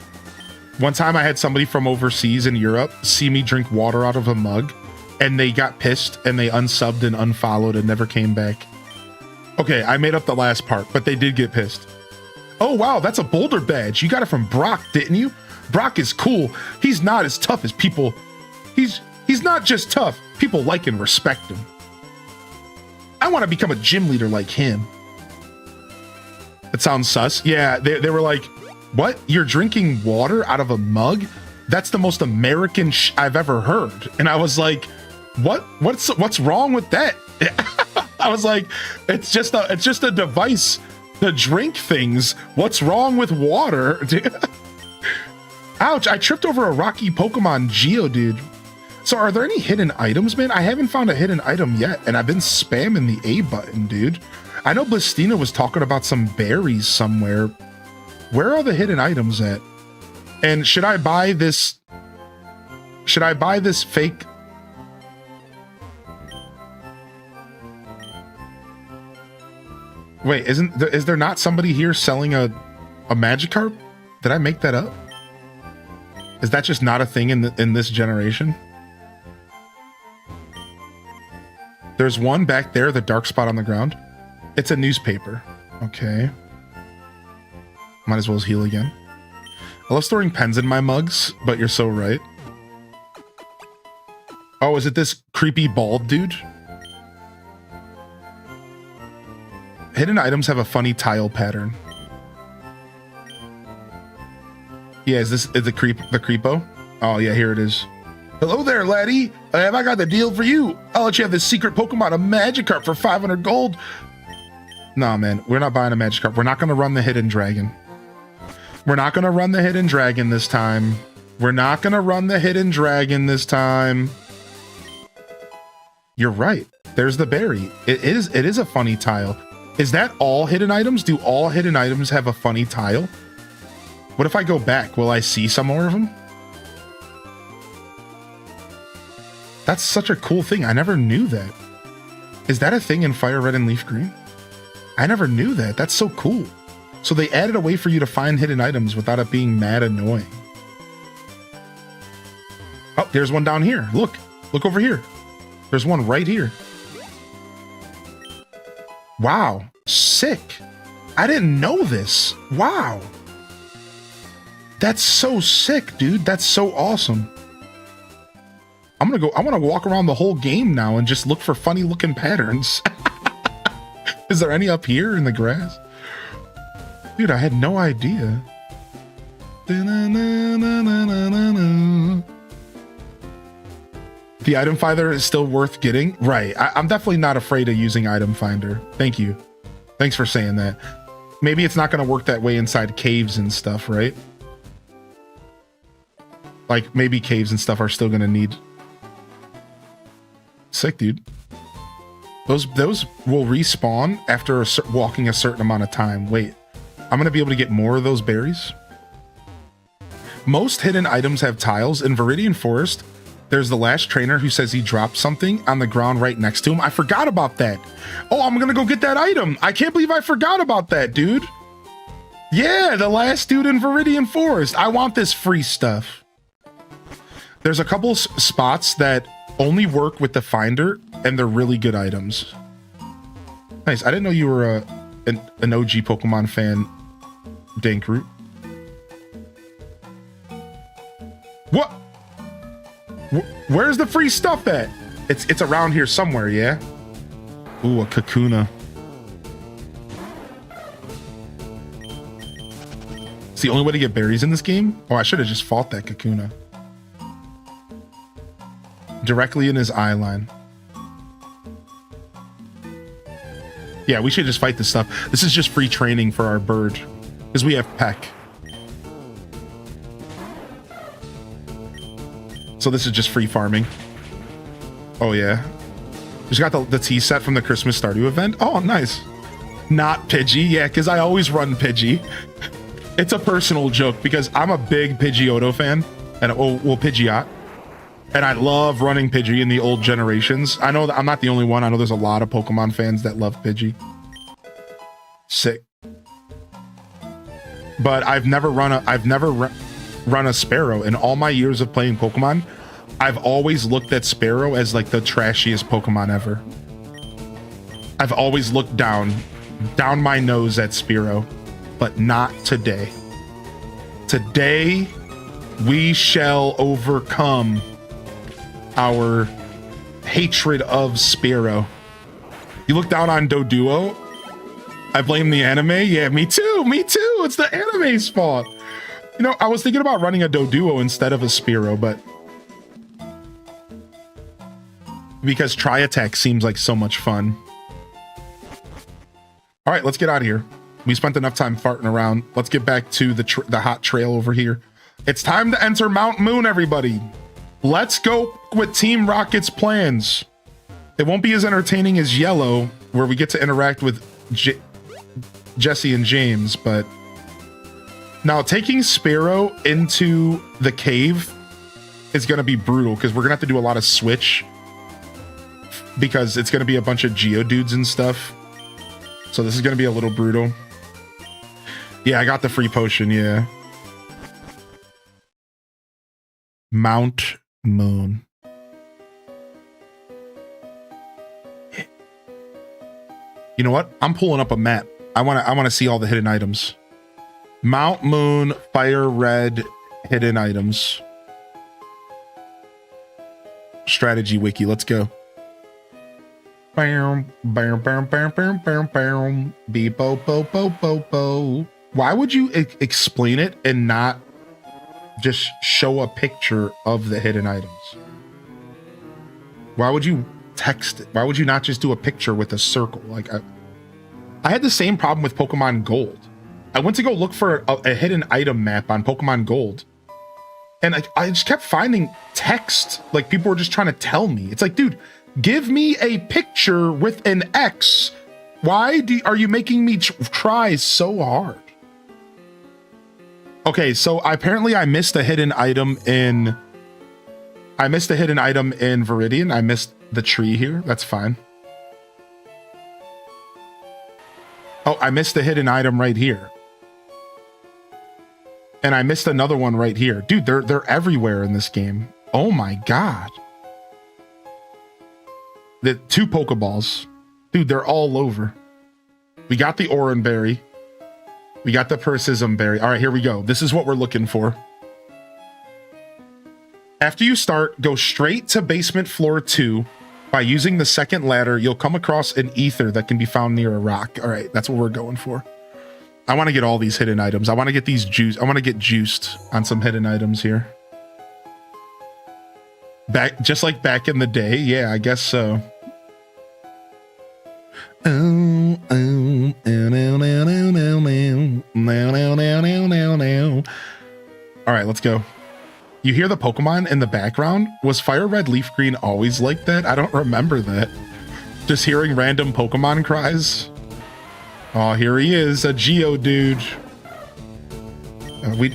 One time I had somebody from overseas in Europe see me drink water out of a mug, and they got pissed and they unsubbed and unfollowed and never came back. Okay, I made up the last part, but they did get pissed. Oh, wow, that's a Boulder badge. You got it from Brock, didn't you? Brock is cool. He's not as tough as people. He's not just tough. People like and respect him. I want to become a gym leader like him. That sounds sus. Yeah, they were like, what? You're drinking water out of a mug? That's the most American I've ever heard. And I was like, what's wrong with that? I was like, it's just a device to drink things. What's wrong with water? Ouch, I tripped over a rocky Pokemon Geodude. So are there any hidden items, man? I haven't found a hidden item yet, and I've been spamming the A button, dude. I know Blistina was talking about some berries somewhere. Where are the hidden items at? And should I buy this? Should I buy this fake? Wait, is there not somebody here selling a Magikarp? Did I make that up? Is that just not a thing in this generation? There's one back there, the dark spot on the ground. It's a newspaper. Okay. Might as well heal again. I love storing pens in my mugs, but you're so right. Oh, is it this creepy bald dude? Hidden items have a funny tile pattern. Yeah, is the creepo? Oh yeah, here it is. Hello there, laddie. Have I got the deal for you? I'll let you have this secret Pokemon, a Magikarp, for 500 gold. Nah, man, we're not buying a Magikarp. We're not going to run the Hidden Dragon. We're not going to run the Hidden Dragon this time. We're not going to run the Hidden Dragon this time. You're right. There's the berry. It is a funny tile. Is that all hidden items? Do all hidden items have a funny tile? What if I go back? Will I see some more of them? That's such a cool thing. I never knew that. Is that a thing in Fire Red and Leaf Green? I never knew that. That's so cool. So they added a way for you to find hidden items without it being mad annoying. Oh, there's one down here. Look over here. There's one right here. Wow, sick. I didn't know this. Wow. That's so sick, dude. That's so awesome. I want to walk around the whole game now and just look for funny looking patterns. Is there any up here in the grass? Dude, I had no idea. The item finder is still worth getting? Right. I'm definitely not afraid of using item finder. Thank you. Thanks for saying that. Maybe it's not going to work that way inside caves and stuff, right? Like maybe caves and stuff are still going to need... Sick, dude. Those will respawn after walking a certain amount of time. Wait, I'm gonna be able to get more of those berries. Most hidden items have tiles. In Viridian Forest, there's the last trainer who says he dropped something on the ground right next to him. I forgot about that. Oh, I'm gonna go get that item. I can't believe I forgot about that, dude. Yeah, the last dude in Viridian Forest. I want this free stuff. There's a couple spots that only work with the finder, and they're really good items. Nice. I didn't know you were an OG Pokemon fan, Dankroot. What? Where's the free stuff at? It's around here somewhere, yeah? Ooh, a Kakuna. It's the only way to get berries in this game? Oh, I should have just fought that Kakuna. Directly in his eye line. Yeah, we should just fight this stuff. This is just free training for our bird. Because we have Peck. So this is just free farming. Oh, yeah. Just got the tea set from the Christmas Stardew event. Oh, nice. Not Pidgey. Yeah, because I always run Pidgey. It's a personal joke because I'm a big Pidgeotto fan. And well, Pidgeot. And I love running Pidgey in the old generations. I know that I'm not the only one. I know there's a lot of Pokemon fans that love Pidgey. Sick. But I've never run a Sparrow in all my years of playing Pokemon. I've always looked at Sparrow as like the trashiest Pokemon ever. I've always looked down my nose at Spearow, but not today. Today, we shall overcome our hatred of Spearow. You look down on Doduo? I blame the anime? Yeah, me too, it's the anime's fault. You know, I was thinking about running a Doduo instead of a Spearow, but because Tri-Attack seems like so much fun. All right, let's get out of here. We spent enough time farting around. Let's get back to the hot trail over here. It's time to enter Mount Moon, everybody. Let's go with Team Rocket's plans. It won't be as entertaining as Yellow, where we get to interact with Jesse and James, but now taking Sparrow into the cave is going to be brutal because we're going to have to do a lot of switch because it's going to be a bunch of Geodudes and stuff. So this is going to be a little brutal. Yeah, I got the free potion, yeah. Mount Moon. You know what? I'm pulling up a map. I want to see all the hidden items. Mount Moon, Fire Red, hidden items. Strategy wiki, let's go. Why would you explain it and not just show a picture of the hidden items? Why would you text it? Why would you not just do a picture with a circle? Like I had the same problem with Pokemon Gold. I went to go look for a hidden item map on Pokemon Gold, and I just kept finding text. Like people were just trying to tell me. It's like, dude, give me a picture with an X. Why are you making me try so hard? Okay, so apparently I missed a hidden item in Viridian. I missed the tree here. That's fine. Oh, I missed a hidden item right here. And I missed another one right here. Dude, they're everywhere in this game. Oh my god. The 2 Pokeballs. Dude, they're all over. We got the Oran Berry. We got the Persism Berry. All right, here we go. This is what we're looking for. After you start, go straight to basement floor 2. By using the second ladder, you'll come across an ether that can be found near a rock. All right, that's what we're going for. I want to get all these hidden items. I want to get these I want to get juiced on some hidden items here. Just like back in the day. Yeah, I guess so. All right, let's go. You hear the Pokemon in the background? Was Fire Red Leaf Green always like that? I don't remember that. Just hearing random Pokemon cries. Oh, here he is, a Geodude.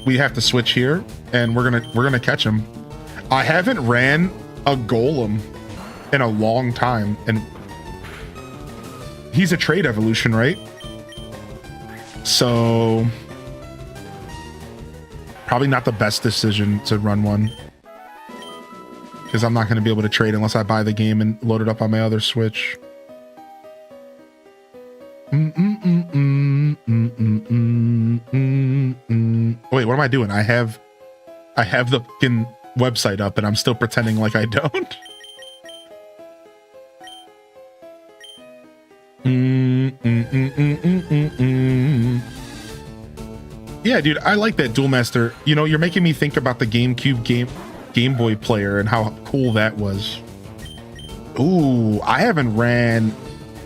We have to switch here, and we're gonna catch him. I haven't ran a Golem in a long time, and he's a trade evolution, right? So probably not the best decision to run one, because I'm not going to be able to trade unless I buy the game and load it up on my other Switch. Wait, what am I doing? I have the fucking website up and I'm still pretending like I don't. Yeah, dude, I like that Duel Master. You know, you're making me think about the GameCube Game Boy player and how cool that was. Ooh, I haven't ran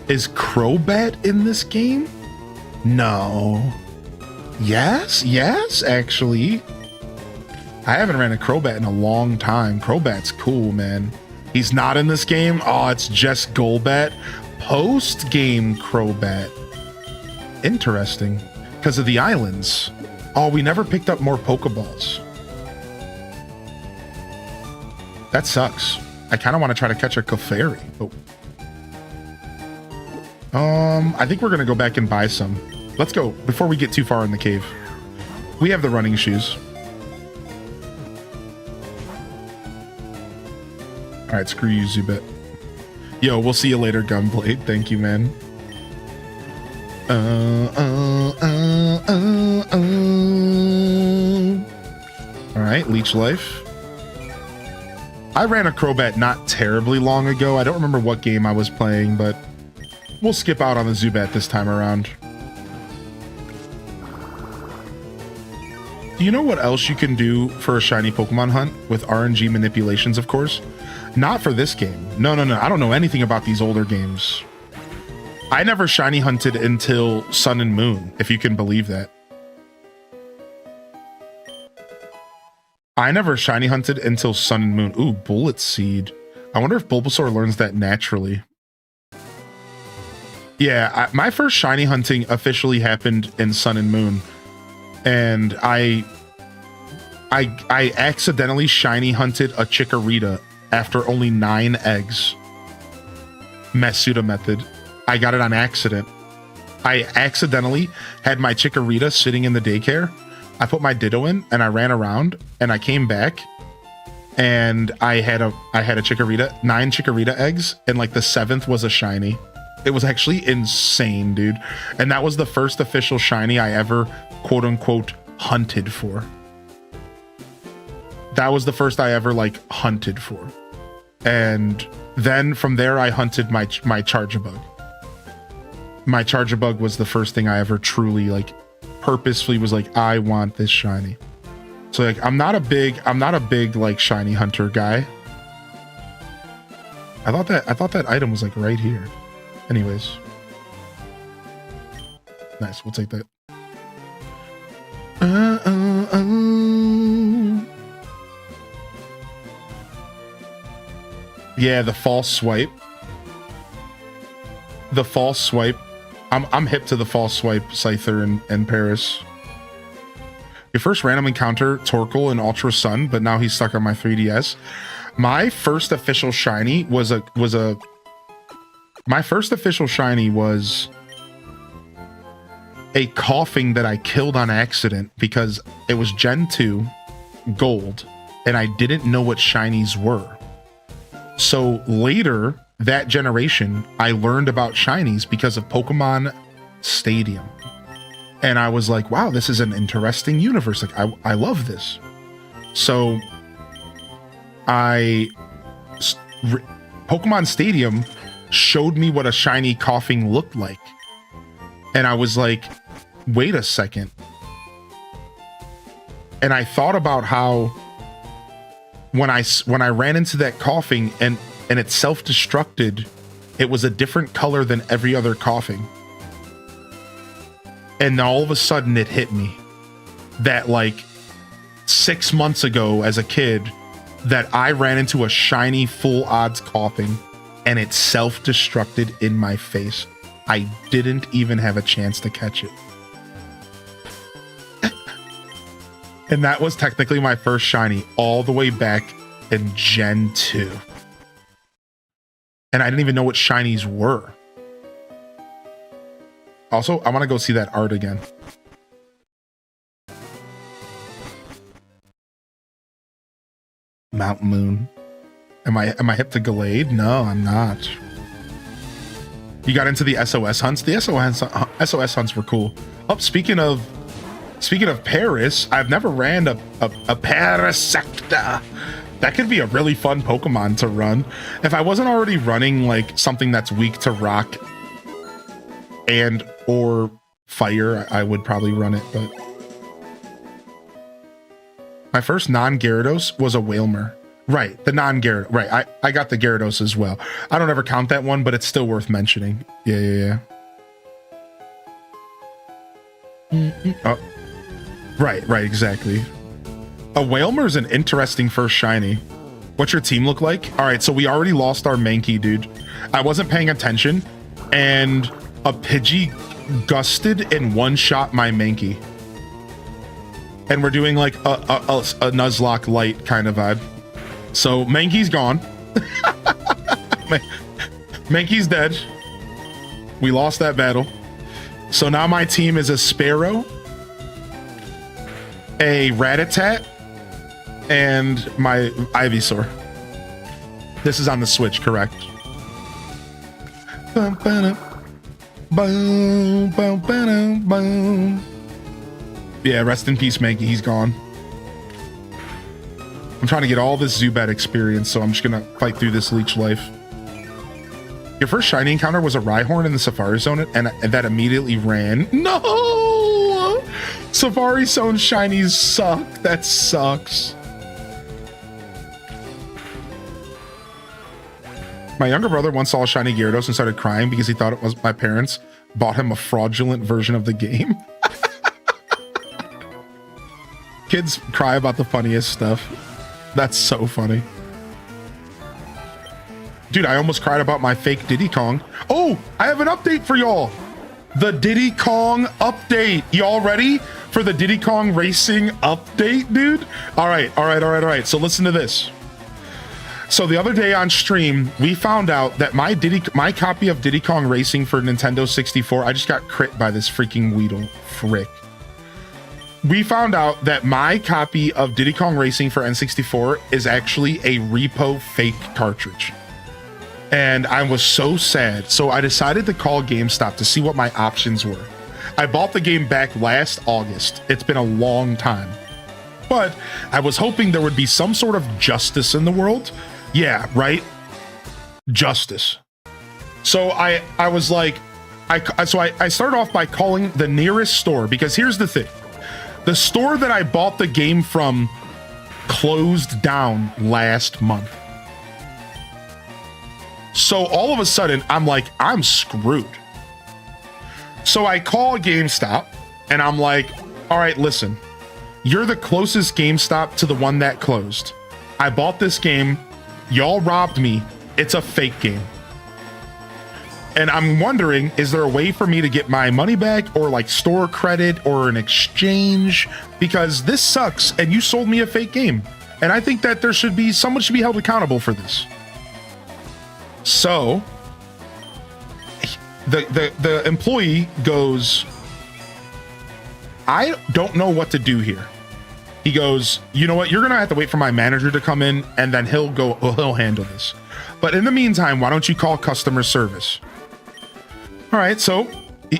Is Crobat in this game? No. Yes, actually. I haven't ran a Crobat in a long time. Crobat's cool, man. He's not in this game. Oh, it's just Golbat. Post-game Crobat. Interesting. Because of the islands. Oh, we never picked up more Pokeballs. That sucks. I kind of want to try to catch a Clefairy. Oh. I think we're going to go back and buy some. Let's go before we get too far in the cave. We have the running shoes. All right, screw you, Zubat. Yo, we'll see you later, Gunblade. Thank you, man. All right, Leech Life. I ran a Crobat not terribly long ago. I don't remember what game I was playing, but we'll skip out on the Zubat this time around. Do you know what else you can do for a shiny Pokemon hunt? With RNG manipulations, of course. Not for this game. No. I don't know anything about these older games. I never shiny hunted until Sun and Moon, if you can believe that. I never shiny hunted until Sun and Moon. Ooh, Bullet Seed. I wonder if Bulbasaur learns that naturally. Yeah, my first shiny hunting officially happened in Sun and Moon. And I accidentally shiny hunted a Chikorita after only 9 eggs. Masuda method. I got it on accident. I accidentally had my Chikorita sitting in the daycare. I put my Ditto in and I ran around and I came back and I had a Chikorita, 9 Chikorita eggs, and like the 7th was a shiny. It was actually insane, dude. And that was the first official shiny I ever, quote unquote, hunted for. That was the first I ever like hunted for. And then from there I hunted my Charjabug. My Charjabug was the first thing I ever truly like purposefully was like, I want this shiny. So like I'm not a big like shiny hunter guy. I thought that item was like right here. Anyways. Nice, we'll take that. Yeah, the false swipe. The false swipe. I'm hip to the false swipe, Scyther and Paris. Your first random encounter, Torkoal in Ultra Sun, but now he's stuck on my 3DS. My first official shiny was a coughing that I killed on accident because it was Gen 2 Gold and I didn't know what shinies were. So later that generation, I learned about shinies because of Pokemon Stadium. And I was like, wow, this is an interesting universe. Like, I love this. So Pokemon Stadium showed me what a shiny coughing looked like. And I was like, wait a second. And I thought about how when I ran into that coughing and it self-destructed, it was a different color than every other coughing. And all of a sudden it hit me that like 6 months ago as a kid that I ran into a shiny full odds coughing and it self-destructed in my face. I didn't even have a chance to catch it. And that was technically my first shiny all the way back in Gen 2. And I didn't even know what shinies were. Also, I want to go see that art again. Mount Moon. Am I hip to Gallade? No, I'm not. You got into the SOS hunts? The SOS hunts were cool. Oh, speaking of Paris, I've never ran a Parasecta. That could be a really fun Pokemon to run. If I wasn't already running like something that's weak to rock and or fire, I would probably run it, but my first non-Gyarados was a Wailmer. Right, the non-Gyarados. Right, I got the Gyarados as well. I don't ever count that one, but it's still worth mentioning. Yeah. Oh. Right, exactly. A Wailmer's an interesting first shiny. What's your team look like? All right, so we already lost our Mankey, dude. I wasn't paying attention, and a Pidgey gusted and one-shot my Mankey. And we're doing like a Nuzlocke light kind of vibe. So Mankey's gone. Mankey's dead. We lost that battle. So now my team is a Sparrow, a Rattata, and my Ivysaur. This is on the Switch, correct? Yeah, rest in peace, Mankey. He's gone. I'm trying to get all this Zubat experience, so I'm just gonna fight through this Leech Life. Your first shiny encounter was a Rhyhorn in the Safari Zone, and that immediately ran. No! Safari Zone shinies suck. That sucks. My younger brother once saw a shiny Gyarados and started crying because he thought it was my parents bought him a fraudulent version of the game. Kids cry about the funniest stuff. That's so funny. Dude, I almost cried about my fake Diddy Kong. Oh, I have an update for y'all. The Diddy Kong update. Y'all ready for the Diddy Kong Racing update, dude? All right. So listen to this. So the other day on stream, we found out that my copy of Diddy Kong Racing for Nintendo 64, I just got crit by this freaking Weedle. Frick. We found out that my copy of Diddy Kong Racing for N64 is actually a repo fake cartridge. And I was so sad. So I decided to call GameStop to see what my options were. I bought the game back last August. It's been a long time. But I was hoping there would be some sort of justice in the world. Yeah, right? Justice. So I was like, I started off by calling the nearest store, because here's the thing. The store that I bought the game from closed down last month. So all of a sudden, I'm like, I'm screwed. So I call GameStop and I'm like, all right, listen, you're the closest GameStop to the one that closed. I bought this game. Y'all robbed me. It's a fake game. And I'm wondering, is there a way for me to get my money back, or like store credit or an exchange? Because this sucks and you sold me a fake game. And I think that someone should be held accountable for this. So the employee goes, I don't know what to do here. He goes, you know what? You're going to have to wait for my manager to come in, and then he'll handle this. But in the meantime, why don't you call customer service? All right, so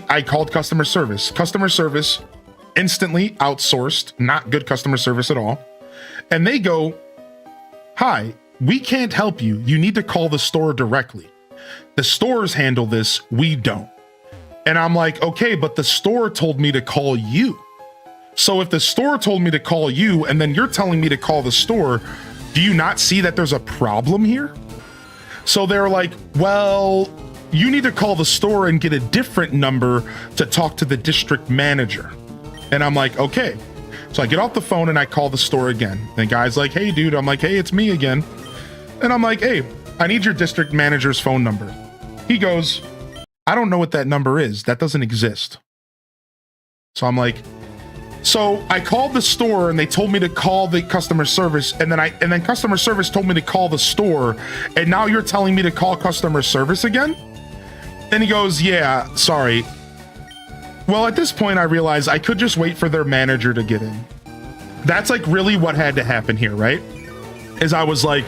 I called customer service. Customer service instantly outsourced, not good customer service at all. And they go, hi, we can't help you. You need to call the store directly. The stores handle this, we don't. And I'm like, okay, but the store told me to call you. So if the store told me to call you and then you're telling me to call the store, do you not see that there's a problem here? So they're like, well, you need to call the store and get a different number to talk to the district manager. And I'm like, okay. So I get off the phone and I call the store again. And the guy's like, hey, dude. I'm like, hey, it's me again. And I'm like, hey, I need your district manager's phone number. He goes, I don't know what that number is. That doesn't exist. So I'm like, so I called the store and they told me to call the customer service, and then customer service told me to call the store, and now you're telling me to call customer service again? And he goes, yeah, sorry. Well, at this point I realized I could just wait for their manager to get in. That's like really what had to happen here, right? Is I was like,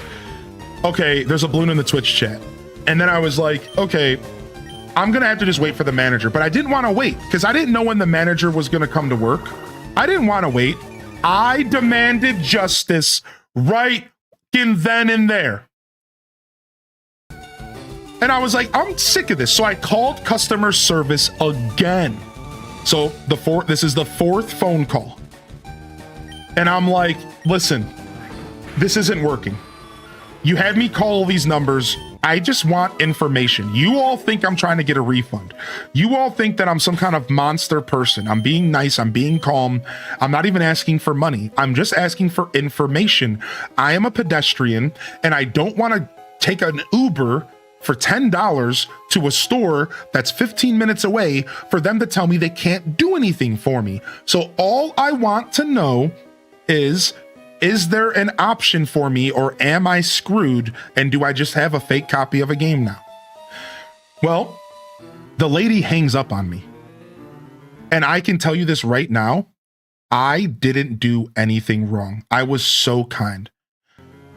okay, there's a balloon in the Twitch chat. And then I was like, okay, I'm gonna have to just wait for the manager. But I didn't want to wait because I didn't know when the manager was gonna come to work. I didn't want to wait. I demanded justice right in then and there. And I was like, I'm sick of this. So I called customer service again. So this is the fourth phone call. And I'm like, listen, this isn't working. You had me call these numbers. I just want information. You all think I'm trying to get a refund. You all think that I'm some kind of monster person. I'm being nice. I'm being calm. I'm not even asking for money. I'm just asking for information. I am a pedestrian and I don't want to take an Uber for $10 to a store that's 15 minutes away for them to tell me they can't do anything for me. So all I want to know is there an option for me, or am I screwed? And do I just have a fake copy of a game now? Well, the lady hangs up on me. And I can tell you this right now. I didn't do anything wrong. I was so kind.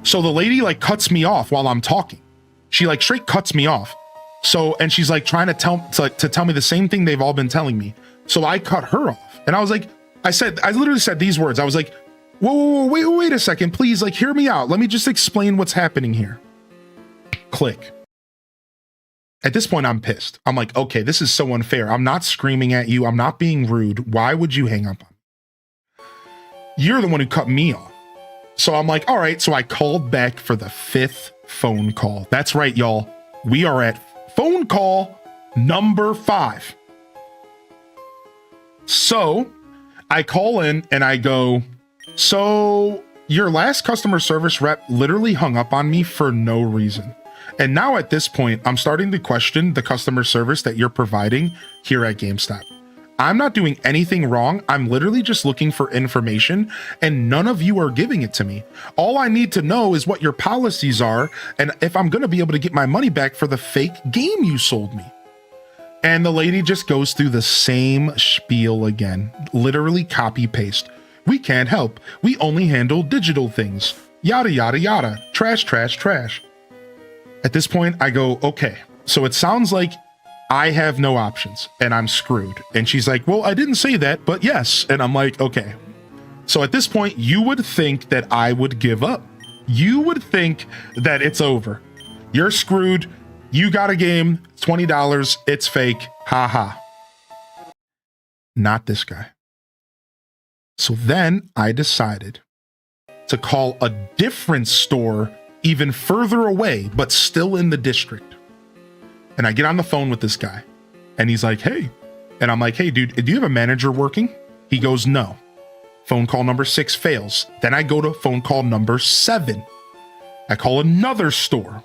So the lady like cuts me off while I'm talking. She like straight cuts me off. So, and she's like trying to tell me the same thing they've all been telling me. So I cut her off. And I was like, I literally said these words. I was like, whoa, wait a second, please, like, hear me out. Let me just explain what's happening here. Click. At this point, I'm pissed. I'm like, okay, this is so unfair. I'm not screaming at you. I'm not being rude. Why would you hang up on me? You're the one who cut me off. So I'm like, all right. So I called back for the 5th phone call. That's right, y'all. We are at phone call number 5. So I call in and I go, so your last customer service rep literally hung up on me for no reason. And now at this point, I'm starting to question the customer service that you're providing here at GameStop. I'm not doing anything wrong. I'm literally just looking for information and none of you are giving it to me. All I need to know is what your policies are and if I'm going to be able to get my money back for the fake game you sold me. And the lady just goes through the same spiel again, literally copy paste. We can't help. We only handle digital things. Yada, yada, yada. Trash, trash, trash. At this point, I go, okay, so it sounds like I have no options and I'm screwed. And she's like, well, I didn't say that, but yes. And I'm like, okay. So at this point, you would think that I would give up. You would think that it's over. You're screwed. You got a game, $20. It's fake. Ha ha. Not this guy. So then I decided to call a different store even further away, but still in the district. And I get on the phone with this guy and he's like, hey. And I'm like, hey, dude, do you have a manager working? He goes, no. Phone call number 6 fails. Then I go to phone call number 7. I call another store.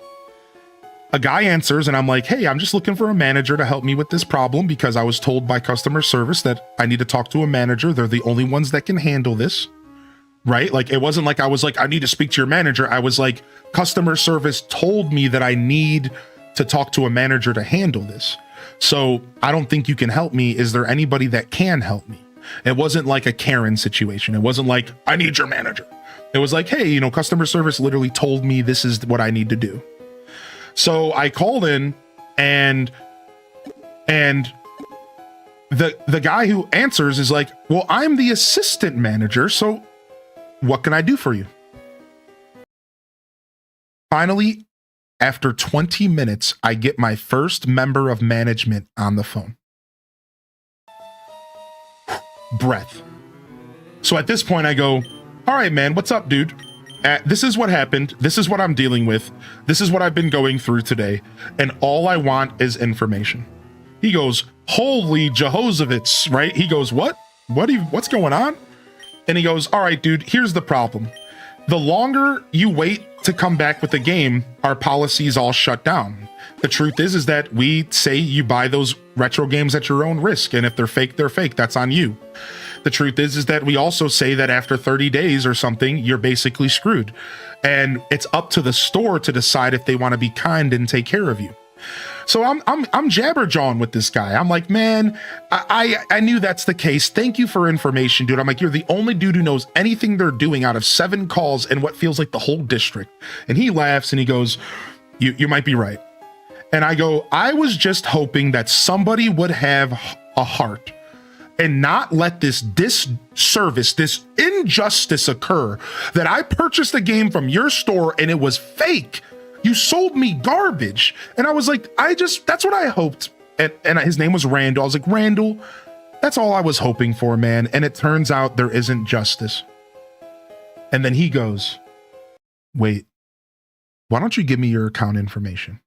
A guy answers and I'm like, hey, I'm just looking for a manager to help me with this problem because I was told by customer service that I need to talk to a manager. They're the only ones that can handle this. Right? Like, it wasn't like I was like, I need to speak to your manager. I was like, customer service told me that I need to talk to a manager to handle this. So I don't think you can help me. Is there anybody that can help me? It wasn't like a Karen situation. It wasn't like, I need your manager. It was like, hey, customer service literally told me this is what I need to do. So I called in and the guy who answers is like, well, I'm the assistant manager. So what can I do for you? Finally, after 20 minutes, I get my first member of management on the phone. Breath. So at this point I go, all right, man, what's up, dude? This is what happened. This is what I'm dealing with. This is what I've been going through today. And all I want is information. He goes, holy Jehoshaphat, right? He goes, what's going on? And he goes, all right, dude, here's the problem. The longer you wait to come back with the game, our policies all shut down. The truth is that we say you buy those retro games at your own risk. And if they're fake, they're fake. That's on you. The truth is that we also say that after 30 days or something, you're basically screwed. And it's up to the store to decide if they want to be kind and take care of you. So I'm jabberjawing with this guy. I'm like, man, I knew that's the case. Thank you for information, dude. I'm like, you're the only dude who knows anything they're doing out of 7 calls in what feels like the whole district. And he laughs and he goes, you might be right. And I go, I was just hoping that somebody would have a heart and not let this disservice, this injustice occur, that I purchased a game from your store and it was fake. You sold me garbage. And I was like, that's what I hoped. And his name was Randall. I was like, Randall, that's all I was hoping for, man. And it turns out there isn't justice. And then he goes, wait, why don't you give me your account information?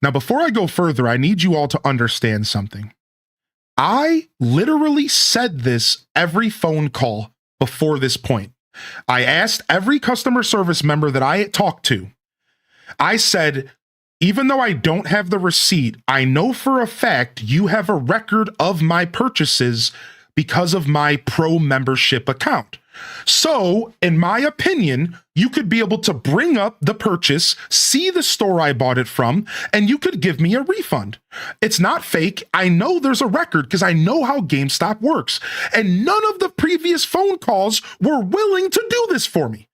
Now, before I go further, I need you all to understand something. I literally said this every phone call before this point. I asked every customer service member that I talked to, I said, even though I don't have the receipt, I know for a fact you have a record of my purchases because of my pro membership account. So, in my opinion, you could be able to bring up the purchase, see the store I bought it from, and you could give me a refund. It's not fake. I know there's a record because I know how GameStop works. And none of the previous phone calls were willing to do this for me.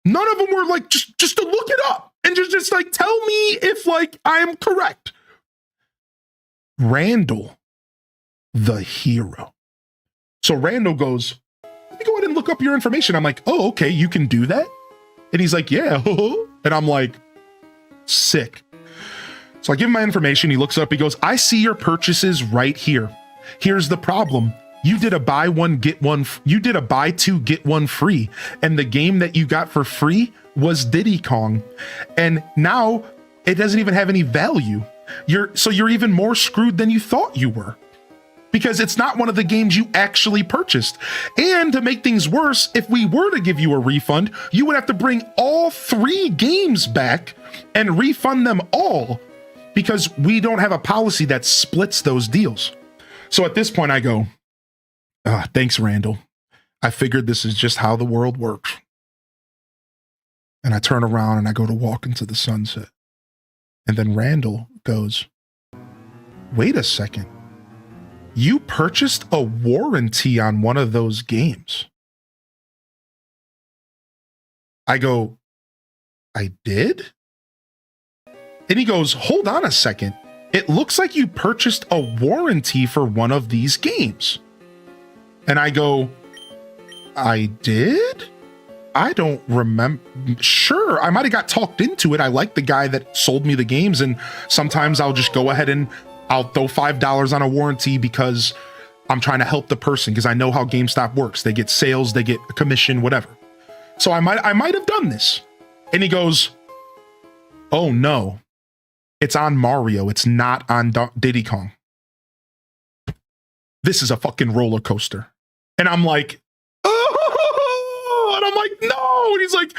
None of them were like, just to look it up and just like, tell me if like I'm correct. Randall, the hero. So Randall goes, let me go ahead and look up your information. I'm like, oh, okay, you can do that? And he's like, yeah. And I'm like, sick. So I give him my information. He looks up, he goes, I see your purchases right here. Here's the problem. You did a buy two, get one free. And the game that you got for free was Diddy Kong. And now it doesn't even have any value. You're even more screwed than you thought you were, because it's not one of the games you actually purchased. And to make things worse, if we were to give you a refund, you would have to bring all 3 games back and refund them all, because we don't have a policy that splits those deals. So at this point I go, thanks, Randall. I figured this is just how the world works. And I turn around and I go to walk into the sunset. And then Randall goes, wait a second. You purchased a warranty on one of those games. I go, I did? And he goes, hold on a second. It looks like you purchased a warranty for one of these games. And I go, I did? I don't remember. Sure, I might have got talked into it. I like the guy that sold me the games, and sometimes I'll just go ahead and I'll throw $5 on a warranty because I'm trying to help the person, because I know how GameStop works. They get sales, they get a commission, whatever. So I might have done this. And he goes, oh no, it's on Mario. It's not on Diddy Kong. This is a fucking roller coaster. And I'm like, oh, and I'm like, no. And he's like,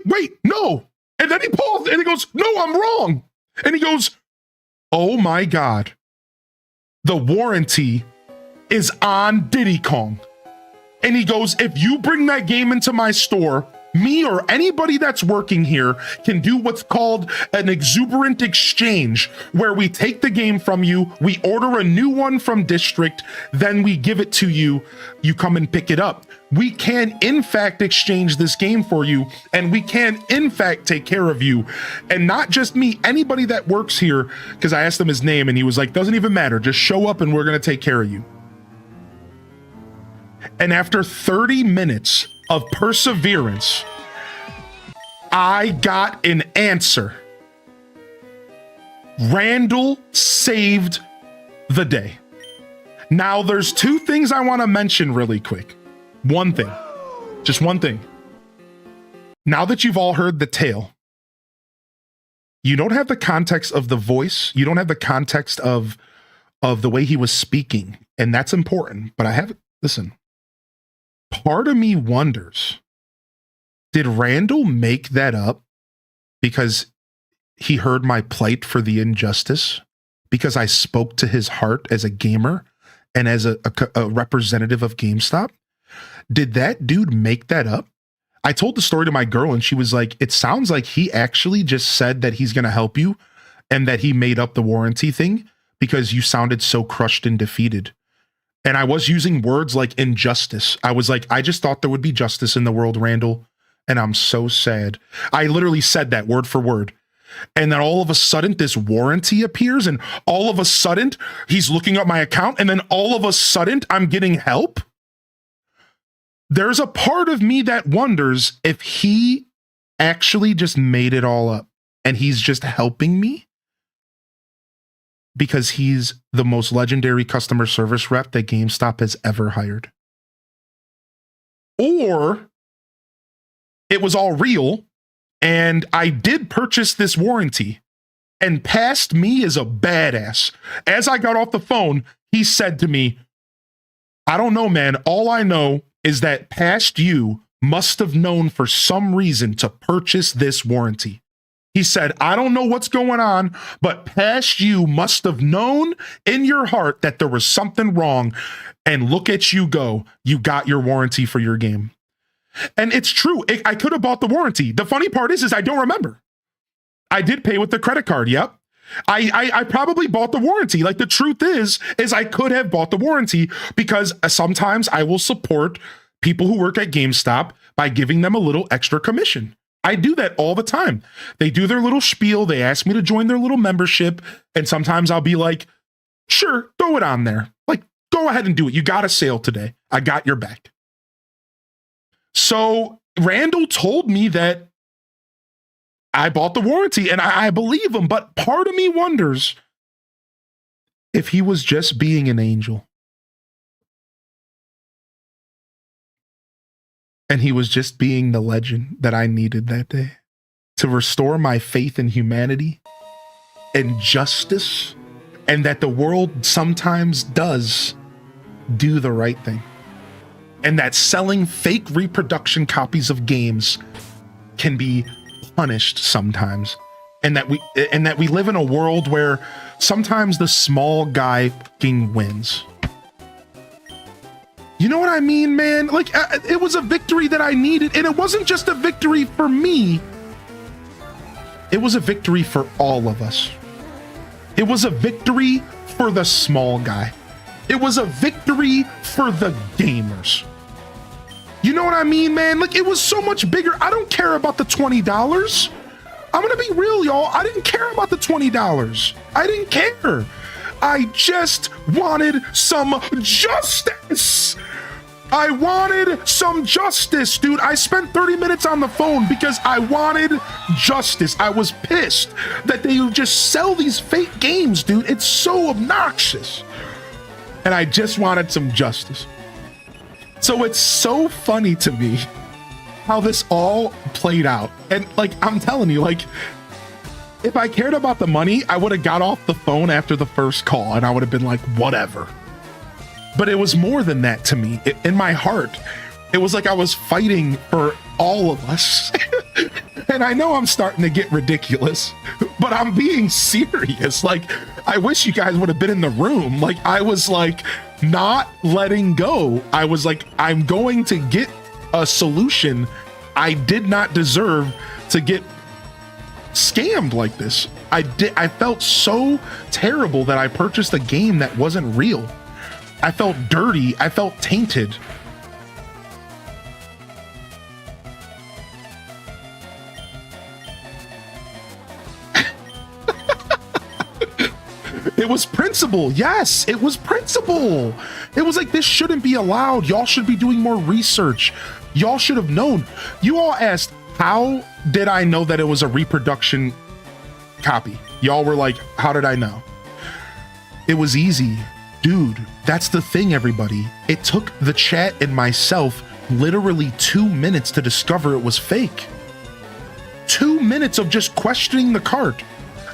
wait, no. And then he paused and he goes, no, I'm wrong. And he goes, oh my God, the warranty is on Diddy Kong. And he goes, if you bring that game into my store, me or anybody that's working here can do what's called an exuberant exchange, where we take the game from you, we order a new one from District, then we give it to you, you come and pick it up. We can in fact exchange this game for you, and we can in fact take care of you. And not just me, anybody that works here, because I asked him his name and he was like, doesn't even matter, just show up and we're gonna take care of you. And after 30 minutes of perseverance, I got an answer. Randall saved the day. Now, there's 2 things I want to mention really quick. One thing, just one thing. Now that you've all heard the tale, you don't have the context of the voice. You don't have the context of the way he was speaking. And that's important. But listen, part of me wonders, did Randall make that up because he heard my plight for the injustice? Because I spoke to his heart as a gamer and as a representative of GameStop? Did that dude make that up? I told the story to my girl and she was like, it sounds like he actually just said that he's going to help you and that he made up the warranty thing because you sounded so crushed and defeated. And I was using words like injustice. I was like, I just thought there would be justice in the world, Randall. And I'm so sad. I literally said that word for word. And then all of a sudden this warranty appears, and all of a sudden he's looking up my account, and then all of a sudden I'm getting help. There's a part of me that wonders if he actually just made it all up and he's just helping me because he's the most legendary customer service rep that GameStop has ever hired. Or it was all real And I did purchase this warranty, and past me is a badass. As I got off the phone, he said to me, I don't know, man. All I know is that past you must have known for some reason to purchase this warranty. He said, I don't know what's going on, but past you must have known in your heart that there was something wrong. And look at you go. You got your warranty for your game. And it's true. I could have bought the warranty. The funny part is I don't remember. I did pay with the credit card. Yep. I probably bought the warranty. Like, the truth is I could have bought the warranty, because sometimes I will support people who work at GameStop by giving them a little extra commission. I do that all the time. They do their little spiel. They ask me to join their little membership. And sometimes I'll be like, sure, throw it on there. Like, go ahead and do it. You got a sale today. I got your back. So Randall told me that I bought the warranty, and I believe him. But part of me wonders if he was just being an angel. And he was just being the legend that I needed that day to restore my faith in humanity and justice, and that the world sometimes does do the right thing. And that selling fake reproduction copies of games can be punished sometimes. And that we live in a world where sometimes the small guy fucking wins. You know what I mean, man? Like, it was a victory that I needed, and it wasn't just a victory for me. It was a victory for all of us. It was a victory for the small guy. It was a victory for the gamers. You know what I mean, man? Like, it was so much bigger. I don't care about the $20. I'm gonna be real, y'all. I didn't care about the $20. I didn't care. I just wanted some justice. I wanted some justice, dude. I spent 30 minutes on the phone because I wanted justice. I was pissed that they would just sell these fake games, dude. It's so obnoxious. And I just wanted some justice. So it's so funny to me how this all played out. And like, I'm telling you, like, if I cared about the money, I would have got off the phone after the first call and I would have been like, whatever. But it was more than that to me. In my heart, it was like I was fighting for all of us. And I know I'm starting to get ridiculous, but I'm being serious. Like, I wish you guys would have been in the room. Like, I was like not letting go. I was like, I'm going to get a solution. I did not deserve to get scammed like this. I felt so terrible that I purchased a game that wasn't real. I felt dirty. I felt tainted. It was principle. Yes, it was principle. It was like, this shouldn't be allowed. Y'all should be doing more research. Y'all should have known. You all asked, how did I know that it was a reproduction copy? Y'all were like, how did I know? It was easy. Dude, that's the thing, everybody. It took the chat and myself literally 2 minutes to discover it was fake. 2 minutes of just questioning the cart.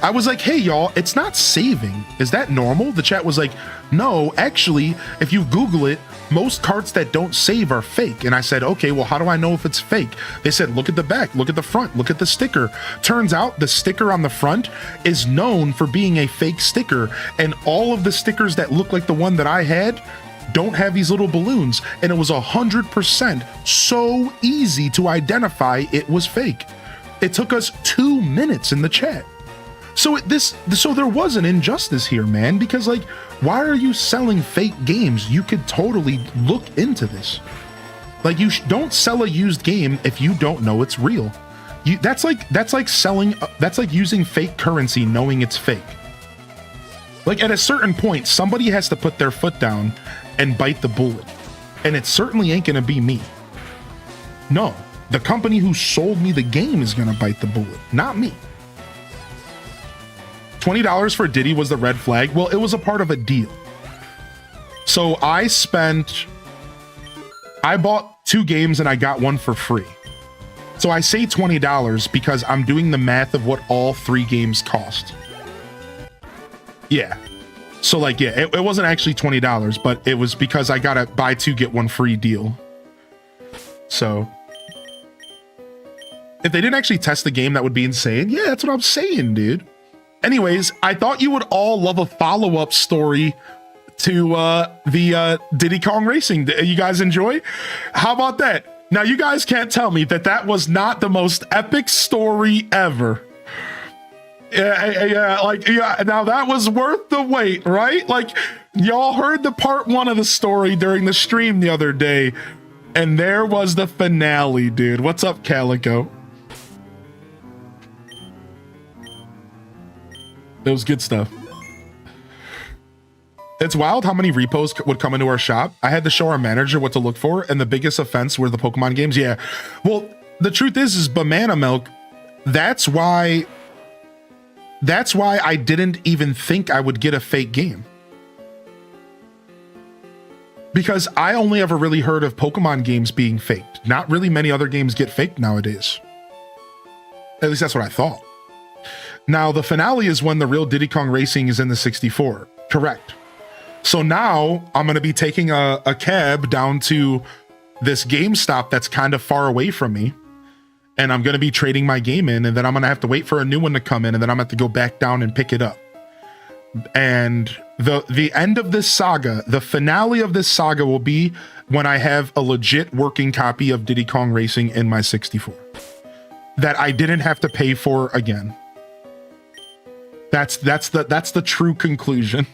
I was like, hey, y'all, it's not saving. Is that normal? The chat was like, no, actually, if you Google it, most carts that don't save are fake. And I said, okay, well, how do I know if it's fake? They said, look at the back, look at the front, look at the sticker. Turns out the sticker on the front is known for being a fake sticker. And all of the stickers that look like the one that I had don't have these little balloons. And it was 100% so easy to identify it was fake. It took us 2 minutes in the chat. So there was an injustice here, man, because like, why are you selling fake games? You could totally look into this. Like, you don't sell a used game if you don't know it's real. That's like using fake currency knowing it's fake. Like, at a certain point, somebody has to put their foot down and bite the bullet. And it certainly ain't gonna be me. No, the company who sold me the game is gonna bite the bullet, not me. $20 for Diddy was the red flag. Well, it was a part of a deal. So I bought 2 games and I got one for free. So I say $20 because I'm doing the math of what all 3 games cost. Yeah. So like, yeah, it wasn't actually $20, but it was because I got a buy 2 get 1 free deal. So if they didn't actually test the game, that would be insane. Yeah, that's what I'm saying, dude. Anyways, I thought you would all love a follow-up story to the Diddy Kong Racing. You guys enjoy? How about that? Now, you guys can't tell me that that was not the most epic story ever. Yeah, now that was worth the wait, right? Like, y'all heard the part 1 of the story during the stream the other day, and there was the finale, dude. What's up, Calico? It was good stuff. It's wild how many repos would come into our shop. I had to show our manager what to look for, and the biggest offense were the Pokemon games. Yeah, well, the truth is Banana Milk, that's why I didn't even think I would get a fake game. Because I only ever really heard of Pokemon games being faked. Not really many other games get faked nowadays. At least that's what I thought. Now, the finale is when the real Diddy Kong Racing is in the 64. Correct. So now I'm going to be taking a cab down to this GameStop that's kind of far away from me. And I'm going to be trading my game in, and then I'm going to have to wait for a new one to come in, and then I'm going to have to go back down and pick it up. And the end of this saga, the finale of this saga will be when I have a legit working copy of Diddy Kong Racing in my 64 that I didn't have to pay for again. That's the true conclusion.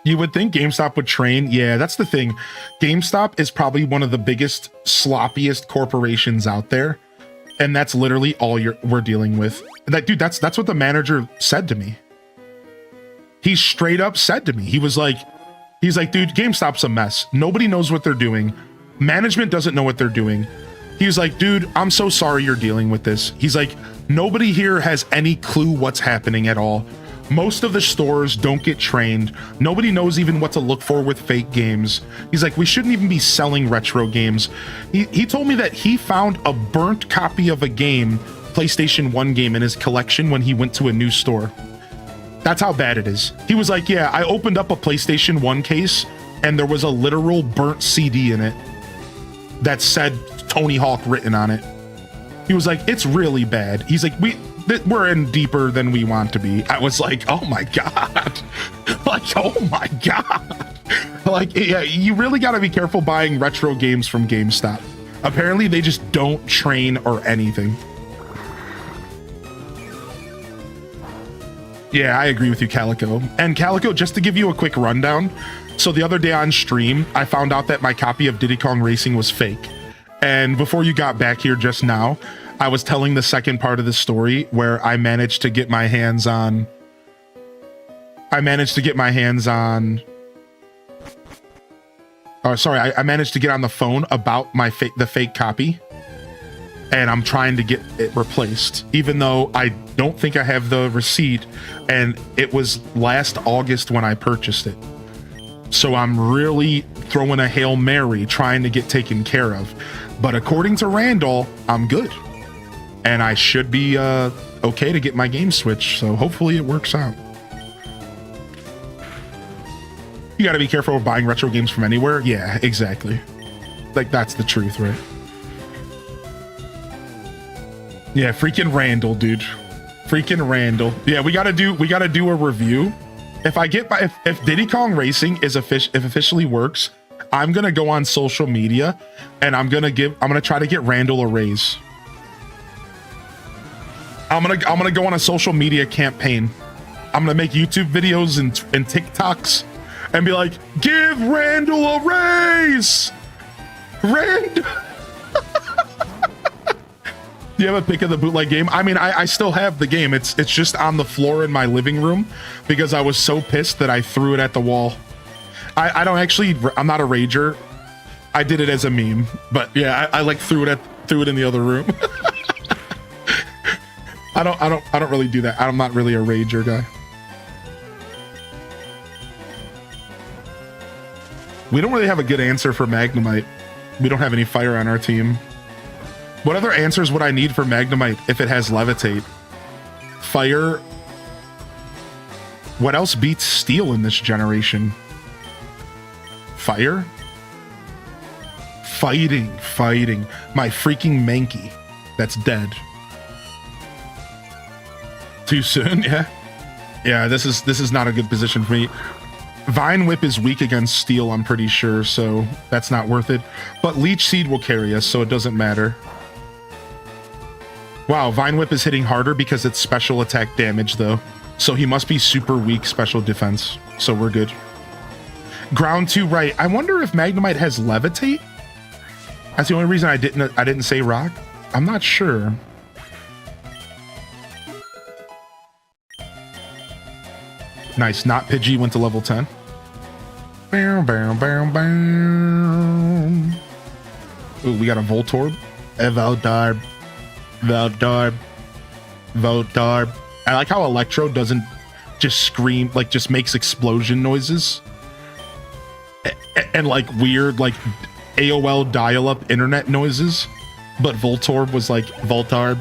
You would think GameStop would train. Yeah, that's the thing. GameStop is probably one of the biggest, sloppiest corporations out there. And that's literally all we're dealing with. Like, dude, that's what the manager said to me. He straight up said to me, he's like, dude, GameStop's a mess. Nobody knows what they're doing. Management doesn't know what they're doing. He's like, dude, I'm so sorry you're dealing with this. He's like, nobody here has any clue what's happening at all. Most of the stores don't get trained. Nobody knows even what to look for with fake games. He's like, we shouldn't even be selling retro games. He told me that he found a burnt copy of a game, PlayStation 1 game, in his collection when he went to a new store. That's how bad it is. He was like, yeah, I opened up a PlayStation 1 case and there was a literal burnt CD in it that said Tony Hawk written on it. He was like, it's really bad. He's like, we're in deeper than we want to be. I was like, oh my God. Like, oh my God. Like, yeah, you really got to be careful buying retro games from GameStop. Apparently they just don't train or anything. Yeah, I agree with you, Calico. And Calico, just to give you a quick rundown. So the other day on stream, I found out that my copy of Diddy Kong Racing was fake. And before you got back here just now, I was telling the second part of the story where I managed to get my hands on... I managed to get on the phone about the fake copy. And I'm trying to get it replaced, even though I don't think I have the receipt. And it was last August when I purchased it. So I'm really throwing a Hail Mary trying to get taken care of. But according to Randall, I'm good. And I should be okay to get my game switched. So hopefully it works out. You got to be careful of buying retro games from anywhere. Yeah, exactly. Like, that's the truth, right? Yeah, freaking Randall, dude. Freaking Randall. Yeah, we gotta do a review. If Diddy Kong Racing is officially works, I'm gonna go on social media and I'm gonna try to get Randall a raise. I'm gonna go on a social media campaign. I'm gonna make YouTube videos and TikToks and be like, give Randall a raise! Randall! Do you have a pick of the bootleg game? I mean, I still have the game. It's just on the floor in my living room because I was so pissed that I threw it at the wall. I'm not a rager. I did it as a meme, but yeah, I like threw it in the other room. I don't really do that. I'm not really a rager guy. We don't really have a good answer for Magnemite. We don't have any fire on our team. What other answers would I need for Magnemite if it has Levitate? Fire. What else beats Steel in this generation? Fire? Fighting. My freaking Mankey. That's dead. Too soon, yeah? Yeah, this is not a good position for me. Vine Whip is weak against Steel, I'm pretty sure, so that's not worth it. But Leech Seed will carry us, so it doesn't matter. Wow, Vine Whip is hitting harder because it's special attack damage, though. So he must be super weak special defense, so we're good. Ground 2 right. I wonder if Magnemite has Levitate? That's the only reason I didn't say Rock. I'm not sure. Nice, not Pidgey went to level 10. Bow, bow, bow, bow. Ooh, we got a Voltorb. Voltorb. I like how Electro doesn't just scream, like just makes explosion noises. And like weird, like AOL dial-up internet noises. But Voltorb was like, Voltorb.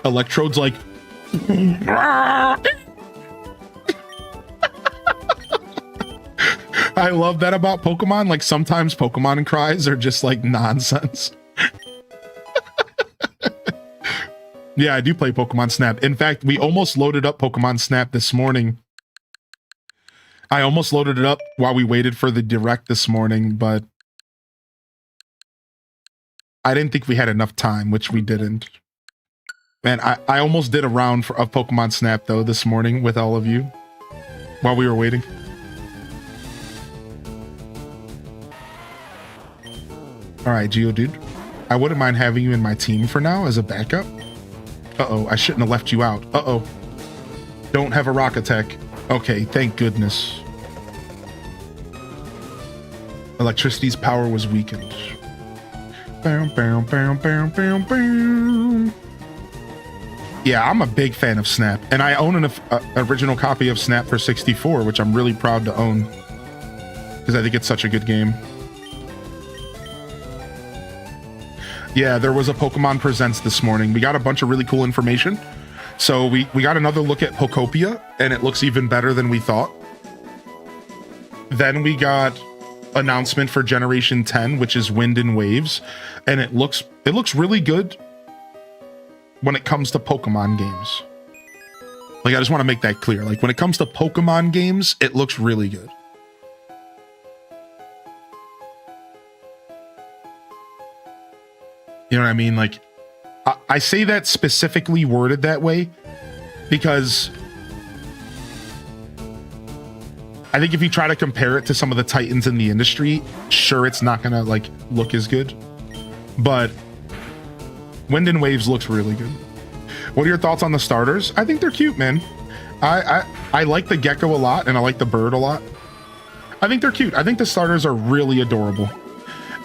Electrode's like... I love that about Pokemon. Like sometimes Pokemon cries are just like nonsense. Yeah, I do play Pokemon Snap. In fact, we almost loaded up Pokemon Snap this morning. I almost loaded it up while we waited for the direct this morning, but I didn't think we had enough time, which we didn't. Man, I almost did a round of Pokemon Snap though this morning with all of you while we were waiting. All right, Geodude. I wouldn't mind having you in my team for now as a backup. Uh-oh, I shouldn't have left you out. Uh-oh. Don't have a rock attack. Okay, thank goodness. Electricity's power was weakened. Bow, bow, bow, bow, bow, bow. Yeah, I'm a big fan of Snap, and I own an original copy of Snap for 64, which I'm really proud to own because I think it's such a good game. Yeah, there was a Pokemon Presents this morning. We got a bunch of really cool information. So we got another look at Pokopia, and it looks even better than we thought. Then we got announcement for Generation 10, which is Wind and Waves, and it looks really good when it comes to Pokemon games. Like, I just want to make that clear. Like, when it comes to Pokemon games, it looks really good. You know what I mean? Like, I say that specifically worded that way because I think if you try to compare it to some of the titans in the industry, sure, it's not gonna like look as good, but Wind and Waves looks really good. What are your thoughts on the starters? I think they're cute, man. I like the gecko a lot, and I like the bird a lot. I think they're cute. I think the starters are really adorable.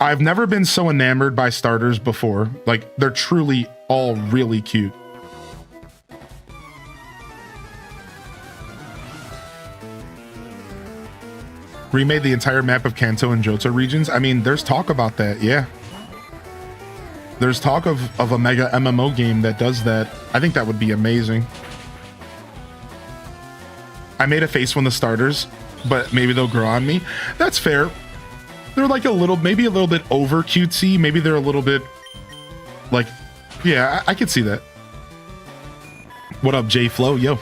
I've never been so enamored by starters before. Like, they're truly all really cute. Remade the entire map of Kanto and Johto regions. I mean, there's talk about that, yeah. There's talk of a mega MMO game that does that. I think that would be amazing. I made a face when the starters, but maybe they'll grow on me. That's fair. They're like maybe a little bit over cutesy. Maybe they're a little bit like, yeah, I could see that. What up, J Flow? Yo,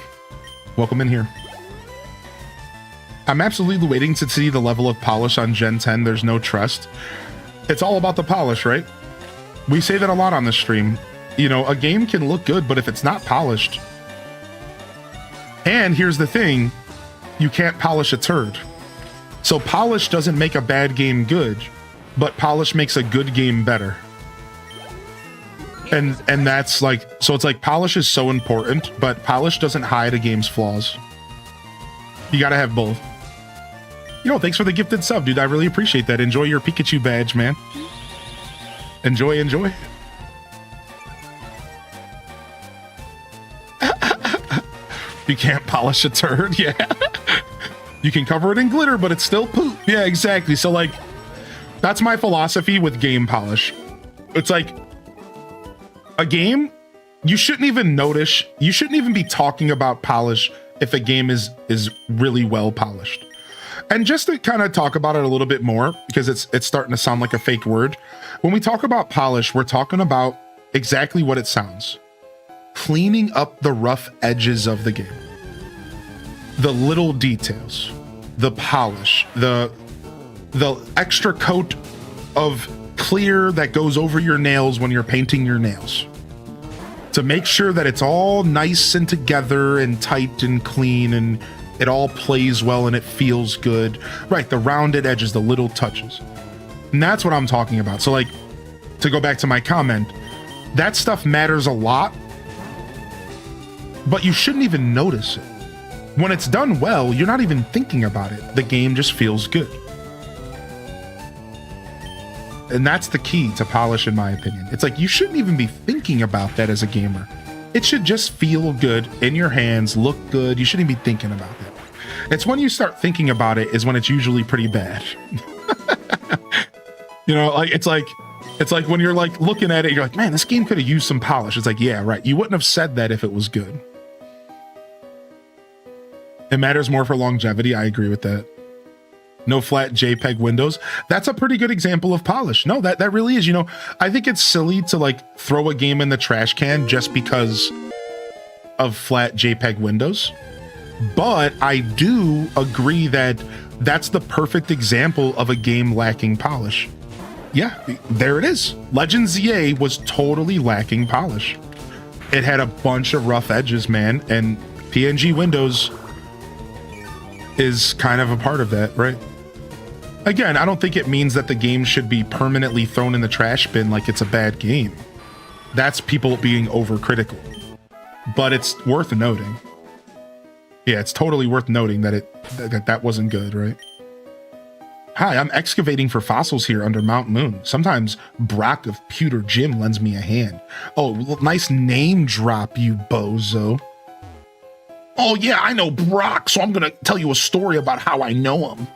welcome in here. I'm absolutely waiting to see the level of polish on Gen 10. There's no trust. It's all about the polish, right? We say that a lot on the stream. You know, a game can look good, but if it's not polished. And here's the thing, you can't polish a turd. So polish doesn't make a bad game good, but polish makes a good game better. And that's like, so it's like polish is so important, but polish doesn't hide a game's flaws. You gotta have both. You know, thanks for the gifted sub, dude. I really appreciate that. Enjoy your Pikachu badge, man. Enjoy. You can't polish a turd, yeah. You can cover it in glitter, but it's still poop. Yeah, exactly. So like, that's my philosophy with game polish. It's like, a game, you shouldn't even notice, you shouldn't even be talking about polish if a game is really well polished. And just to kind of talk about it a little bit more, because it's starting to sound like a fake word. When we talk about polish, we're talking about exactly what it sounds. Cleaning up the rough edges of the game. The little details, the polish, the extra coat of clear that goes over your nails when you're painting your nails. To make sure that it's all nice and together and tight and clean and it all plays well and it feels good. Right, the rounded edges, the little touches. And that's what I'm talking about. So like, to go back to my comment, that stuff matters a lot, but you shouldn't even notice it. When it's done well, you're not even thinking about it. The game just feels good. And that's the key to polish, in my opinion. It's like you shouldn't even be thinking about that as a gamer. It should just feel good in your hands, look good. You shouldn't be thinking about it. It's when you start thinking about it is when it's usually pretty bad. You know, like it's like when you're like looking at it, you're like, man, this game could have used some polish. It's like, yeah, right. You wouldn't have said that if it was good. It matters more for longevity. I agree with that. No flat JPEG windows. That's a pretty good example of polish. No, that really is. You know, I think it's silly to like throw a game in the trash can just because of flat JPEG windows. But I do agree that that's the perfect example of a game lacking polish. Yeah, there it is. Legend ZA was totally lacking polish. It had a bunch of rough edges, man, and PNG Windows is kind of a part of that, right? Again, I don't think it means that the game should be permanently thrown in the trash bin like it's a bad game. That's people being overcritical. But it's worth noting. Yeah, it's totally worth noting that that wasn't good, right? Hi, I'm excavating for fossils here under Mount Moon. Sometimes Brock of Pewter Gym lends me a hand. Oh, nice name drop, you bozo. Oh yeah, I know Brock, so I'm gonna tell you a story about how I know him.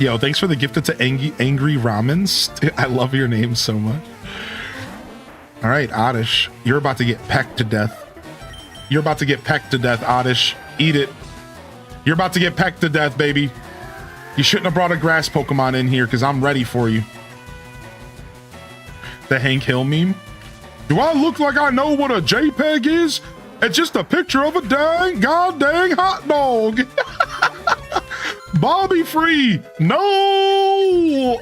Yo, thanks for the gifted to Angry Ramens. I love your name so much. All right, Oddish, you're about to get pecked to death. You're about to get pecked to death, Oddish. Eat it. You're about to get pecked to death, baby. You shouldn't have brought a grass Pokemon in here because I'm ready for you. The Hank Hill meme. Do I look like I know what a JPEG is? It's just a picture of a goddamn hot dog. Bobby Free. No.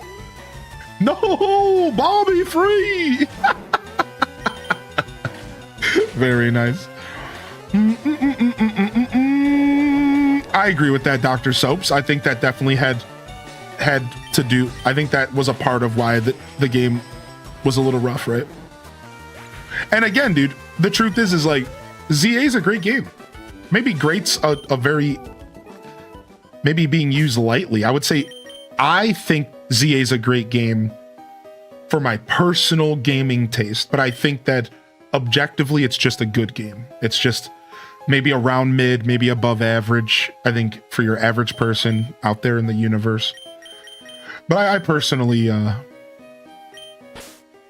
No, Bobby Free. Very nice. I agree with that, Dr. Soaps. I think that definitely had to do. I think that was a part of why the game was a little rough, right? And again, dude, the truth is like ZA is a great game. Maybe great's a very, maybe being used lightly. I would say I think ZA is a great game for my personal gaming taste, but I think that objectively it's just a good game. It's just maybe around mid, maybe above average, I think, for your average person out there in the universe. But I personally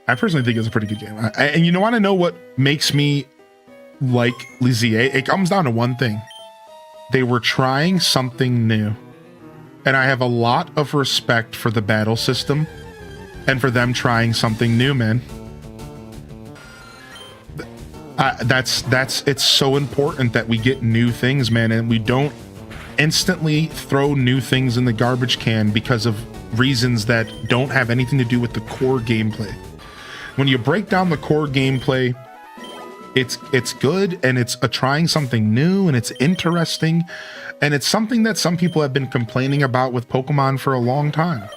think it's a pretty good game. And you want to know what makes me like ZA? It comes down to one thing. They were trying something new. And I have a lot of respect for the battle system and for them trying something new, man. It's so important that we get new things, man, and we don't instantly throw new things in the garbage can because of reasons that don't have anything to do with the core gameplay. When you break down the core gameplay, it's good, and it's trying something new, and it's interesting, and it's something that some people have been complaining about with Pokemon for a long time.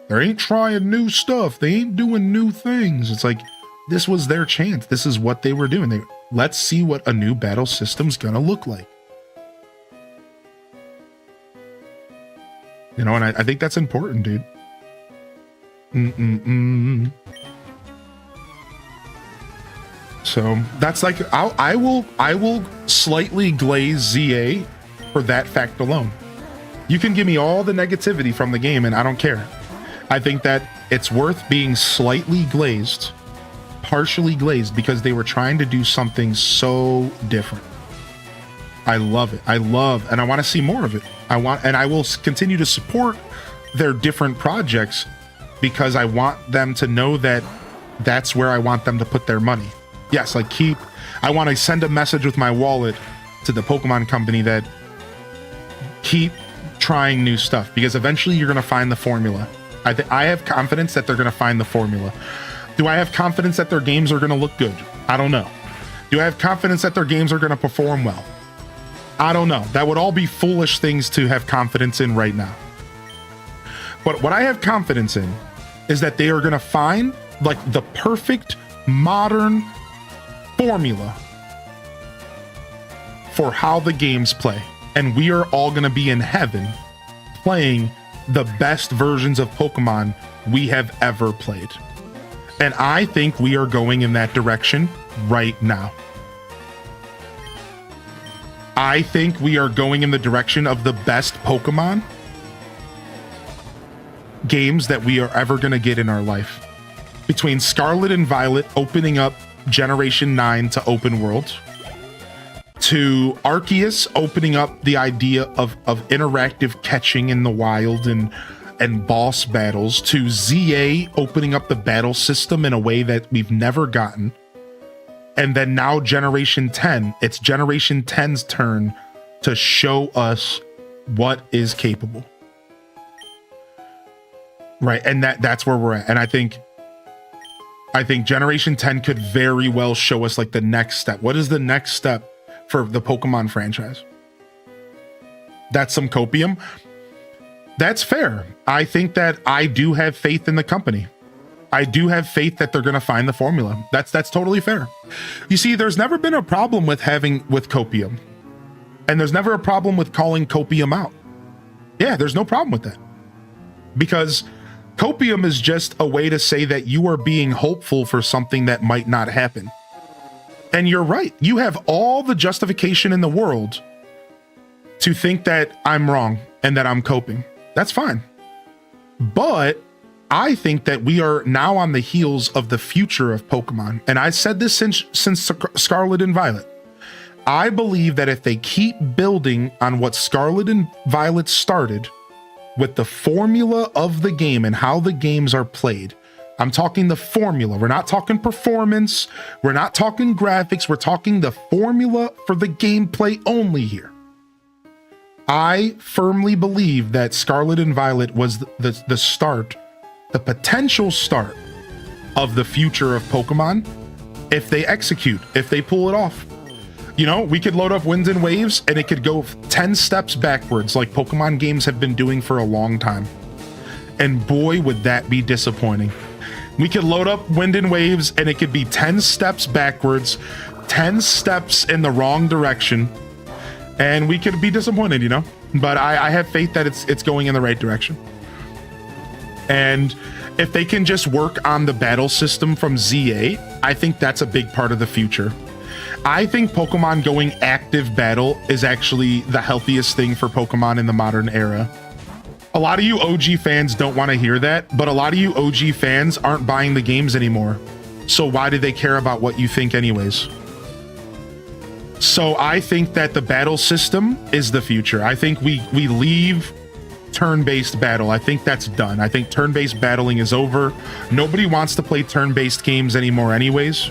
They ain't trying new stuff. They ain't doing new things. It's like, this was their chance. This is what they were doing. Let's see what a new battle system's gonna look like. You know, and I think that's important, dude. So that's like, I will slightly glaze ZA for that fact alone. You can give me all the negativity from the game and I don't care. I think that it's worth being slightly glazed, partially glazed, because they were trying to do something so different. I love it. And I want to see more of it. I will continue to support their different projects because I want them to know that that's where I want them to put their money. Yes, like I want to send a message with my wallet to the Pokemon company that keep trying new stuff, because eventually you're going to find the formula. I have confidence that they're going to find the formula. Do I have confidence that their games are going to look good? I don't know. Do I have confidence that their games are going to perform well? I don't know. That would all be foolish things to have confidence in right now. But what I have confidence in is that they are going to find like the perfect modern formula for how the games play. And we are all going to be in heaven playing the best versions of Pokemon we have ever played. And I think we are going in that direction right now. I think we are going in the direction of the best Pokemon games that we are ever going to get in our life. Between Scarlet and Violet opening up Generation 9 to open world, to Arceus opening up the idea of interactive catching in the wild and boss battles, to ZA opening up the battle system in a way that we've never gotten. And then now Generation 10, it's Generation 10's turn to show us what is capable. Right, and that's where we're at. And I think Generation 10 could very well show us like the next step. What is the next step for the Pokemon franchise? That's some copium. That's fair. I think that I do have faith in the company. I do have faith that they're going to find the formula. That's totally fair. You see, there's never been a problem with copium. And there's never a problem with calling copium out. Yeah, there's no problem with that. Because copium is just a way to say that you are being hopeful for something that might not happen. And you're right. You have all the justification in the world to think that I'm wrong and that I'm coping. That's fine. But I think that we are now on the heels of the future of Pokemon. And I said this since Scarlet and Violet. I believe that if they keep building on what Scarlet and Violet started with the formula of the game and how the games are played, I'm talking the formula. We're not talking performance. We're not talking graphics. We're talking the formula for the gameplay only here. I firmly believe that Scarlet and Violet was the start, the potential start of the future of Pokemon if they execute, if they pull it off. You know, we could load up Winds and Waves and it could go 10 steps backwards like Pokemon games have been doing for a long time. And boy, would that be disappointing. We could load up Wind and Waves and it could be 10 steps backwards, 10 steps in the wrong direction, and we could be disappointed, you know? But I have faith that it's going in the right direction. And if they can just work on the battle system from ZA, I think that's a big part of the future. I think Pokemon going active battle is actually the healthiest thing for Pokemon in the modern era. A lot of you OG fans don't want to hear that, but a lot of you OG fans aren't buying the games anymore. So why do they care about what you think anyways? So I think that the battle system is the future. I think we leave turn-based battle. I think that's done. I think turn-based battling is over. Nobody wants to play turn-based games anymore anyways.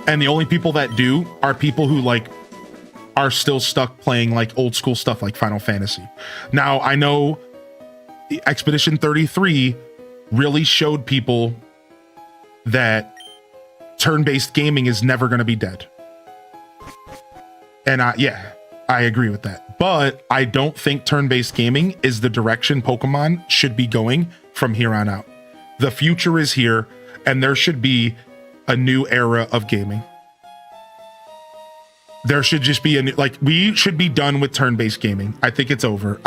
And the only people that do are people who like are still stuck playing like old school stuff like Final Fantasy. Now, I know Expedition 33 really showed people that turn-based gaming is never going to be dead. And I agree with that. But I don't think turn-based gaming is the direction Pokemon should be going from here on out. The future is here, and there should be a new era of gaming. There should just be we should be done with turn-based gaming. I think it's over.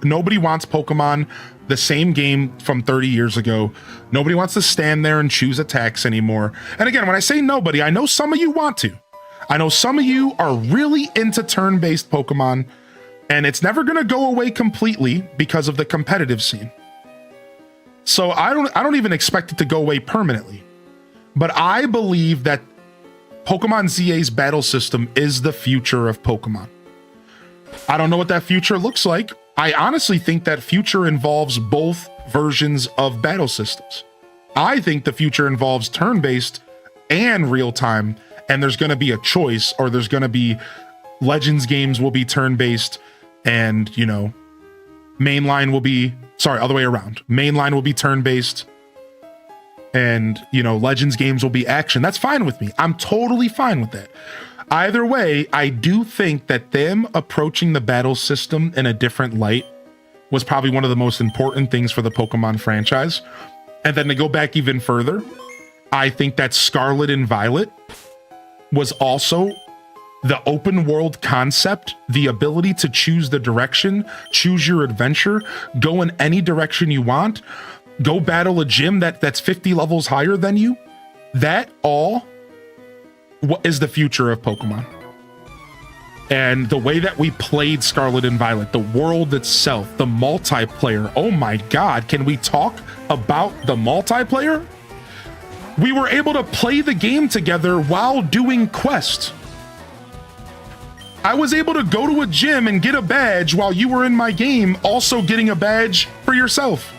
Nobody wants Pokemon, the same game from 30 years ago. Nobody wants to stand there and choose attacks anymore. And again, when I say nobody, I know some of you want to. I know some of you are really into turn-based Pokemon, and it's never going to go away completely because of the competitive scene. So I don't even expect it to go away permanently. But I believe that Pokemon ZA's battle system is the future of Pokemon. I don't know what that future looks like. I honestly think that future involves both versions of battle systems. I think the future involves turn-based and real-time, and there's going to be a choice, or there's going to be Legends games will be turn-based, and, you know, mainline will be, sorry, other way around. Mainline will be turn-based, and, you know, Legends games will be action. That's fine with me. I'm totally fine with that. Either way, I do think that them approaching the battle system in a different light was probably one of the most important things for the Pokemon franchise. And then to go back even further, I think that Scarlet and Violet was also the open world concept, the ability to choose the direction, choose your adventure, go in any direction you want, go battle a gym that's 50 levels higher than you. That all is the future of Pokemon. And the way that we played Scarlet and Violet, the world itself, the multiplayer, oh my God, can we talk about the multiplayer? We were able to play the game together while doing quests. I was able to go to a gym and get a badge while you were in my game, also getting a badge for yourself.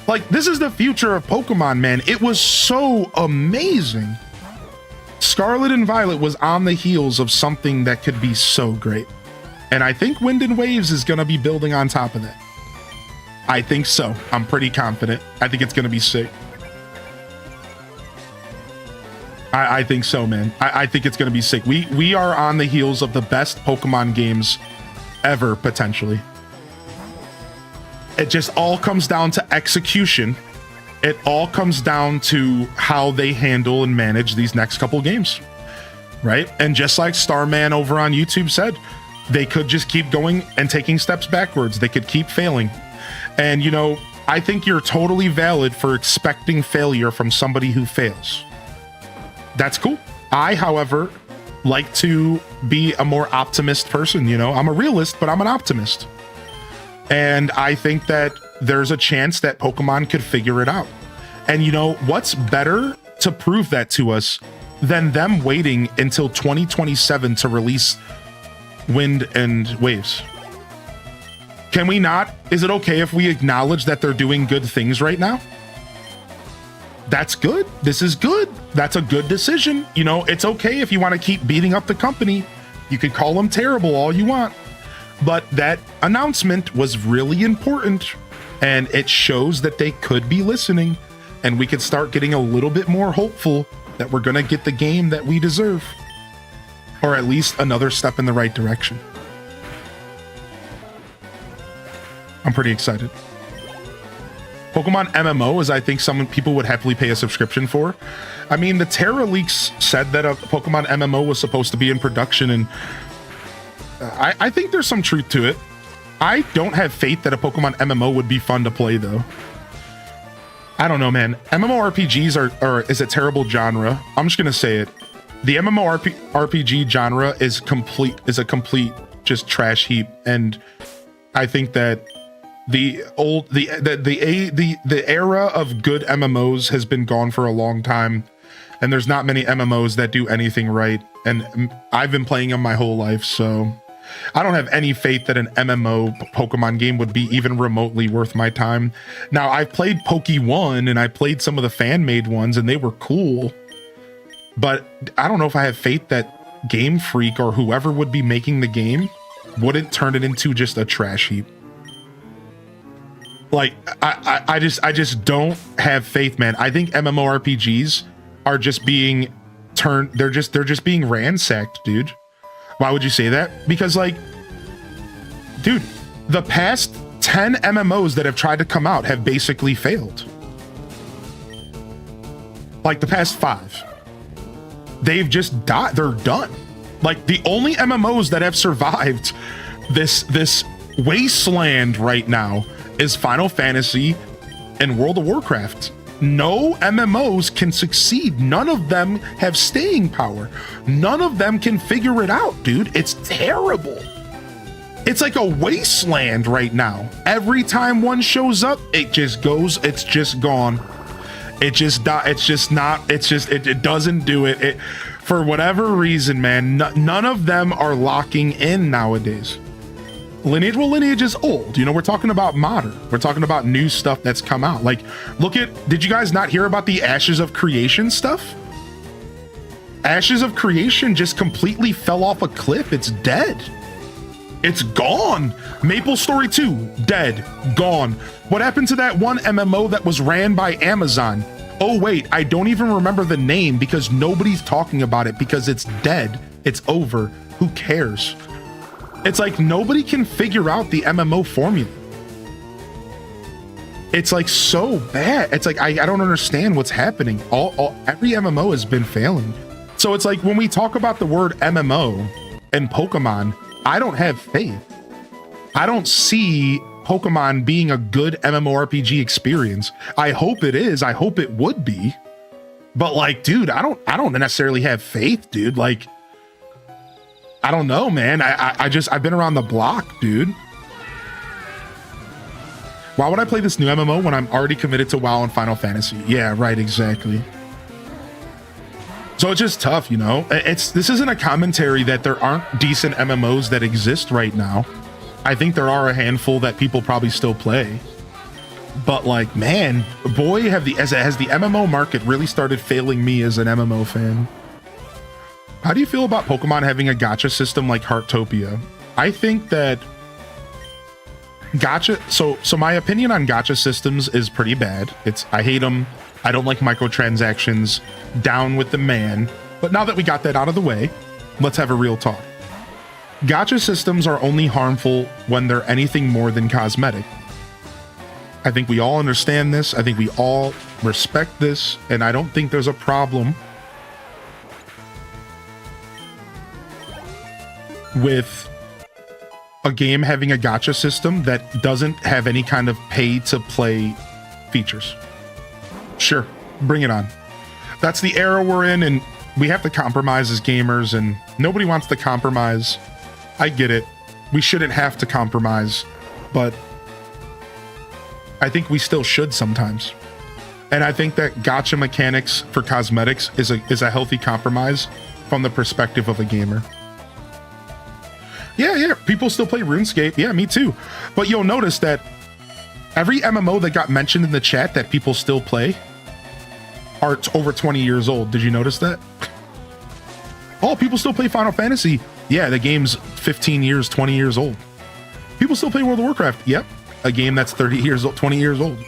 Like, this is the future of Pokemon, man. It was so amazing. Scarlet and Violet was on the heels of something that could be so great. And I think Wind and Waves is going to be building on top of that. I think so. I'm pretty confident. I think it's going to be sick. I think so, man. I think it's going to be sick. We are on the heels of the best Pokemon games ever, potentially. It just all comes down to execution. It all comes down to how they handle and manage these next couple games, right? And just like Starman over on YouTube said, they could just keep going and taking steps backwards. They could keep failing. And, you know, I think you're totally valid for expecting failure from somebody who fails. That's cool. I, however, like to be a more optimist person. You know, I'm a realist, but I'm an optimist. And I think that there's a chance that Pokemon could figure it out. And you know, what's better to prove that to us than them waiting until 2027 to release Wind and Waves? Can we not? Is it okay if we acknowledge that they're doing good things right now? That's good. This is good. That's a good decision. You know, it's okay if you want to keep beating up the company. You could call them terrible all you want. But that announcement was really important, and it shows that they could be listening, and we could start getting a little bit more hopeful that we're going to get the game that we deserve, or at least another step in the right direction. I'm pretty excited. Pokemon MMO is, I think, some people would happily pay a subscription for. I mean, the Terra leaks said that a Pokemon MMO was supposed to be in production, and I think there's some truth to it. I don't have faith that a Pokemon MMO would be fun to play, though. I don't know, man. MMORPGs is a terrible genre. I'm just gonna say it. The MMORPG genre is a complete just trash heap, and I think that the era of good MMOs has been gone for a long time, and there's not many MMOs that do anything right. And I've been playing them my whole life, so I don't have any faith that an MMO Pokemon game would be even remotely worth my time. Now, I've played Poke1 and I played some of the fan-made ones, and they were cool, but I don't know if I have faith that Game Freak or whoever would be making the game wouldn't turn it into just a trash heap. Like, I just don't have faith, man. I think MMORPGs are just being turned, they're just being ransacked, dude. Why would you say that? Because, like, dude, the past 10 MMOs that have tried to come out have basically failed. Like, the past 5. They've just died. They're done. Like, the only MMOs that have survived this wasteland right now is Final Fantasy and World of Warcraft. No MMOs can succeed. None of them have staying power. None of them can figure it out, dude. It's terrible. It's like a wasteland right now. Every time one shows up, it just goes, it's just gone. It just it doesn't do it. It, for whatever reason, man, none of them are locking in nowadays. Lineage is old. You know, we're talking about modern. We're talking about new stuff that's come out. Like, did you guys not hear about the Ashes of Creation stuff? Ashes of Creation just completely fell off a cliff. It's dead. It's gone. Maple Story 2, dead, gone. What happened to that one MMO that was ran by Amazon? Oh wait, I don't even remember the name because nobody's talking about it because it's dead. It's over. Who cares? It's like nobody can figure out the MMO formula. It's like so bad. It's like I don't understand what's happening. Every MMO has been failing. So it's like when we talk about the word MMO and Pokemon, I don't have faith. I don't see Pokemon being a good MMORPG experience. I hope it is. I hope it would be. But like, dude, I don't necessarily have faith, dude. Like, I don't know, man. I've been around the block, dude. Why would I play this new MMO when I'm already committed to WoW and Final Fantasy? Yeah, right, exactly. So it's just tough, you know? This isn't a commentary that there aren't decent MMOs that exist right now. I think there are a handful that people probably still play. But like, man, boy, has the MMO market really started failing me as an MMO fan. How do you feel about Pokemon having a gacha system like Heartopia? I think that gacha, so my opinion on gacha systems is pretty bad. I hate them. I don't like microtransactions. Down with the man. But now that we got that out of the way, let's have a real talk. Gacha systems are only harmful when they're anything more than cosmetic. I think we all understand this. I think we all respect this. And I don't think there's a problem with a game having a gacha system that doesn't have any kind of pay-to-play features. Sure, bring it on. That's the era we're in, and we have to compromise as gamers, and nobody wants to compromise. I get it. We shouldn't have to compromise, but I think we still should sometimes. And I think that gacha mechanics for cosmetics is a healthy compromise from the perspective of a gamer. Yeah, people still play RuneScape. Yeah, me too. But you'll notice that every MMO that got mentioned in the chat that people still play are over 20 years old. Did you notice that? Oh, people still play Final Fantasy. Yeah, the game's 15 years, 20 years old. People still play World of Warcraft. Yep, a game that's 30 years old, 20 years old.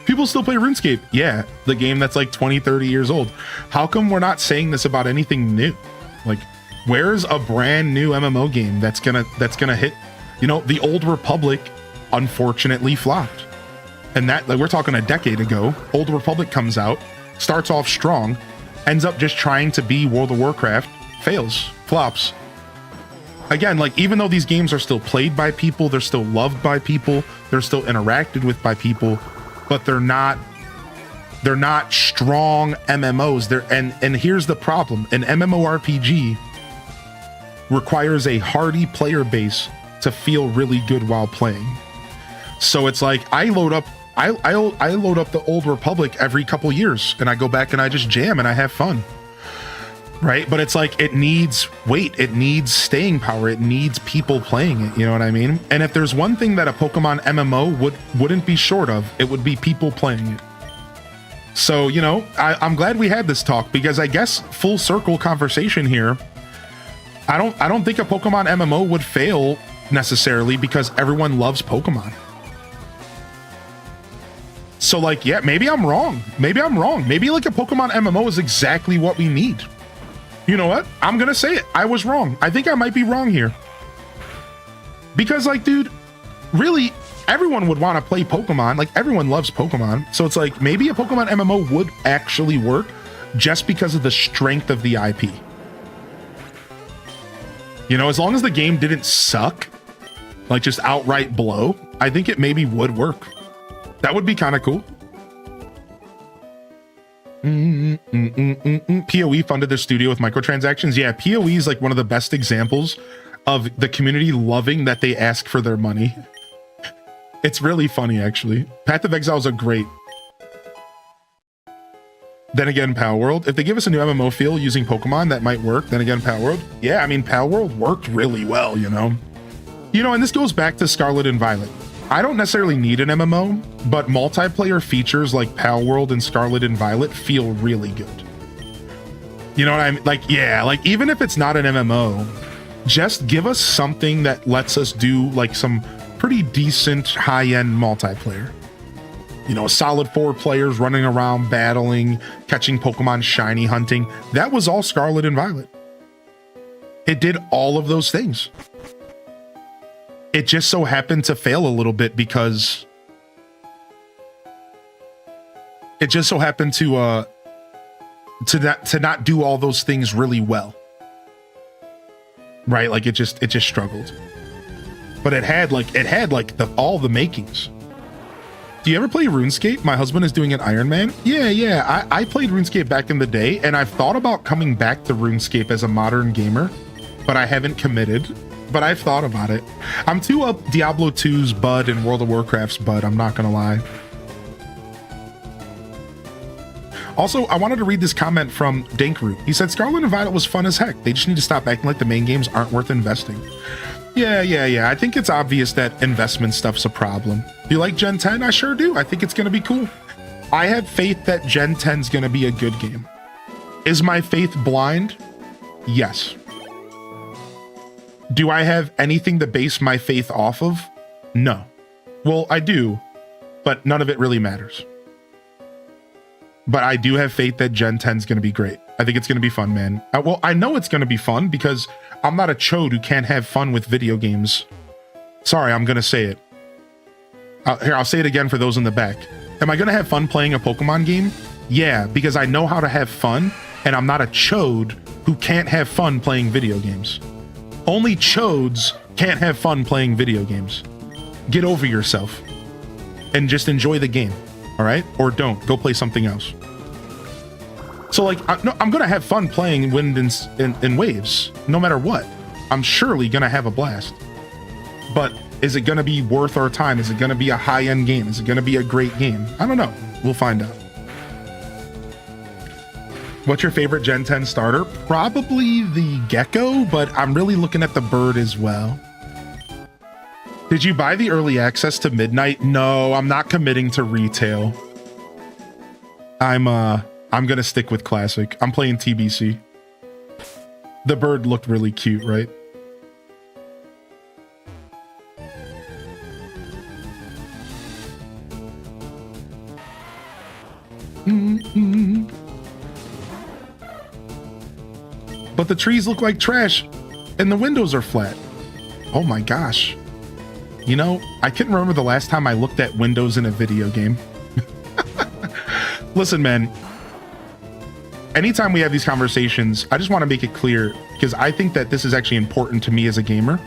People still play RuneScape. Yeah, the game that's like 20, 30 years old. How come we're not saying this about anything new? Like, where's a brand new MMO game that's gonna hit? You know, the Old Republic unfortunately flopped. And that, like, we're talking a decade ago. Old Republic comes out, starts off strong, ends up just trying to be World of Warcraft, fails, flops. Again, like, even though these games are still played by people, they're still loved by people, they're still interacted with by people, but they're not strong MMOs. And here's the problem. An MMORPG requires a hardy player base to feel really good while playing. So it's like I load up the Old Republic every couple years, and I go back and I just jam and I have fun. Right? But it's like it needs weight, it needs staying power, it needs people playing it, you know what I mean? And if there's one thing that a Pokemon MMO wouldn't be short of, it would be people playing it. So, you know, I'm glad we had this talk, because I guess full circle conversation here. I don't think a Pokemon MMO would fail necessarily because everyone loves Pokemon. So like, yeah, maybe I'm wrong. Maybe like a Pokemon MMO is exactly what we need. You know what? I'm gonna say it. I was wrong. I think I might be wrong here. Because like, dude, really, everyone would want to play Pokemon. Like, everyone loves Pokemon. So it's like, maybe a Pokemon MMO would actually work just because of the strength of the IP. You know, as long as the game didn't suck, like just outright blow, I think it maybe would work. That would be kind of cool. PoE funded their studio with microtransactions. Yeah, PoE is like one of the best examples of the community loving that they ask for their money. It's really funny, actually. Path of Exiles are great. Then again, Pal World. If they give us a new MMO feel using Pokemon, that might work. Then again, Pal World. Yeah, I mean, Pal World worked really well, you know? You know, and this goes back to Scarlet and Violet. I don't necessarily need an MMO, but multiplayer features like Pal World and Scarlet and Violet feel really good. You know what I mean? Like, yeah, like even if it's not an MMO, just give us something that lets us do like some pretty decent high-end multiplayer. You know, a solid 4 players running around, battling, catching Pokemon, shiny hunting. That was all Scarlet and Violet. It did all of those things. It just so happened to fail a little bit because it just so happened to not do all those things really well. Right? Like it just struggled. But it had all the makings. Do you ever play RuneScape? My husband is doing an Iron Man. Yeah. I played RuneScape back in the day, and I've thought about coming back to RuneScape as a modern gamer, but I haven't committed. But I've thought about it. I'm too up Diablo 2's Bud and World of Warcraft's Bud, I'm not gonna lie. Also, I wanted to read this comment from Dankroot. He said, Scarlet and Violet was fun as heck. They just need to stop acting like the main games aren't worth investing. Yeah. I think it's obvious that investment stuff's a problem. Do you like Gen 10? I sure do. I think it's going to be cool. I have faith that Gen 10's going to be a good game. Is my faith blind? Yes. Do I have anything to base my faith off of? No. Well, I do, but none of it really matters. But I do have faith that Gen 10's going to be great. I think it's going to be fun, man. Well, I know it's going to be fun because I'm not a chode who can't have fun with video games. Sorry, I'm going to say it. Here, I'll say it again for those in the back. Am I going to have fun playing a Pokemon game? Yeah, because I know how to have fun, and I'm not a chode who can't have fun playing video games. Only chodes can't have fun playing video games. Get over yourself and just enjoy the game, all right? Or don't. Go play something else. So, like, I'm going to have fun playing Wind and Waves, no matter what. I'm surely going to have a blast. But is it going to be worth our time? Is it going to be a high-end game? Is it going to be a great game? I don't know. We'll find out. What's your favorite Gen 10 starter? Probably the Gecko, but I'm really looking at the bird as well. Did you buy the early access to Midnight? No, I'm not committing to retail. I'm gonna stick with classic. I'm playing TBC. The bird looked really cute, right? But the trees look like trash and the windows are flat. Oh my gosh. You know, I couldn't remember the last time I looked at windows in a video game. Listen, man. Anytime we have these conversations, I just want to make it clear because I think that this is actually important to me as a gamer.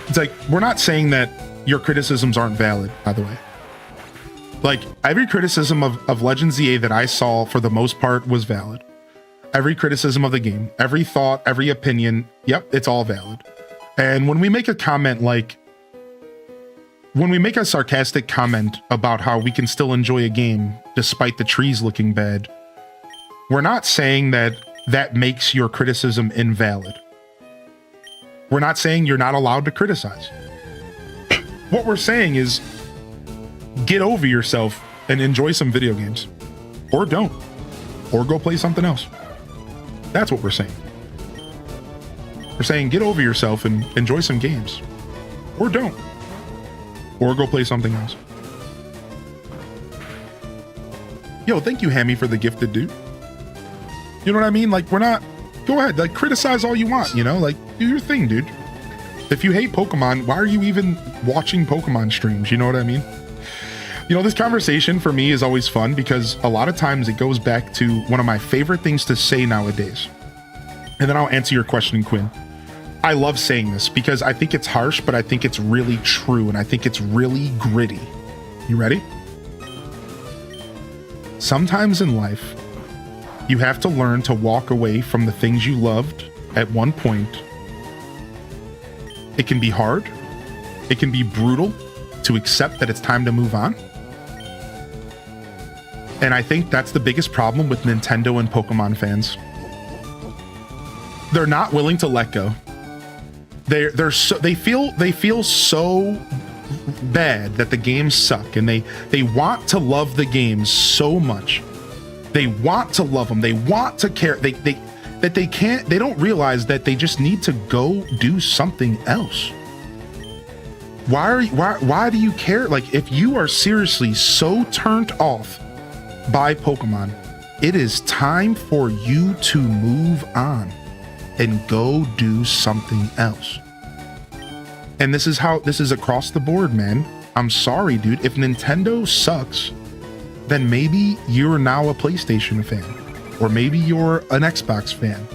It's like, we're not saying that your criticisms aren't valid, by the way. Like, every criticism of Legends EA that I saw for the most part was valid. Every criticism of the game, every thought, every opinion, yep, it's all valid. And when we make a comment like, when we make a sarcastic comment about how we can still enjoy a game despite the trees looking bad, we're not saying that that makes your criticism invalid. We're not saying you're not allowed to criticize. What we're saying is get over yourself and enjoy some video games. Or don't. Or go play something else. That's what we're saying. We're saying get over yourself and enjoy some games. Or don't. Or go play something else. Yo, thank you, Hammy, for the gifted, dude. You know what I mean? Like, we're not... Go ahead, like, criticize all you want, you know? Like, do your thing, dude. If you hate Pokemon, why are you even watching Pokemon streams? You know what I mean? You know, this conversation for me is always fun because a lot of times it goes back to one of my favorite things to say nowadays. And then I'll answer your question, Quinn. I love saying this because I think it's harsh, but I think it's really true and I think it's really gritty. You ready? Sometimes in life, you have to learn to walk away from the things you loved at one point It can be hard. It can be brutal to accept that it's time to move on. And I think that's the biggest problem with Nintendo and Pokemon fans. They're not willing to let go. They feel so bad that the games suck, and they want to love the games so much. They want to love them. They want to care. They don't realize that they just need to go do something else. Why do you care? Like, if you are seriously so turned off by Pokemon, it is time for you to move on and go do something else. And this is across the board, man. I'm sorry, dude. If Nintendo sucks, then maybe you're now a PlayStation fan, or maybe you're an Xbox fan.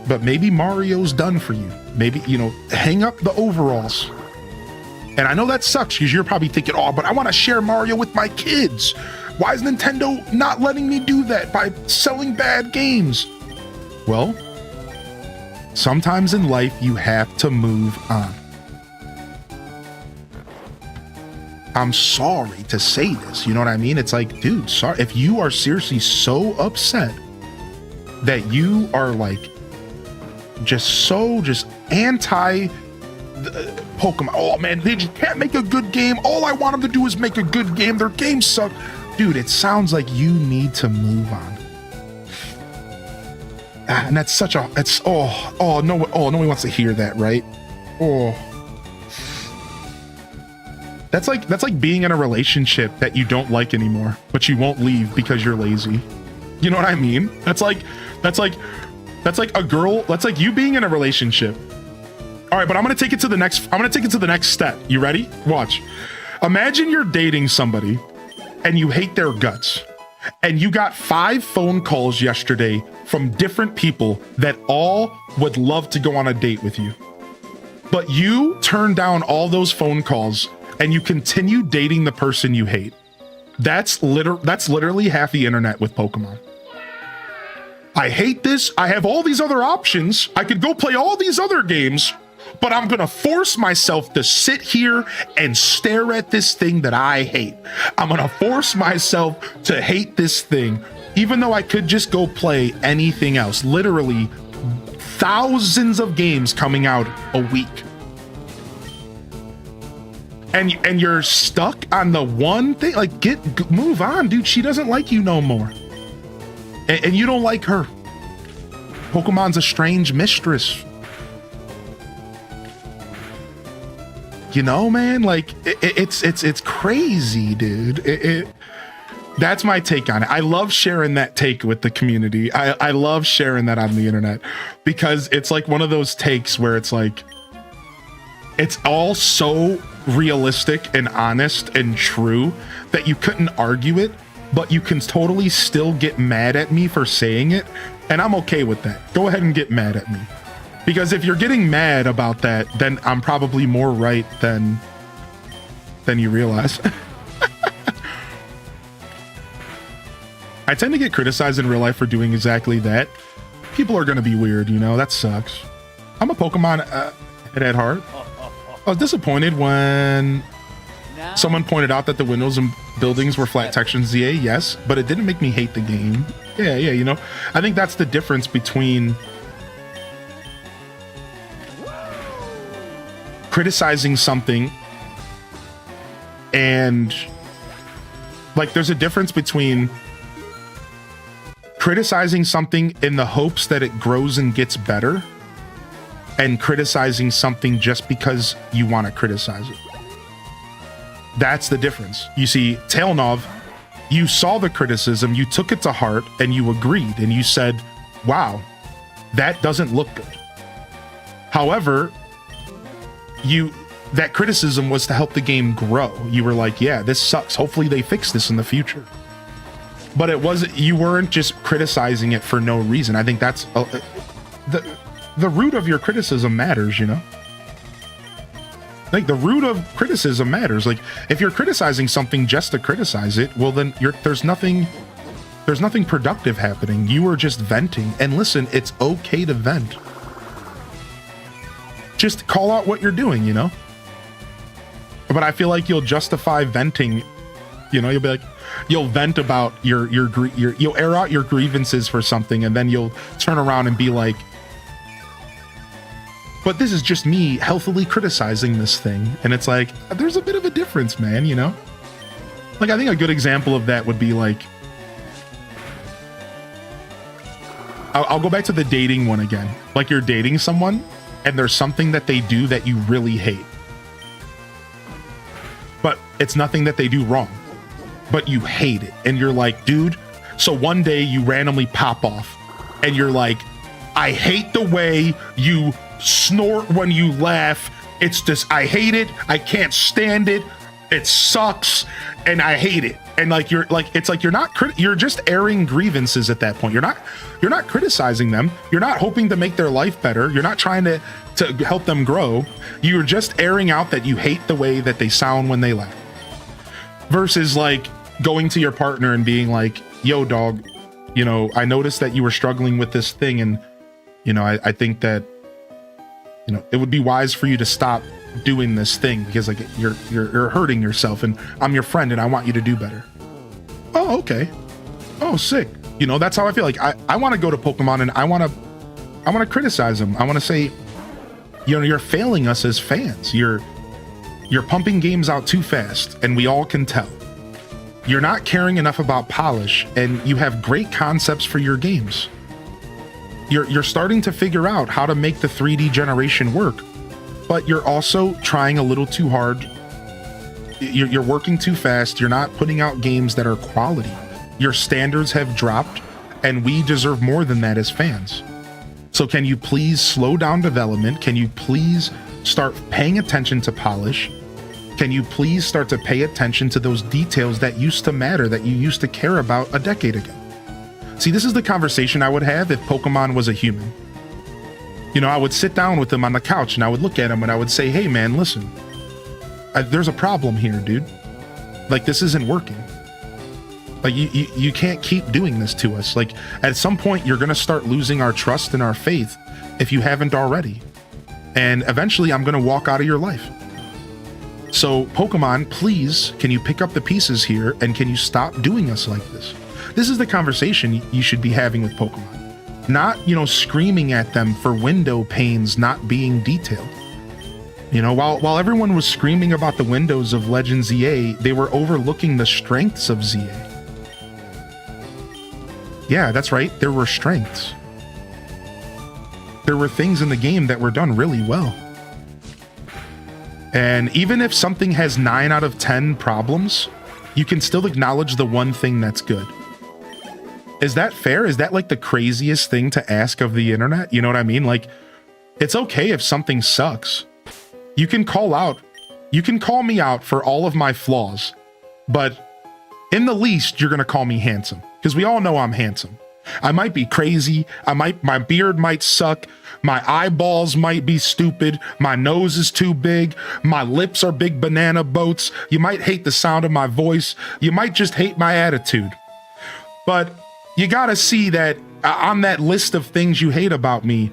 But maybe Mario's done for you. Maybe, hang up the overalls. And I know that sucks because you're probably thinking, oh, but I want to share Mario with my kids. Why is Nintendo not letting me do that by selling bad games? Well, sometimes in life you have to move on. I'm sorry to say this, you know what I mean? It's like, dude, sorry. If you are seriously so upset that you are like just anti Pokemon. Oh man, they just can't make a good game. All I want them to do is make a good game. Their games suck. Dude, it sounds like you need to move on. And that's such a, no one wants to hear that, right? Oh. That's like being in a relationship that you don't like anymore, but you won't leave because you're lazy. You know what I mean? That's like you being in a relationship. All right, but I'm going to take it to the next step. You ready? Watch. Imagine you're dating somebody and you hate their guts. And you got 5 phone calls yesterday from different people that all would love to go on a date with you. But you turn down all those phone calls and you continue dating the person you hate. That's literally half the internet with Pokemon. I hate this. I have all these other options. I could go play all these other games, but I'm gonna force myself to sit here and stare at this thing that I hate. I'm gonna force myself to hate this thing, even though I could just go play anything else. Literally thousands of games coming out a week. And you're stuck on the one thing. Like, move on, dude. She doesn't like you no more. And you don't like her. Pokemon's a strange mistress. You know, man, like it's crazy, dude. That's my take on it. I love sharing that take with the community. I love sharing that on the internet because it's like one of those takes where it's like, it's all so realistic and honest and true that you couldn't argue it, but you can totally still get mad at me for saying it. And I'm okay with that. Go ahead and get mad at me. Because if you're getting mad about that, then I'm probably more right than you realize. I tend to get criticized in real life for doing exactly that. People are going to be weird, that sucks. I'm a Pokemon head at heart. I was disappointed when someone pointed out that the windows and buildings were flat texture in ZA, yes, but it didn't make me hate the game. Yeah, I think that's the difference between criticizing something and like there's a difference between criticizing something in the hopes that it grows and gets better and criticizing something just because you want to criticize it. That's the difference. You see, Tailnov, you saw the criticism, you took it to heart, and you agreed, and you said, wow, that doesn't look good. However, that criticism was to help the game grow. You were like, yeah, this sucks. Hopefully they fix this in the future. But you weren't just criticizing it for no reason. I think that's the root of your criticism matters, Like the root of criticism matters. Like if you're criticizing something just to criticize it, well then there's nothing productive happening. You are just venting. And listen, it's okay to vent. just call out what you're doing, you know? But I feel like you'll justify venting, you know, you'll be like, you'll vent about you'll air out your grievances for something, and then you'll turn around and be like, but this is just me healthily criticizing this thing. And it's like, there's a bit of a difference, man, you know? Like, I think a good example of that would be like, I'll go back to the dating one again. Like, you're dating someone and there's something that they do that you really hate. But it's nothing that they do wrong, but you hate it. And you're like, dude, so one day you randomly pop off and you're like, I hate the way you snort when you laugh. It's just, I hate it. I can't stand it. It sucks. And I hate it. And like, you're like, it's like, you're just airing grievances at that point. You're not criticizing them. You're not hoping to make their life better. You're not trying to help them grow. You're just airing out that you hate the way that they sound when they laugh. Versus like going to your partner and being like, yo dog, you know, I noticed that you were struggling with this thing. And, you know, I think that, you know, it would be wise for you to stop doing this thing because like you're hurting yourself, and I'm your friend and I want you to do better. Oh, okay. Oh, sick. You know, that's how I feel. Like I want to go to Pokemon and I want to criticize them. I want to say, you know, you're failing us as fans. You're pumping games out too fast, and we all can tell. You're not caring enough about polish, and you have great concepts for your games. You're starting to figure out how to make the 3D generation work, but you're also trying a little too hard. You're working too fast. You're not putting out games that are quality. Your standards have dropped, and we deserve more than that as fans. So can you please slow down development? Can you please start paying attention to polish? Can you please start to pay attention to those details that used to matter, that you used to care about a decade ago? See, this is the conversation I would have if Pokemon was a human. You know, I would sit down with him on the couch and I would look at him and I would say, hey man, listen, there's a problem here, dude. Like, this isn't working. Like, you can't keep doing this to us. Like, at some point you're going to start losing our trust and our faith if you haven't already. And eventually I'm going to walk out of your life. So Pokemon, please, can you pick up the pieces here and can you stop doing us like this? This is the conversation you should be having with Pokemon. Not, you know, screaming at them for window panes not being detailed. You know, while everyone was screaming about the windows of Legend ZA, they were overlooking the strengths of ZA. Yeah, that's right, there were strengths. There were things in the game that were done really well. And even if something has 9 out of 10 problems, you can still acknowledge the one thing that's good. Is that fair? Is that like the craziest thing to ask of the internet? You know what I mean? Like, it's okay if something sucks. You can call me out for all of my flaws, but in the least, you're going to call me handsome, because we all know I'm handsome. I might be crazy. My beard might suck. My eyeballs might be stupid. My nose is too big. My lips are big banana boats. You might hate the sound of my voice. You might just hate my attitude. But you gotta see that on that list of things you hate about me,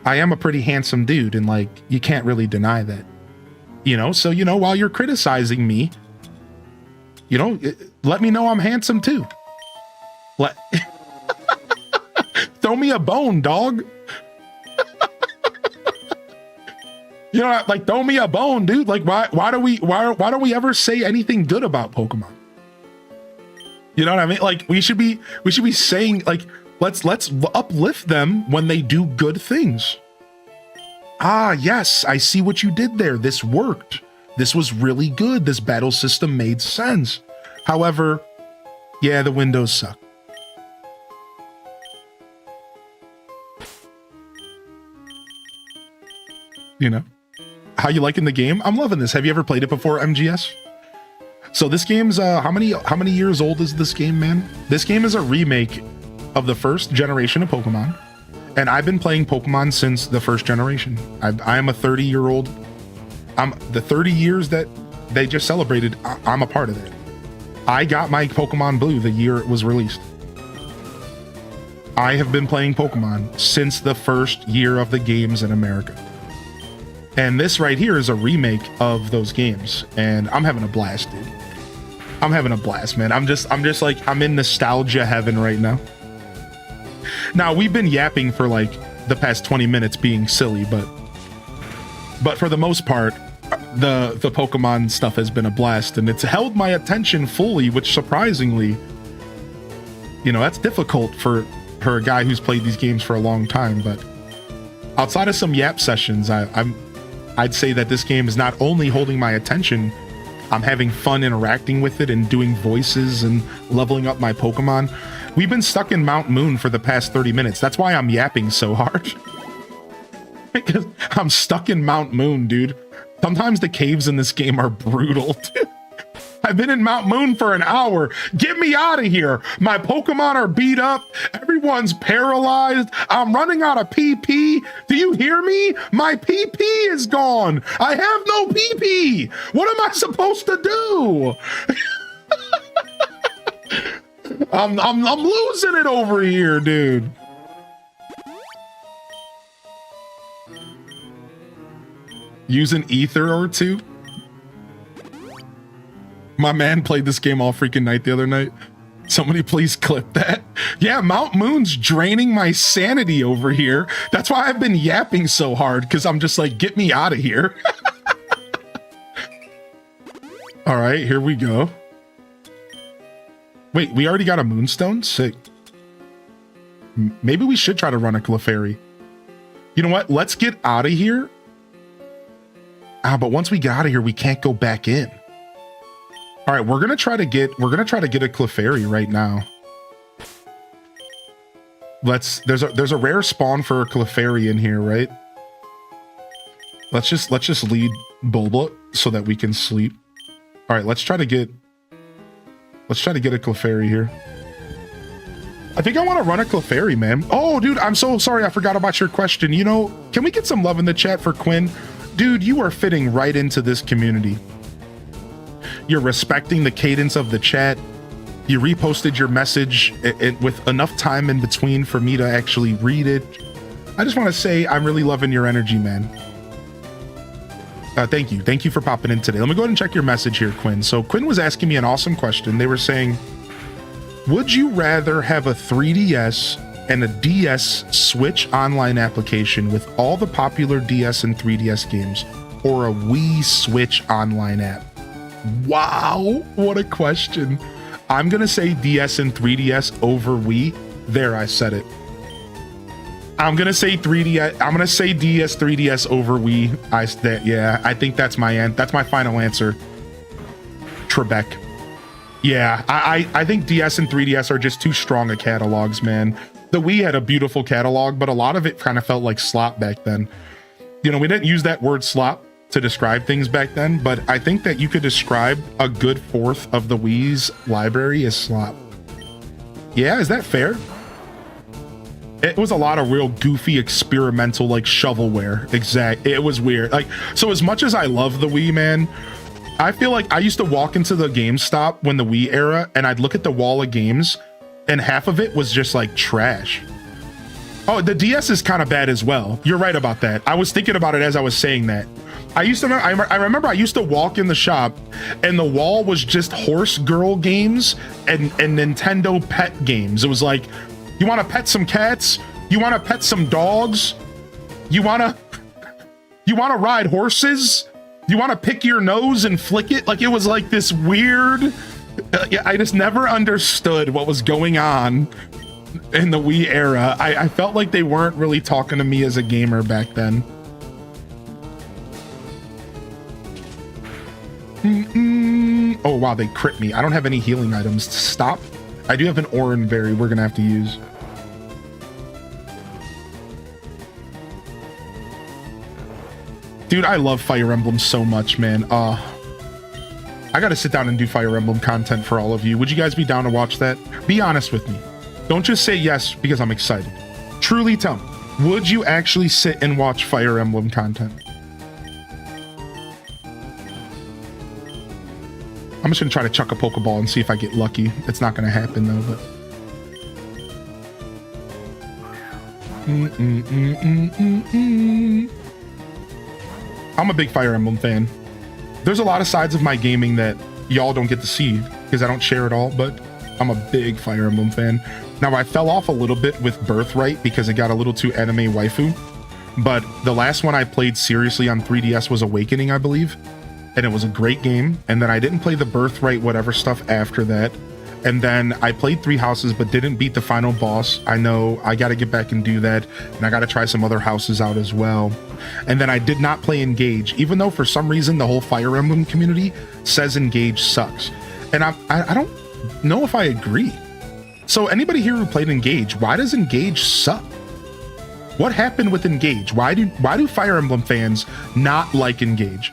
I am a pretty handsome dude, and like, you can't really deny that. You know, so, you know, while you're criticizing me, you know, let me know I'm handsome too. Throw me a bone, dog. You know, like, throw me a bone, dude. Like, why don't we ever say anything good about Pokemon? You know what I mean? Like, we should be saying, like, let's uplift them when they do good things. Ah, yes, I see what you did there. This worked. This was really good. This battle system made sense. However, yeah, the windows suck. You know? How you liking the game? I'm loving this. Have you ever played it before, MGS? So this game's how many years old is this game, man? This game is a remake of the first generation of Pokemon, and I've been playing Pokemon since the first generation. I am a 30-year-old. I'm the 30 years that they just celebrated. I'm a part of that. I got my Pokemon Blue the year it was released. I have been playing Pokemon since the first year of the games in America. And this right here is a remake of those games, and I'm having a blast, dude. I'm having a blast, man. I'm just like, I'm in nostalgia heaven right now. Now, we've been yapping for like the past 20 minutes being silly, but for the most part, the Pokemon stuff has been a blast, and it's held my attention fully, which surprisingly, you know, that's difficult for a guy who's played these games for a long time. But outside of some yap sessions, I'd say that this game is not only holding my attention, I'm having fun interacting with it and doing voices and leveling up my Pokemon. We've been stuck in Mount Moon for the past 30 minutes. That's why I'm yapping so hard. Because I'm stuck in Mount Moon, dude. Sometimes the caves in this game are brutal, dude. I've been in Mount Moon for an hour. Get me out of here. My Pokemon are beat up. Everyone's paralyzed. I'm running out of PP. Do you hear me? My PP is gone. I have no PP. What am I supposed to do? I'm losing it over here, dude. Use an ether or two. My man played this game all freaking night the other night. Somebody please clip that. Yeah, Mount Moon's draining my sanity over here. That's why I've been yapping so hard, because I'm just like, get me out of here. All right, here we go. Wait, we already got a Moonstone? Sick. Maybe we should try to run a Clefairy. You know what? Let's get out of here. But once we get out of here, we can't go back in. All right, we're gonna try to get a Clefairy right now. There's a rare spawn for a Clefairy in here, right? Let's just lead Bulba so that we can sleep. All right, let's try to get a Clefairy here. I think I want to run a Clefairy, man. Oh, dude, I'm so sorry. I forgot about your question. You know, can we get some love in the chat for Quinn? Dude, you are fitting right into this community. You're respecting the cadence of the chat. You reposted your message with enough time in between for me to actually read it. I just want to say I'm really loving your energy, man. Thank you. Thank you for popping in today. Let me go ahead and check your message here, Quinn. So Quinn was asking me an awesome question. They were saying, would you rather have a 3DS and a DS Switch online application with all the popular DS and 3DS games, or a Wii Switch online app? Wow, what a question. I'm gonna say DS and 3DS over Wii. There, I said it. I'm gonna say 3DS. I'm gonna say DS 3DS over Wii. Yeah, I think that's my final answer. Trebek. Yeah, I think DS and 3DS are just too strong of catalogs, man. The Wii had a beautiful catalog, but a lot of it kind of felt like slop back then. You know, we didn't use that word slop to describe things back then, but I think that you could describe a good fourth of the Wii's library as slop. Yeah, is that fair? It was a lot of real goofy, experimental, like shovelware. It was weird. Like, so as much as I love the Wii, man, I feel like I used to walk into the GameStop when the Wii era, and I'd look at the wall of games, and half of it was just like trash. Oh, the DS is kind of bad as well. You're right about that. I was thinking about it as I was saying that. I remember I used to walk in the shop, and the wall was just horse girl games and Nintendo pet games. It was like, you want to pet some cats? You want to pet some dogs? You want to ride horses? You want to pick your nose and flick it? Like, it was like this weird, I just never understood what was going on in the Wii era. I felt like they weren't really talking to me as a gamer back then. Oh wow, they crit me. I don't have any healing items. Stop. I do have an Oran Berry we're gonna have to use. Dude, I love Fire Emblem so much, man. I gotta sit down and do Fire Emblem content for all of you. Would you guys be down to watch that? Be honest with me. Don't just say yes because I'm excited. Truly tell me, would you actually sit and watch Fire Emblem content? I'm just gonna try to chuck a Pokeball and see if I get lucky. It's not gonna happen though, but. I'm a big Fire Emblem fan. There's a lot of sides of my gaming that y'all don't get to see because I don't share it all, but I'm a big Fire Emblem fan. Now, I fell off a little bit with Birthright because it got a little too anime waifu, but the last one I played seriously on 3DS was Awakening, I believe, and it was a great game. And then I didn't play the Birthright whatever stuff after that. And then I played Three Houses but didn't beat the final boss. I know I got to get back and do that, and I got to try some other houses out as well. And then I did not play Engage, even though for some reason the whole Fire Emblem community says Engage sucks. And I don't know if I agree. So anybody here who played Engage, why does Engage suck? What happened with Engage? Why do Fire Emblem fans not like Engage?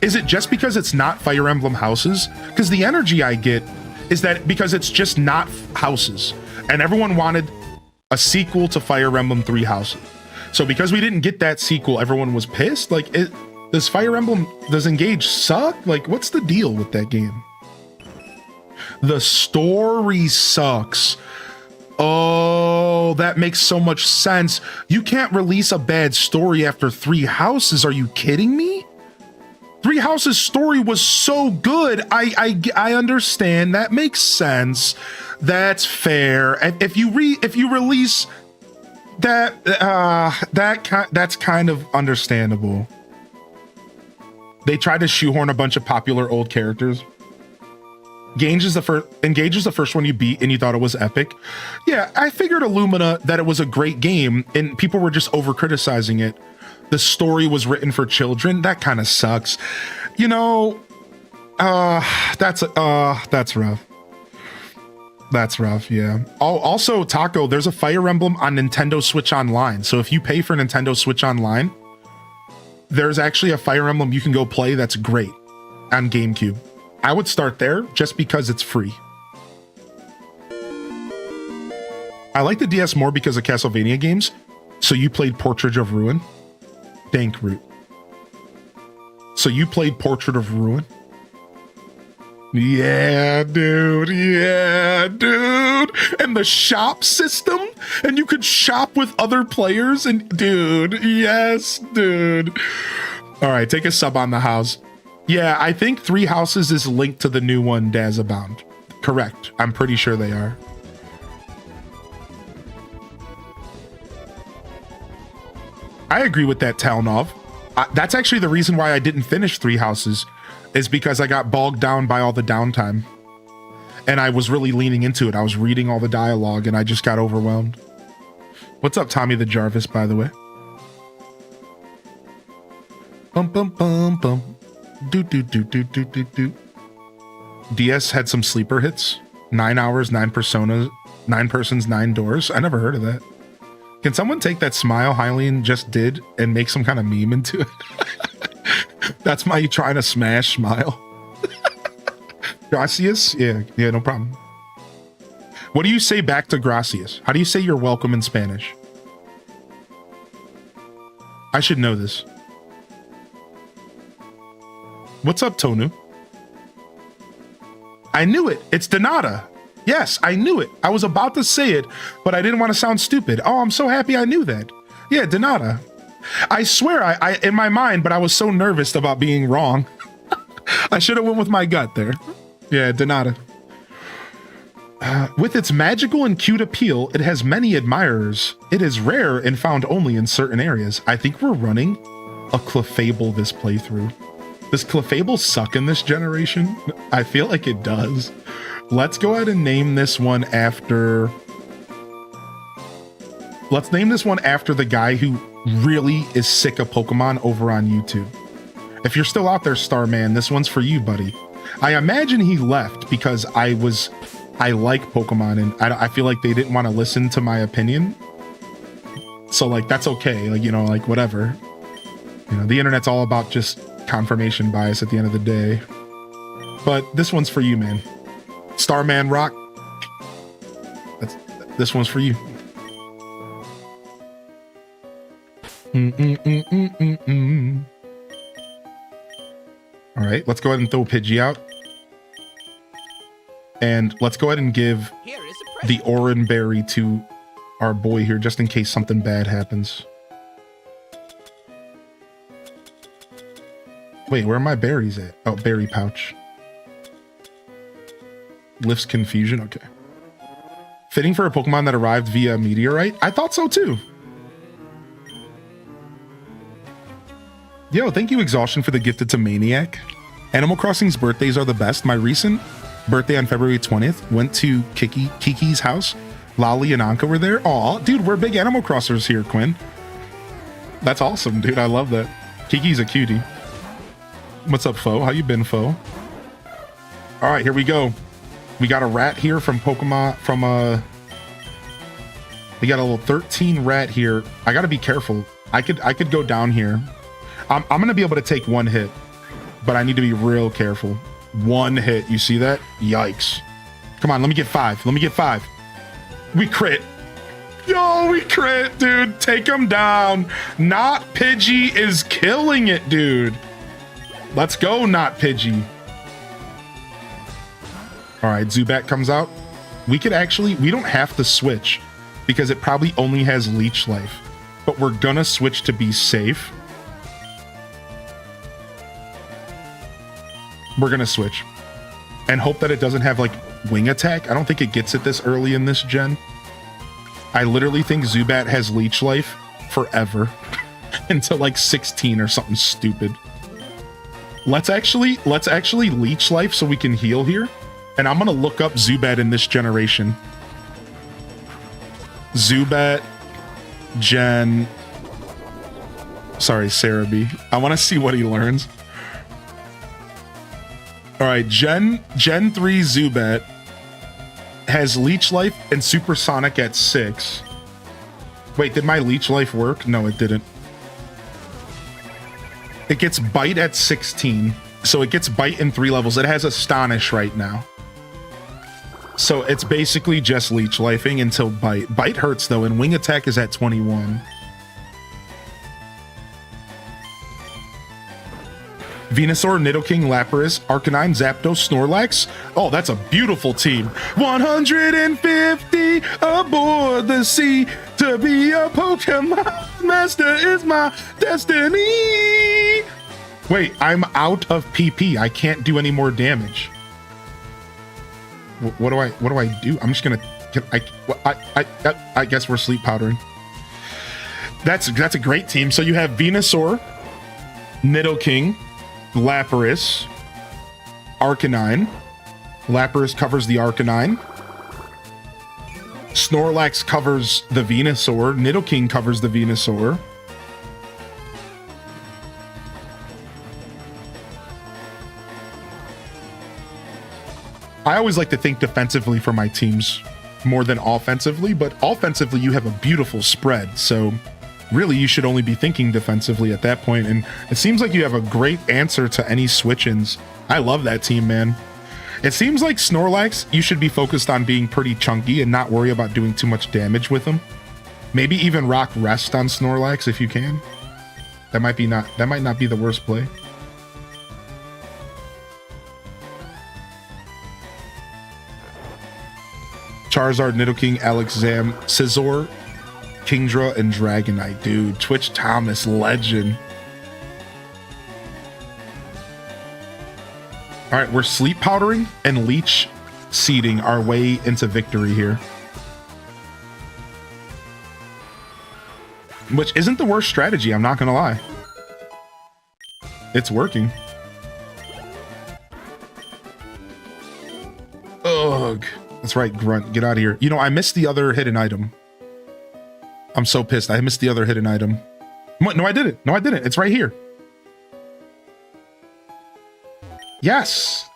Is it just because it's not Fire Emblem houses? Because the energy I get is that because it's just not houses, and everyone wanted a sequel to Fire Emblem 3 Houses. So because we didn't get that sequel, everyone was pissed. Like, does Engage suck? Like, what's the deal with that game? The story sucks. Oh, that makes so much sense. You can't release a bad story after Three Houses. Are you kidding me? Three Houses story was so good. I understand. That makes sense. That's fair. If you release that, that's kind of understandable. They tried to shoehorn a bunch of popular old characters. Engage is the first one you beat and you thought it was epic. Yeah, I figured Illumina that it was a great game and people were just over criticizing it. The story was written for children. That kind of sucks. You know, that's rough. That's rough, yeah. Oh, also, Taco, there's a Fire Emblem on Nintendo Switch Online. So if you pay for Nintendo Switch Online, there's actually a Fire Emblem you can go play that's great on GameCube. I would start there just because it's free. I like the DS more because of Castlevania games. So you played Portrait of Ruin? Dank Root. So you played Portrait of Ruin? Yeah, dude. Yeah, dude. And the shop system? And you could shop with other players? And dude, yes, dude. All right, take a sub on the house. Yeah, I think Three Houses is linked to the new one, Dazabound. Correct. I'm pretty sure they are. I agree with that, Talnov. That's actually the reason why I didn't finish Three Houses, is because I got bogged down by all the downtime. And I was really leaning into it. I was reading all the dialogue and I just got overwhelmed. What's up, Tommy the Jarvis, by the way? Bum, bum, bum, bum. Do, do, do, do, do, do, do. DS had some sleeper hits. 9 hours, 9 personas, 9 persons, 9 doors. I never heard of that. Can someone take that smile Hylian just did and make some kind of meme into it? That's my trying to smash smile. Gracias? Yeah, no problem. What do you say back to gracias? How do you say you're welcome in Spanish? I should know this. What's up, Tonu? I knew it. It's Donata. Yes, I knew it. I was about to say it, but I didn't want to sound stupid. Oh, I'm so happy I knew that. Yeah, Donata. I swear I in my mind, but I was so nervous about being wrong. I should have went with my gut there. Yeah, Donata. With its magical and cute appeal, it has many admirers. It is rare and found only in certain areas. I think we're running a Clefable this playthrough. Does Clefable suck in this generation? I feel like it does. Let's go ahead and name this one after... Let's name this one after the guy who really is sick of Pokemon over on YouTube. If you're still out there, Starman, this one's for you, buddy. I imagine he left because I like Pokemon and I feel like they didn't want to listen to my opinion. So like, that's okay. Like, you know, like whatever. You know, the internet's all about just confirmation bias at the end of the day. But this one's for you, man. Starman Rock. This one's for you. All right, let's go ahead and throw Pidgey out. And let's go ahead and give the Oran Berry to our boy here, just in case something bad happens. Wait, where are my berries at? Oh, berry pouch. Lifts confusion. Okay. Fitting for a Pokemon that arrived via meteorite? I thought so too. Yo, thank you, Exhaustion, for the gifted to Maniac. Animal Crossing's birthdays are the best. My recent birthday on February 20th went to Kiki's house. Lolly and Anka were there. Aw, dude, we're big Animal Crossers here, Quinn. That's awesome, dude. I love that. Kiki's a cutie. What's up, Foe? How you been, Foe? All right, here we go. We got a rat here from Pokemon, we got a little 13 rat here. I gotta be careful. I could go down here. I'm gonna be able to take one hit, but I need to be real careful. One hit, you see that? Yikes. Come on, let me get 5. Let me get 5. We crit. Yo, we crit, dude. Take him down. Not Pidgey is killing it, dude. Let's go, Not Pidgey. All right, Zubat comes out. We don't have to switch because it probably only has Leech Life, but we're gonna switch to be safe. We're gonna switch and hope that it doesn't have like wing attack. I don't think it gets it this early in this gen. I literally think Zubat has Leech Life forever until like 16 or something stupid. Let's actually Leech Life so we can heal here. And I'm gonna look up Zubat in this generation. Zubat Gen. Sorry, Cerebi. I want to see what he learns. All right, Gen 3 Zubat has Leech Life and Supersonic at 6. Wait, did my Leech Life work? No, it didn't. It gets Bite at 16. So it gets Bite in 3 levels. It has Astonish right now. So it's basically just Leech Lifing until Bite. Bite hurts though, and Wing Attack is at 21. Venusaur, Nidoking, Lapras, Arcanine, Zapdos, Snorlax. Oh, that's a beautiful team. 150 aboard the sea. To be a Pokemon master is my destiny. Wait, I'm out of PP. I can't do any more damage. What do I do? I'm just gonna. I guess we're sleep powdering. That's a great team. So you have Venusaur, Nidoking, Lapras, Arcanine. Lapras covers the Arcanine. Snorlax covers the Venusaur. Nidoking covers the Venusaur. I always like to think defensively for my teams more than offensively, but offensively you have a beautiful spread. So really you should only be thinking defensively at that point. And it seems like you have a great answer to any switch-ins. I love that team, man. It seems like Snorlax, you should be focused on being pretty chunky and not worry about doing too much damage with him. Maybe even rock Rest on Snorlax if you can. That might not be the worst play. Charizard, Nidoking, Alakazam, Scizor, Kingdra, and Dragonite. Dude, Twitch Thomas, legend. All right, we're sleep powdering and leech seeding our way into victory here. Which isn't the worst strategy, I'm not gonna lie. It's working. Ugh. That's right, Grunt. Get out of here. You know, I missed the other hidden item. I'm so pissed. I missed the other hidden item. No, I didn't. No, I didn't. It's right here. Yes.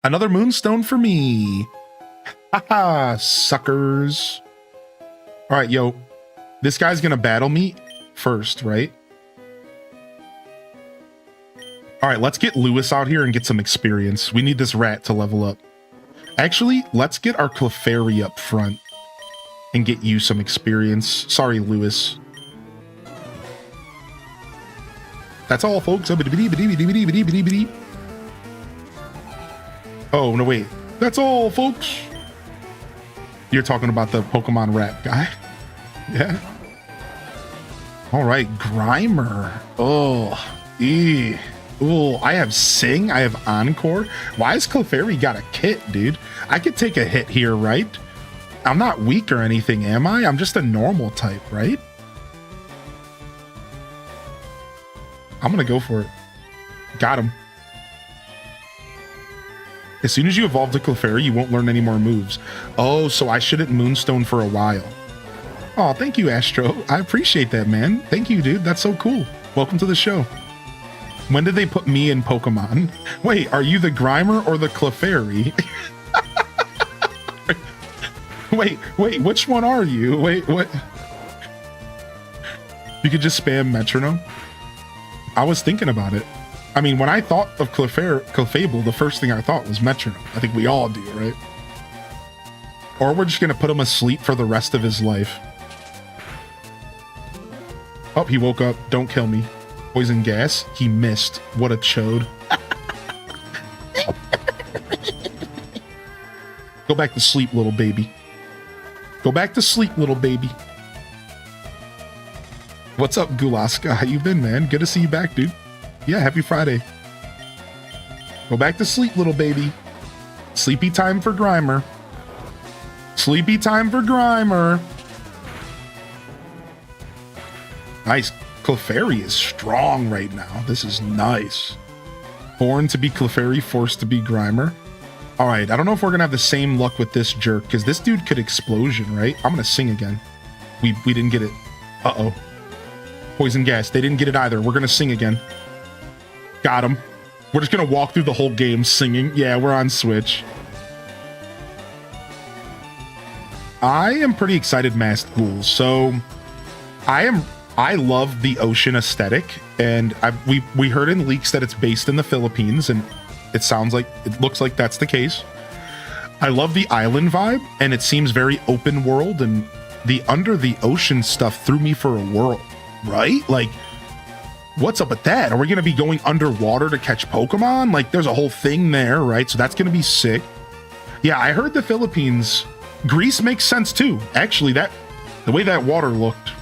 Another moonstone for me. Haha, suckers. All right, yo. This guy's going to battle me first, right? All right, let's get Lewis out here and get some experience. We need this rat to level up. Actually, let's get our Clefairy up front and get you some experience. Sorry, Lewis. That's all, folks. Oh, no, wait. That's all, folks. You're talking about the Pokemon rap guy. Yeah. All right, Grimer. Oh, Ooh, I have Sing, I have Encore. Why has Clefairy got a kit, dude? I could take a hit here, right? I'm not weak or anything, am I? I'm just a normal type, right? I'm gonna go for it. Got him. As soon as you evolve to Clefairy, you won't learn any more moves. Oh, so I shouldn't Moonstone for a while. Oh, thank you, Astro. I appreciate that, man. Thank you, dude. That's so cool. Welcome to the show. When did they put me in Pokemon? Wait, are you the Grimer or the Clefairy? wait, which one are you? Wait, what? You could just spam Metronome? I was thinking about it. I mean, when I thought of Clefable, the first thing I thought was Metronome. I think we all do, right? Or we're just going to put him asleep for the rest of his life. Oh, he woke up. Don't kill me. Poison gas. He missed. What a chode. Go back to sleep, little baby. Go back to sleep, little baby. What's up, Gulaska? How you been, man? Good to see you back, dude. Yeah, happy Friday. Go back to sleep, little baby. Sleepy time for Grimer. Sleepy time for Grimer. Nice. Clefairy is strong right now. This is nice. Born to be Clefairy, forced to be Grimer. All right, I don't know if we're going to have the same luck with this jerk, because this dude could Explosion, right? I'm going to Sing again. We didn't get it. Uh-oh. Poison gas. They didn't get it either. We're going to Sing again. Got him. We're just going to walk through the whole game singing. Yeah, we're on Switch. I am pretty excited, Masked Ghouls. So I love the ocean aesthetic, and we heard in leaks that it's based in the Philippines, and it looks like that's the case. I love the island vibe, and it seems very open world, and the under the ocean stuff threw me for a whirl, right? Like, what's up with that? Are we going to be going underwater to catch Pokemon? Like, there's a whole thing there, right? So that's going to be sick. Yeah, I heard the Philippines. Greece makes sense too. Actually, the way that water looked,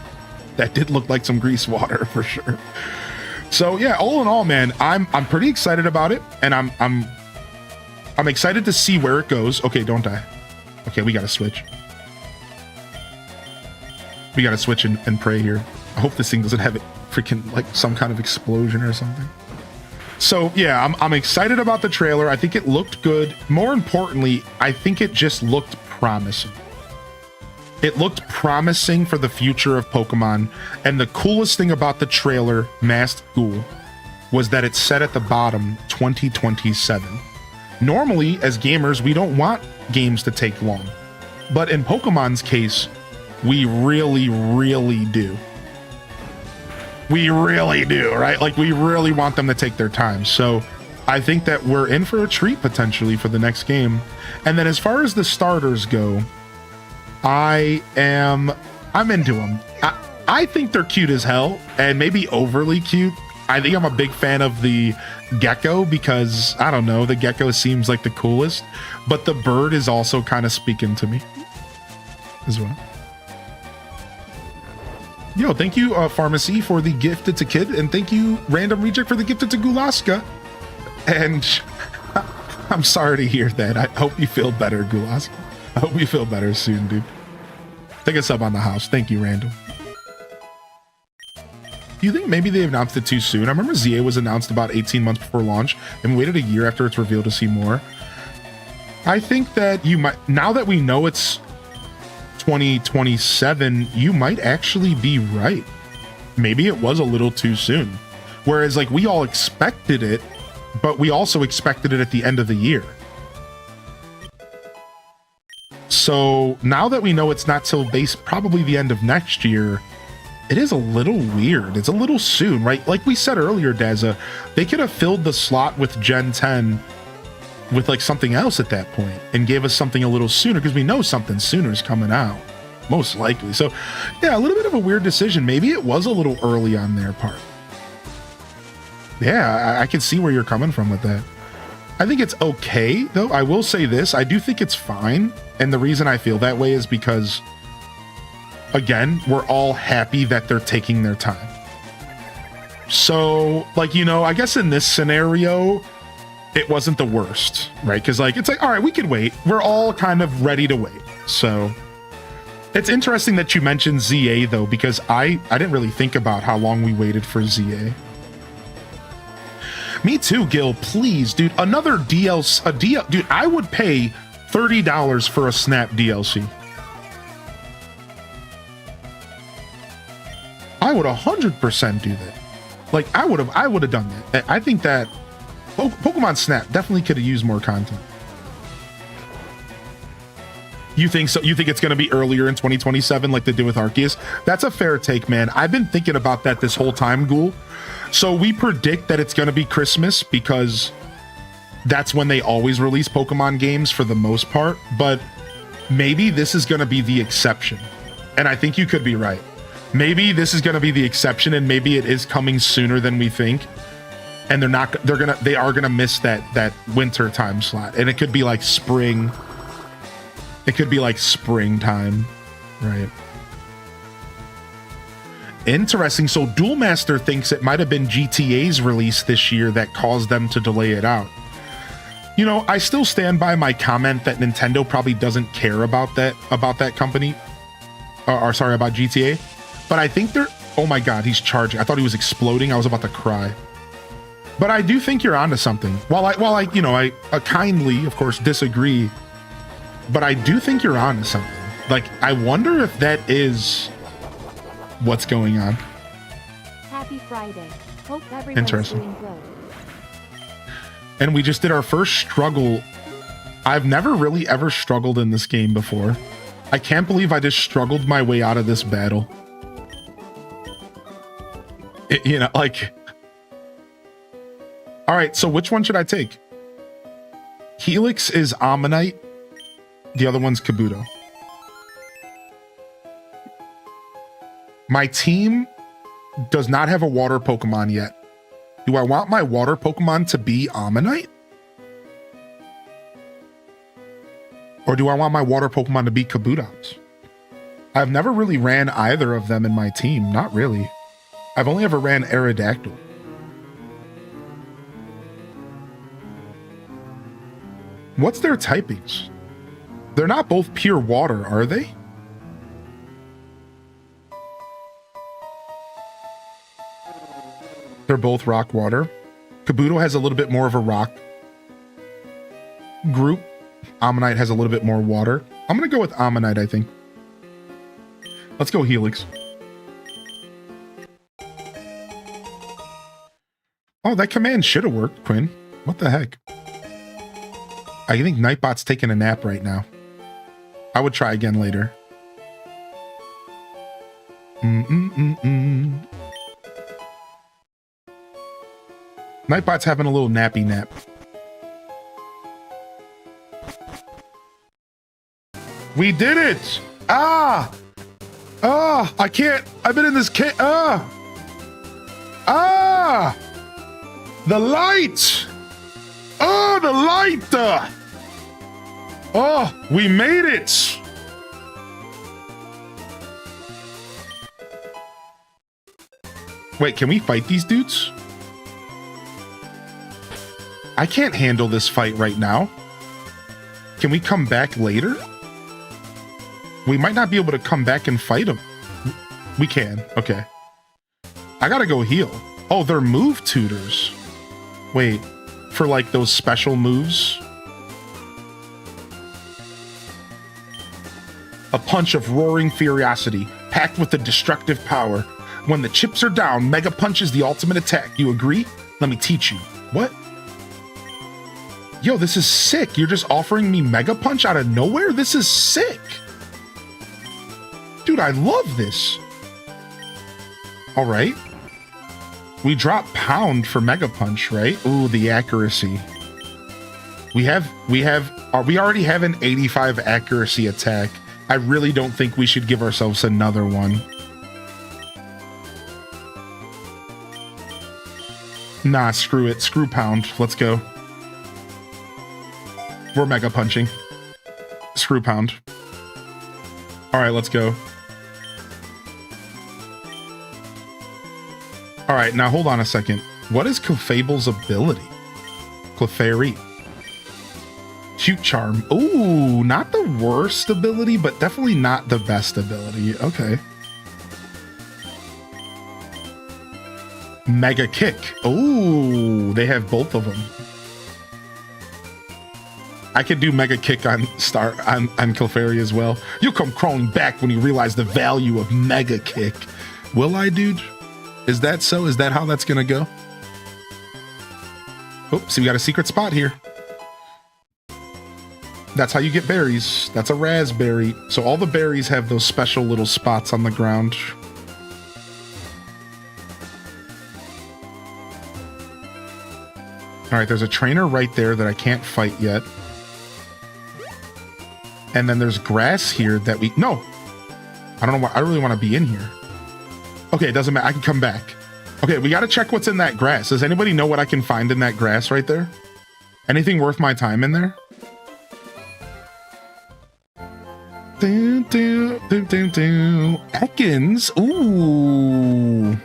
that did look like some Grease water for sure. So yeah, all in all, man, I'm pretty excited about it, and I'm excited to see where it goes. Okay, don't die. Okay, we gotta switch. We gotta switch and pray here. I hope this thing doesn't have it freaking like some kind of explosion or something. So yeah, I'm excited about the trailer. I think it looked good. More importantly, I think it just looked promising. It looked promising for the future of Pokemon, and the coolest thing about the trailer, Masked Ghoul, was that it said at the bottom 2027. Normally, as gamers, we don't want games to take long, but in Pokemon's case, we really, really do. We really do, right? Like, we really want them to take their time. So I think that we're in for a treat potentially for the next game. And then as far as the starters go, I'm into them. I think they're cute as hell, and maybe overly cute. I think I'm a big fan of the gecko because, I don't know, the gecko seems like the coolest, but the bird is also kind of speaking to me as well. Yo, thank you, Pharmacy, for the gifted to Kid, and thank you, Random Reject, for the gifted to Gulaska. And I'm sorry to hear that. I hope you feel better, Gulaska. I hope you feel better soon, dude. Take a sub on the house. Thank you, Random. Do you think maybe they announced it too soon? I remember ZA was announced about 18 months before launch, and we waited a year after its reveal to see more. I think that you might, now that we know it's 2027, you might actually be right. Maybe it was a little too soon. Whereas, like, we all expected it, but we also expected it at the end of the year. So now that we know it's not till probably the end of next year, it is a little weird. It's a little soon, right? Like we said earlier, Daza, they could have filled the slot with Gen 10 with like something else at that point and gave us something a little sooner, because we know something sooner is coming out, most likely. So yeah, a little bit of a weird decision. Maybe it was a little early on their part. Yeah, I can see where you're coming from with that. I think it's okay, though. I will say this. I do think it's fine. And the reason I feel that way is because, again, we're all happy that they're taking their time. So, like, you know, I guess in this scenario, it wasn't the worst, right? Because, like, it's like, all right, we can wait. We're all kind of ready to wait. So, it's interesting that you mentioned ZA, though, because I didn't really think about how long we waited for ZA. Me too, Gil. Please, dude. Another DLC. Dude, I would pay $30 for a Snap DLC. I would 100% do that. Like, I would have done that. I think that Pokemon Snap definitely could have used more content. You think so? You think it's going to be earlier in 2027 like they did with Arceus? That's a fair take, man. I've been thinking about that this whole time, Ghoul. So we predict that it's going to be Christmas because that's when they always release Pokemon games for the most part. But maybe this is going to be the exception. And I think you could be right. Maybe this is going to be the exception, and maybe it is coming sooner than we think. And they are gonna miss that winter time slot, and it could be like spring. It could be like springtime, right? Interesting. So Duel Master thinks it might have been GTA's release this year that caused them to delay it out. You know, I still stand by my comment that Nintendo probably doesn't care about that company, or sorry, about GTA. But I think they're. Oh my God, he's charging. I thought he was exploding. I was about to cry. But I do think you're onto something. While I you know, I kindly, of course, disagree. But I do think you're onto something. Like, I wonder if that is what's going on. Happy Friday. Hope everyone's doing good. And we just did our first struggle. I've never really ever struggled in this game before. I can't believe I just struggled my way out of this battle. You know, like... All right, so which one should I take? Helix is Ammonite. The other one's Kabuto. My team does not have a water Pokemon yet. Do I want my water Pokemon to be Ammonite? Or do I want my water Pokemon to be Kabutops? I've never really ran either of them in my team. Not really. I've only ever ran Aerodactyl. What's their typings? They're not both pure water, are they? They're both rock water. Kabuto has a little bit more of a rock group. Ammonite has a little bit more water. I'm going to go with Ammonite, I think. Let's go Helix. Oh, that command should have worked, Quinn. What the heck? I think Nightbot's taking a nap right now. I would try again later. Nightbot's having a little nappy nap. We did it! Ah! Ah! I can't! I've been in this cave. Ah! Ah! The light! Oh, the light! Oh, we made it! Wait, can we fight these dudes? I can't handle this fight right now. Can we come back later? We might not be able to come back and fight them. We can. Okay. I gotta go heal. Oh, they're move tutors. Wait, for like those special moves? A punch of roaring furiosity, packed with a destructive power. When the chips are down, Mega Punch is the ultimate attack. You agree? Let me teach you. What? Yo, this is sick. You're just offering me Mega Punch out of nowhere? This is sick. Dude, I love this. All right. We drop Pound for Mega Punch, right? Ooh, the accuracy. We already have an 85 accuracy attack. I really don't think we should give ourselves another one. Nah, screw it. Screw Pound. Let's go. We're Mega Punching. Screw Pound. All right, let's go. All right, now hold on a second. What is Clefable's ability? Clefairy. Cute Charm. Ooh, not the worst ability, but definitely not the best ability. Okay. Mega Kick. Ooh, they have both of them. I could do Mega Kick on Clefairy as well. You'll come crawling back when you realize the value of Mega Kick. Will I, dude? Is that so? Is that how that's gonna go? Oh, see, we got a secret spot here. That's how you get berries. That's a raspberry. So all the berries have those special little spots on the ground. All right, there's a trainer right there that I can't fight yet. And then there's grass here that we... No! I don't know why. I really want to be in here. Okay, it doesn't matter. I can come back. Okay, we got to check what's in that grass. Does anybody know what I can find in that grass right there? Anything worth my time in there? Ekans. Ooh.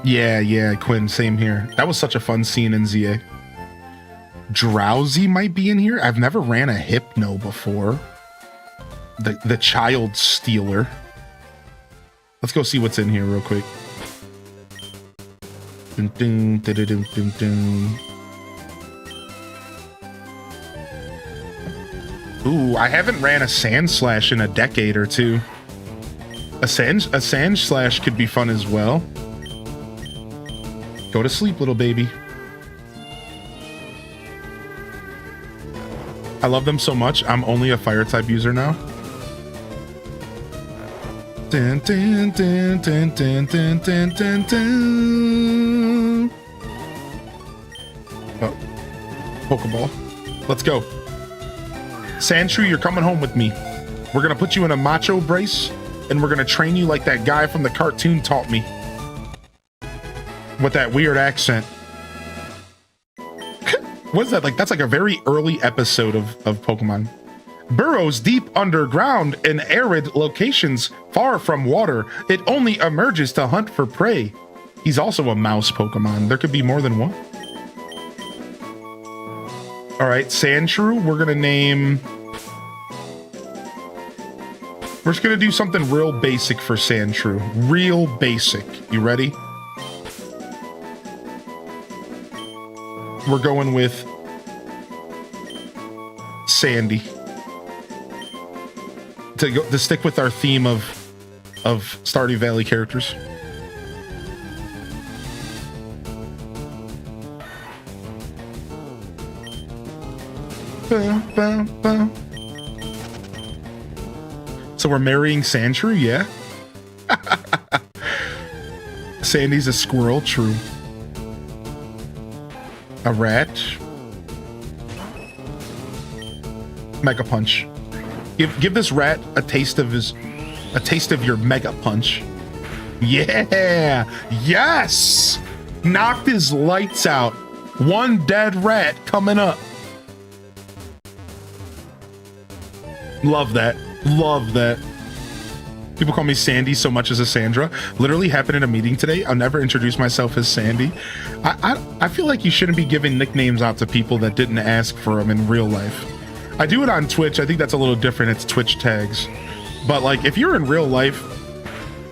Yeah, Quinn, same here. That was such a fun scene in ZA. Drowsy might be in here. I've never ran a Hypno before. The Child Stealer. Let's go see what's in here real quick. Dun, dun, dun, dun, dun, dun. Ooh, I haven't ran a Sand Slash in a decade or two. A Sand Slash could be fun as well. Go to sleep, little baby. I love them so much. I'm only a fire type user now. Dun, dun, dun, dun, dun, dun, dun, dun, dun. Oh, Pokeball. Let's go. Sandshrew, you're coming home with me. We're gonna put you in a macho brace, and we're gonna train you like that guy from the cartoon taught me. With that weird accent. What is that? Like, that's like a very early episode of Pokemon. Burrows deep underground in arid locations far from water. It only emerges to hunt for prey. He's also a mouse Pokemon. There could be more than one. All right, Sandshrew, we're gonna name... We're just gonna do something real basic for Sandshrew. Real basic. You ready? We're going with Sandy to stick with our theme of Stardew Valley characters. So we're marrying Sandshrew, yeah? Sandy's a squirrel, true. A rat. Mega Punch. Give this rat a taste of your Mega Punch. Yeah! Yes! Knocked his lights out. One dead rat coming up. Love that. Love that. People call me Sandy so much as a Sandra. Literally happened in a meeting today. I'll never introduce myself as Sandy. I feel like you shouldn't be giving nicknames out to people that didn't ask for them in real life. I do it on Twitch. I think that's a little different. It's Twitch tags. But like, if you're in real life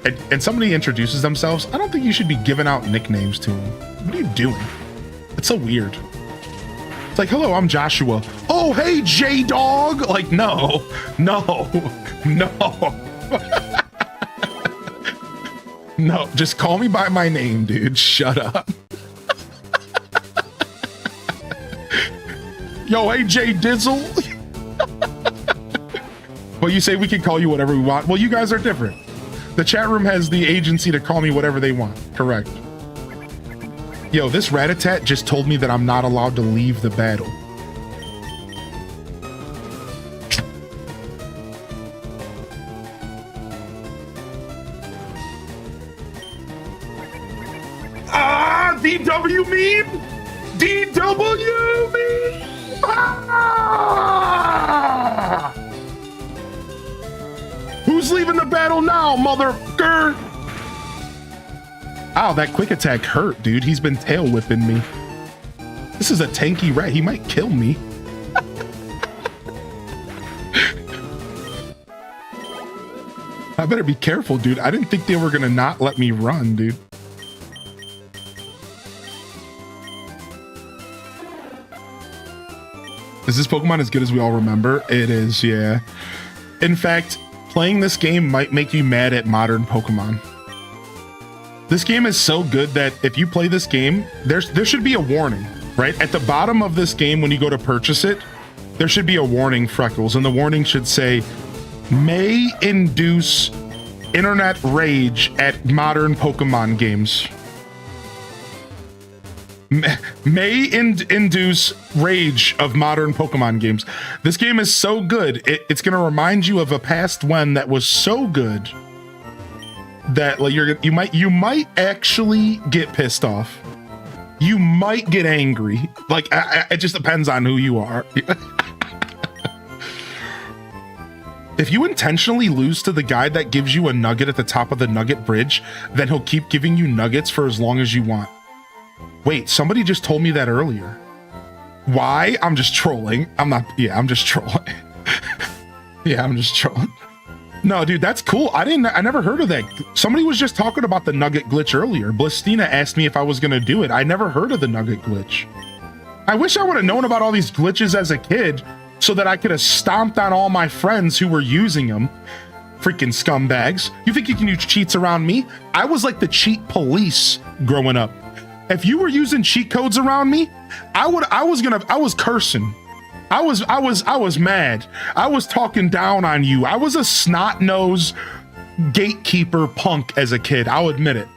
and somebody introduces themselves, I don't think you should be giving out nicknames to them. What are you doing? It's so weird. It's like, hello, I'm Joshua. Oh, hey, J-Dog. Like, no. No, just call me by my name, dude. Shut up. Yo, hey, J Dizzle. Well, you say we can call you whatever we want. Well, you guys are different. The chat room has the agency to call me whatever they want. Correct. Yo, this Rattata just told me that I'm not allowed to leave the battle. DW meme? DW meme? Ah! Who's leaving the battle now, motherfucker? Ow, that quick attack hurt, dude. He's been tail whipping me. This is a tanky rat. He might kill me. I better be careful, dude. I didn't think they were gonna not let me run, dude. Is this Pokemon as good as we all remember? It is, yeah. In fact, playing this game might make you mad at modern Pokemon. This game is so good that if you play this game, there should be a warning, right? At the bottom of this game, when you go to purchase it, there should be a warning, Freckles, and the warning should say, may induce internet rage at modern Pokemon games. May induce rage of modern Pokemon games. This game is so good. It's going to remind you of a past one that was so good that like you might actually get pissed off. You might get angry. Like it just depends on who you are. If you intentionally lose to the guy that gives you a nugget at the top of the nugget bridge, then he'll keep giving you nuggets for as long as you want. Wait, somebody just told me that earlier. Why? I'm just trolling. I'm just trolling. Yeah, I'm just trolling. No, dude, that's cool. I never heard of that. Somebody was just talking about the nugget glitch earlier. Blistina asked me if I was gonna do it. I never heard of the nugget glitch. I wish I would have known about all these glitches as a kid so that I could have stomped on all my friends who were using them. Freaking scumbags. You think you can use cheats around me? I was like the cheat police growing up. If you were using cheat codes around me, I was cursing. I was mad. I was talking down on you. I was a snot-nosed gatekeeper punk as a kid. I'll admit it.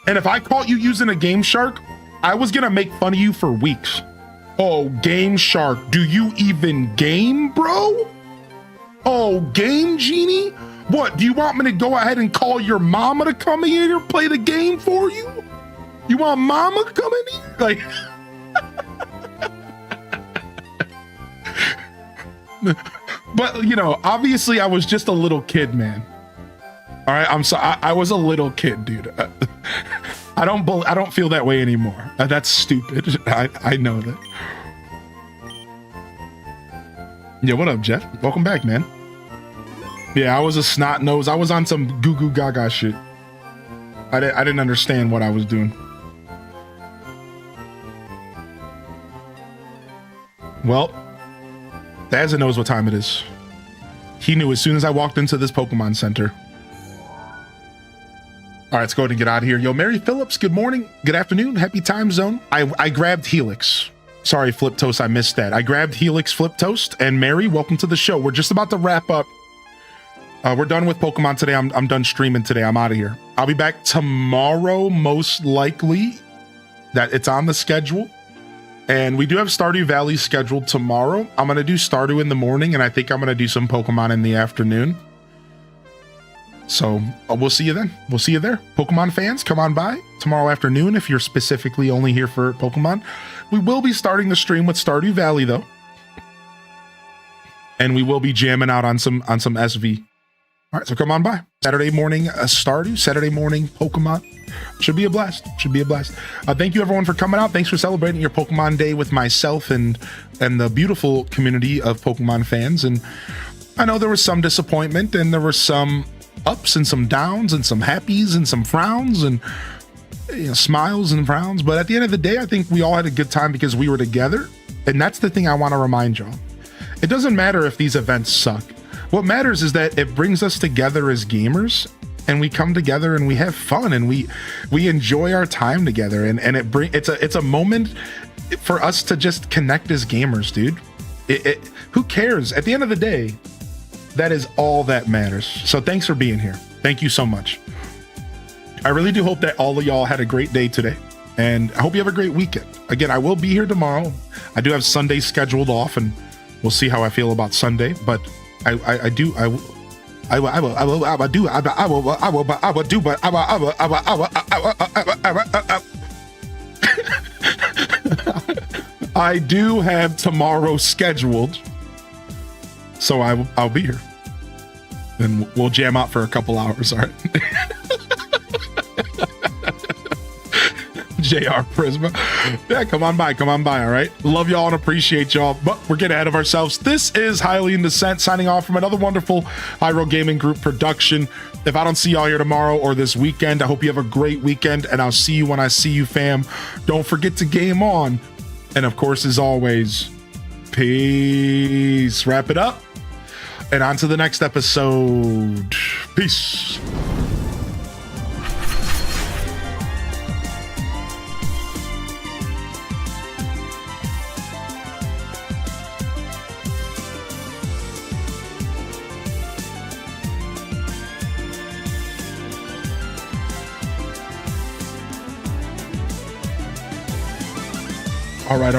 And if I caught you using a Game Shark, I was gonna make fun of you for weeks. Oh, Game Shark, do you even game, bro? Oh, Game Genie? What, do you want me to go ahead and call your mama to come in here and play the game for you? You want mama to come in here? Like, but you know, obviously I was just a little kid, man. All right, I'm sorry. I was a little kid, dude. I don't feel that way anymore. That's stupid. I know that. Yeah, what up, Jeff? Welcome back, man. Yeah, I was a snot nose. I was on some goo goo gaga shit. I didn't understand what I was doing. Well, Dazza knows what time it is. He knew as soon as I walked into this Pokemon Center. All right, let's go ahead and get out of here. Yo, Mary Phillips, good morning, good afternoon, happy time zone. I grabbed Helix. Sorry, Flip Toast, I missed that. I grabbed Helix, Flip Toast, and Mary, welcome to the show. We're just about to wrap up. We're done with Pokemon today. I'm done streaming today. I'm out of here. I'll be back tomorrow, most likely. That it's on the schedule. And we do have Stardew Valley scheduled tomorrow. I'm going to do Stardew in the morning, and I think I'm going to do some Pokemon in the afternoon. So we'll see you then. We'll see you there. Pokemon fans, come on by tomorrow afternoon if you're specifically only here for Pokemon. We will be starting the stream with Stardew Valley, though. And we will be jamming out on some SV. All right, so come on by. Saturday morning, Stardew. Saturday morning, Pokemon. Should be a blast. Should be a blast. Thank you, everyone, for coming out. Thanks for celebrating your Pokemon Day with myself and the beautiful community of Pokemon fans. And I know there was some disappointment, and there were some ups and some downs and some happies and some frowns and smiles and frowns. But at the end of the day, I think we all had a good time because we were together. And that's the thing I want to remind y'all. It doesn't matter if these events suck. What matters is that it brings us together as gamers, and we come together and we have fun and we enjoy our time together, and it's a moment for us to just connect as gamers, dude. Who cares? At the end of the day, that is all that matters. So thanks for being here. Thank you so much. I really do hope that all of y'all had a great day today, and I hope you have a great weekend. Again, I will be here tomorrow. I do have Sunday scheduled off, and we'll see how I feel about Sunday, but I will I do have tomorrow scheduled, so I'll be here. And we'll jam out for a couple hours, all right? JR Prisma. Yeah, come on by, all right? Love y'all and appreciate y'all, but we're getting ahead of ourselves. This is Highly in Descent signing off from another wonderful Hyrule Gaming Group production. If I don't see y'all here tomorrow or this weekend, I hope you have a great weekend, and I'll see you when I see you, fam. Don't forget to game on. And of course, as always, peace. Wrap it up. And on to the next episode. Peace. All right.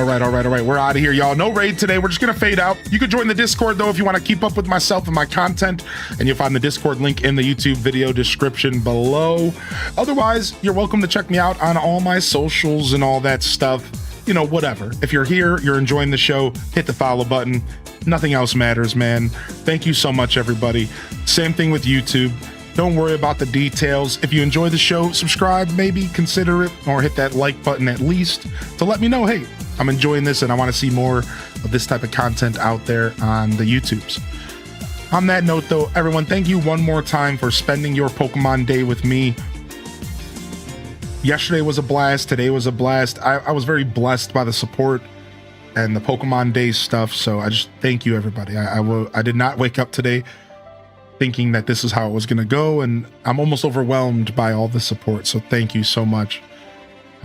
We're out of here, y'all. No raid today. We're just going to fade out. You can join the Discord, though, if you want to keep up with myself and my content. And you'll find the Discord link in the YouTube video description below. Otherwise, you're welcome to check me out on all my socials and all that stuff. You know, whatever. If you're here, you're enjoying the show, hit the follow button. Nothing else matters, man. Thank you so much, everybody. Same thing with YouTube. Don't worry about the details. If you enjoy the show, subscribe, maybe consider it, or hit that like button at least to let me know, hey, I'm enjoying this and I want to see more of this type of content out there on the YouTubes. On that note, though, everyone, thank you one more time for spending your Pokemon Day with me. Yesterday was a blast. Today was a blast. I was very blessed by the support and the Pokemon Day stuff. So I just thank you, everybody. I did not wake up today thinking that this is how it was going to go, and I'm almost overwhelmed by all the support. So thank you so much.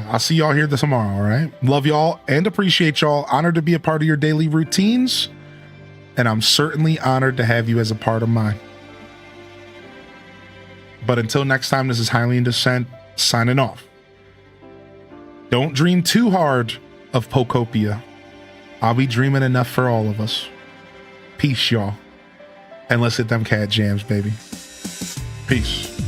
I'll see y'all here tomorrow, all right? Love y'all and appreciate y'all. Honored to be a part of your daily routines, and I'm certainly honored to have you as a part of mine. But until next time, this is Highly in Descent, signing off. Don't dream too hard of Pokopia. I'll be dreaming enough for all of us. Peace, y'all. And let's hit them cat jams, baby. Peace.